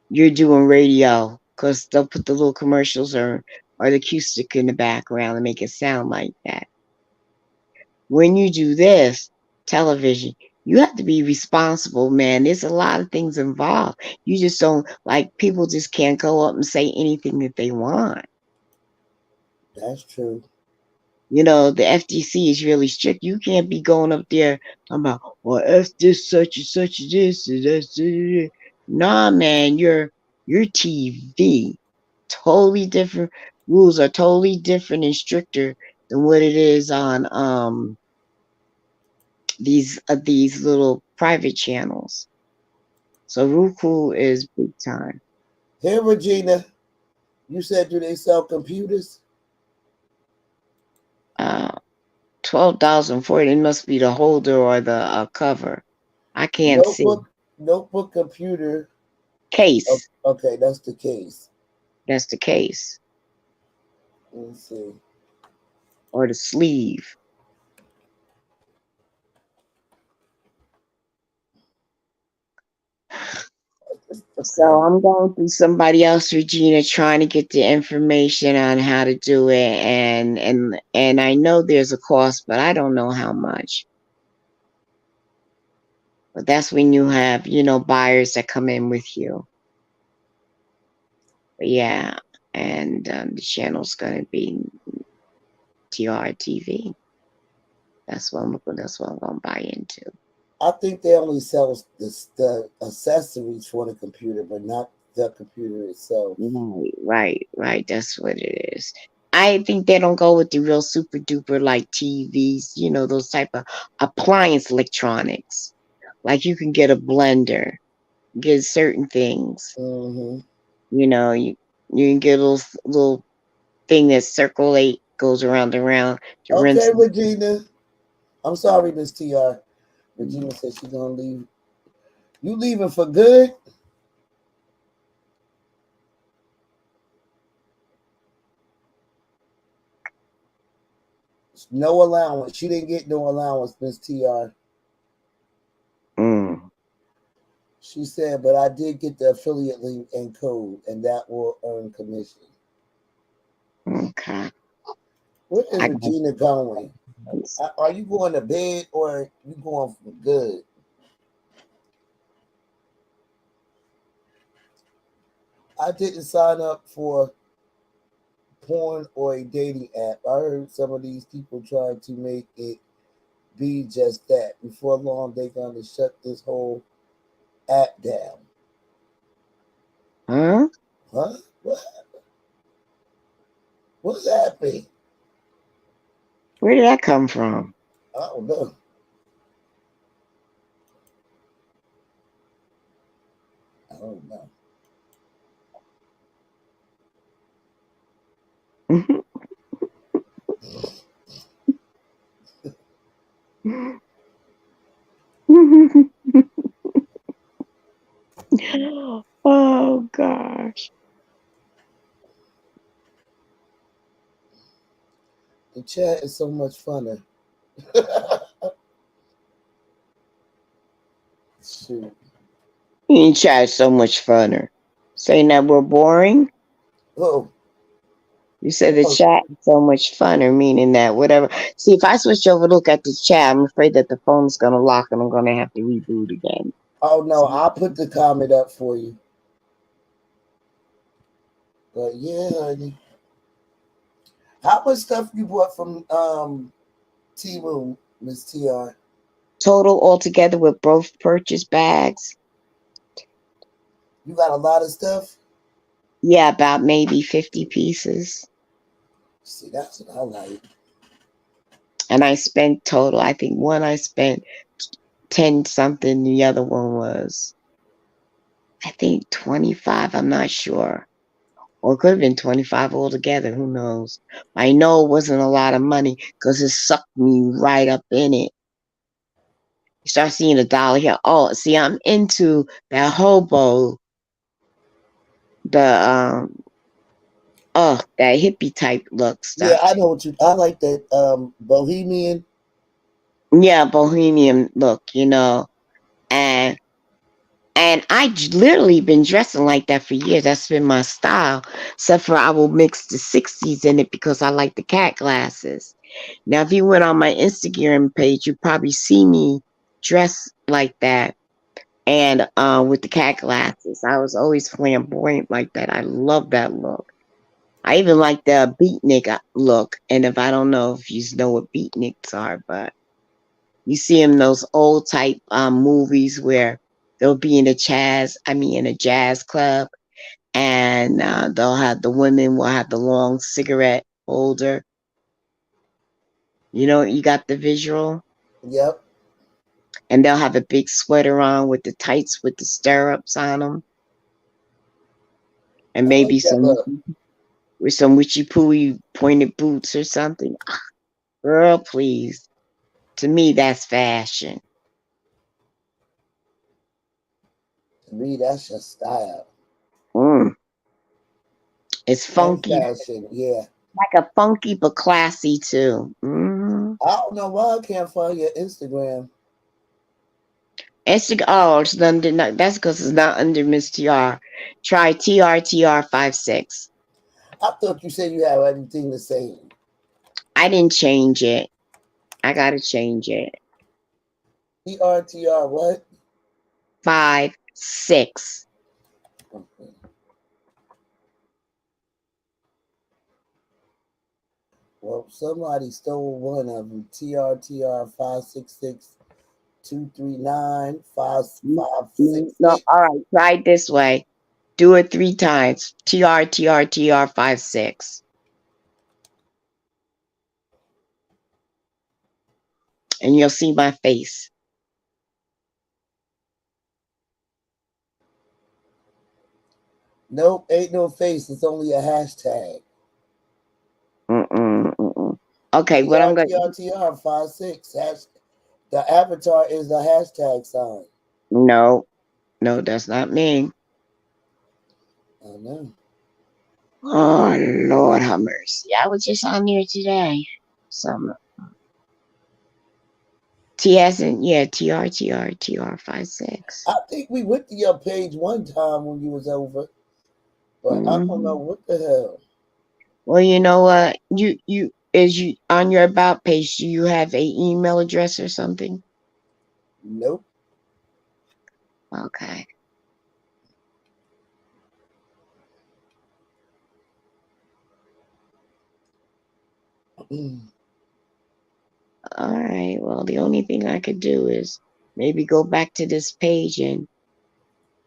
you're doing radio because they'll put the little commercials or the acoustic in the background and make it sound like that. When you do this television, you have to be responsible, man. There's a lot of things involved. You just don't like people just can't go up and say anything that they want. That's true. The FTC is really strict. You can't be going up there talking about, well, F this, such and such, this, and that's. Nah, man, you're TV. totally different. Rules are totally different and stricter than what it is on these little private channels. So Roku is big time. Here, Regina, you said, do they sell computers? Uh, $12 for it. It must be the holder or the cover. I can't see. Notebook computer. Case. Okay, that's the case. That's the case. Let me see. Or the sleeve. So I'm going through somebody else, Regina, trying to get the information on how to do it, and I know there's a cost, but I don't know how much. But that's when you have, buyers that come in with you. But yeah, and the channel's gonna be TRTV. That's what I'm gonna buy into. I think they only sell the accessories for the computer, but not the computer itself. Right. That's what it is. I think they don't go with the real super duper like TVs, those type of appliance electronics. Like you can get a blender, get certain things. Mm-hmm. You can get a little thing that circulate, goes around and around to rinse. Okay, Regina. I'm sorry, Miss TR. Regina said she's gonna leave. You leaving for good? No allowance. She didn't get no allowance, Miss TR. She said, but I did get the affiliate link and code, and that will earn commission. Okay. Where is Regina going? Are you going to bed or you going for good? I didn't sign up for porn or a dating app. I heard some of these people trying to make it be just that. Before long, they're going to shut this whole app down. Huh? Huh? What's happening? Where did that come from? I don't know. I don't know. Oh gosh. The chat is so much funner. Shoot. You chat is so much funner. Saying that we're boring? Oh. You said the chat is so much funner, meaning that whatever. See, if I switch over, look at the chat, I'm afraid that the phone's gonna lock and I'm gonna have to reboot again. Oh no, I'll put the comment up for you. But yeah, honey. How much stuff you bought from T-Room, Miss TR? Total altogether with both purchase bags. You got a lot of stuff? Yeah, about maybe 50 pieces. See, that's what I like. And I spent total, I think one I spent 10 something, the other one was, I think 25, I'm not sure. Or it could have been 25 altogether, who knows. I know it wasn't a lot of money because it sucked me right up in it. You start seeing $1 here. Oh, see, I'm into that hobo, the that hippie type look Yeah, stuff. I know what I like that bohemian. Yeah, bohemian look, and I literally been dressing like that for years. That's been my style, except for I will mix the 60s in it because I like the cat glasses. Now, if you went on my Instagram page, you probably see me dressed like that and with the cat glasses. I was always flamboyant like that. I love that look. I even like the beatnik look. And if I don't know if you know what beatniks are, but you see them in those old type movies where they'll be in a jazz club and they'll have the women will have the long cigarette holder. You know, you got the visual, Yep. and they'll have a big sweater on with the tights with the stirrups on them, and I maybe like that some look. with some witchy pooey pointed boots or something. Girl, please. To me, that's fashion. To me, that's your style. Mm. It's And funky, fashion, yeah. like a funky but classy too. I don't know why I can't find your Instagram. Instagram. Oh, it's under, not, that's because it's not under Miss TR. Try TRTR56. I thought you said you have everything the same. I didn't change it. I gotta change it. TRTR what? 56. Okay. Well, somebody stole one of them. TRTR 566-239 No, 5566. all right. Try it this way. Do it 3 times. TRTRTR56. And you'll see my face. Nope, ain't no face. It's only a hashtag. Mm-mm. Okay, what I'm gonna TRTR 56. The avatar is the hashtag sign. no, that's not me. I know. Oh Lord have mercy. I was just on there today. Some T as in yeah, TRTR56. I think we went to your page one time when you was over, but I don't know Mhm. what the hell. Well, you know what? You is you on your about page, do you have a email address or something? Nope. Okay. All right. Well, the only thing I could do is maybe go back to this page and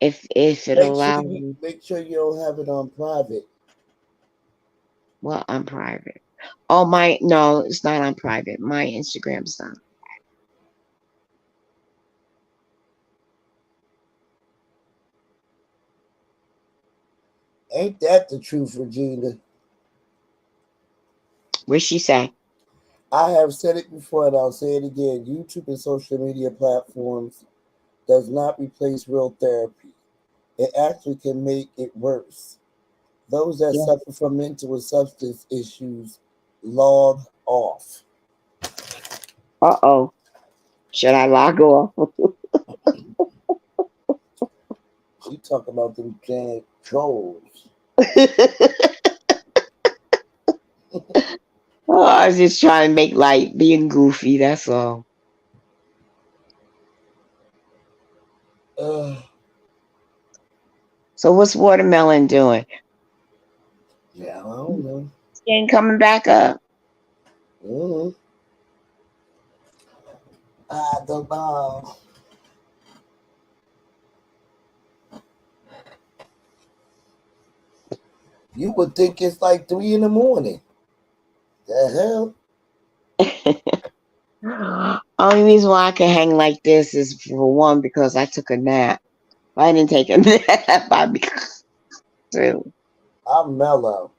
if it allows me, Make sure you don't have it on private. well, I'm private. Oh my no, it's not on private. My Instagram's not. Ain't that the truth, Regina? Where's she say? I have said it before and I'll say it again. YouTube and social media platforms does not replace real therapy. It actually can make it worse. Those that Yeah. suffer from mental and substance issues log off. Uh-oh. Should I log off? She talk about them damn trolls. Oh, I was just trying to make light, being goofy, that's all. Uh, So what's Watermelon doing? yeah, I don't know. Skin coming back up. Mm-hmm. I don't know. You would think it's like 3 in the morning. The Only reason why I can hang like this is for one because I took a nap. If I didn't take a nap, I'd be through. hell? I'm mellow.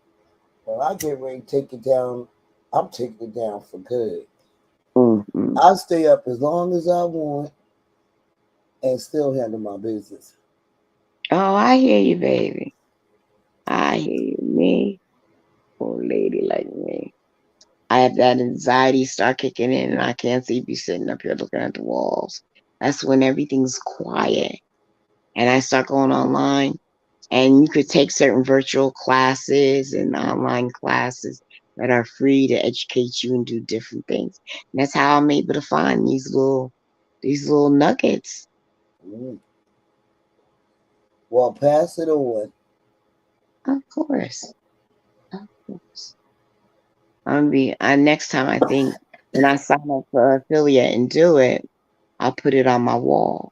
When I get ready to take it down, I'm taking it down for good. Mm-hmm. I stay up as long as I want and still handle my business. Oh, I hear you, baby. I hear you. Me, old lady like me. I have that anxiety start kicking in, and I can't see be sitting up here looking at the walls. That's when everything's quiet, and I start going online. And you could take certain virtual classes and online classes that are free to educate you and do different things. And that's how I'm able to find these little nuggets. Mm. Well, pass it on. Of course. Of course. Next time I think when I sign up for affiliate and do it, I'll put it on my wall.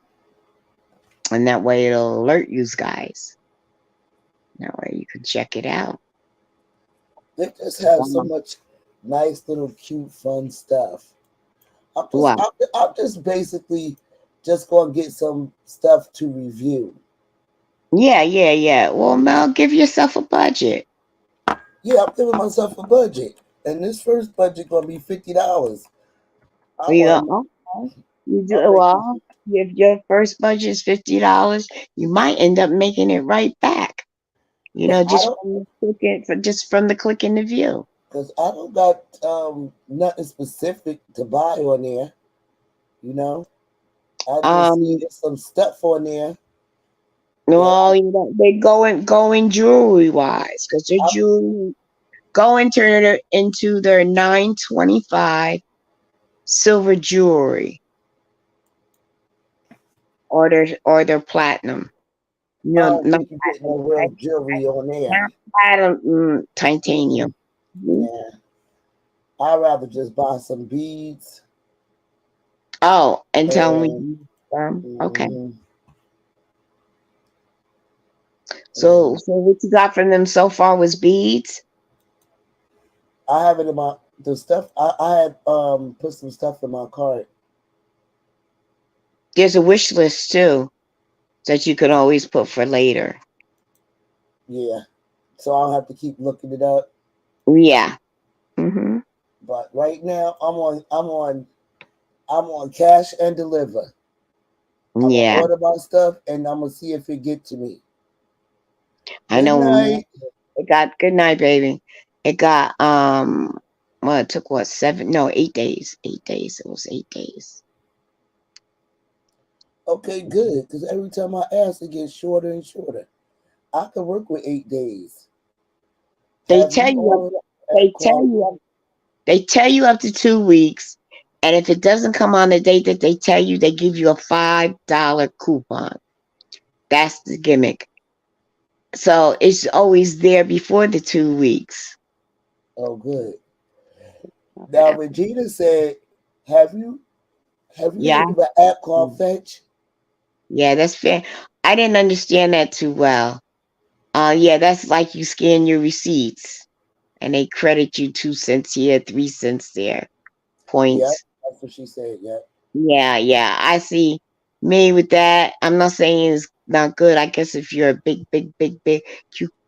And that way it'll alert you guys. That way you can check it out. They just have so Um, much nice little cute fun stuff. Wow. I'm just basically just gonna get some stuff to review. Yeah. Well, Mel, give yourself a budget. Yeah, I'm giving myself a budget, and this first budget gonna be $50. I'm You on. go, okay. You do I'm making. well. If your first budget is $50, you might end up making it right back. I Just don't from the just from the click in the view. because I don't got nothing specific to buy on there. You know, I just see Um, there's some stuff on there that well, they going jewelry wise because their I jewelry into their 925 silver jewelry or their platinum. don't Not think you get no real jewelry on there. platinum, Mm-mm. titanium. Mhm. Yeah, I'd rather just buy some beads Oh, and tell and me, okay. mhm, So, and what you got from them so far was beads. I have it in my the stuff. I had put some stuff in my cart. There's a wish list too that you can always put for later. Yeah, so I'll have to keep looking it up. Yeah. Hmm. But right now, I'm on cash and deliver. I'm gonna Yeah. order my stuff and I'm gonna see if it get to me. I Good know night. it got good night, baby. It got well, it took what 8 days. 8 days. It was 8 days. Okay, good. Because every time I ask, it gets shorter and shorter. I can work with 8 days. They Have tell you you all they tell called? you they tell you up to 2 weeks, and if it doesn't come on the date that they tell you, they give you a $5 coupon. That's the gimmick. So it's always there before the 2 weeks. Oh, good. Now, Regina said, "Have you Yeah, heard of an app called Fetch?" yeah, that's fair. I didn't understand that too well. Yeah, that's like you scan your receipts and they credit you 2 cents here, 3 cents there, Yeah, points. that's what she said. Yeah. Yeah, I see. Me with that, I'm not saying it's not good. I guess if you're a big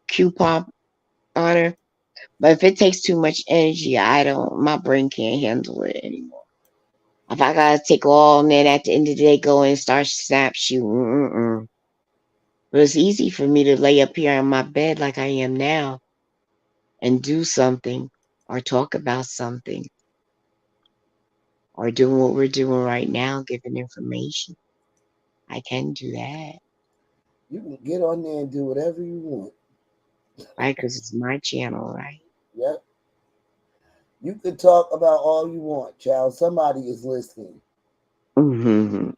coupon honor, but if it takes too much energy, my brain can't handle it anymore. If I gotta take all and then at the end of the day go and start snap shooting, but it's easy for me to lay up here on my bed like I am now and do something or talk about something or doing what we're doing right now, giving information. I can do that, You can get on there and do whatever you want. right? Because it's my channel, right? Yep. You can talk about all you want, child. Somebody is listening. Hmm.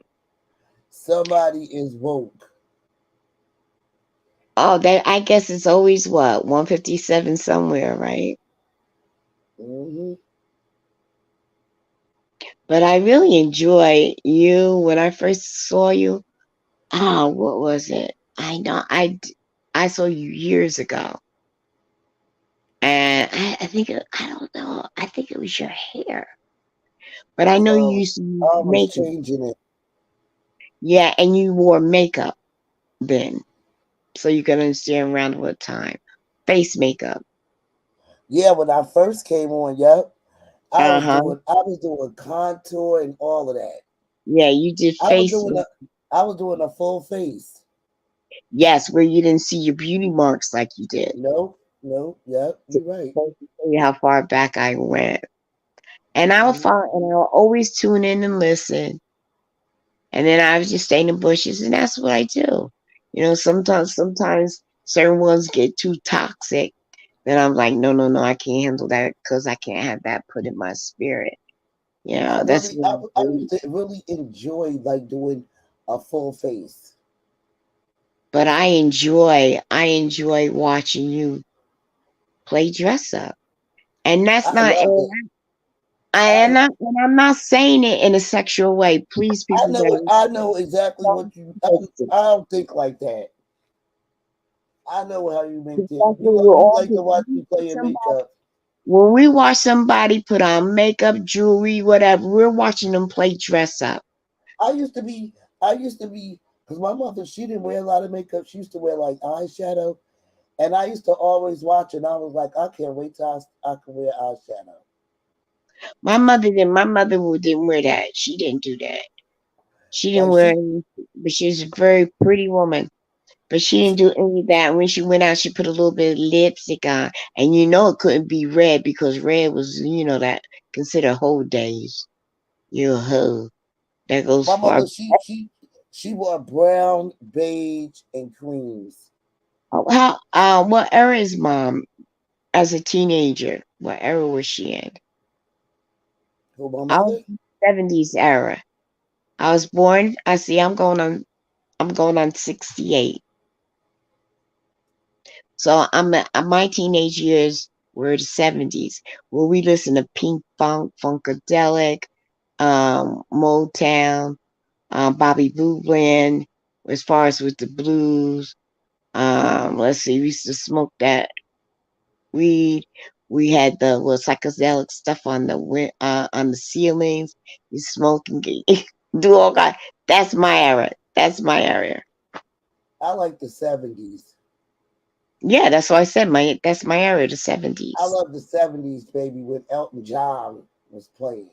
Somebody is woke. Oh, I guess it's always what 157 somewhere, right? Hmm. But I really enjoy you. When I first saw you, what was it? I saw you years ago, and I think I don't know. I think it was your hair, but I know you Oh, used to use I was makeup. changing it. Yeah, and you wore makeup then, so you can understand around what time. Face makeup. Yeah, when I first came on, yep. Uh huh. I was doing contour and all of that. Yeah, you did I was face. doing a I was doing a full face. Yes, where you didn't see your beauty marks like you did. No, no, yep, To you're right. show you how far back I went. And Mhm. I'll always tune in and listen. And then I was just stay in the bushes, and that's what I do. Sometimes certain ones get too toxic. Then I'm like, no, I can't handle that because I can't have that put in my spirit. That's I used to really enjoy like doing a full face. but I enjoy watching you play dress up. And that's I not loved it. I and I'm not saying it in a sexual way. Please, people I know exactly what you. don't. I don't think like that. I know how you make it. That's what we're You all like to watch me play in doing. makeup. When we watch somebody put on makeup, jewelry, whatever, we're watching them play dress up. I used to be, because my mother, she didn't wear a lot of makeup. She used to wear like eyeshadow. And I used to always watch it. And I was like, I can't wait till I can wear eyeshadow. My mother didn't. My mother didn't wear that. She didn't do that. She didn't Like wear any, but she was a very pretty woman. But she didn't do any of that. When she went out, she put a little bit of lipstick on, and you know it couldn't be red because red was, that considered whole days. You're a hoe. That goes my far. mother, she wore brown, beige, and creams. Oh, what era is mom as a teenager? What era was she in? For my I was mother, 70s era. I was born. I see. I'm going on 68. So my teenage years were the 70s, where we listened to Pink Funk, Funkadelic, Motown, Bobby Blue Bland. As far as with the blues, let's see, we used to smoke that weed. We had the psychedelic stuff on the ceilings. You smoke and do all that. That's my era. That's my area. I like the 70s. Yeah, that's why I said that's my area, the I 70s. love the 70s, baby, when Elton John was playing.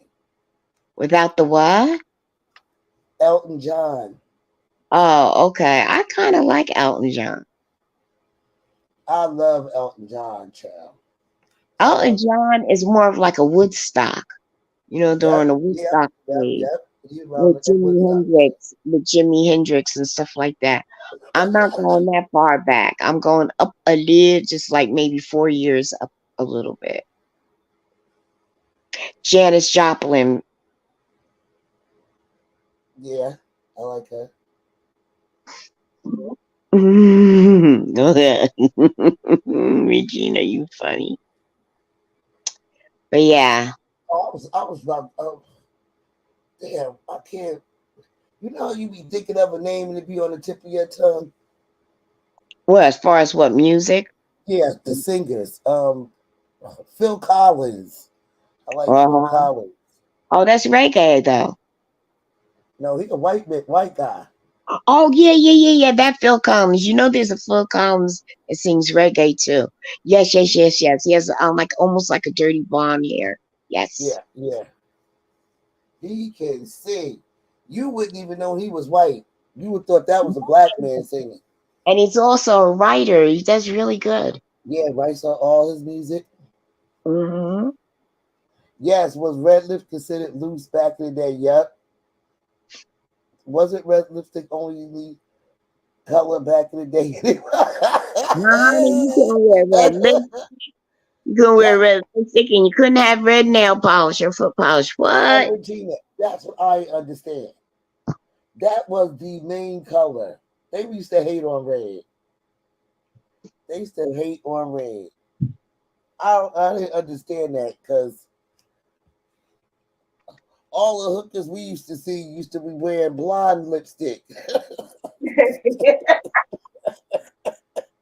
Without the what? Elton John. Oh, okay. I kind of like Elton John. I love Elton John, child. I Elton love it. John is more of like a Woodstock, during Yep, the yep, Woodstock yep, days yep. You around with the Jimi Woodstock days. Hendrix and stuff like that. I'm not going that far back. I'm going up a little, just like maybe 4 years up a little bit. Janis Joplin. Yeah, I like her. Regina, you funny. But yeah. I was about, damn, I can't. You know how you be thinking of a name and it be on the tip of your tongue? Well, as far as what music? Yeah, the singers. Phil Collins. I like Phil Uh-huh. Collins. Oh, that's reggae though. No, he a white guy. Oh yeah, yeah, yeah, yeah. That Phil Collins. There's a Phil Collins that sings reggae too. Yes, yes, yes, yes. He has like almost like a dirty blonde hair. Yes. Yeah, yeah. He can sing. You wouldn't even know he was white. You would thought that was a black man singing. And he's also a writer. He does really good. Yeah, writes all his music. Hmm. Yes, was red lip considered loose back in the day? Yep. Wasn't red lipstick only color back in the day? Honey, you can wear red lip. You can wear that red lipstick, and you couldn't have red nail polish or foot polish. now, What? Regina, that's what I understand. That was the main color. They used to hate on red. They used to hate on red. I didn't understand that because all the hookers we used to see used to be wearing blonde lipstick.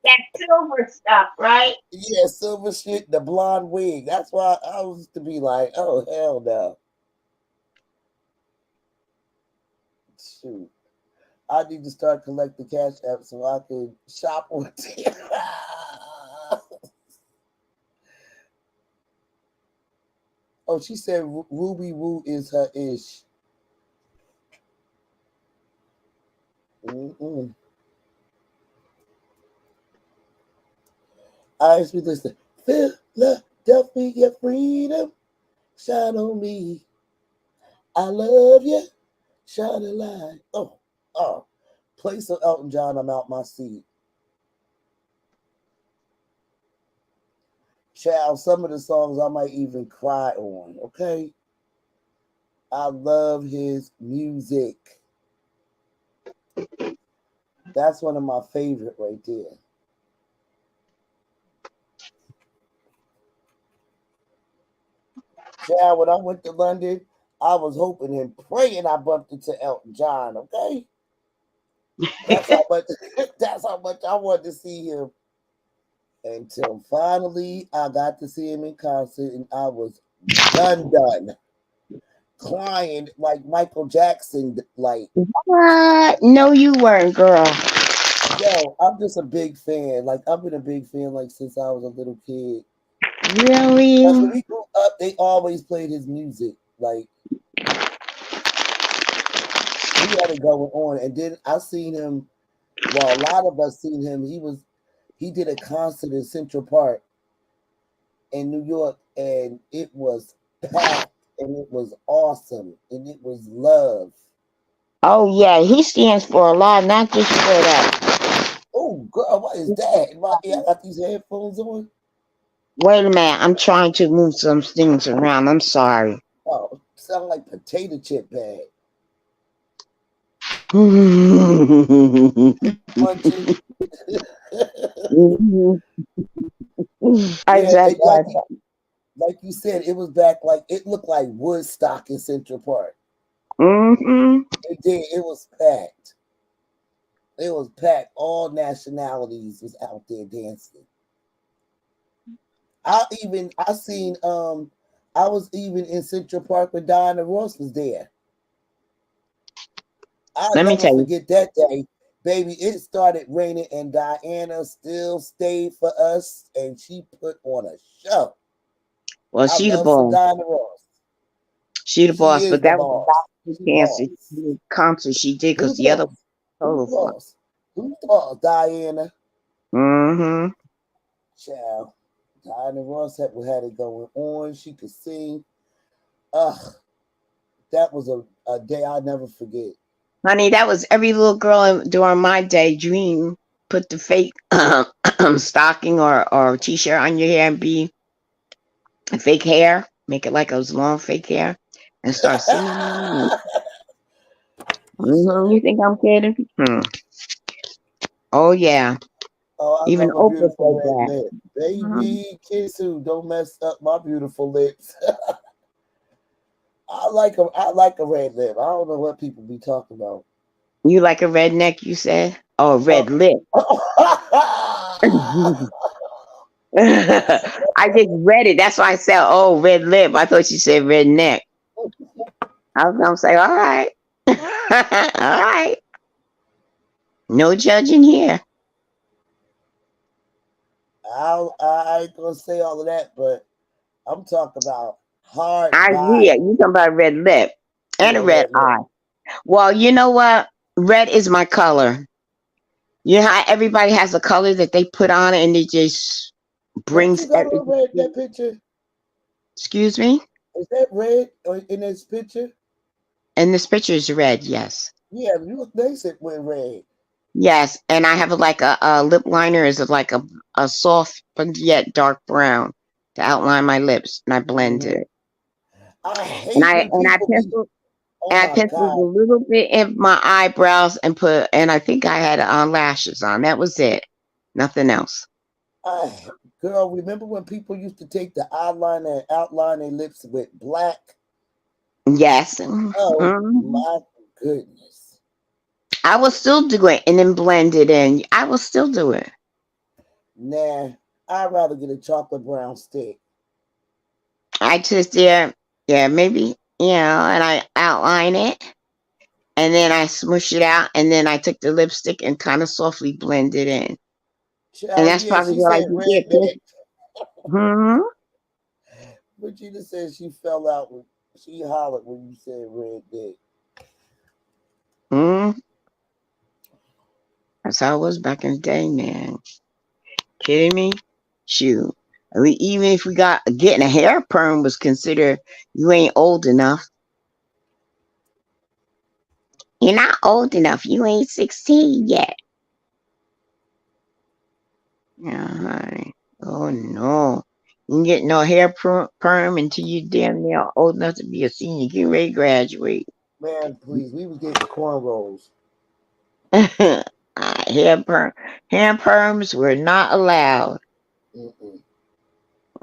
That silver stuff, right? Yeah, silver shit, the blonde wig. That's why I used to be like, oh hell no. Shoot. I need to start collecting cash apps so I can shop on it. Oh, she said Ruby Woo is her ish. Mm-mm. I used to be listening. Philadelphia freedom, shine on me. I love you, shine a light. Oh, play some Elton John. I'm out my seat. Child, some of the songs I might even cry on. Okay, I love his music. That's one of my favorite right there. Child, when I went to London, I was hoping and praying I bumped into Elton John. Okay, that's how much. That's how much I wanted to see him. until finally I got to see him in concert, and I was done, crying like Michael Jackson. Like, What? No, you weren't, girl. yo, I'm just a big fan. Like, I've been a big fan like since I was a little kid. Because when Really? we grew up, they always played his music. Like, he had it going on, and then I seen him. Well, a lot of us seen him. He did a concert in Central Park in New York, and it was packed, and it was awesome, and it was love. Oh yeah, he stands for a lot, not just for that. Oh, girl, what is that? In my ear, I got these headphones on. Wait a minute, I'm trying to move some things around. I'm sorry. Oh, sound like potato chip bag. Munchie. I Yeah, said it, that. like you said, it was back like it looked like Woodstock in Central Park. Mm-hmm. It did. It was packed. It was packed. All nationalities was out there dancing. I seen I was even in Central Park when Diana Ross was there. I'll Let me never tell you. forget that day. Baby, it started raining and Diana still stayed for us and she put on a show. Well, I she the love some boss. Diana Ross. She the She boss, is but the that was the boss. last She chance boss. concert she did because Who's the other was boss? Who's total fun. boss? Who's boss? Diana. Mm-hmm. Child. Diana Ross had it going on. She could sing. Ugh, that was a day I'll never forget. Honey, that was every little girl during my day dream. Put the fake stocking or t-shirt on your hair and be fake hair. Make it like it was long fake hair and start singing. Child. You think I'm kidding? Oh yeah. Oh, I Even love a Oprah beautiful said red that. lip. Mhm. Baby, kiss who? Don't mess up my beautiful lips. I like a red lip. I don't know what people be talking about. You like a redneck, you said? Oh, Uh, red lip. I just read it. That's why I said, oh, red lip. I thought you said redneck. I was gonna say, all right. All right. No judging here. I ain't gonna say all of that, but I'm talking about hard I hear body. you talking about red lip and a Yeah, red red lip. eye. Well, you know what? Red is my color. You know how everybody has a color that they put on and it just Don't you brings got on red that picture? excuse me? Is that red in this picture? And this picture is red, yes. Yeah, you look nice with red. Yes. And I have a lip liner is like a soft but yet dark brown to outline my lips and I blend Hmm. it. I hate when And I people be. penciled Oh and I my penciled a god. little bit in my eyebrows and I think I had lashes on. That was it. Nothing else. Girl, remember when people used to take the eyeliner and outline their lips with black? Yes. Oh Mhm. my goodness. I will still do it and then blend it in. I will still do it. Nah, I'd rather get a chocolate brown stick. I just yeah, maybe, and I outline it and then I smush it out and then I took the lipstick and kind of softly blend it in. And Child, that's yeah, probably she what I said did there. redneck. Hmm. Regina said she fell out when she hollered when you said redneck. Hmm. That's how it was back in the day, man. Kidding me? Shoot. Even if we got getting a hair perm was considered you ain't old enough. You're not old enough. You ain't 16 yet. Yeah, honey. Oh no. You can get no hair perm until you damn near old enough to be a senior. Get ready to graduate. Man, please, we was getting cornrows. hair perm. Hair perms were not allowed Mm-mm.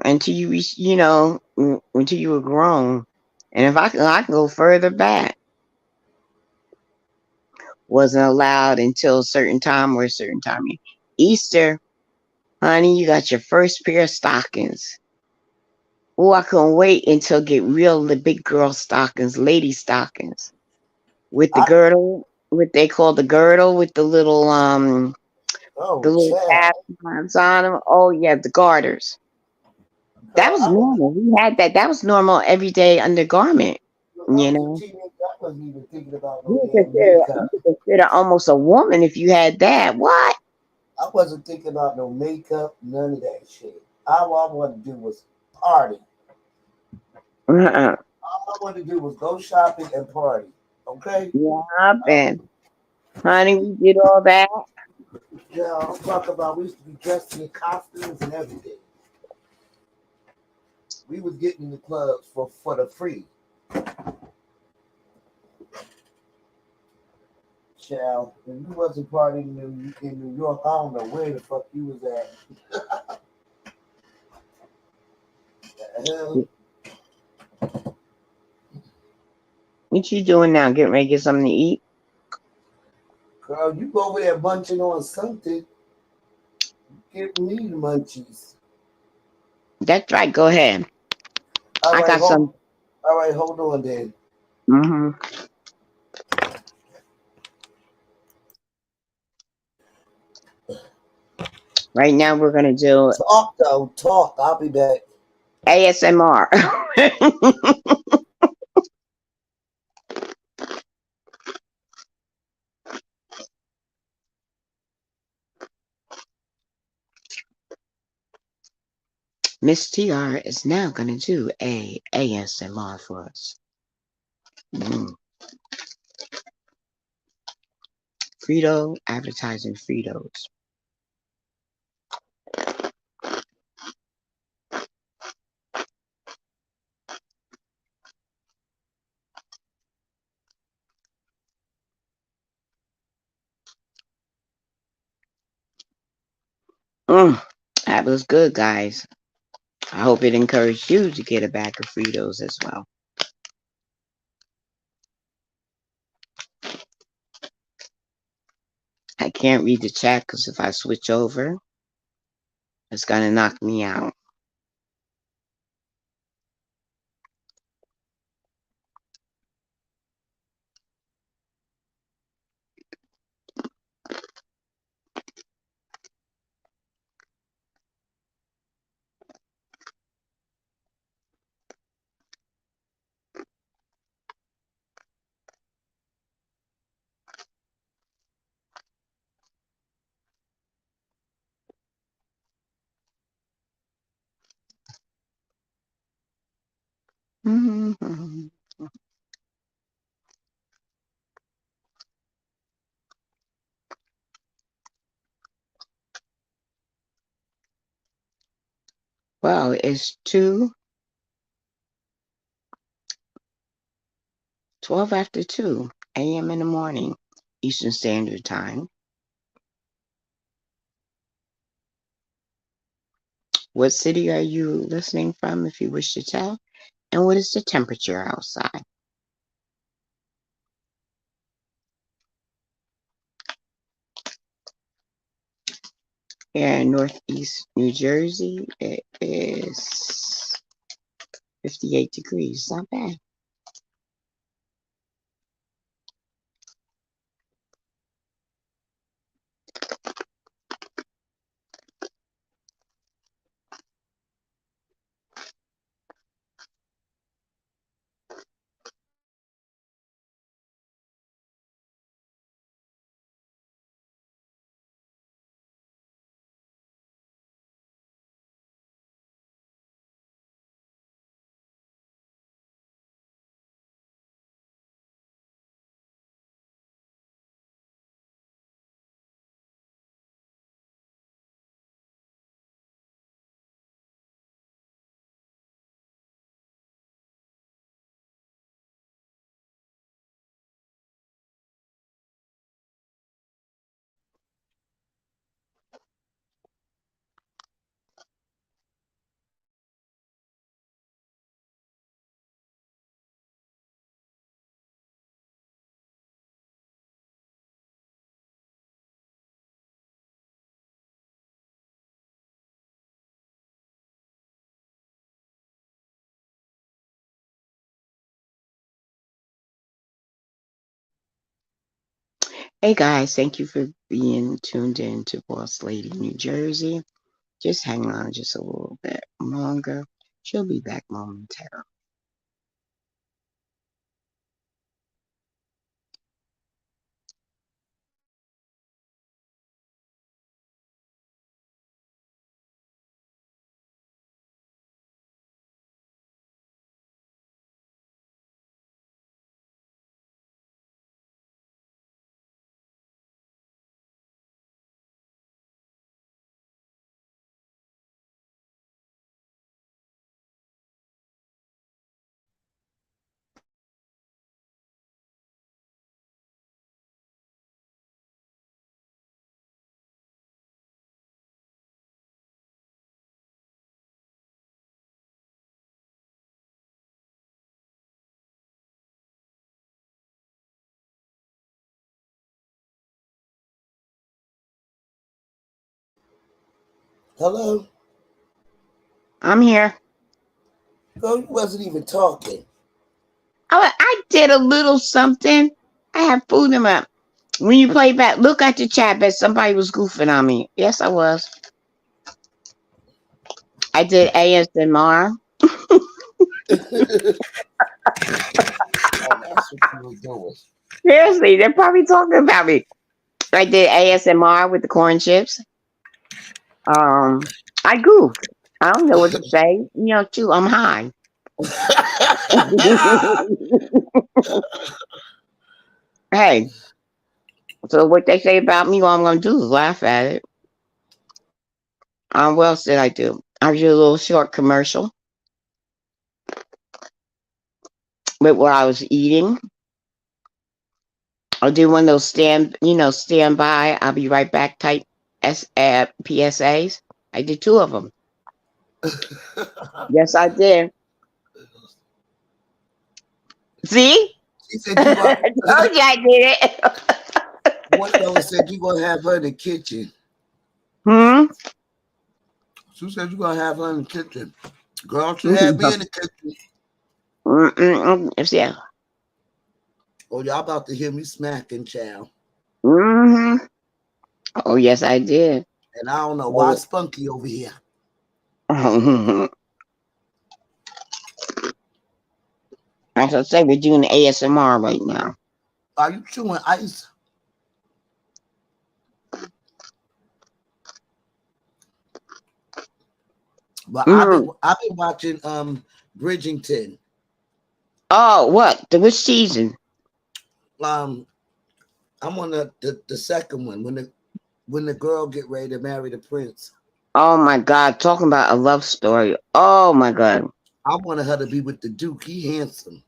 until you reach, until you were grown. And if I can go further back, wasn't allowed until a certain time or a certain time. Easter, Honey, you got your first pair of stockings. Oh, I couldn't wait until get real the big girl stockings, lady stockings. With the I girdle, what they call the girdle with the oh little child, tabs on them. Oh yeah, the garters. That girl, was I was normal. We had that. That was normal everyday undergarment. I You was a know, teenager. I wasn't even thinking about no you damn consider makeup. almost a woman if you had that. What? I wasn't thinking about no makeup, none of that shit. All I wanted to do was party. Uh-uh. All I wanted to do was go shopping and party. Okay? Yeah, Ben. Honey, we did all that. Yeah, I'm talking about we used to be dressed in costumes and everything. We was getting in the clubs for the free. Child, if you wasn't partying in New York, I don't know where the fuck you was at. The hell? What you doing now? Getting ready to get something to eat? Girl, you go over there munching on something. Give me the munchies. That's right. Go ahead. All I right, got some. hold on then. Hmm. Right now, we're gonna do Talk though, talk. I'll be back. ASMR. Miss TR is now gonna do a ASMR for us. Mm. Frito advertising Fritos. Mm. That was good, guys. I hope it encouraged you to get a bag of Fritos as well. I can't read the chat because if I switch over, it's gonna knock me out. Mhm. Well, it's 12 after 2 a.m. in the morning, Eastern Standard Time. What city are you listening from, if you wish to tell? And what is the temperature outside? Here in Northeast New Jersey, it is 58 degrees. Not bad. Hey guys, thank you for being tuned in to Boss Lady New Jersey. Just hang on just a little bit longer. She'll be back momentarily. Hello? I'm here. Girl, you wasn't even talking. I did a little something. I have food in my. When you play back, look at the chat. Bet somebody was goofing on me. Yes, I was. I did ASMR. Oh, that's what you were doing. Seriously, they're probably talking about me. I did ASMR with the corn chips. I goofed. I don't know what to say. Too. I'm high. Hey, so what they say about me, all I'm gonna do is laugh at it. What else did I do? I did a little short commercial with what I was eating. I'll do one of those stand by, I'll be right back type PSAs. I did 2 of them. Yes, I did. See? She said you I told you I did it. one fella said you gonna have her in the kitchen. She said you gonna have her in the kitchen. Girl, she had me in the kitchen. Yeah. Oh, y'all about to hear me smacking, child. Oh, yes, I did. And I don't know why Spunky over here. As I say, we're doing ASMR right now. Are you chewing ice? But I've been watching Bridgerton. Oh, what? Which season? I'm on the second one when the girl get ready to marry the prince. Oh my God! Talking about a love story. Oh my God! I wanted her to be with the Duke. He handsome.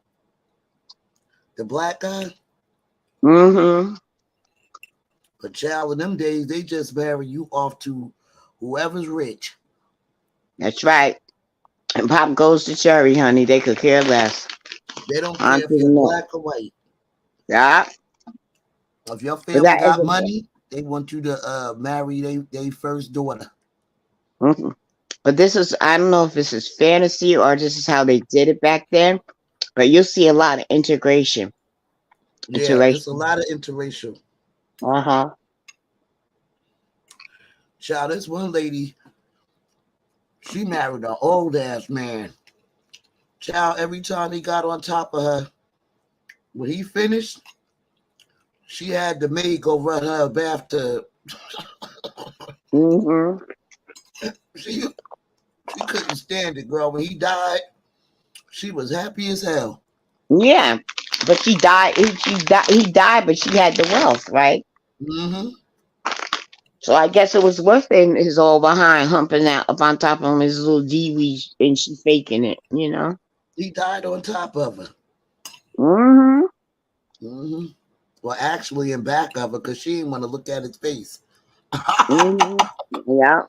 The black guy. But child, in them days, they just marry you off to whoever's rich. That's right. And Pop goes to cherry, honey. They could care less. They don't care if you're black or white. Yeah. If your family got money, they want you to marry their first daughter. But this is, I don't know if this is fantasy or this is how they did it back then, but you'll see a lot of integration. Yeah, there's a lot of interracial. Child, this one lady, she married an old ass man. Child, every time he got on top of her, when he finished, she had the maid go run her bathtub. She couldn't stand it, girl. When he died, she was happy as hell. Yeah, but she died. He died, but she had the wealth, right? So I guess it was worth it. His all behind humping out up on top of him, his little DV, and she faking it. He died on top of her. Well, actually, in back of her, because she didn't want to look at his face. Yeah.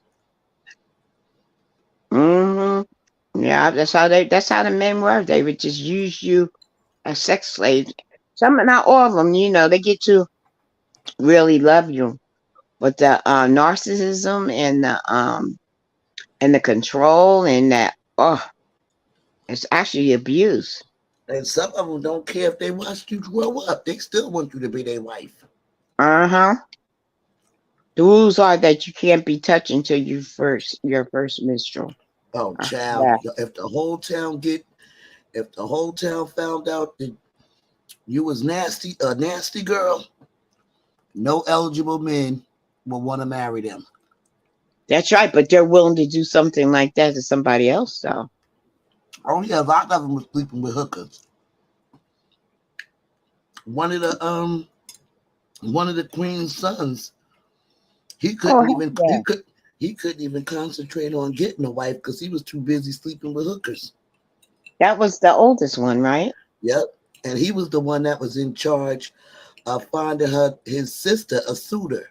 Yeah, that's how the men were. They would just use you as sex slaves. Some, not all of them, they get to really love you. But the narcissism and the control and that, it's actually abuse. And some of them don't care if they watch you grow up. They still want you to be their wife. Uh-huh. The rules are that you can't be touched until your first menstrual. Oh, child, Yeah. if the whole town found out that you was nasty, a nasty girl, no eligible men will want to marry them. That's right, but they're willing to do something like that to somebody else, though. Oh yeah, a lot of them was sleeping with hookers. One of the queen's sons, he Oh, couldn't heck even yeah. he couldn't even concentrate on getting a wife because he was too busy sleeping with hookers. That was the oldest one, right? Yep, and he was the one that was in charge of finding his sister a suitor.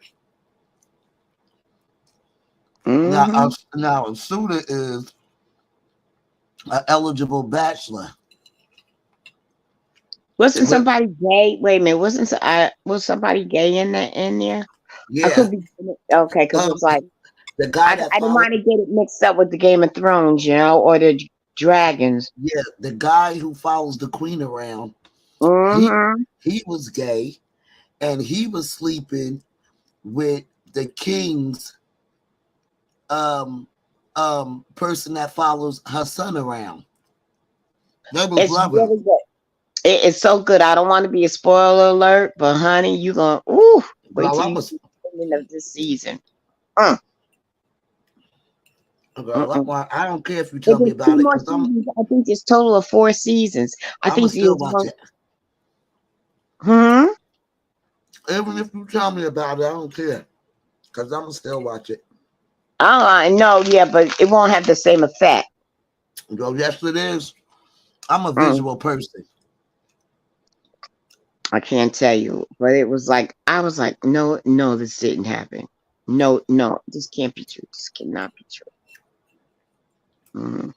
Mm-hmm. Now a suitor is an eligible bachelor. Wasn't With somebody gay? Wait a minute. Was somebody gay in there? I yeah, could be okay because um, it's like the guy that I didn't followed want to get it mixed up with the Game of Thrones, or the dragons. yeah, the guy who follows the queen around, he Mm-hmm. he was gay and he was sleeping with the king's um person that follows her son around. They was It's loving. really good. It's so good. I don't want to be a spoiler alert, but honey, you gonna wait Girl, till I'm you a see the ending of this season. Mm, mm-mm. I don't care if you If tell me there's two about it more because seasons, I think there's total of 4 seasons. I I'm gonna think still there's watch one. it. Hmm. Even if you tell me about it, I don't care because I'm gonna still watch it. Oh, I know, yeah, but it won't have the same effect. Go, yes, it is. I'm a Mm, visual person. I can't tell you, but it was like I was like, no, no, this didn't happen. No, no, this can't be true. This cannot be true. Hmm.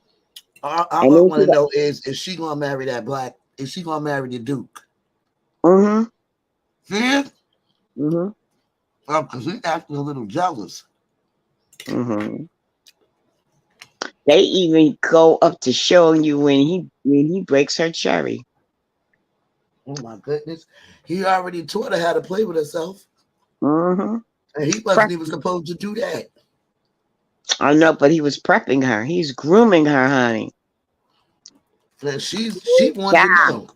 All And I then want to know is she gonna marry that black? Is she gonna marry the Duke? mm-hmm, She is. mm-hmm, Because he's acting a little jealous. mm-hmm. They even go up to showing you when he breaks her cherry. Oh my goodness. He already taught her how to play with herself. Mm-hmm. And he wasn't even supposed to do that. I know, but he was prepping her. He's grooming her, honey. And she wanted Yeah, to know.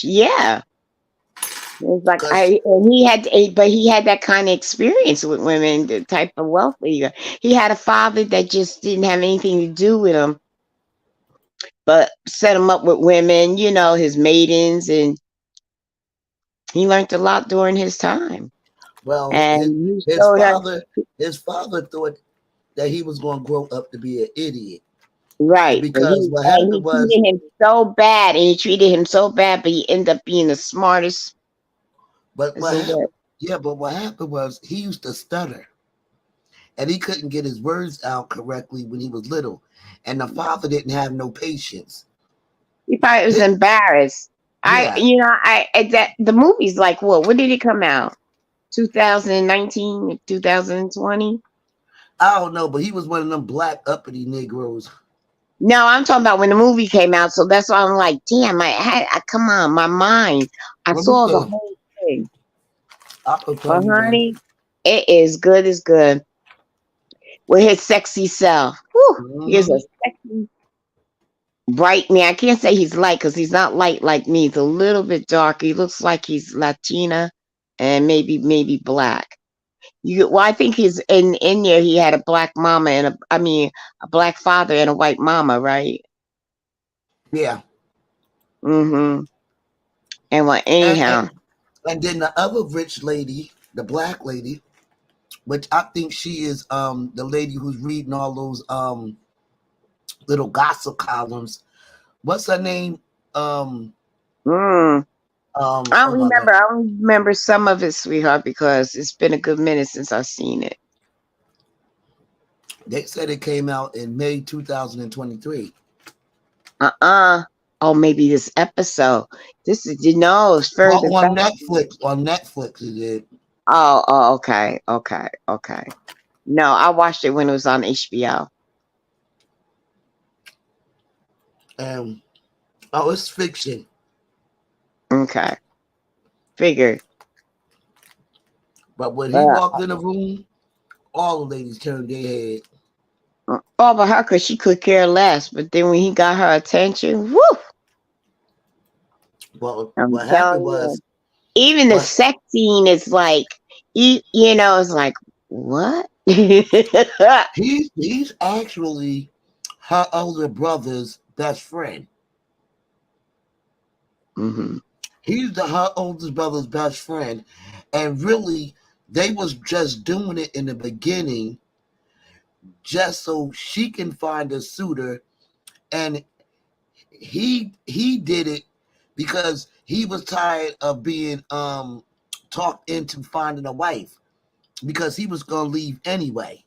yeah. It's like Because but he had that kind of experience with women, the type of wealth he had a father that just didn't have anything to do with him, but set him up with women, his maidens, and he learned a lot during his time. well, And he showed her his father thought that he was gonna grow up to be an idiot. right, but Because what he happened was treated him so bad, and he treated him so bad, but he ended up being the smartest but as what the world. happened yeah, but what happened was he used to stutter and he couldn't get his words out correctly when he was little. And the father didn't have no patience. He probably was His, embarrassed. yeah, That the movie's like what? When did it come out? 2019, 2020? I don't know, but he was one of them black uppity Negroes. No, I'm talking about when the movie came out. So that's why I'm like, damn, come on, my mind. I Let me saw the see. whole thing. I could tell But you then. honey, it is good as good. With his sexy self. Whew, he is Mm-hmm. a sexy, bright man. I can't say he's light because he's not light like me. He's a little bit dark. He looks like he's Latina and maybe black. I think he's in there. He had a black mama a black father and a white mama, right? Yeah. Mm-hmm. And well, And, and anyhow, and then the other rich lady, the black lady, which I think she is the lady who's reading all those little gossip columns. What's her name? Um mm, oh my god. I don't remember some of it, sweetheart, because it's been a good minute since I've seen it. They said it came out in May 2023. Oh, maybe this episode. This is it's Well, further back. On Netflix it did. Oh, okay, okay, okay. No, I watched it when it was on HBO. And oh, it's fiction. Okay, figured. But when he But walked in the room, all the ladies turned their head. all but her, because she could care less. But then when he got her attention, woo! But I'm what happened telling you. was, Even the what sex scene is like, you know, it's like, what? he's actually her older brother's best friend. Hmm. He's her oldest brother's best friend, and really, they was just doing it in the beginning, just so she can find a suitor, and he did it because he was tired of being talked into finding a wife because he was gonna leave anyway.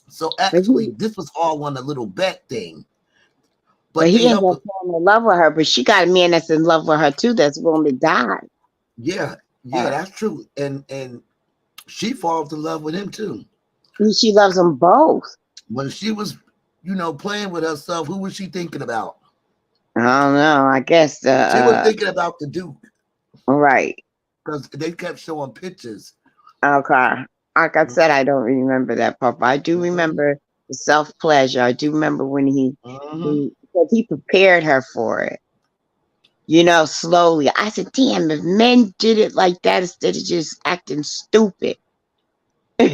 So But actually, he, this was all on a little bet thing, but but they he ended helped. up falling in love with her. But she got a man that's in love with her too. That's willing to die. Yeah, yeah, Her. that's true. And she falls in love with him too. She loves them both. When she was, playing with herself, who was she thinking about? I don't know. I guess the She was thinking about the Duke right. because they kept showing pictures. Okay. Like I said, I don't remember that part, but I do Mm-hmm. remember the self pleasure. I do remember when Mm-hmm. because he prepared her for it. You know, slowly. I said, damn, if men did it like that instead of just acting stupid. You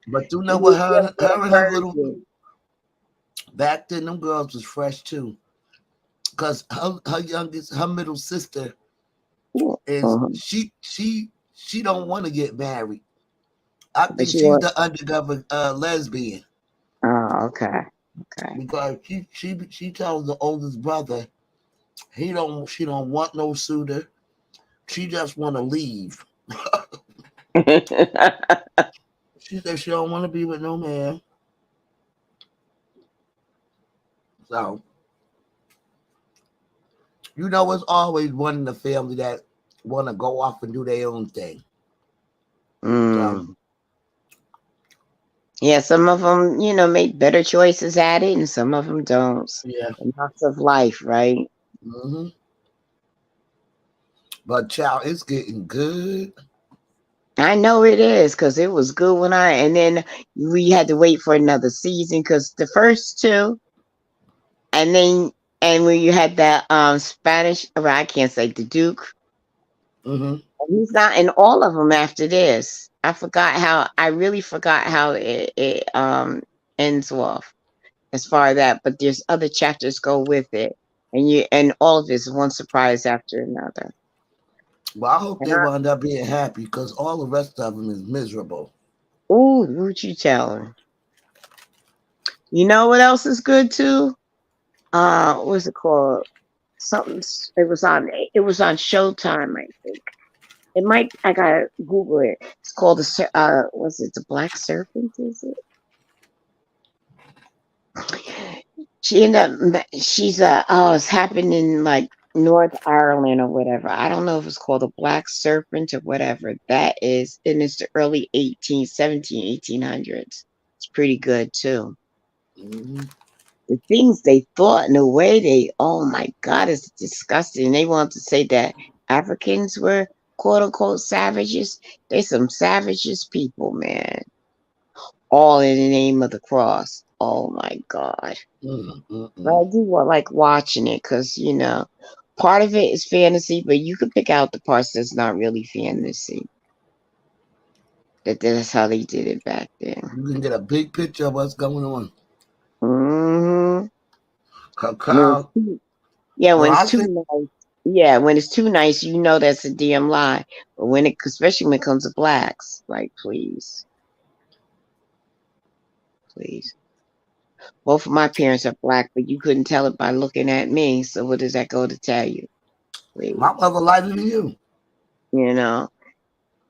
But you know what? would feel Her more and her little virgin. back then, them girls was fresh too. Because her middle sister is Mhm. she don't want to get married. I But think she she's was, the undercover lesbian oh, okay. Okay. because she tells the oldest brother she don't want no suitor. She just want to leave. She said she don't want to be with no man. So it's always one in the family that want to go off and do their own thing. So Mm. Yeah, some of them, make better choices at it, and some of them don't. yeah. And lots of life, right? Hmm. But child, it's getting good. I know it is because it was good and then we had to wait for another season because the first two, and then, and when you had that Spanish, well, I can't say the Duke, Hmm. he's not in all of them after this. I really forgot how it ends off as far as that, but there's other chapters go with it, and all of this one surprise after another. Well, I hope And they wind up being happy because all the rest of them is miserable. ooh, what you telling? You know what else is good too? What's it called? Something. It was on Showtime, I think. It might. I gotta Google it. It's called Was it the Black Serpent? Is it? She ended up. She's it's happened in like North Ireland or whatever. I don't know if it's called the Black Serpent or whatever. That is, and it's the early 1800s. It's pretty good too. Hmm. The things they thought and the way oh my God, it's disgusting. They want to say that Africans were quote unquote savages. They some savages people, man. All in the name of the cross. Oh my God. But I do like watching it because, part of it is fantasy, but you can pick out the parts that's not really fantasy. That's how they did it back then. You can get a big picture of what's going on. Hmm. Cacao. Yeah, Well, when it's I too think nice. Yeah, when it's too nice, that's a damn lie. But especially when it comes to blacks, like, please, please. Both of my parents are black, but you couldn't tell it by looking at me. So what does that go to tell you? my Please, mother lighter than you. you know.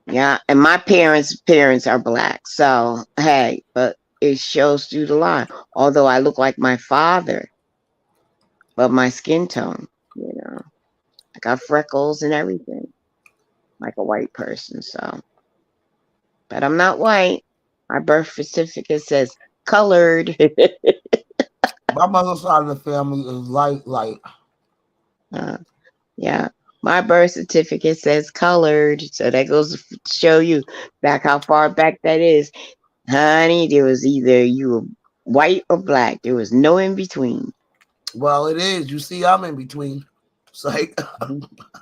Yeah, and my parents are black. So hey, but it shows through the line. Although I look like my father, but my skin tone, I got freckles and everything, like a white person. So. But I'm not white. My birth certificate says colored. My mother's side of the family is light. uh, yeah. My birth certificate says colored, so that goes to show you back how far back that is. Honey, there was either you were white or black. There was no in between. Well, it is. You see, I'm in between. It's like,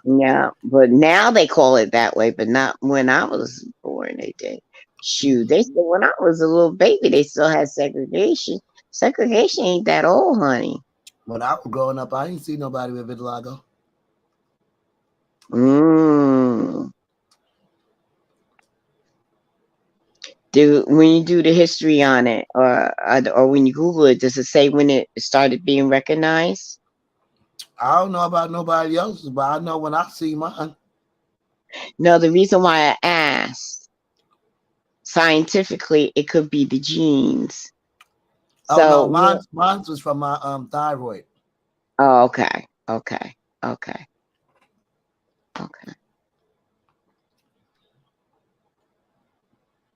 Yeah, but now they call it that way, but not when I was born. They did. Shoot, they still when I was a little baby, they still had segregation. Segregation ain't that old, honey. when I was growing up, I didn't see nobody with vitiligo. Mm. When you do the history on it, or when you Google it, does it say when it started being recognized? I don't know about nobody else's, but I know when I see mine. No, the reason why I asked, scientifically, it could be the genes. Oh no, So, mine was from my thyroid. oh, okay.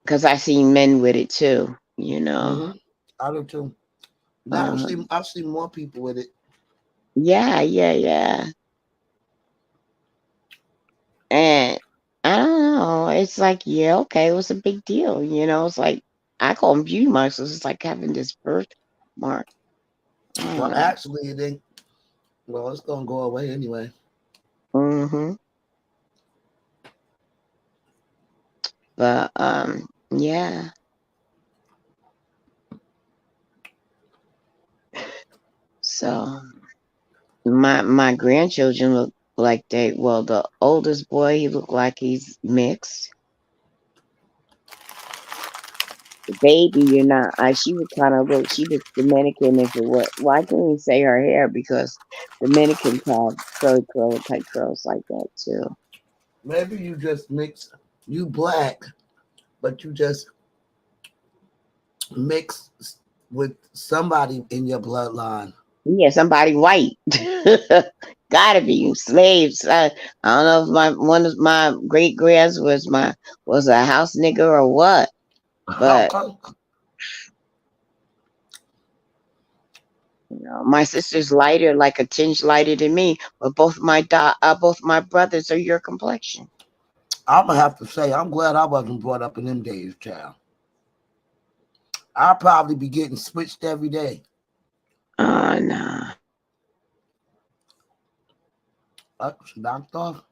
Because I seen men with it too, you know. I do too. Now I've seen more people with it. Yeah. And I don't know. It's like, yeah, okay, it was a big deal, you know. It's like I call them beauty marks. So it's like having this birthmark. I don't Well, know. actually, it ain't. Well, it's gonna go away anyway. Mm-hmm. But yeah. So my grandchildren look like the oldest boy, he looked like he's mixed. The baby, you're not. She would kind of look. She was Dominican. If it was, well, I can't even say her hair because Dominicans have curly tight curls like that too. Maybe you just mix. You black, but you just mix with somebody in your bloodline. Yeah, somebody white. Gotta be slaves. I don't know if one of my great grands was a house nigga or what, but Okay. you know, my sister's lighter, like a tinge lighter than me. But both my brothers are your complexion. I'm gonna have to say I'm glad I wasn't brought up in them days, child. I'll probably be getting switched every day. Nah. Knocked off.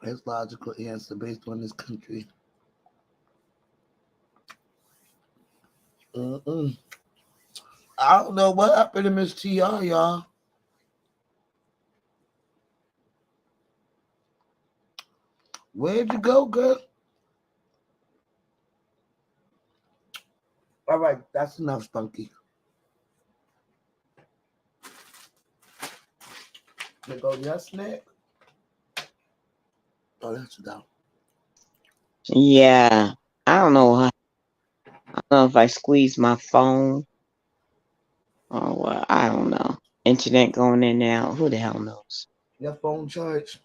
His logical answer based on this country. Mm-mm. I don't know what happened to Miss TR, y'all. Where'd you go, girl? All right, that's enough, Spunky. There go your snack. Oh, that's down. Yeah, I don't know. I don't know if I squeeze my phone or what. I don't know. Internet going in and out. Who the hell knows? Your phone charge.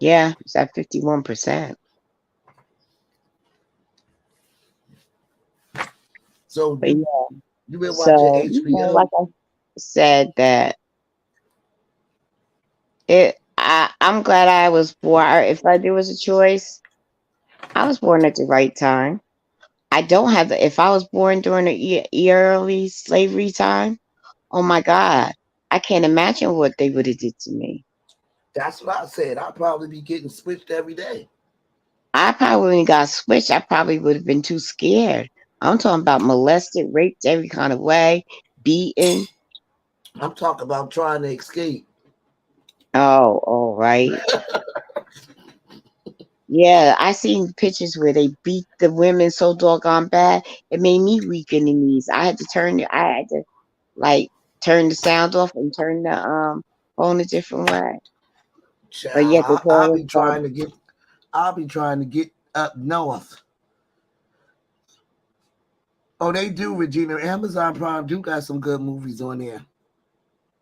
Yeah, it's at 51%. So But yeah, you been watching so HBO? like I said, that I'm glad I was born. If there was a choice, I was born at the right time. I don't have the. If I was born during the early slavery time, oh my God, I can't imagine what they would have did to me. That's what I said. I'll probably be getting switched every day. I probably wouldn't got switched. I probably would have been too scared. I'm talking about molested, raped every kind of way, beaten. I'm talking about trying to escape. Oh, all right. Yeah, I seen pictures where they beat the women so doggone bad, it made me weak in the knees. I had to like turn the sound off and turn the phone a different way. But yet they Child, call us that. I'll be trying to get up north. Oh, they do, Regina. Amazon Prime do got some good movies on there.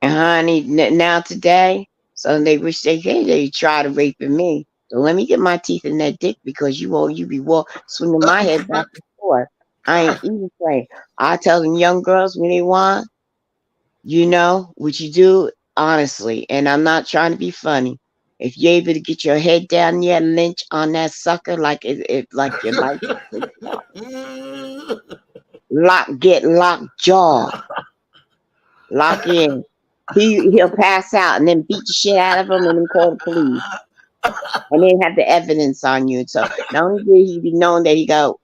Honey, now today, so they wish they try to raping me. So let me get my teeth in that dick because you be swinging my head back and forth. I ain't even playing. I tell them young girls when they want, You know what you do, honestly, and I'm not trying to be funny. If you're able to get your head down there, lynch on that sucker like like your life, get locked jaw, lock in. He'll pass out and then beat the shit out of him and then call the police and then have the evidence on you. So not only did he be known that he got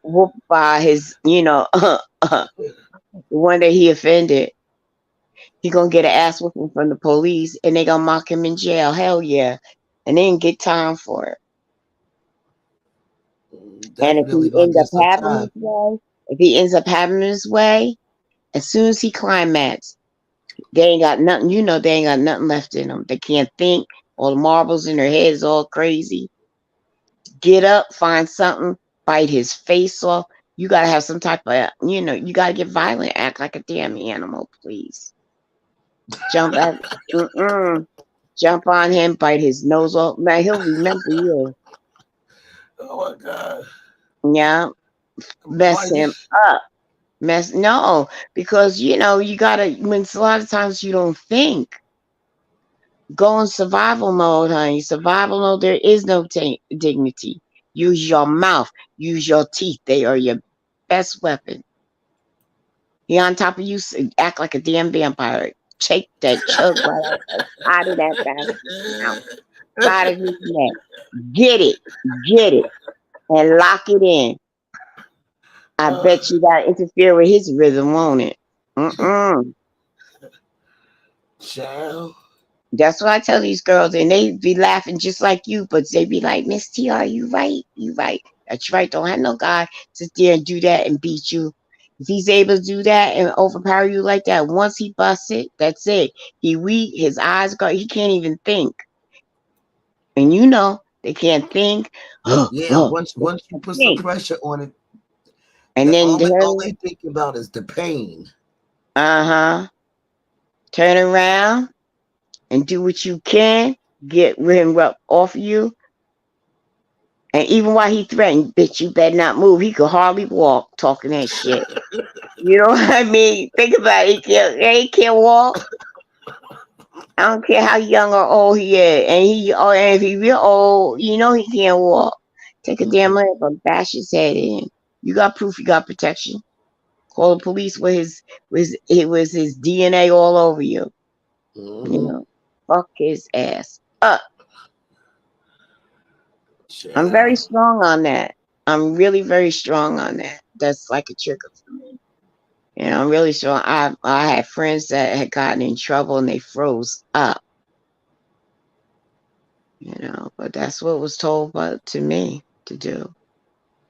whooped by his, the one that he offended, he gonna get an ass whooping from the police and they gonna mock him in jail. Hell yeah. And they didn't get time for it. And if Definitely he gonna ends get up some having time. his way, if he ends up having his way, as soon as he climax, they ain't got nothing, they ain't got nothing left in them. They can't think, all the marbles in their heads all crazy. Get up, find something, bite his face off. You gotta have some type of, you gotta get violent, act like a damn animal, please. Jump at, jump on him, bite his nose off. Man, he'll remember you. Oh my God. Yeah, mess Bite him it. up. No, because you gotta. When a lot of times you don't think, go in survival mode, honey. Survival mode. There is no dignity. Use your mouth. Use your teeth. They are your best weapon. He on top of you, act like a damn vampire. Take that chug right out the side of that bastard's mouth, side of his neck. Get it, and lock it in. I bet you that interfere with his rhythm, won't it? Child. That's what I tell these girls, and they be laughing just like you, but they be like, Miss TR, you right, you right. That's right. Don't have no guy sit there and do that and beat you. If he's able to do that and overpower you like that, once he busts it, that's it. He weak, his eyes go, he can't even think. And they can't think. Yeah, once you put some Think. pressure on it, And then all they think about is the pain. turn around and do what you can, get him up off of you. And even while he threatened, bitch, you better not move. He could hardly walk talking that shit. You know what I mean? Think about it. He can't walk. I don't care how young or old he is. And if he real old, he can't walk. Take a damn leg and bash his head in. You got proof you got protection. Call the police it was his DNA all over you. Fuck his ass up. I'm very strong on that. I'm really very strong on that. That's like a trigger for me. I'm really strong. I had friends that had gotten in trouble and they froze up. But that's what was told to me to do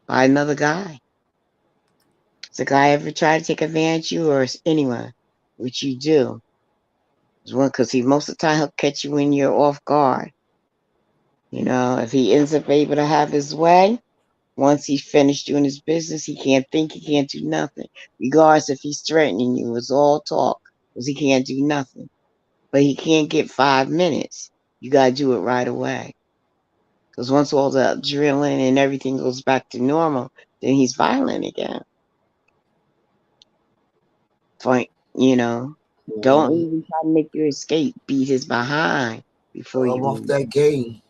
by another guy. Does a guy ever try to take advantage of you or anyone? Which you do. Because most of the time he'll catch you when you're off guard. If he ends up able to have his way, once he's finished doing his business, he can't think, he can't do nothing. Regardless if he's threatening you, it's all talk because he can't do nothing. But he can't get 5 minutes. You got to do it right away. Because once all the adrenaline and everything goes back to normal, then he's violent again. Point, don't even try to make your escape. Beat his behind before you off that game.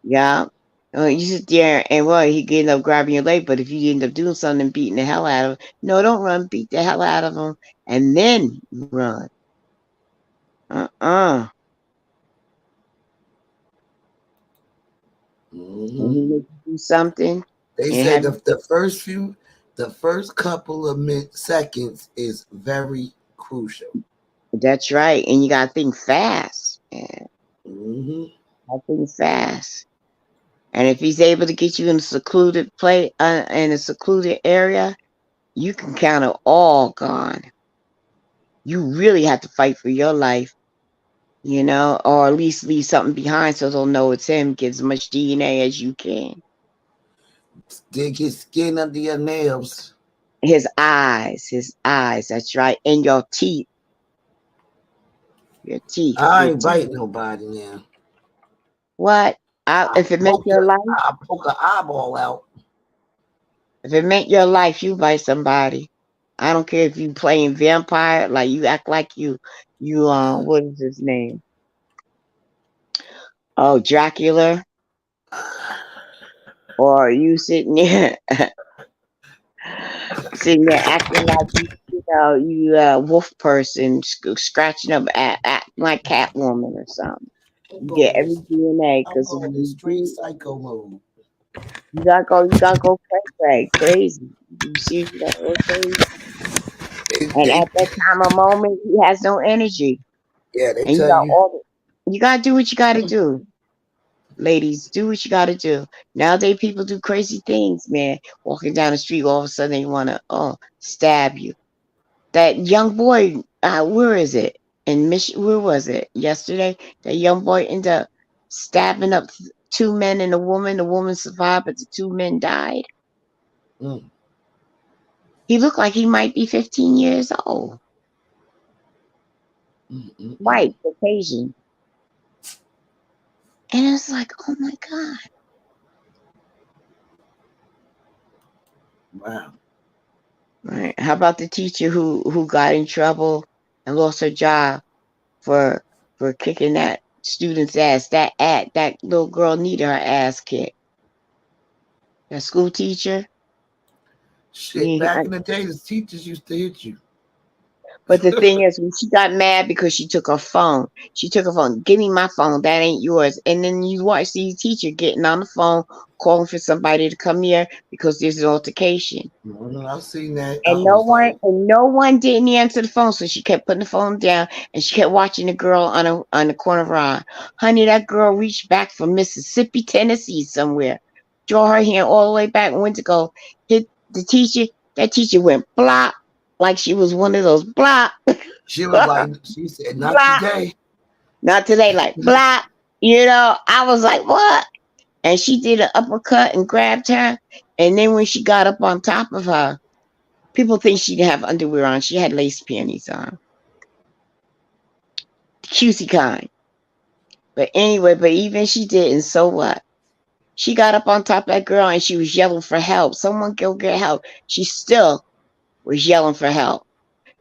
Yeah. You sit there and he could end up grabbing your leg, but if you end up doing something and beating the hell out of him, no, don't run, beat the hell out of him and then run. And he makes you do something. They said the first couple of seconds is very crucial. That's right. And you got to think fast. Man. I think fast. And if he's able to get you in a secluded in a secluded area, you can count it all gone. You really have to fight for your life, or at least leave something behind so they'll know it's him. Get as much DNA as you can. Dig his skin under your nails. His eyes, that's right. And your teeth. Your teeth. I ain't biting nobody now. What? If it meant your life? I'll poke an eyeball out. If it meant your life, you bite somebody. I don't care if you playing vampire, like you act like you what is his name? Oh, Dracula, or you sitting there sitting there acting like you wolf person scratching up at like Catwoman or something. I'm You get going every this. DNA I'm because if going this you straight do, psycho mode. you gotta go crazy. You see, you gotta go crazy. And They, at that time of moment, he has no energy, yeah, they and you tell got you. all. You gotta do what you gotta do, ladies. Do what you gotta do. Nowadays, people do crazy things, man. Walking down the street, all of a sudden they wanna stab you. That young boy, where is it? In Michigan, where was it? Yesterday, that young boy ended up stabbing up two men and a woman. The woman survived, but the two men died. Mm, He looked like he might be 15 years old. mm. White, Caucasian. And it's like, oh my God. Wow. Right. How about the teacher who got in trouble and lost her job for kicking that student's ass? That little girl needed her ass kicked. That school teacher. Shit, Yeah, back in the day, the teachers used to hit you. but the thing is, when she got mad because she took her phone, give me my phone, that ain't yours. And then you watch the teacher getting on the phone, calling for somebody to come here because there's an altercation. I've seen that. I And was like, no one didn't answer the phone, so she kept putting the phone down, and she kept watching the girl on the corner of her eye. Honey, that girl reached back from Mississippi, Tennessee, somewhere, draw her hand all the way back, and went to go hit the teacher. That teacher went blop, like she was one of those blop, she was like, she said, not blop, today. not today, like blop. I was like, what? And she did an uppercut and grabbed her, and then when she got up on top of her. People think she didn't have underwear on. She had lace panties on. Cutesy kind. But anyway, but even she didn't, so what? She got up on top of that girl and she was yelling for help. Someone go get help. She still was yelling for help.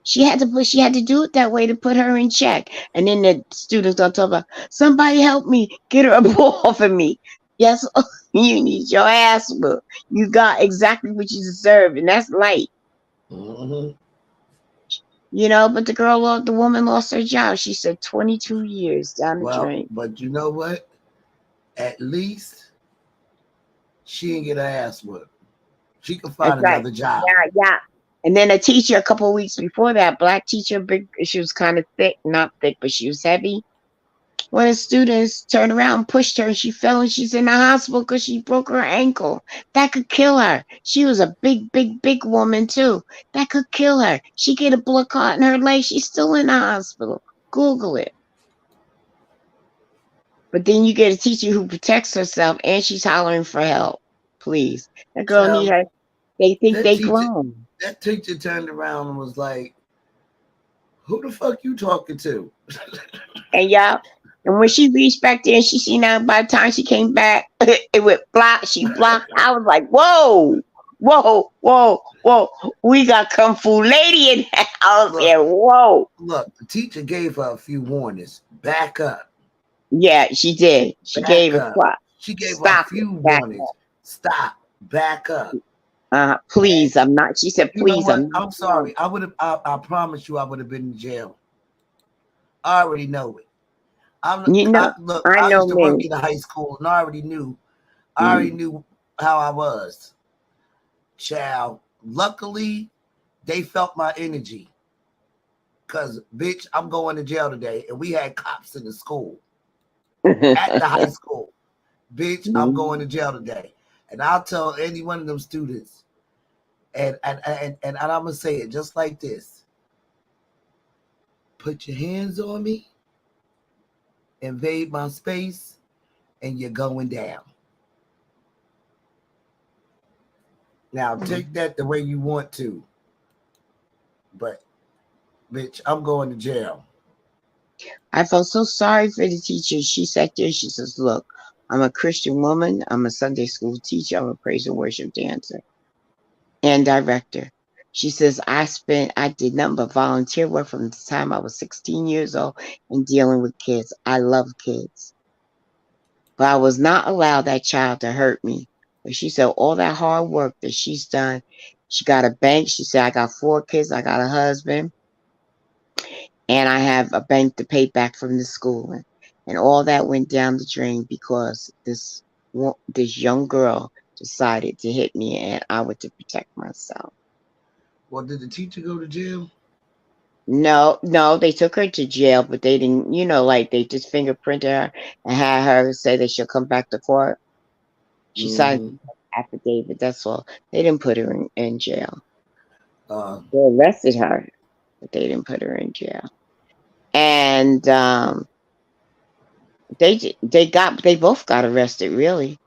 She had to do it that way to put her in check. And then the students don't talk about somebody help me, get her up off of me. Yes, you need your ass whooped. You got exactly what you deserve, and that's light. Mm-hmm. But the woman lost her job. She said 22 years down the Well, drain. but you know what? At least she didn't get her ass whooped. She could That's find right. another job. Yeah, yeah. And then a teacher a couple of weeks before that, black teacher, big. She was kind of thick, not thick, but she was heavy. One of the students turned around and pushed her, and she fell, and she's in the hospital because she broke her ankle. That could kill her. She was a big, big, big woman too. That could kill her. She get a blood clot in her leg. She's still in the hospital. Google it. But then you get a teacher who protects herself and she's hollering for help. Please. That girl need Child, her. They think that they teacher, grown. that teacher turned around and was like, "Who the fuck you talking to?" And and when she reached back there and she seen out by the time she came back, it went block. She blocked. I was like, whoa, whoa, whoa, whoa. We got Kung Fu Lady in the house Look, here. Whoa. look, the teacher gave her a few warnings. Back up, Yeah, she did. She back gave a up. clock. She gave her a Stop it. few Back warnings. Stop, back up. up. Please, I'm not. She said, You know please, what? I'm not. I'm sorry. I would have. I promise you, I would have been in jail. I already know it. Look. I I know used to work men. in a high school, and I already knew. I already Mm. knew how I was. Child. Luckily, they felt my energy. Cause bitch, I'm going to jail today, and we had cops in the school at the high school. Bitch, I'm going to jail today, and I'll tell any one of them students, and I'm gonna say it just like this: put your hands on me, invade my space, and you're going down. Now take that the way you want to, but bitch, I'm going to jail. I felt so sorry for the teacher. She sat there. She says, look, I'm a Christian woman. I'm a Sunday school teacher. I'm a praise and worship dancer and director. She says, I did nothing but volunteer work from the time I was 16 years old and dealing with kids. I love kids. But I was not allowed that child to hurt me. But she said all that hard work that she's done, she got a bank. She said, I got 4 kids, I got a husband, and I have a bank to pay back from the schooling. And all that went down the drain because this young girl decided to hit me, and I went to protect myself. Well, did the teacher go to jail? No, they took her to jail, but they didn't, like they just fingerprinted her and had her say that she'll come back to court. She signed an affidavit, that's all. They didn't put her in jail. They arrested her, but they didn't put her in jail. And they both got arrested, really.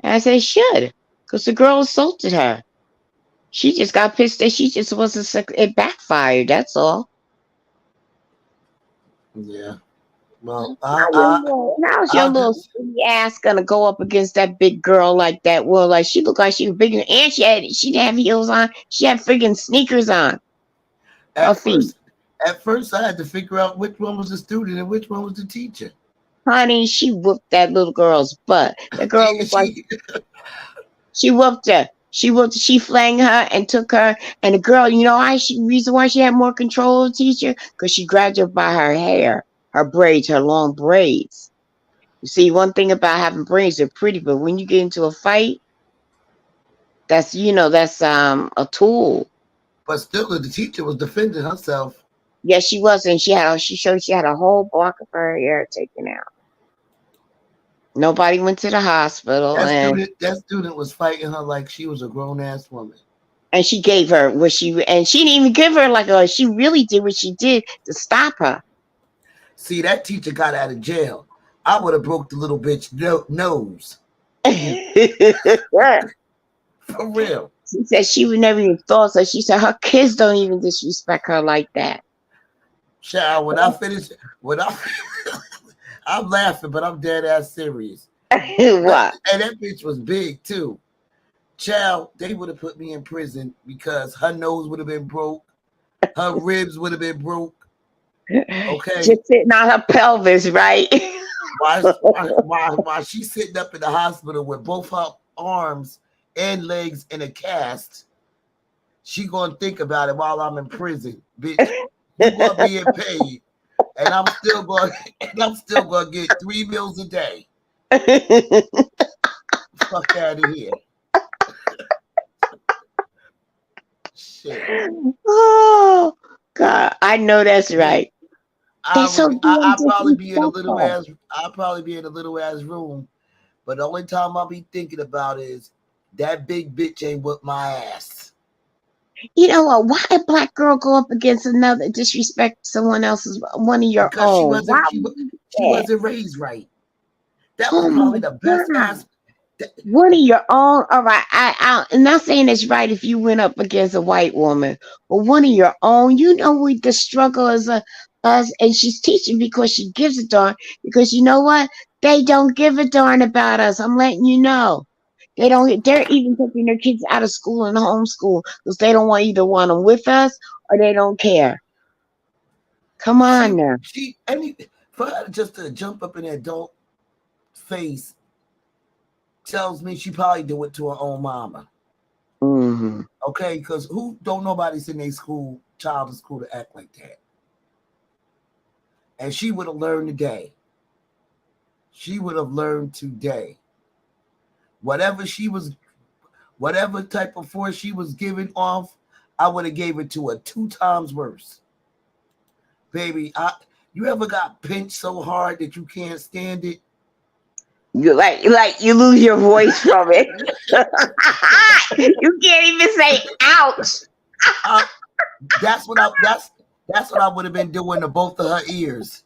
And I said, they should, because the girl assaulted her. She just got pissed that she just wasn't, it backfired, that's all. Yeah. Well, how's your little silly ass gonna go up against that big girl like that? Well, like she looked like she was bigger, and she didn't have heels on. She had friggin' sneakers on. At first, I had to figure out which one was the student and which one was the teacher. Honey, she whooped that little girl's butt. The girl was like, she whooped her. She flanged her and took her. And the girl, reason why she had more control of the teacher? Because she grabbed her by her hair, her braids, her long braids. You see, one thing about having braids, they're pretty, but when you get into a fight, that's a tool. But still, the teacher was defending herself. Yes, she was, and she showed she had a whole block of her hair taken out. Nobody went to the hospital. That student was fighting her like she was a grown-ass woman. And she gave her and she didn't even give her she really did what she did to stop her. See, that teacher got out of jail. I would have broke the little bitch nose. For real. She said she would never even thought so. She said her kids don't even disrespect her like that. Child, when I finish, I'm laughing, but I'm dead ass serious. What? And that bitch was big too. Child, they would have put me in prison because her nose would have been broke, her ribs would have been broke. Okay, just sitting on her pelvis, right? While she's sitting up in the hospital with both her arms and legs in a cast, she gonna think about it while I'm in prison, bitch. You gonna be in pain, and I'm still gonna get 3 meals a day. Fuck out of here. Shit. Oh God, I know that's right. I'll probably be in a little ass room, but the only time I'll be thinking about is that big bitch ain't whipped my ass. You know what? Why a black girl go up against another, disrespect someone else's, one of your because own? She wasn't raised right. That was probably the best ass. One of your own. All right, I'm not saying it's right if you went up against a white woman, but one of your own. You know what the struggle is, us, and she's teaching because she gives a darn. Because you know what? They don't give a darn about us. I'm letting you know. They don't. They're even taking their kids out of school and homeschool because they don't want either want them with us or they don't care. Come on now. For her just to jump up in an adult face tells me she probably do it to her own mama. Mm-hmm. Okay, because who don't nobody send their child to school to act like that? And she would have learned today. She would have learned today. Whatever type of force she was giving off, I would have gave it to her 2 times worse. Baby, you ever got pinched so hard that you can't stand it? You like you lose your voice from it. You can't even say ouch. That's what I would have been doing to both of her ears.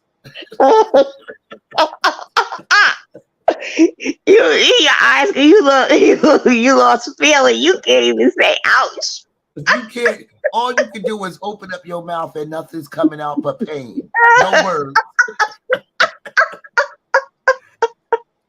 Your eyes, you lost feeling. You can't even say ouch. You can't. All you can do is open up your mouth and nothing's coming out but pain. No words.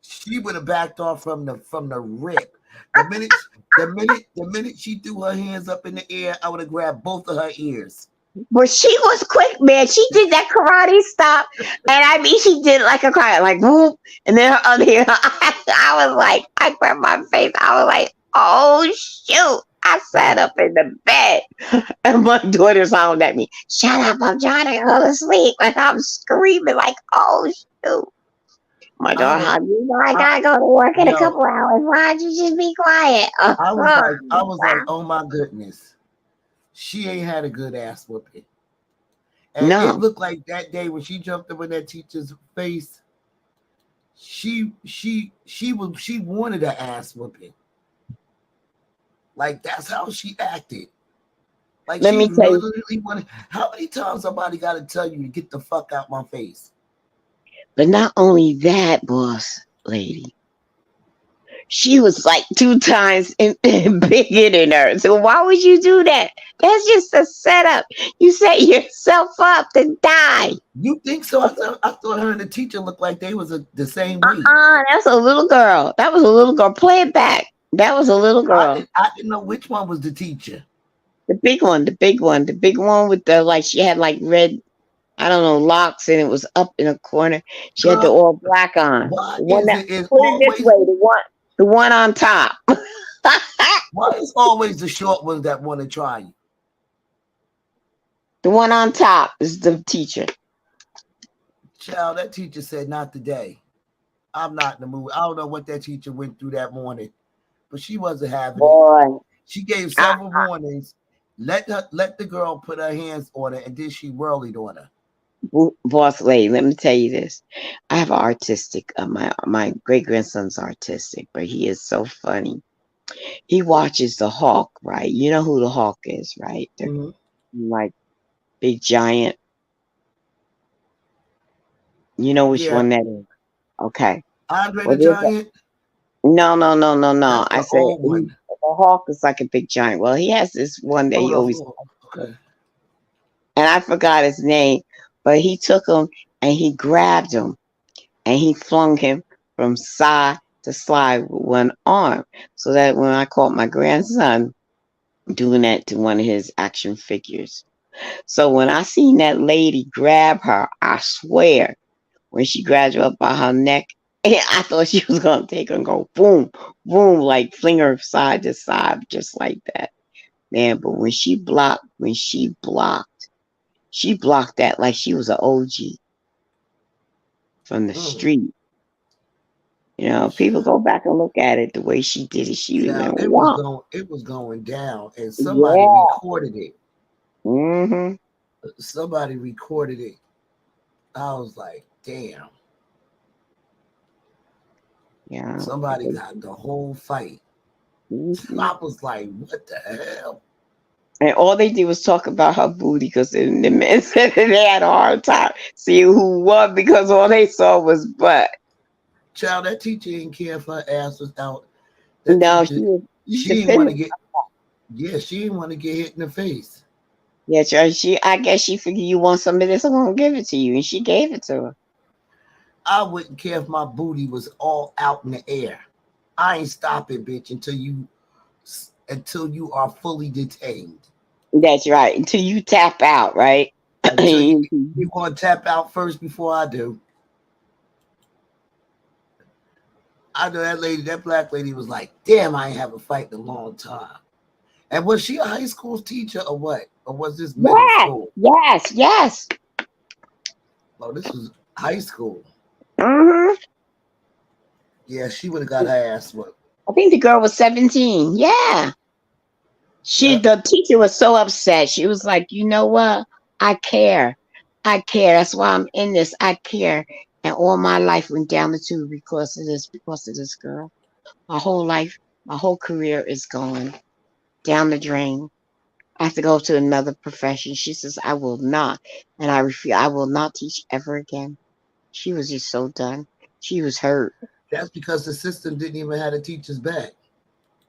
She would have backed off from the rip. The minute she threw her hands up in the air, I would have grabbed both of her ears. But she was quick, man. She did that karate stop, and I mean, she did like a karate, like whoop, and then her other hand. I was like, I grabbed my face. I was like, oh shoot! I sat up in the bed, and my daughter's hollering at me, "Shut up! I'm trying to go to sleep," and I'm screaming like, "Oh shoot!" My daughter, how you know I gotta go to work in a couple hours? Why'd you just be quiet? I was like, oh my goodness. She ain't had a good ass whooping. And No. it looked like that day when she jumped up in that teacher's face, she wanted an ass whooping. Like that's how she acted. Like Let she me tell you. literally wanted. How many times somebody got to tell you to get the fuck out my face? But not only that, boss lady, she was like 2 times bigger than her. So why would you do that? That's just a setup. You set yourself up to die. You think so? I thought her and the teacher looked like they was the same weight. That's a little girl. That was a little girl. Play it back. That was a little girl. I didn't know which one was the teacher. The big one with the like she had like red, I don't know, locks, and it was up in a corner. She had the all black on. Why The one is that put it this way, the one on top. Why is always the short ones that want to try you? The one on top is the teacher. Child, that teacher said not today. I'm not in the mood. I don't know what that teacher went through that morning, but she wasn't having it. She gave several warnings. Let the girl put her hands on her, and then she whirled on her. Boss lady, let me tell you this. I have artistic. My great grandson's artistic, but he is so funny. He watches the hawk, right? You know who the hawk is, right? They're like big giant. You know which one that is? Okay. Andre the Giant? No. I said the hawk is like a big giant. Well, he has this one that he always. Okay. And I forgot his name, but he took him and he grabbed him and he flung him from side to side with one arm. So that when I caught my grandson doing that to one of his action figures. So when I seen that lady grab her, I swear, when she grabbed her up by her neck, I thought she was going to take her and go boom, boom, like fling her side to side, just like that. Man, but when she blocked that like she was an OG from the street. You know, people go back and look at it the way she did it. She it was going down, and somebody recorded it. Mm-hmm. Somebody recorded it. I was like, damn. Yeah. Somebody got the whole fight. Mm-hmm. I was like, what the hell? And all they did was talk about her booty because the men said that they had a hard time seeing who won because all they saw was butt. Child, that teacher didn't care if her ass was out. No, she didn't want to get. Yeah, she didn't want to get hit in the face. Yeah, I guess she figured you want some of this, I'm gonna give it to you, and she gave it to her. I wouldn't care if my booty was all out in the air. I ain't stopping, bitch, until you are fully detained. That's right. Until you tap out, right? You gonna tap out first before I do. I know that black lady was like, damn, I ain't have a fight in a long time. And was she a high school teacher or what? Or was this middle school? Yes. Oh, this was high school. Mm-hmm. Yeah, she would have got her ass whooped. I think the girl was 17. Yeah. The teacher was so upset. She was like, you know what? I care. That's why I'm in this. I care. And all my life went down the tube because of this girl. My whole life, my whole career is going down the drain. I have to go to another profession. She says, I will not. And I refuse. I will not teach ever again. She was just so done. She was hurt. That's because the system didn't even have the teachers back.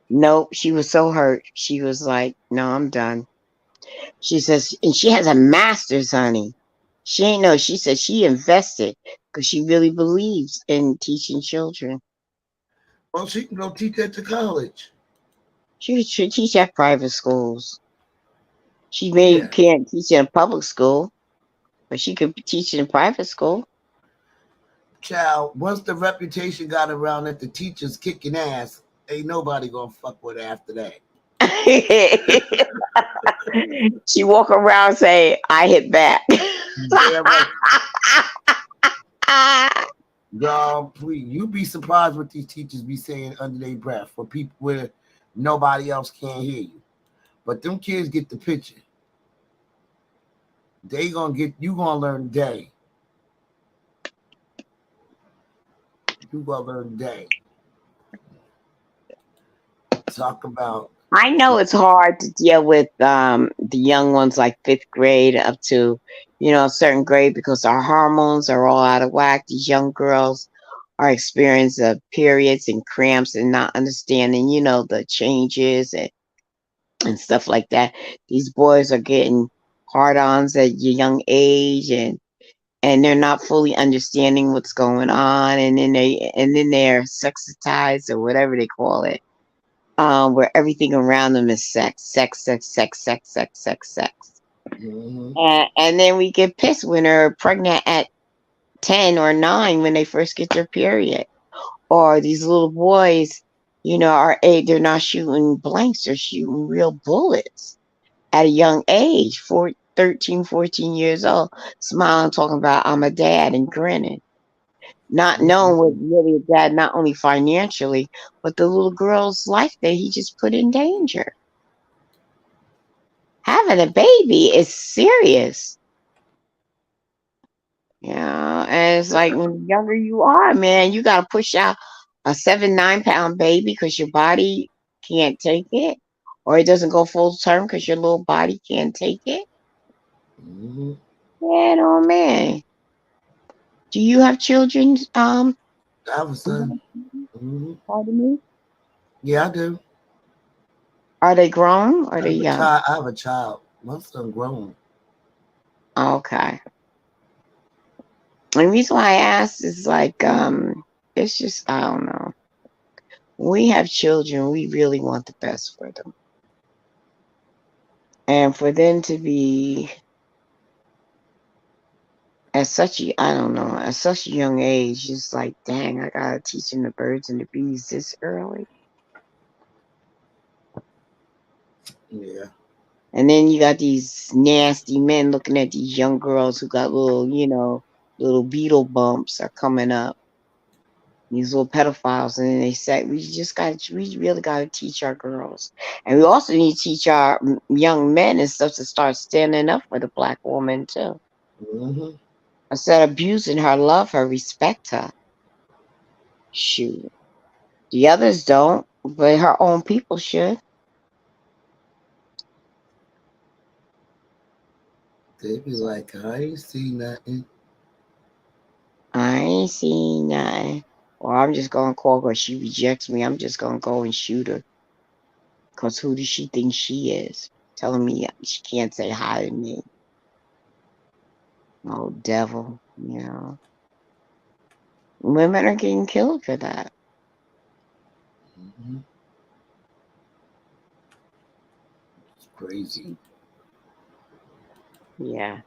No, she was so hurt. She was like, no, I'm done. She says, and she has a master's, honey. She ain't know. She said she invested because she really believes in teaching children. Well, she can go teach at the college. She should teach at private schools. She Yeah. can't teach in a public school, but she could teach in a private school. Child, once the reputation got around that the teacher's kicking ass, ain't nobody gonna fuck with her after that. She walk around say, "I hit back." Yeah, right. Y'all, please, you be surprised what these teachers be saying under their breath for people where nobody else can't hear you. But them kids get the picture. They gonna get you gonna learn today. You gonna learn today. Talk about I know it's hard to deal with the young ones like fifth grade up to a certain grade because our hormones are all out of whack. These young girls are experiencing periods and cramps and not understanding the changes and stuff like that. These boys are getting hard-ons at a young age and they're not fully understanding what's going on, and then they're sexitized or whatever they call it, where everything around them is sex, sex, sex, sex, sex, sex, sex, sex. And then we get pissed when they're pregnant at 10 or 9 when they first get their period. Or these little boys, are they're not shooting blanks, they're shooting real bullets at a young age, 13, 14 years old, smiling, talking about I'm a dad and grinning. Not knowing what really a dad, not only financially, but the little girl's life that he just put in danger. Having a baby is serious. And it's like when the younger you are, man, you got to push out a 7, 9 pound baby because your body can't take it, or it doesn't go full term because your little body can't take it. Man, oh man. Do you have children? I have a son. Pardon me? Yeah, I do. Are they grown or are they young? I have a child. My son grown. Okay. And the reason why I asked is like, it's just, I don't know. When we have children, we really want the best for them. And for them to be at such a young age, it's like, dang, I gotta teach them the birds and the bees this early. Yeah. And then you got these nasty men looking at these young girls who got little beetle bumps are coming up. These little pedophiles, and then they said we really got to teach our girls, and we also need to teach our young men and stuff to start standing up for the black woman too. Instead of abusing her, love her, respect her. Shoot, the others don't, but her own people should. They be like, I ain't see nothing. I ain't seen nothing. Or I'm just gonna call her. She rejects me. I'm just gonna go and shoot her. Cause who does she think she is? Telling me she can't say hi to me. Oh, devil, Women are getting killed for that. It's crazy. Yeah.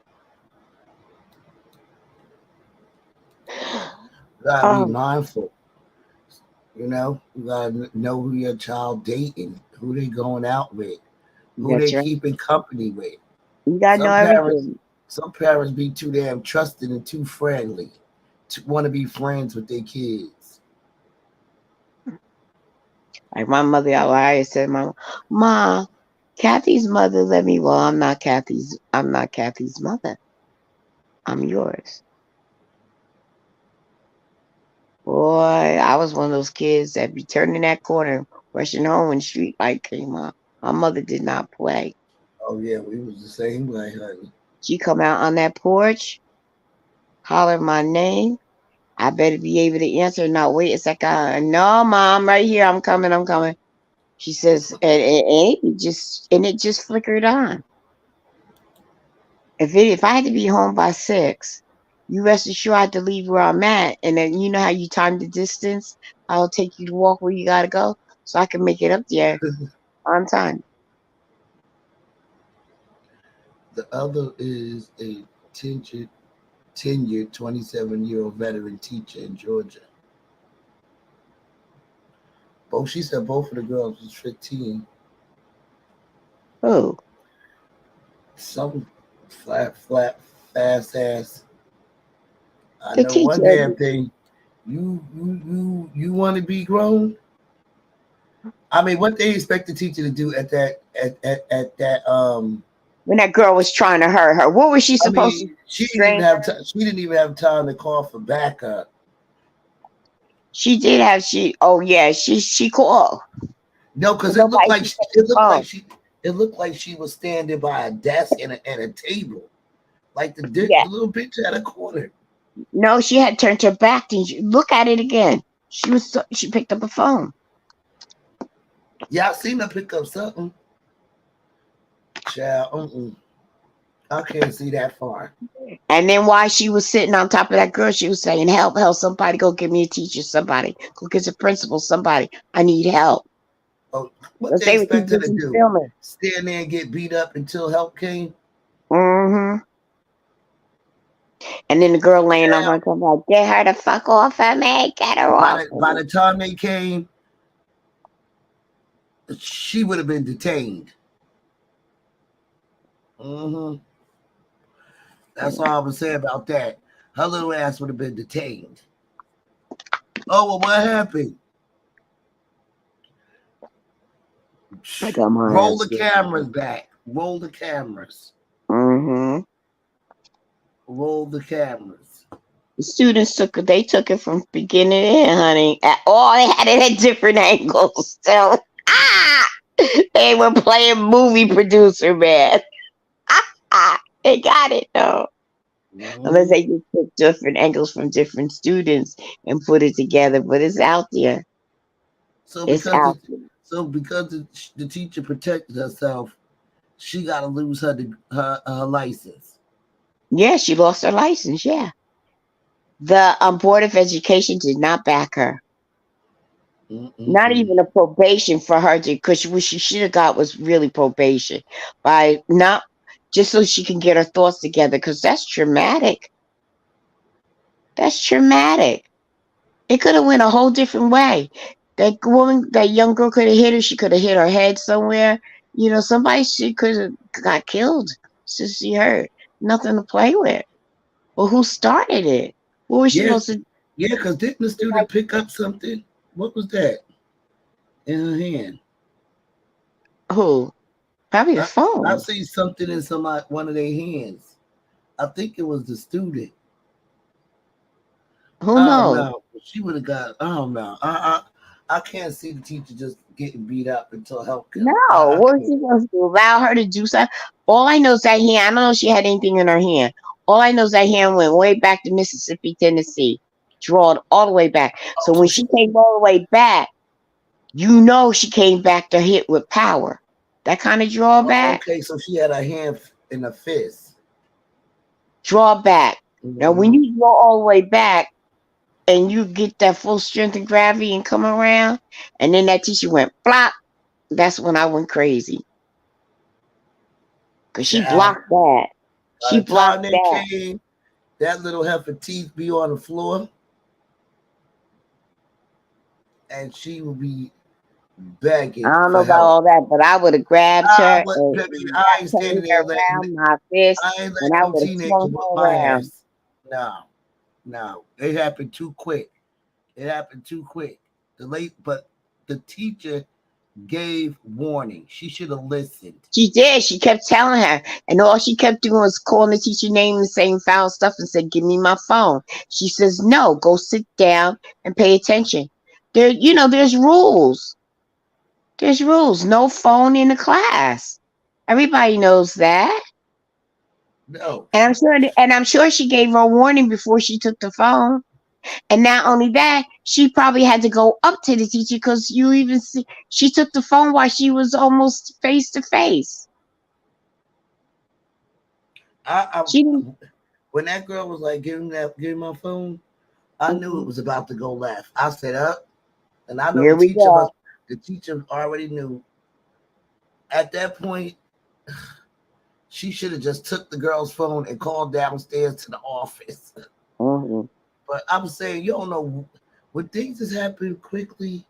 You gotta be mindful. You gotta know who your child dating, who they going out with, who they keeping company with. You gotta know everything. Some parents be too damn trusting and too friendly to want to be friends with their kids. Like my mother, I said, Ma, Kathy's mother let me. Well, I'm not Kathy's mother. I'm yours. Boy, I was one of those kids that be turning that corner, rushing home when the street light came on. My mother did not play. Oh yeah, we was the same way, honey. She come out on that porch, holler my name. I better be able to answer. Not wait a second. No, Mom, right here. I'm coming. She says, and it just flickered on. If I had to be home by 6, you rest assured I have to leave where I'm at. And then you know how you time the distance? I'll take you to walk where you gotta go so I can make it up there on time. The other is a tenured 27-year-old veteran teacher in Georgia. She said both of the girls was 15. Oh, Some flat, fast ass. I the know one teacher. damn thing. You want to be grown? I mean, what they expect the teacher to do at that When that girl was trying to hurt her, what was she I supposed to mean, she didn't even strain have her? she didn't even have time to call for backup. She did have oh yeah, she called. No, because But nobody picked up the phone. it looked like she was standing by a desk and a table, like the Yeah. little bitch at a corner. No, she had turned her back and look at it again. She picked up a phone. Yeah, I seen her pick up something. Child, I can't see that far. And then while she was sitting on top of that girl, she was saying, help, somebody go give me a teacher, somebody. Go get the principal, somebody. I need help. Oh, what Because they they were too expect her to busy do? filming. Stand there and get beat up until help came? Mm-hmm. And then the girl laying on her top like, get her the fuck off of me. Get her off. By the time they came, she would have been detained. That's all I was saying about that. Her little ass would have been detained. Oh, well, what happened? Roll the cameras back. Roll the cameras. Mm-hmm. Roll the cameras. The students took it from beginning to end, honey. They had it at different angles. So they were playing movie producer, man. They got it though. Unless they just took different angles from different students and put it together, but it's out there. So because the teacher protected herself, she got to lose her license. Yeah, she lost her license. Yeah, the Board of Education did not back her. Not even a probation for her to, because what she should have got was really probation, by not just so she can get her thoughts together, because that's traumatic. That's traumatic. It could have went a whole different way. That young girl could have hit her. She could have hit her head somewhere. Somebody, she could have got killed. So she hurt. Nothing to play with. Well, who started it? What was she supposed to? Yeah, because didn't the student pick up something? What was that in her hand? Who? Probably the phone. I see something in one of their hands. I think it was the student. Who knows? She would have got. I don't know. I can't see the teacher just getting beat up until help comes. No, what was she supposed to allow her to do something? All I know is that hand. I don't know if she had anything in her hand. All I know is that hand went way back to Mississippi, Tennessee, drawed all the way back. So when she came all the way back, she came back to hit with power. That kind of drawback. Okay, so she had a hand in a fist. Drawback. Now, when you draw all the way back and you get that full strength and gravity and come around, and then that teacher went flop, that's when I went crazy. Because she blocked that. She blocked that. That little heifer teeth be on the floor. And she would be begging. I don't know about all that, but I would have grabbed her I and ain't standing there around my fist, and I would have swung her around. No, it happened too quick. But the teacher gave warning. She should have listened. She did. She kept telling her, and all she kept doing was calling the teacher name and saying foul stuff and said, "Give me my phone." She says, "No, go sit down and pay attention." There's rules. There's rules. No phone in the class. Everybody knows that. No. And I'm sure she gave her a warning before she took the phone. And not only that, she probably had to go up to the teacher because you even see she took the phone while she was almost face to face. When that girl was like, give me my phone, I knew it was about to go left. I said up, and I know Here we go. the teacher already knew. At that point, she should have just took the girl's phone and called downstairs to the office. Mm-hmm. But I'm saying, you don't know when things just happen quickly.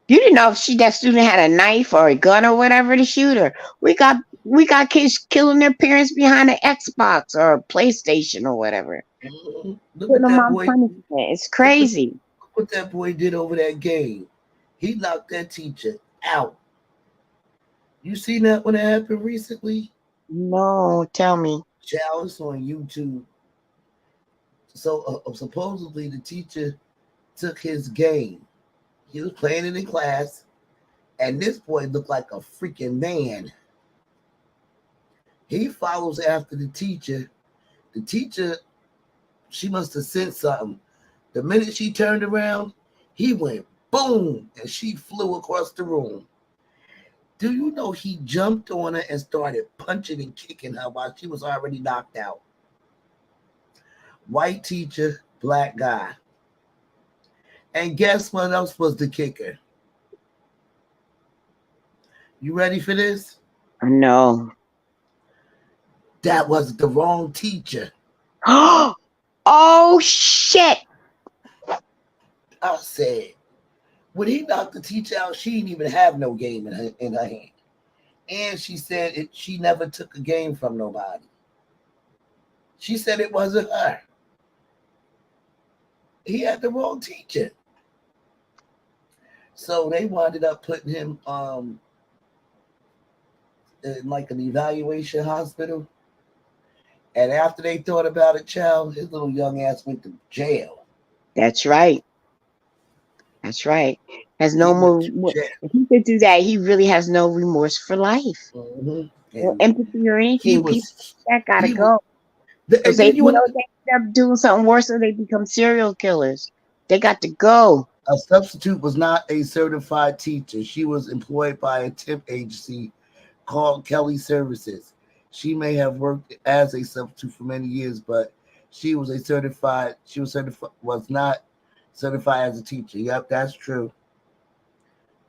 You didn't know if that student had a knife or a gun or whatever to shoot her. We got kids killing their parents behind an Xbox or a PlayStation or whatever. Look Putting at them that on boy. punishment. It's Look crazy. what that boy did over that game. He knocked that teacher out. You seen that when it happened recently? No, tell me. Child, it's on YouTube. So supposedly the teacher took his game. He was playing it in class, and this boy looked like a freaking man. He follows after the teacher. The teacher, she must have said something. The minute she turned around, he went boom, and she flew across the room. Do you know he jumped on her and started punching and kicking her while she was already knocked out? White teacher, black guy. And guess what else was the kicker? You ready for this? No. That was the wrong teacher. Oh shit. I said, when he knocked the teacher out, she didn't even have no game in her hand. And she said she never took a game from nobody. She said it wasn't her. He had the wrong teacher. So they wound up putting him in like an evaluation hospital. And after they thought about it, child, his little young ass went to jail. That's right. That's right. Has no more. If he could do that, he really has no remorse for life, or empathy or anything. People that gotta go. Because they, they end up doing something worse, or they become serial killers. They got to go. A substitute was not a certified teacher. She was employed by a temp agency called Kelly Services. She may have worked as a substitute for many years, but she was was not certified as a teacher. Yep, that's true.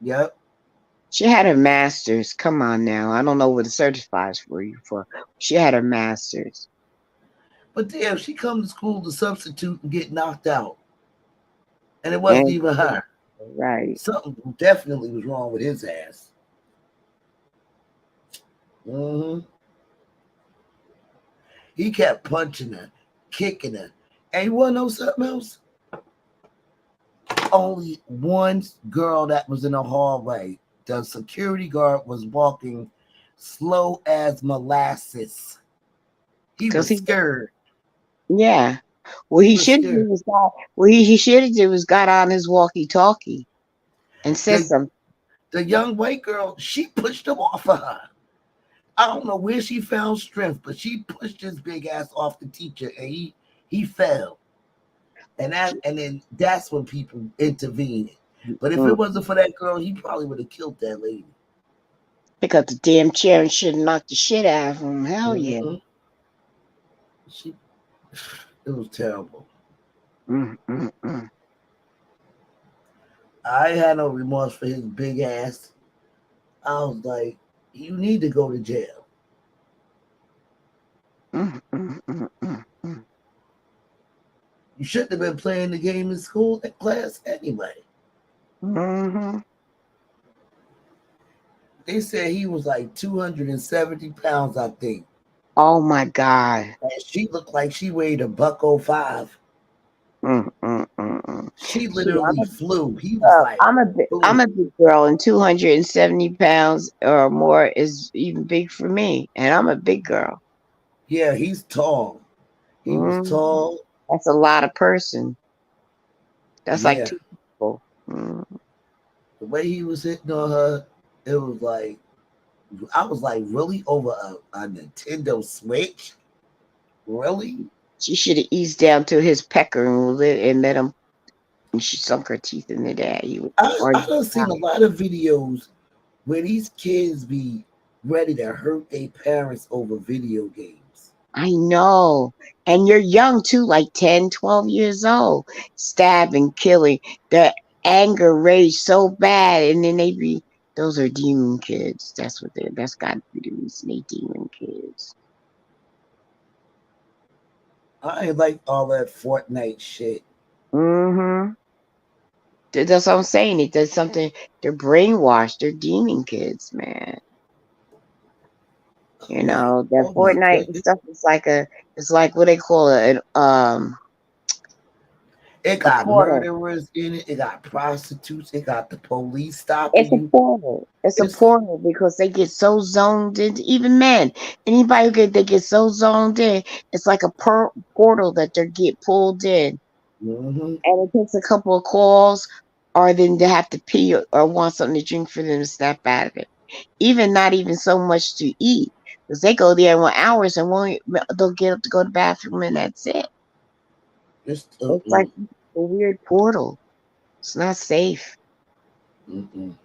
Yep. She had her master's. Come on now. I don't know what the certifies for you for. She had her master's. But damn, she come to school to substitute and get knocked out. And it wasn't even her. Right. Something definitely was wrong with his ass. He kept punching her, kicking her. And you want to know something else? Only one girl that was in the hallway. The security guard was walking slow as molasses. He was scared. Yeah. What he should do was got on his walkie-talkie and said something. The young white girl, she pushed him off of her. I don't know where she found strength, but she pushed his big ass off the teacher, and he fell. And then that's when people intervened. But if it wasn't for that girl, he probably would have killed that lady. Pick up the damn chair and should have knocked the shit out of him. Hell yeah. It was terrible. I had no remorse for his big ass. I was like, you need to go to jail. You shouldn't have been playing the game in school class anyway. They said he was like 270 pounds, I think. Oh my God. And she looked like she weighed $105. She literally flew. He was like, I'm a big girl, and 270 pounds or more is even big for me. And I'm a big girl. Yeah, he's tall. He was tall. That's a lot of person. That's like two people. The way he was hitting on her, it was like, I was like, really? Over a Nintendo Switch? Really? She should have eased down to his pecker and let him. And she sunk her teeth into that. I've seen a lot of videos where these kids be ready to hurt their parents over video games. I know. And you're young too, like 10, 12 years old. Stabbing, killing. The anger rage so bad. And then those are demon kids. That's got to be the reason they demon kids. I ain't like all that Fortnite shit. Mm-hmm. That's what I'm saying. It does something. They're brainwashed. They're demon kids, man. You Like, know, that oh my Fortnite and goodness. stuff is it's like what they call it, It a got portal. murderers in it. It got prostitutes. It got the police stopping It's a you. portal. It's a It's portal because they get so zoned in. Even men, anybody they get so zoned in. It's like a portal that they get pulled in, hmm and it takes a couple of calls, or then they have to pee or want something to drink for them to snap out of it. Even not even so much to eat because they go there in hours and won't. They'll get up to go to the bathroom and that's it. it's It's like a weird portal. It's not safe. mm-mm.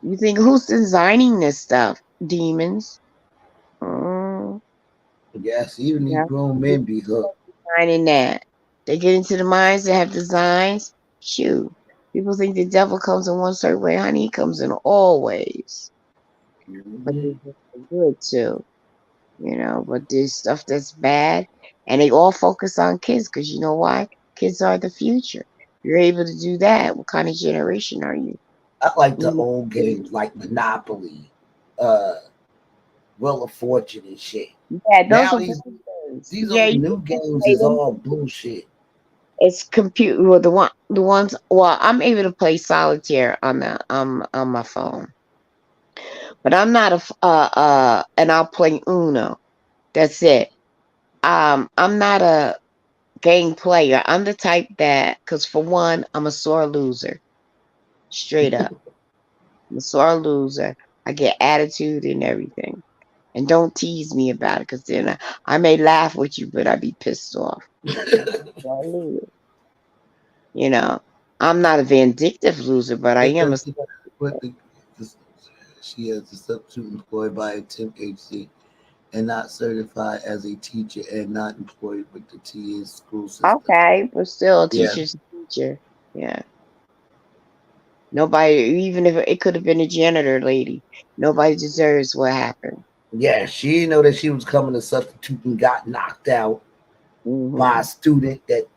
You think who's designing this stuff? Demons. Mm, Yes, even these yeah, grown men be hooked. designing that. They get into the minds. They have designs. Shoot, people think the devil comes in one certain way. Honey, he comes in all ways, but hmm there's just good too. You know, but there's stuff that's bad, and they all focus on kids because you know why? Kids are the future. You're able to do that. What kind of generation are you? I like the You old games like Monopoly, uh, Wheel of Fortune and shit. Yeah, those Now are good things. these Yeah, old you can new games play is them. all bullshit. It's computer. Well, the ones. Well, I'm able to play solitaire on on my phone, but I'm not and I'll play Uno. That's it. I'm not a game player. I'm the type that, because for one, I'm a sore loser. Straight up, I'm a sore loser. I get attitude and everything, and don't tease me about it, because then I may laugh with you, but I be pissed off. So I lose. You know, I'm not a vindictive loser, but I It am a. does what the, she is a substitute employed by a temp agency and not certified as a teacher and not employed with the TA school system. Okay, but still, a Yeah. teacher's a teacher. Yeah. Nobody, even if it could have been a janitor lady, nobody deserves what happened. Yeah, she didn't know that she was coming to substitute and got knocked out by Hmm. a student that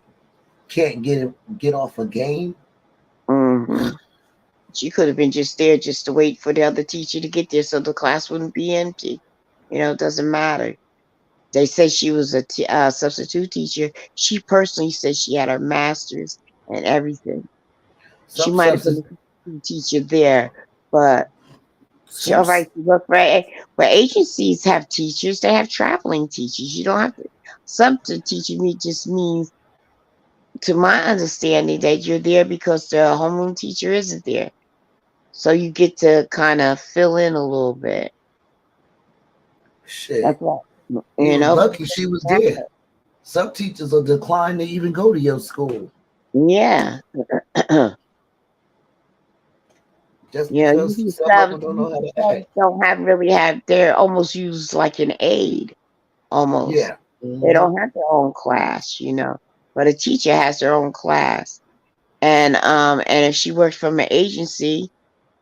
can't get off a game. Hmm. She could have been just there just to wait for the other teacher to get there so the class wouldn't be empty. You know, it doesn't matter. They said she was a substitute teacher. She personally said she had her master's and everything. She Some might have been substitute, a substitute teacher there, but some all right, you look right. Where agencies have teachers, they have traveling teachers. You don't have to. Teacher me just means, to my understanding, that you're there because the homeroom teacher isn't there, so you get to kind of fill in a little bit. shit. That's what You you was know. lucky she was there. Some teachers will decline to even go to your school Yeah, just you know, because some of them don't know how usually to subs act. don't really have. They're almost used like an aid, almost. Yeah. They hmm don't have their own class, you know. But a teacher has their own class. And if she works from an agency,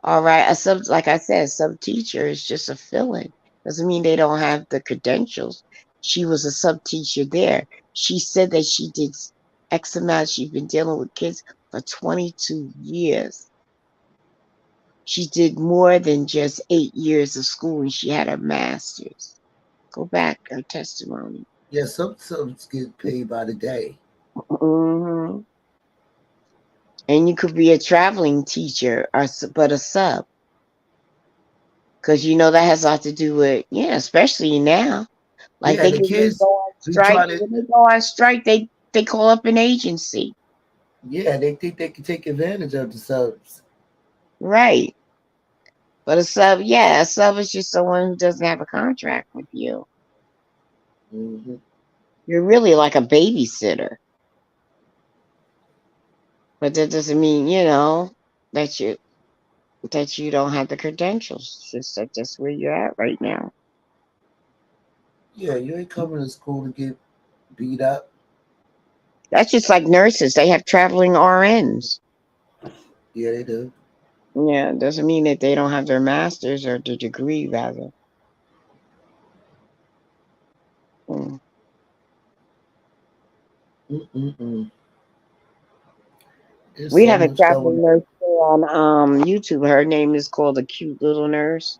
all right, a sub, like I said, sub teacher is just a fill-in. Doesn't mean they don't have the credentials. She was a sub teacher there. She said that she did X amount. She's been dealing with kids for 22 years. She did more than just 8 years of school, and she had her master's. Go back her testimony. Yeah, some subs get paid by the day. Hmm. And you could be a traveling teacher, but a sub. Because you know that has a lot to do with, yeah, especially now. Like Yeah, they the can just go kids on be strike. trying to. When they go on strike, they call up an agency. Yeah, they think they can take advantage of the subs. Right. But a sub is just someone who doesn't have a contract with you. hmm You're really like a babysitter. But that doesn't mean, that you don't have the credentials. It's just that that's where you're at right now. Yeah, you ain't coming to school to get beat up. That's just like nurses. They have traveling RNs. Yeah, they do. Yeah, it doesn't mean that they don't have their master's or their degree, rather. Mm. Mm-mm-mm. There's We so have a much going traveling nurse here on YouTube. Her name is called the Cute Little Nurse,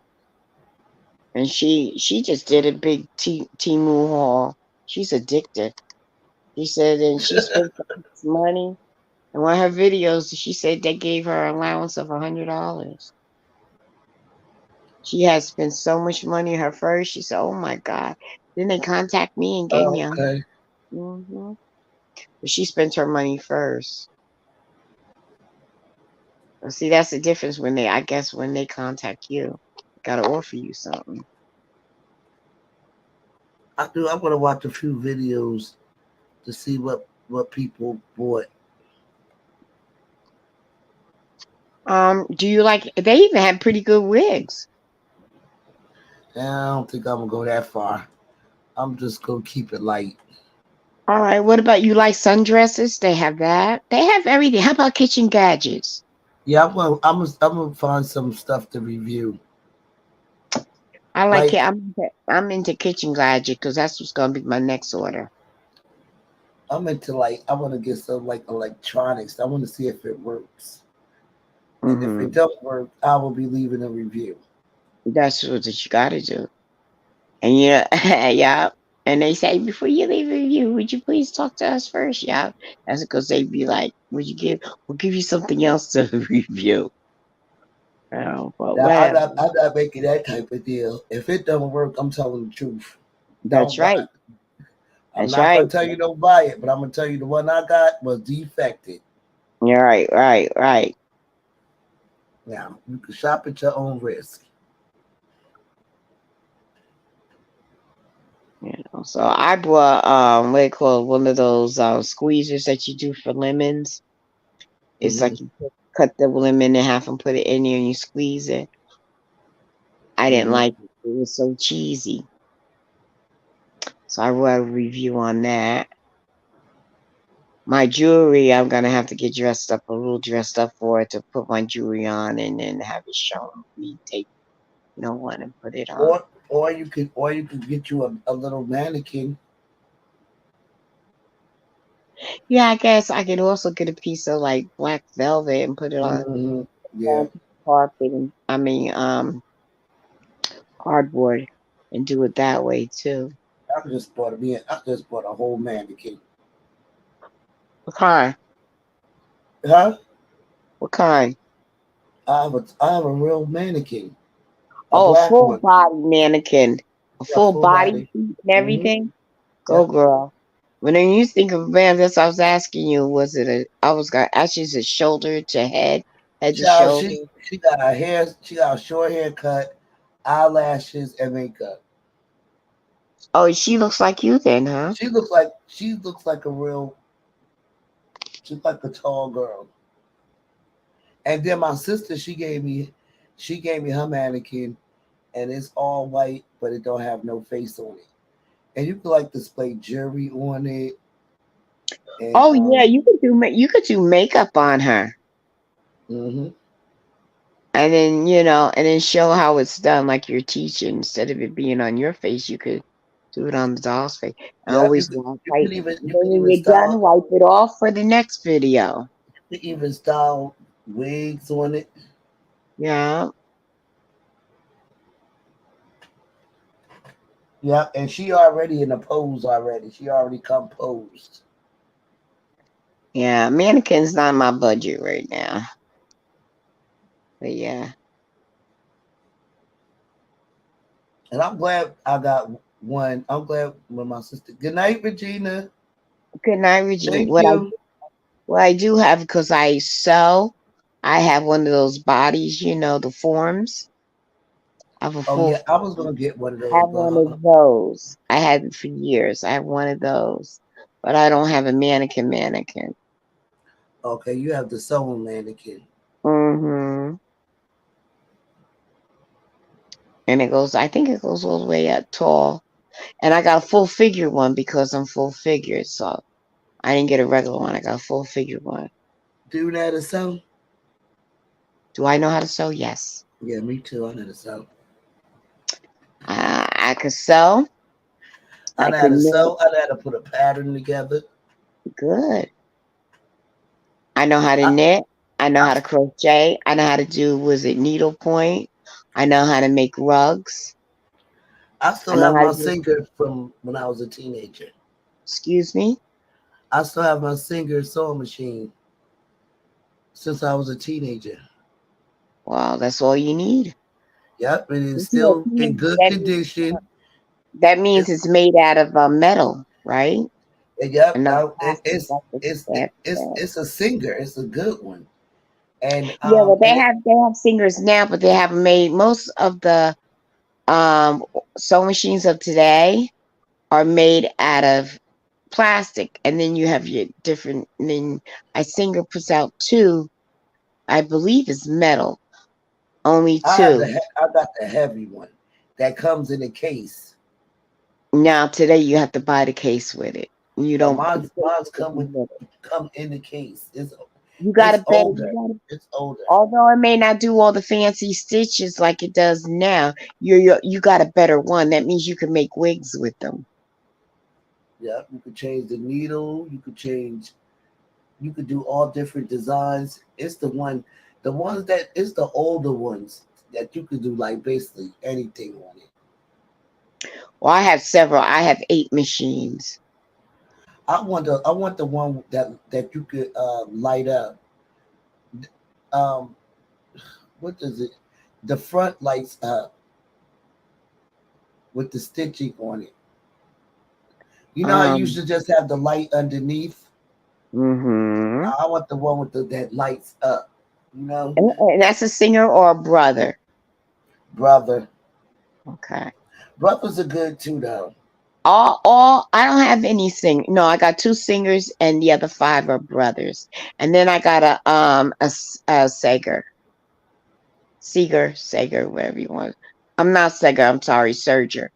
and she just did a big Timu haul. She's addicted. She said, and she spent so much money. And one of her videos, she said they gave her an allowance of $100. She had spent so much money her first. She said, "Oh my God!" Then they contact me and gave on. me a. Okay. Mm-hmm. But she spent her money first. See, that's the difference when I guess when they contact you, gotta offer you something. I do. I want to watch a few videos to see what people bought. Do you like? They even had pretty good wigs. And I don't think I'm gonna go that far. I'm just gonna keep it light. All right. What about you? Like sundresses? They have that. They have everything. How about kitchen gadgets? Yeah, I'm gonna find some stuff to review. I like it. Like I'm into kitchen gadget because that's what's gonna be my next order. I'm into like I want to get some like electronics. I want to see if it works, and if it Mm-hmm. don't work, I will be leaving a review. That's what you gotta do. And yeah, yeah. And they say before you leave a review, would you please talk to us first? Yeah. That's because they'd be like, we'll give you something else to review. Oh, but Now whatever. I'm not making that type of deal. If it don't work, I'm telling the truth. That's Don't buy. right. I'm That's not right. gonna tell you don't buy it, but I'm gonna tell you the one I got was defected. You're right, right, right. Now you can shop at your own risk. So I bought what they call one of those squeezers that you do for lemons. It's Hmm. like you cut the lemon in half and put it in there and you squeeze it. I didn't Hmm. like it. It was so cheesy. So I wrote a review on that. My jewelry, I'm gonna have to get dressed up, a little dressed up for it to put my jewelry on and then have it shown. Me take, one and put it on. Or you could get you a little mannequin. Yeah, I guess I could also get a piece of like black velvet and put it Hmm. Yeah, on carpet and cardboard and do it that way too. I just bought a whole mannequin. What kind? Huh? What kind? I have a real mannequin, a Oh, a black full one. body mannequin, a Yeah, full full body body. suit and Hmm. everything. Go Yeah. girl. When you think of man, that's what I was asking you. Was it I was gonna ask you, is it shoulder to head, head to Child, shoulder? she got her hair. She got a short haircut, eyelashes, and makeup. Oh, she looks like you then, huh? She looks like a real. She's like a tall girl. And then my sister, she gave me her mannequin, and it's all white, but it don't have no face on it. And you could like display jewelry on it, and Oh yeah, you could do makeup on her, hmm and then and then show how it's done, like you're teaching. Instead of it being on your face, you could do it on the doll's face. I yeah, always want you like, could even and you then could when even you're done, style wipe it off for the next video. you could even style wigs on it. Yeah, Yeah, and she already in the pose already. She already composed. yeah. Mannequin's not my budget right now, but yeah. And I'm glad I got one. I'm glad with my sister. Good night, Regina. Good night, Regina. Thank you. What I do have, because I sew, I have one of those bodies, the forms. I have a Oh full yeah, I was gonna get one of I those, have but one of those. I had it for years. I have one of those, but I don't have a mannequin. okay, you have the sewing mannequin. Mm-hmm. And I think it goes all the way up tall. And I got a full figure one because I'm full figured. So I didn't get a regular one. I got a full figure one. Do you know how to sew? Do I know how to sew? Yes. Yeah, me too. I know how to sew. I could sew. I I know how could to knit. sew. I know how to put a pattern together. Good. I know how to I, knit. I know how I, to crochet. I know how to do, was it needlepoint? I know how to make rugs. I I still know have how to my do, singer from when I was a teenager. excuse me? I still have my singer sewing machine since I was a teenager. Well, that's all you need. Yep, it is If you're a still in teenager, good condition. that means It's it's made out of metal, right? And yep. not Now plastic. That's what you have to say. it's a singer. It's a good one. And Yeah, well, and it, they have singers now, but they haven't made most of the um sewing machines of today are made out of plastic, and then you have your different. And then a singer puts out two, I believe, is metal, only two. I got the heavy one that comes in a case. Now today you have to buy the case with it. You No, don't. mine's come in the case. You got It's to better. older. It's older. Although it may not do all the fancy stitches like it does now, you got a better one. That means you can make wigs with them. Yep, you could change the needle. You could do all different designs. It's the ones that it's the older ones that you could do like basically anything on it. Well, I have several. I have 8 machines. I want the one that you could light up. Um, what does it? The front lights up with the stitching on it. You know how you used Um. to just have the light underneath? Hmm. I want the one with that lights up. You know, And that's a singer or a brother. brother. Okay. Brothers are good too, though. All. I don't have any sing. No, I got 2 singers, and the other 5 are brothers. And then I got a Sager, whatever you want. I'm not Sager. I'm sorry, Serger.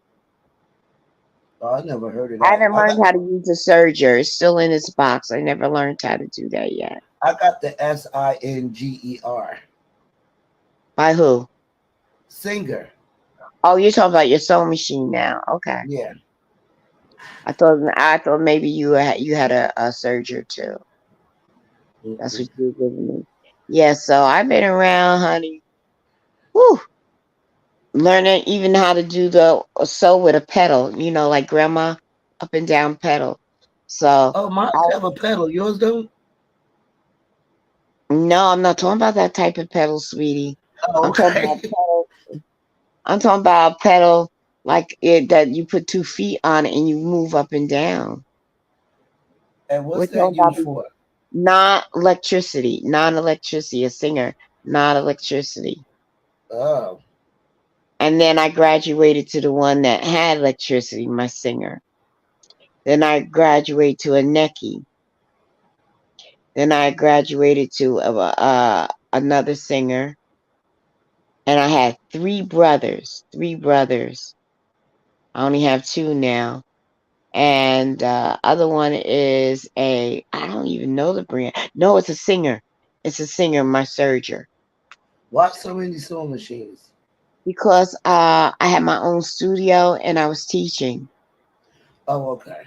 Oh, I never heard of I that. haven't learned how to use a serger. It's still in its box. I never learned how to do that yet. I got the Singer. By who? Singer. Oh, you're talking about your sewing machine now. Okay. Yeah. I thought maybe you had a serger too. That's Mm-mm. what you were giving me. Yeah, so I've been around, honey. Whew. Learning even how to do the sew with a pedal, like grandma up and down pedal. So Oh, mine I have a pedal. Yours don't? no, I'm not talking about that type of pedal, sweetie. Oh, I'm talking okay. about pedal. I'm talking about a pedal like it that you put 2 feet on it and you move up and down. And We're what's talking that about used for? non-electricity, a singer, non-electricity. Oh, And then I graduated to the one that had electricity, my singer. Then I graduated to a necky. Then I graduated to another singer. And I had 3 brothers. 3 brothers. I only have 2 now. And other one is I don't even know the brand. No, it's a singer. It's a singer, my serger. why so many sewing machines? Because I had my own studio and I was teaching. Oh, okay.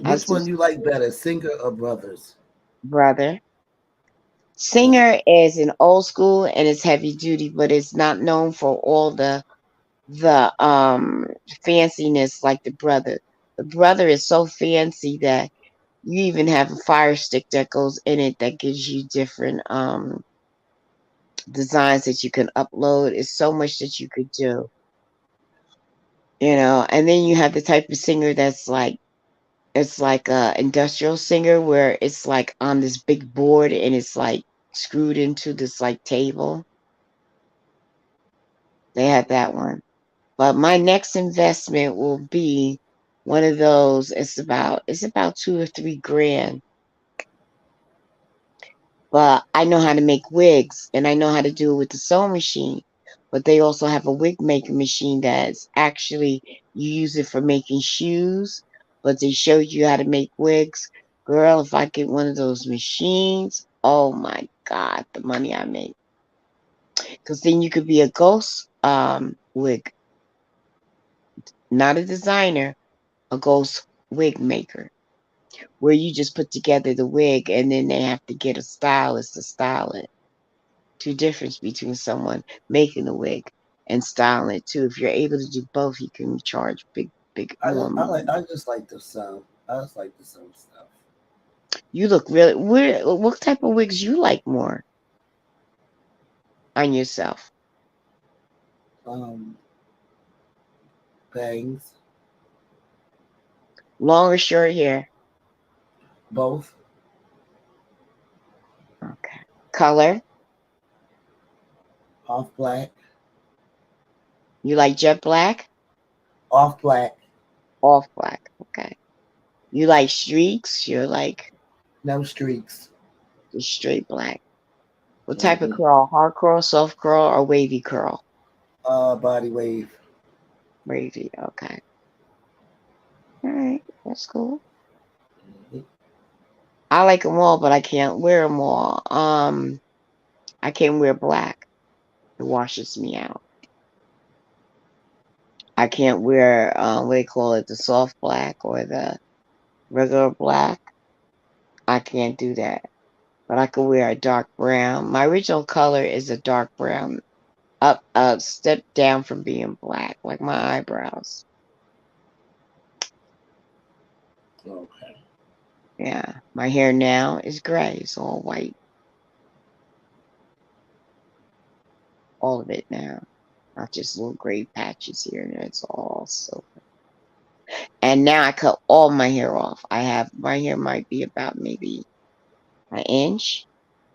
I was Which one teaching you like better, Singer or Brothers? brother. Uh, Singer is an old school and it's heavy duty, but it's not known for all the fanciness like the brother. The brother is so fancy that you even have a fire stick that goes in it that gives you different designs that you can upload. It's so much that you could do, and then you have the type of singer that's like it's like a industrial singer where it's like on this big board and it's like screwed into this like table. They have that one. But my next investment will be one of those. It's about 2 or 3 grand. but I know how to make wigs and I know how to do it with the sewing machine. But they also have a wig making machine that's actually you use it for making shoes, but they show you how to make wigs. Girl, if I get one of those machines, oh my God, the money I make. Because then you could be a ghost wig, not a designer, a ghost wig maker, where you just put together the wig and then they have to get a stylist to style it. Two difference between someone making a wig and styling it too. If you're able to do both, you can charge big more money. I just like the sound. I just like the sound stuff. You look really what type of wigs you like more on yourself? Um, Bangs, Long or short hair? both. Okay. Color? Off black, You like jet black? off black, Off black. Okay. You like streaks? You're like no streaks. just straight black. What type of Hmm. curl? Hard curl, soft curl, or wavy curl? Body wave. Wavy. Okay. All right. That's cool. Mhm. I like them all, but I can't wear them all. I can't wear black. It washes me out. I can't wear what they call it, the soft black or the regular black. I can't do that. But I can wear a dark brown. My original color is a dark brown, up, step down from being black, like my eyebrows. Okay. Yeah, my hair now is gray. It's all white, all of it now, not just little gray patches here and there. It's all so. And now I cut all my hair off. I have my hair might be about maybe an inch,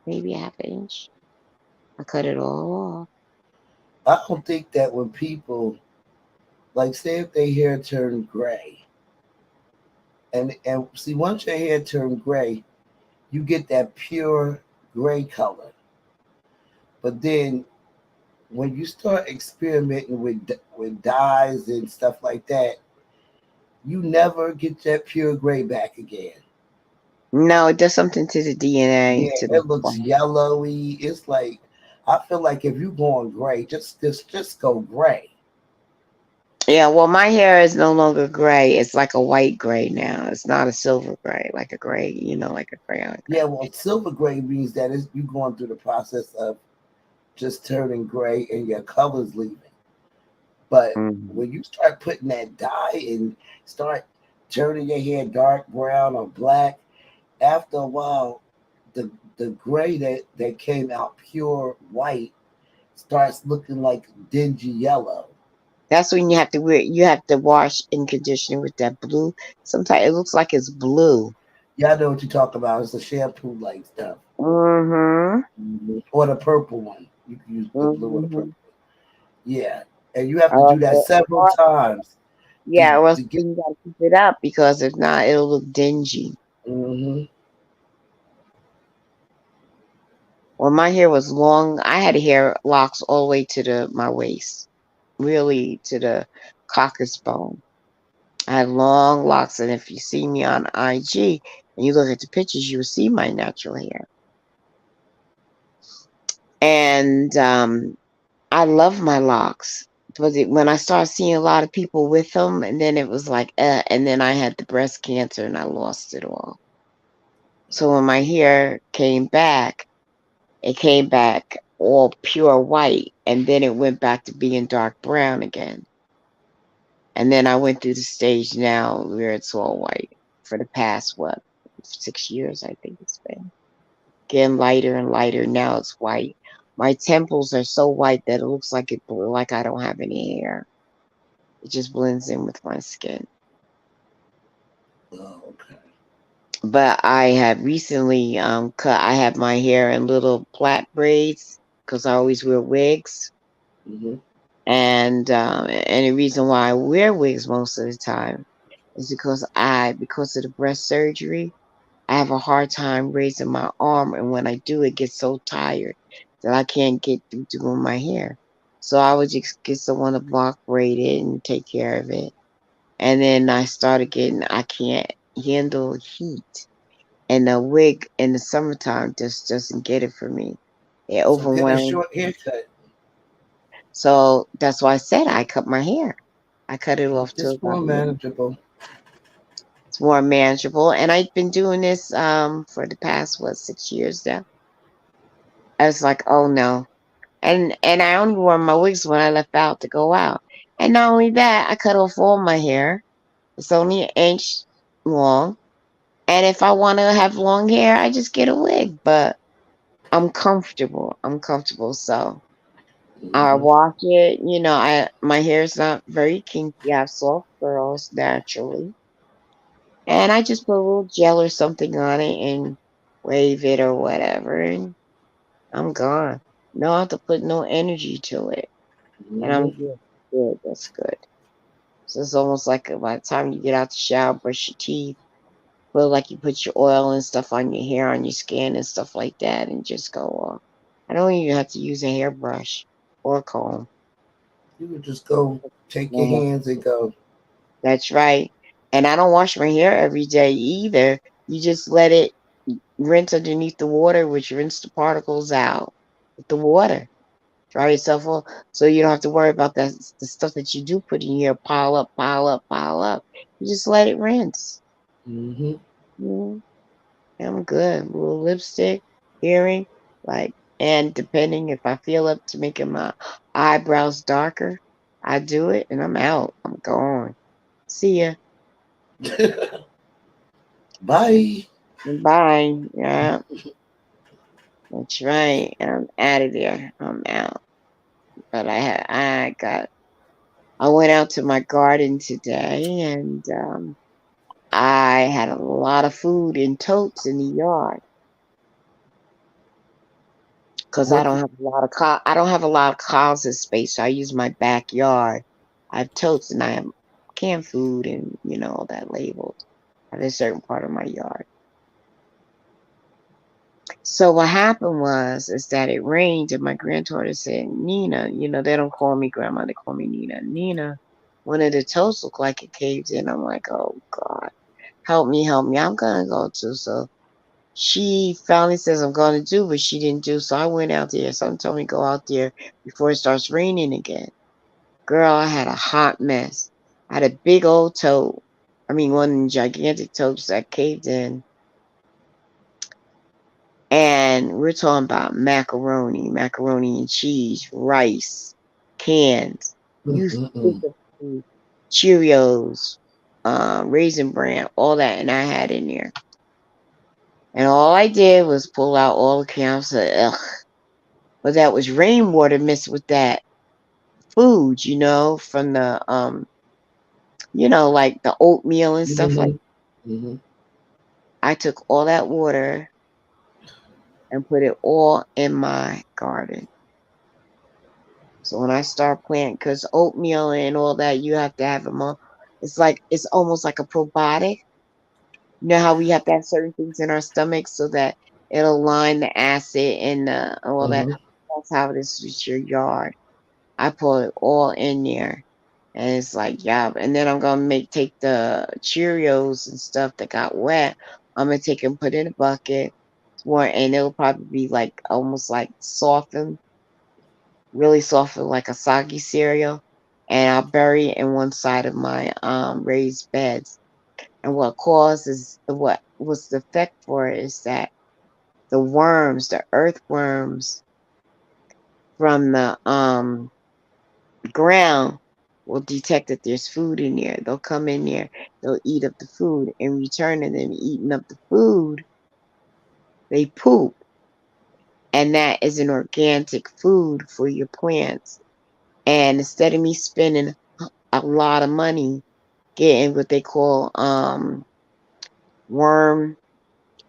maybe a half an inch. I cut it all off. I don't think that when people like say if their hair turned gray, and see once your hair turned gray, you get that pure gray color. But then when you start experimenting with dyes and stuff like that, you never get that pure gray back again. No, it does something to the DNA. Yeah, To it looks the yellowy. It's like I feel like if you're going gray, just go gray. yeah. Well, my hair is no longer gray. It's like a white gray now. It's not a silver gray, like a gray. Like a crayon Yeah, gray. well, silver gray means that it's you going through the process of just turning gray and your colors leaving. But Mhm. when you start putting that dye and start turning your hair dark brown or black, after a while, the gray that came out pure white starts looking like dingy yellow. That's when you have to wear. You have to wash and condition with that blue. Sometimes it looks like it's blue. Yeah, I know what you talk about. It's the shampoo like stuff. Mm-hmm. Mhm. Or the purple one. You can use the blue or the Mm-hmm. purple. Yeah. And you have to do that Okay. several times Yeah, or else to get. you gotta keep it up because if not, it'll look dingy. Hmm. When my hair was long, I had hair locks all the way to my waist, really to the caucus bone. I had long locks, and if you see me on IG and you look at the pictures, you will see my natural hair. And I love my locks. But when I started seeing a lot of people with them, and then it was like, and then I had the breast cancer and I lost it all. So when my hair came back, it came back all pure white, and then it went back to being dark brown again. And then I went through the stage now where it's all white for the past, what, 6 years, I think it's been. Getting lighter and lighter. Now it's white. My temples are so white that it looks like like I don't have any hair. It just blends in with my skin. Oh, okay. But I have recently I have my hair in little plait braids because I always wear wigs. Hmm. And the reason why I wear wigs most of the time is because of the breast surgery. I have a hard time raising my arm, and when I do, it gets so tired that I can't get through doing my hair. So I would just get someone to block braid it and take care of it. And then I started getting, I can't handle heat, and the wig in the summertime just doesn't get it for me. It So get a overwhelms. short haircut. So that's why I said I cut my hair. I cut it off to It's more about manageable. it's more manageable. And I've been doing this for the past 6 years now. I was like, oh no. And I only wore my wigs when I left out to go out. And not only that, I cut off all my hair. It's only an inch long. And if I want to have long hair, I just get a wig. But I'm comfortable. I'm comfortable. So I Mhm. wash it. My hair is not very kinky. I have soft curls naturally. And I just put a little gel or something on it and wave it or whatever. And I'm gone. No, I have to put no energy to it. And I'm Mhm. good. Good. That's good. So it's almost like by the time you get out the shower, brush your teeth, feel like you put your oil and stuff on your hair, on your skin and stuff like that, and just go off. I don't even have to use a hairbrush or a comb. You would just go take your No, hands and go. that's right. And I don't wash my hair every day either. You just let it rinse underneath the water, which rinse the particles out with the water. Dry yourself off so you don't have to worry about the stuff that you do put in here pile up, pile up, pile up. You just let it rinse. Mhm. Mm, I'm good. A little lipstick, earring, like, and depending if I feel up to making my eyebrows darker, I do it and I'm out. I'm gone. See ya. Bye. Bye. Yeah, that's right. I'm out of there. I'm out. But I went out to my garden today and I had a lot of food in totes in the yard because What? I don't have a lot of closet space. So I use my backyard. I have totes and I have canned food and all that labeled at a certain part of my yard. So what happened was is that it rained and my granddaughter said, Nina, they don't call me grandma, they call me Nina. Nina, one of the totes looked like it caved in. I'm like, oh God, help me, help me. I'm gonna go too. So she finally says I'm going to do, but she didn't do. So I went out there. Someone told me go out there before it starts raining again. Girl, I had a hot mess. I had a big old toad. I mean, one of the gigantic toads that caved in. And we're talking about macaroni and cheese, rice, cans. You think Mm-mm-mm. of food, Cheerios, Raisin Bran, all that, and I had in there. And all I did was pull out all the cans. Ugh. But that was rainwater mixed with that food, from the like the oatmeal and stuff like. Mhm. Mhm. I took all that water and put it all in my garden. So when I start planting, because oatmeal and all that, you have to have them all. It's almost like a probiotic. You know how we have to have certain things in our stomach so that it'll line the acid and all that. Mhm. That's how it is with your yard. I put it all in there. And it's like, yeah. And then I'm gonna take the Cheerios and stuff that got wet. I'm gonna take and put in a bucket. And it'll probably be like almost like softened, really softened like a soggy cereal. And I'll bury it in one side of my raised beds. And what was the effect for it is that the earthworms from the ground will detect that there's food in there. They'll come in there, they'll eat up the food. In return of them eating up the food, they poop. And that is an organic food for your plants. And instead of me spending a lot of money getting what they call worm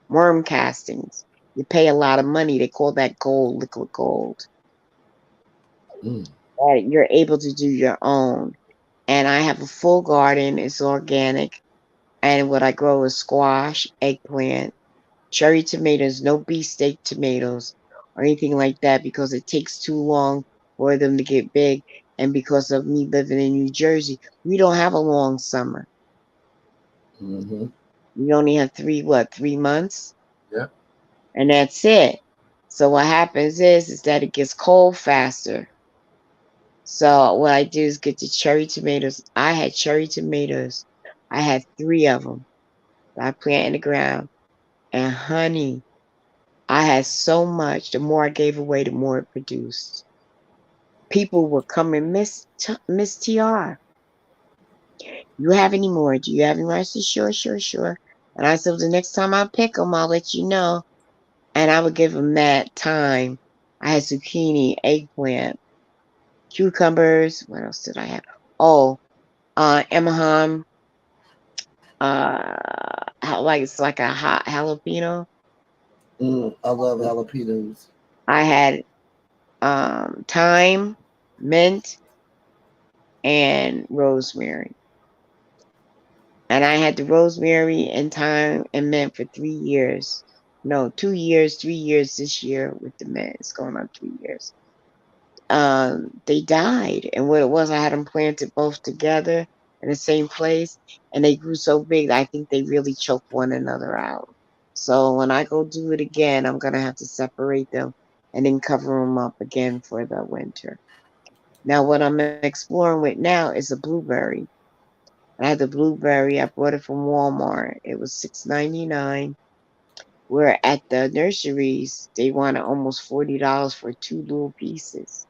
worm castings, you pay a lot of money. They call that gold, liquid gold. Mm. That you're able to do your own. And I have a full garden. It's organic. And what I grow is squash, eggplant. cherry tomatoes, no beefsteak tomatoes or anything like that because it takes too long for them to get big. And because of me living in New Jersey, we don't have a long summer. Mm-hmm. We only have 3 months? Yeah. And that's it. So what happens is that it gets cold faster. So what I do is get the cherry tomatoes. I had cherry tomatoes. I had 3 of them. I plant in the ground. And honey, I had so much. The more I gave away, the more it produced. People would come and Miss TR. You have any more? Do you have any more? I said, sure, sure, sure. And I said, the next time I pick them, I'll let you know. And I would give them that time. I had zucchini, eggplant, cucumbers. What else did I have? Oh, Emaham. Like it's like a hot jalapeno. I love jalapenos. I had thyme, mint, and rosemary. And I had the rosemary and thyme and mint for 3 years. No, 2 years, 3 years this year with the mint. It's going on 3 years. They died. And what it was, I had them planted both together in the same place. And they grew so big, I think they really choked one another out. So when I go do it again, I'm going to have to separate them and then cover them up again for the winter. Now, what I'm exploring with now is a blueberry. I had the blueberry. I bought it from Walmart. It was $6.99. Where at the nurseries, they wanted almost $40 for 2 little pieces.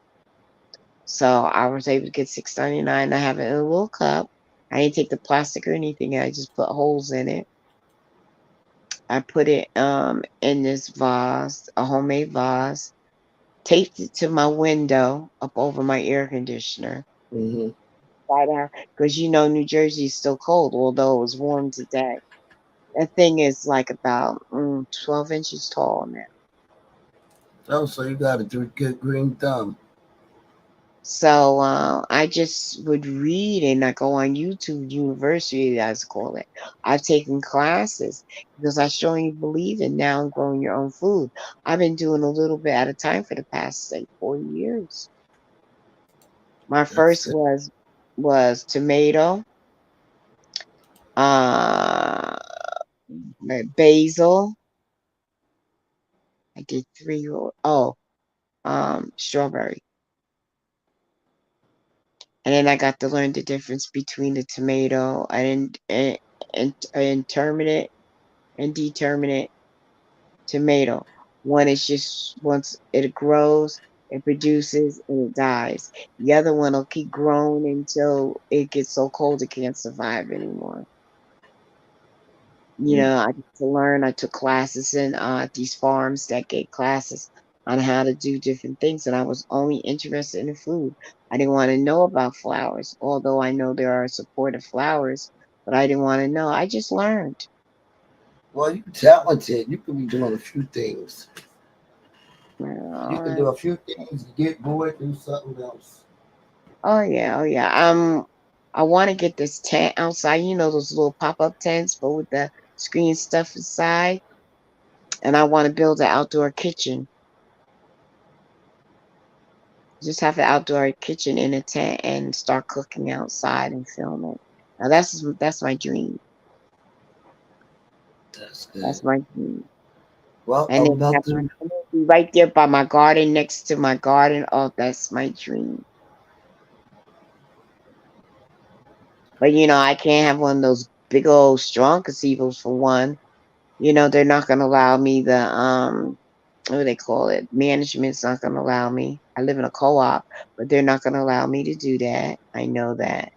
So I was able to get $6.99. I have it in a little cup. I didn't take the plastic or anything. I just put holes in it. I put it in this vase, a homemade vase. Taped it to my window up over my air conditioner. Mm-hmm. Because New Jersey is still cold, although it was warm today. That thing is like about 12 inches tall now. Oh, so you got a good green thumb. So I just would read and I go on YouTube University, as I call it. I've taken classes because I strongly believe in now growing your own food. I've been doing a little bit at a time for the past, say, 4 years. My That's first it. was tomato, uh, basil. I did three. Strawberry. And then I got to learn the difference between the tomato and interminate and determinate tomato. One is just once it grows, it produces and it dies. The other one will keep growing until it gets so cold it can't survive anymore. I had to learn. I took classes in these farms that gave classes on how to do different things, and I was only interested in food. I didn't want to know about flowers, although I know there are supportive flowers, but I didn't want to know. I just learned. Well, you're talented. You could be doing a few things. You can Uh, do a few things. You get bored, do something else. oh yeah, oh yeah. I want to get this tent outside. Those little pop-up tents, but with the screen stuff inside, and I want to build an outdoor kitchen. Just have an outdoor kitchen in a tent and start cooking outside and film it. Now that's my dream. That's good. That's my dream. Well, And I'm then about have to. my be right there by my garden, next to my garden. Oh, that's my dream. But I can't have one of those big old strong gazebos for one. They're not gonna allow me the what do they call it? Management's not gonna allow me. I live in a co-op, but they're not gonna allow me to do that. I know that.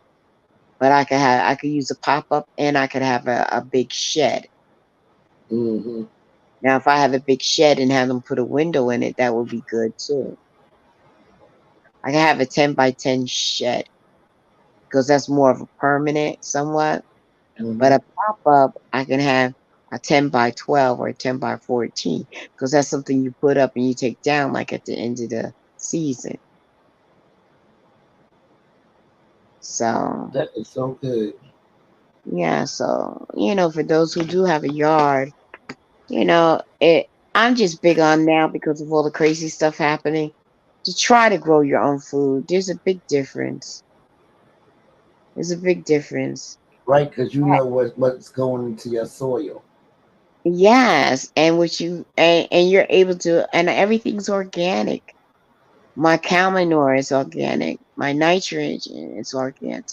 But I could use a pop up and I could have a big shed. Mm-hmm. Now if I have a big shed and have them put a window in it, that would be good too. I can have a 10 by 10 shed because that's more of a permanent somewhat. But Mm-hmm. a pop up I can have a 10 by 12 or a 10 by 14 because that's something you put up and you take down like at the end of the season. So That is so good. yeah, so for those who do have a yard, I'm just big on now because of all the crazy stuff happening to try to grow your own food. There's a big difference. There's a big difference. Right, because you know what's going into your soil. Yes, and and you're able to, and everything's organic. My cow manure is organic. My nitrogen is organic.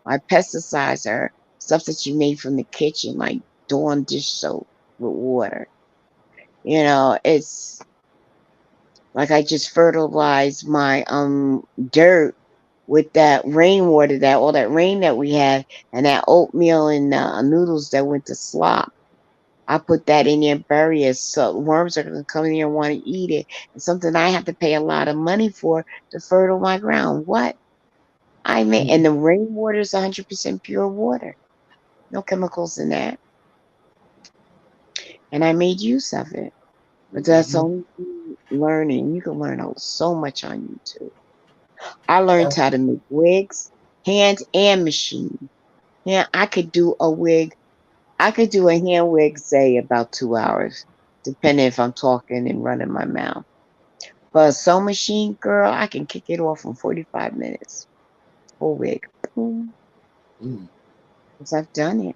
My pesticides are stuff that you made from the kitchen, like Dawn dish soap with water. It's like I just fertilized my dirt with that rainwater, that all that rain that we had, and that oatmeal and noodles that went to slop. I put that in there, bury it, so worms are gonna come in here and want to eat it. It's something I have to pay a lot of money for to fertile my ground. What? And the rainwater is 100% pure water, no chemicals in that, and I made use of it. But that's Mm-hmm. only through learning. You can learn so much on YouTube. I learned That's how to make wigs, hand and machine. Yeah, I could do a wig. I could do a hand wig, say about 2 hours, depending if I'm talking and running my mouth. But a sew machine, girl, I can kick it off in 45 minutes. Full wig. Boom. mm, 'Cause I've done it.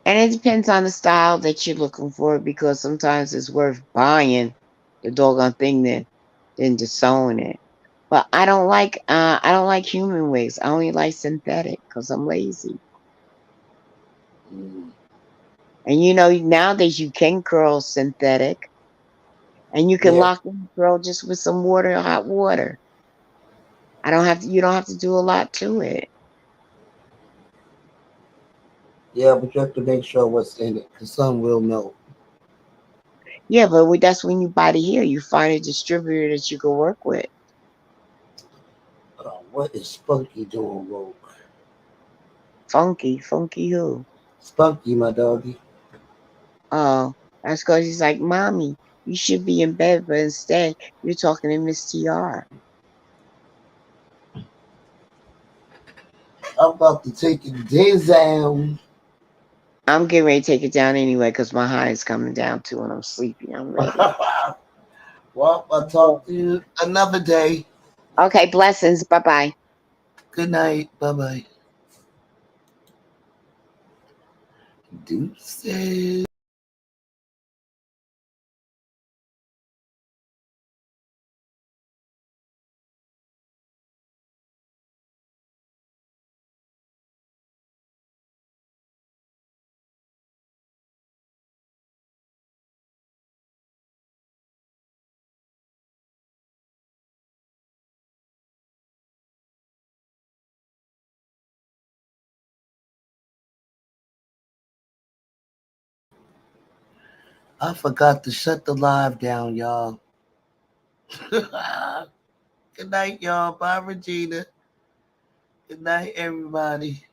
And it depends on the style that you're looking for because sometimes it's worth buying the doggone thing than just sewing it. But I don't like human wigs. I only like synthetic because I'm lazy. mm. And nowadays you can curl synthetic and you can Yeah, lock in the curl just with some water, hot water. You don't have to do a lot to it. yeah, but you have to make sure what's in it, because some will know. Yeah, but that's when you buy the hair. You find a distributor that you can work with. What is Spunky doing, woke? Funky, funky who? Spunky, my doggy. Oh, that's because he's like, Mommy, you should be in bed, but instead you're talking to Miss TR. I'm about to take it down. I'm getting ready to take it down anyway because my high is coming down too and I'm sleepy. I'm ready. Well, I'll talk to you another day. Okay, blessings. Bye bye. Good night. Bye bye. Deuces. I forgot to shut the live down, y'all. Good night, y'all. Bye, Regina. Good night, everybody.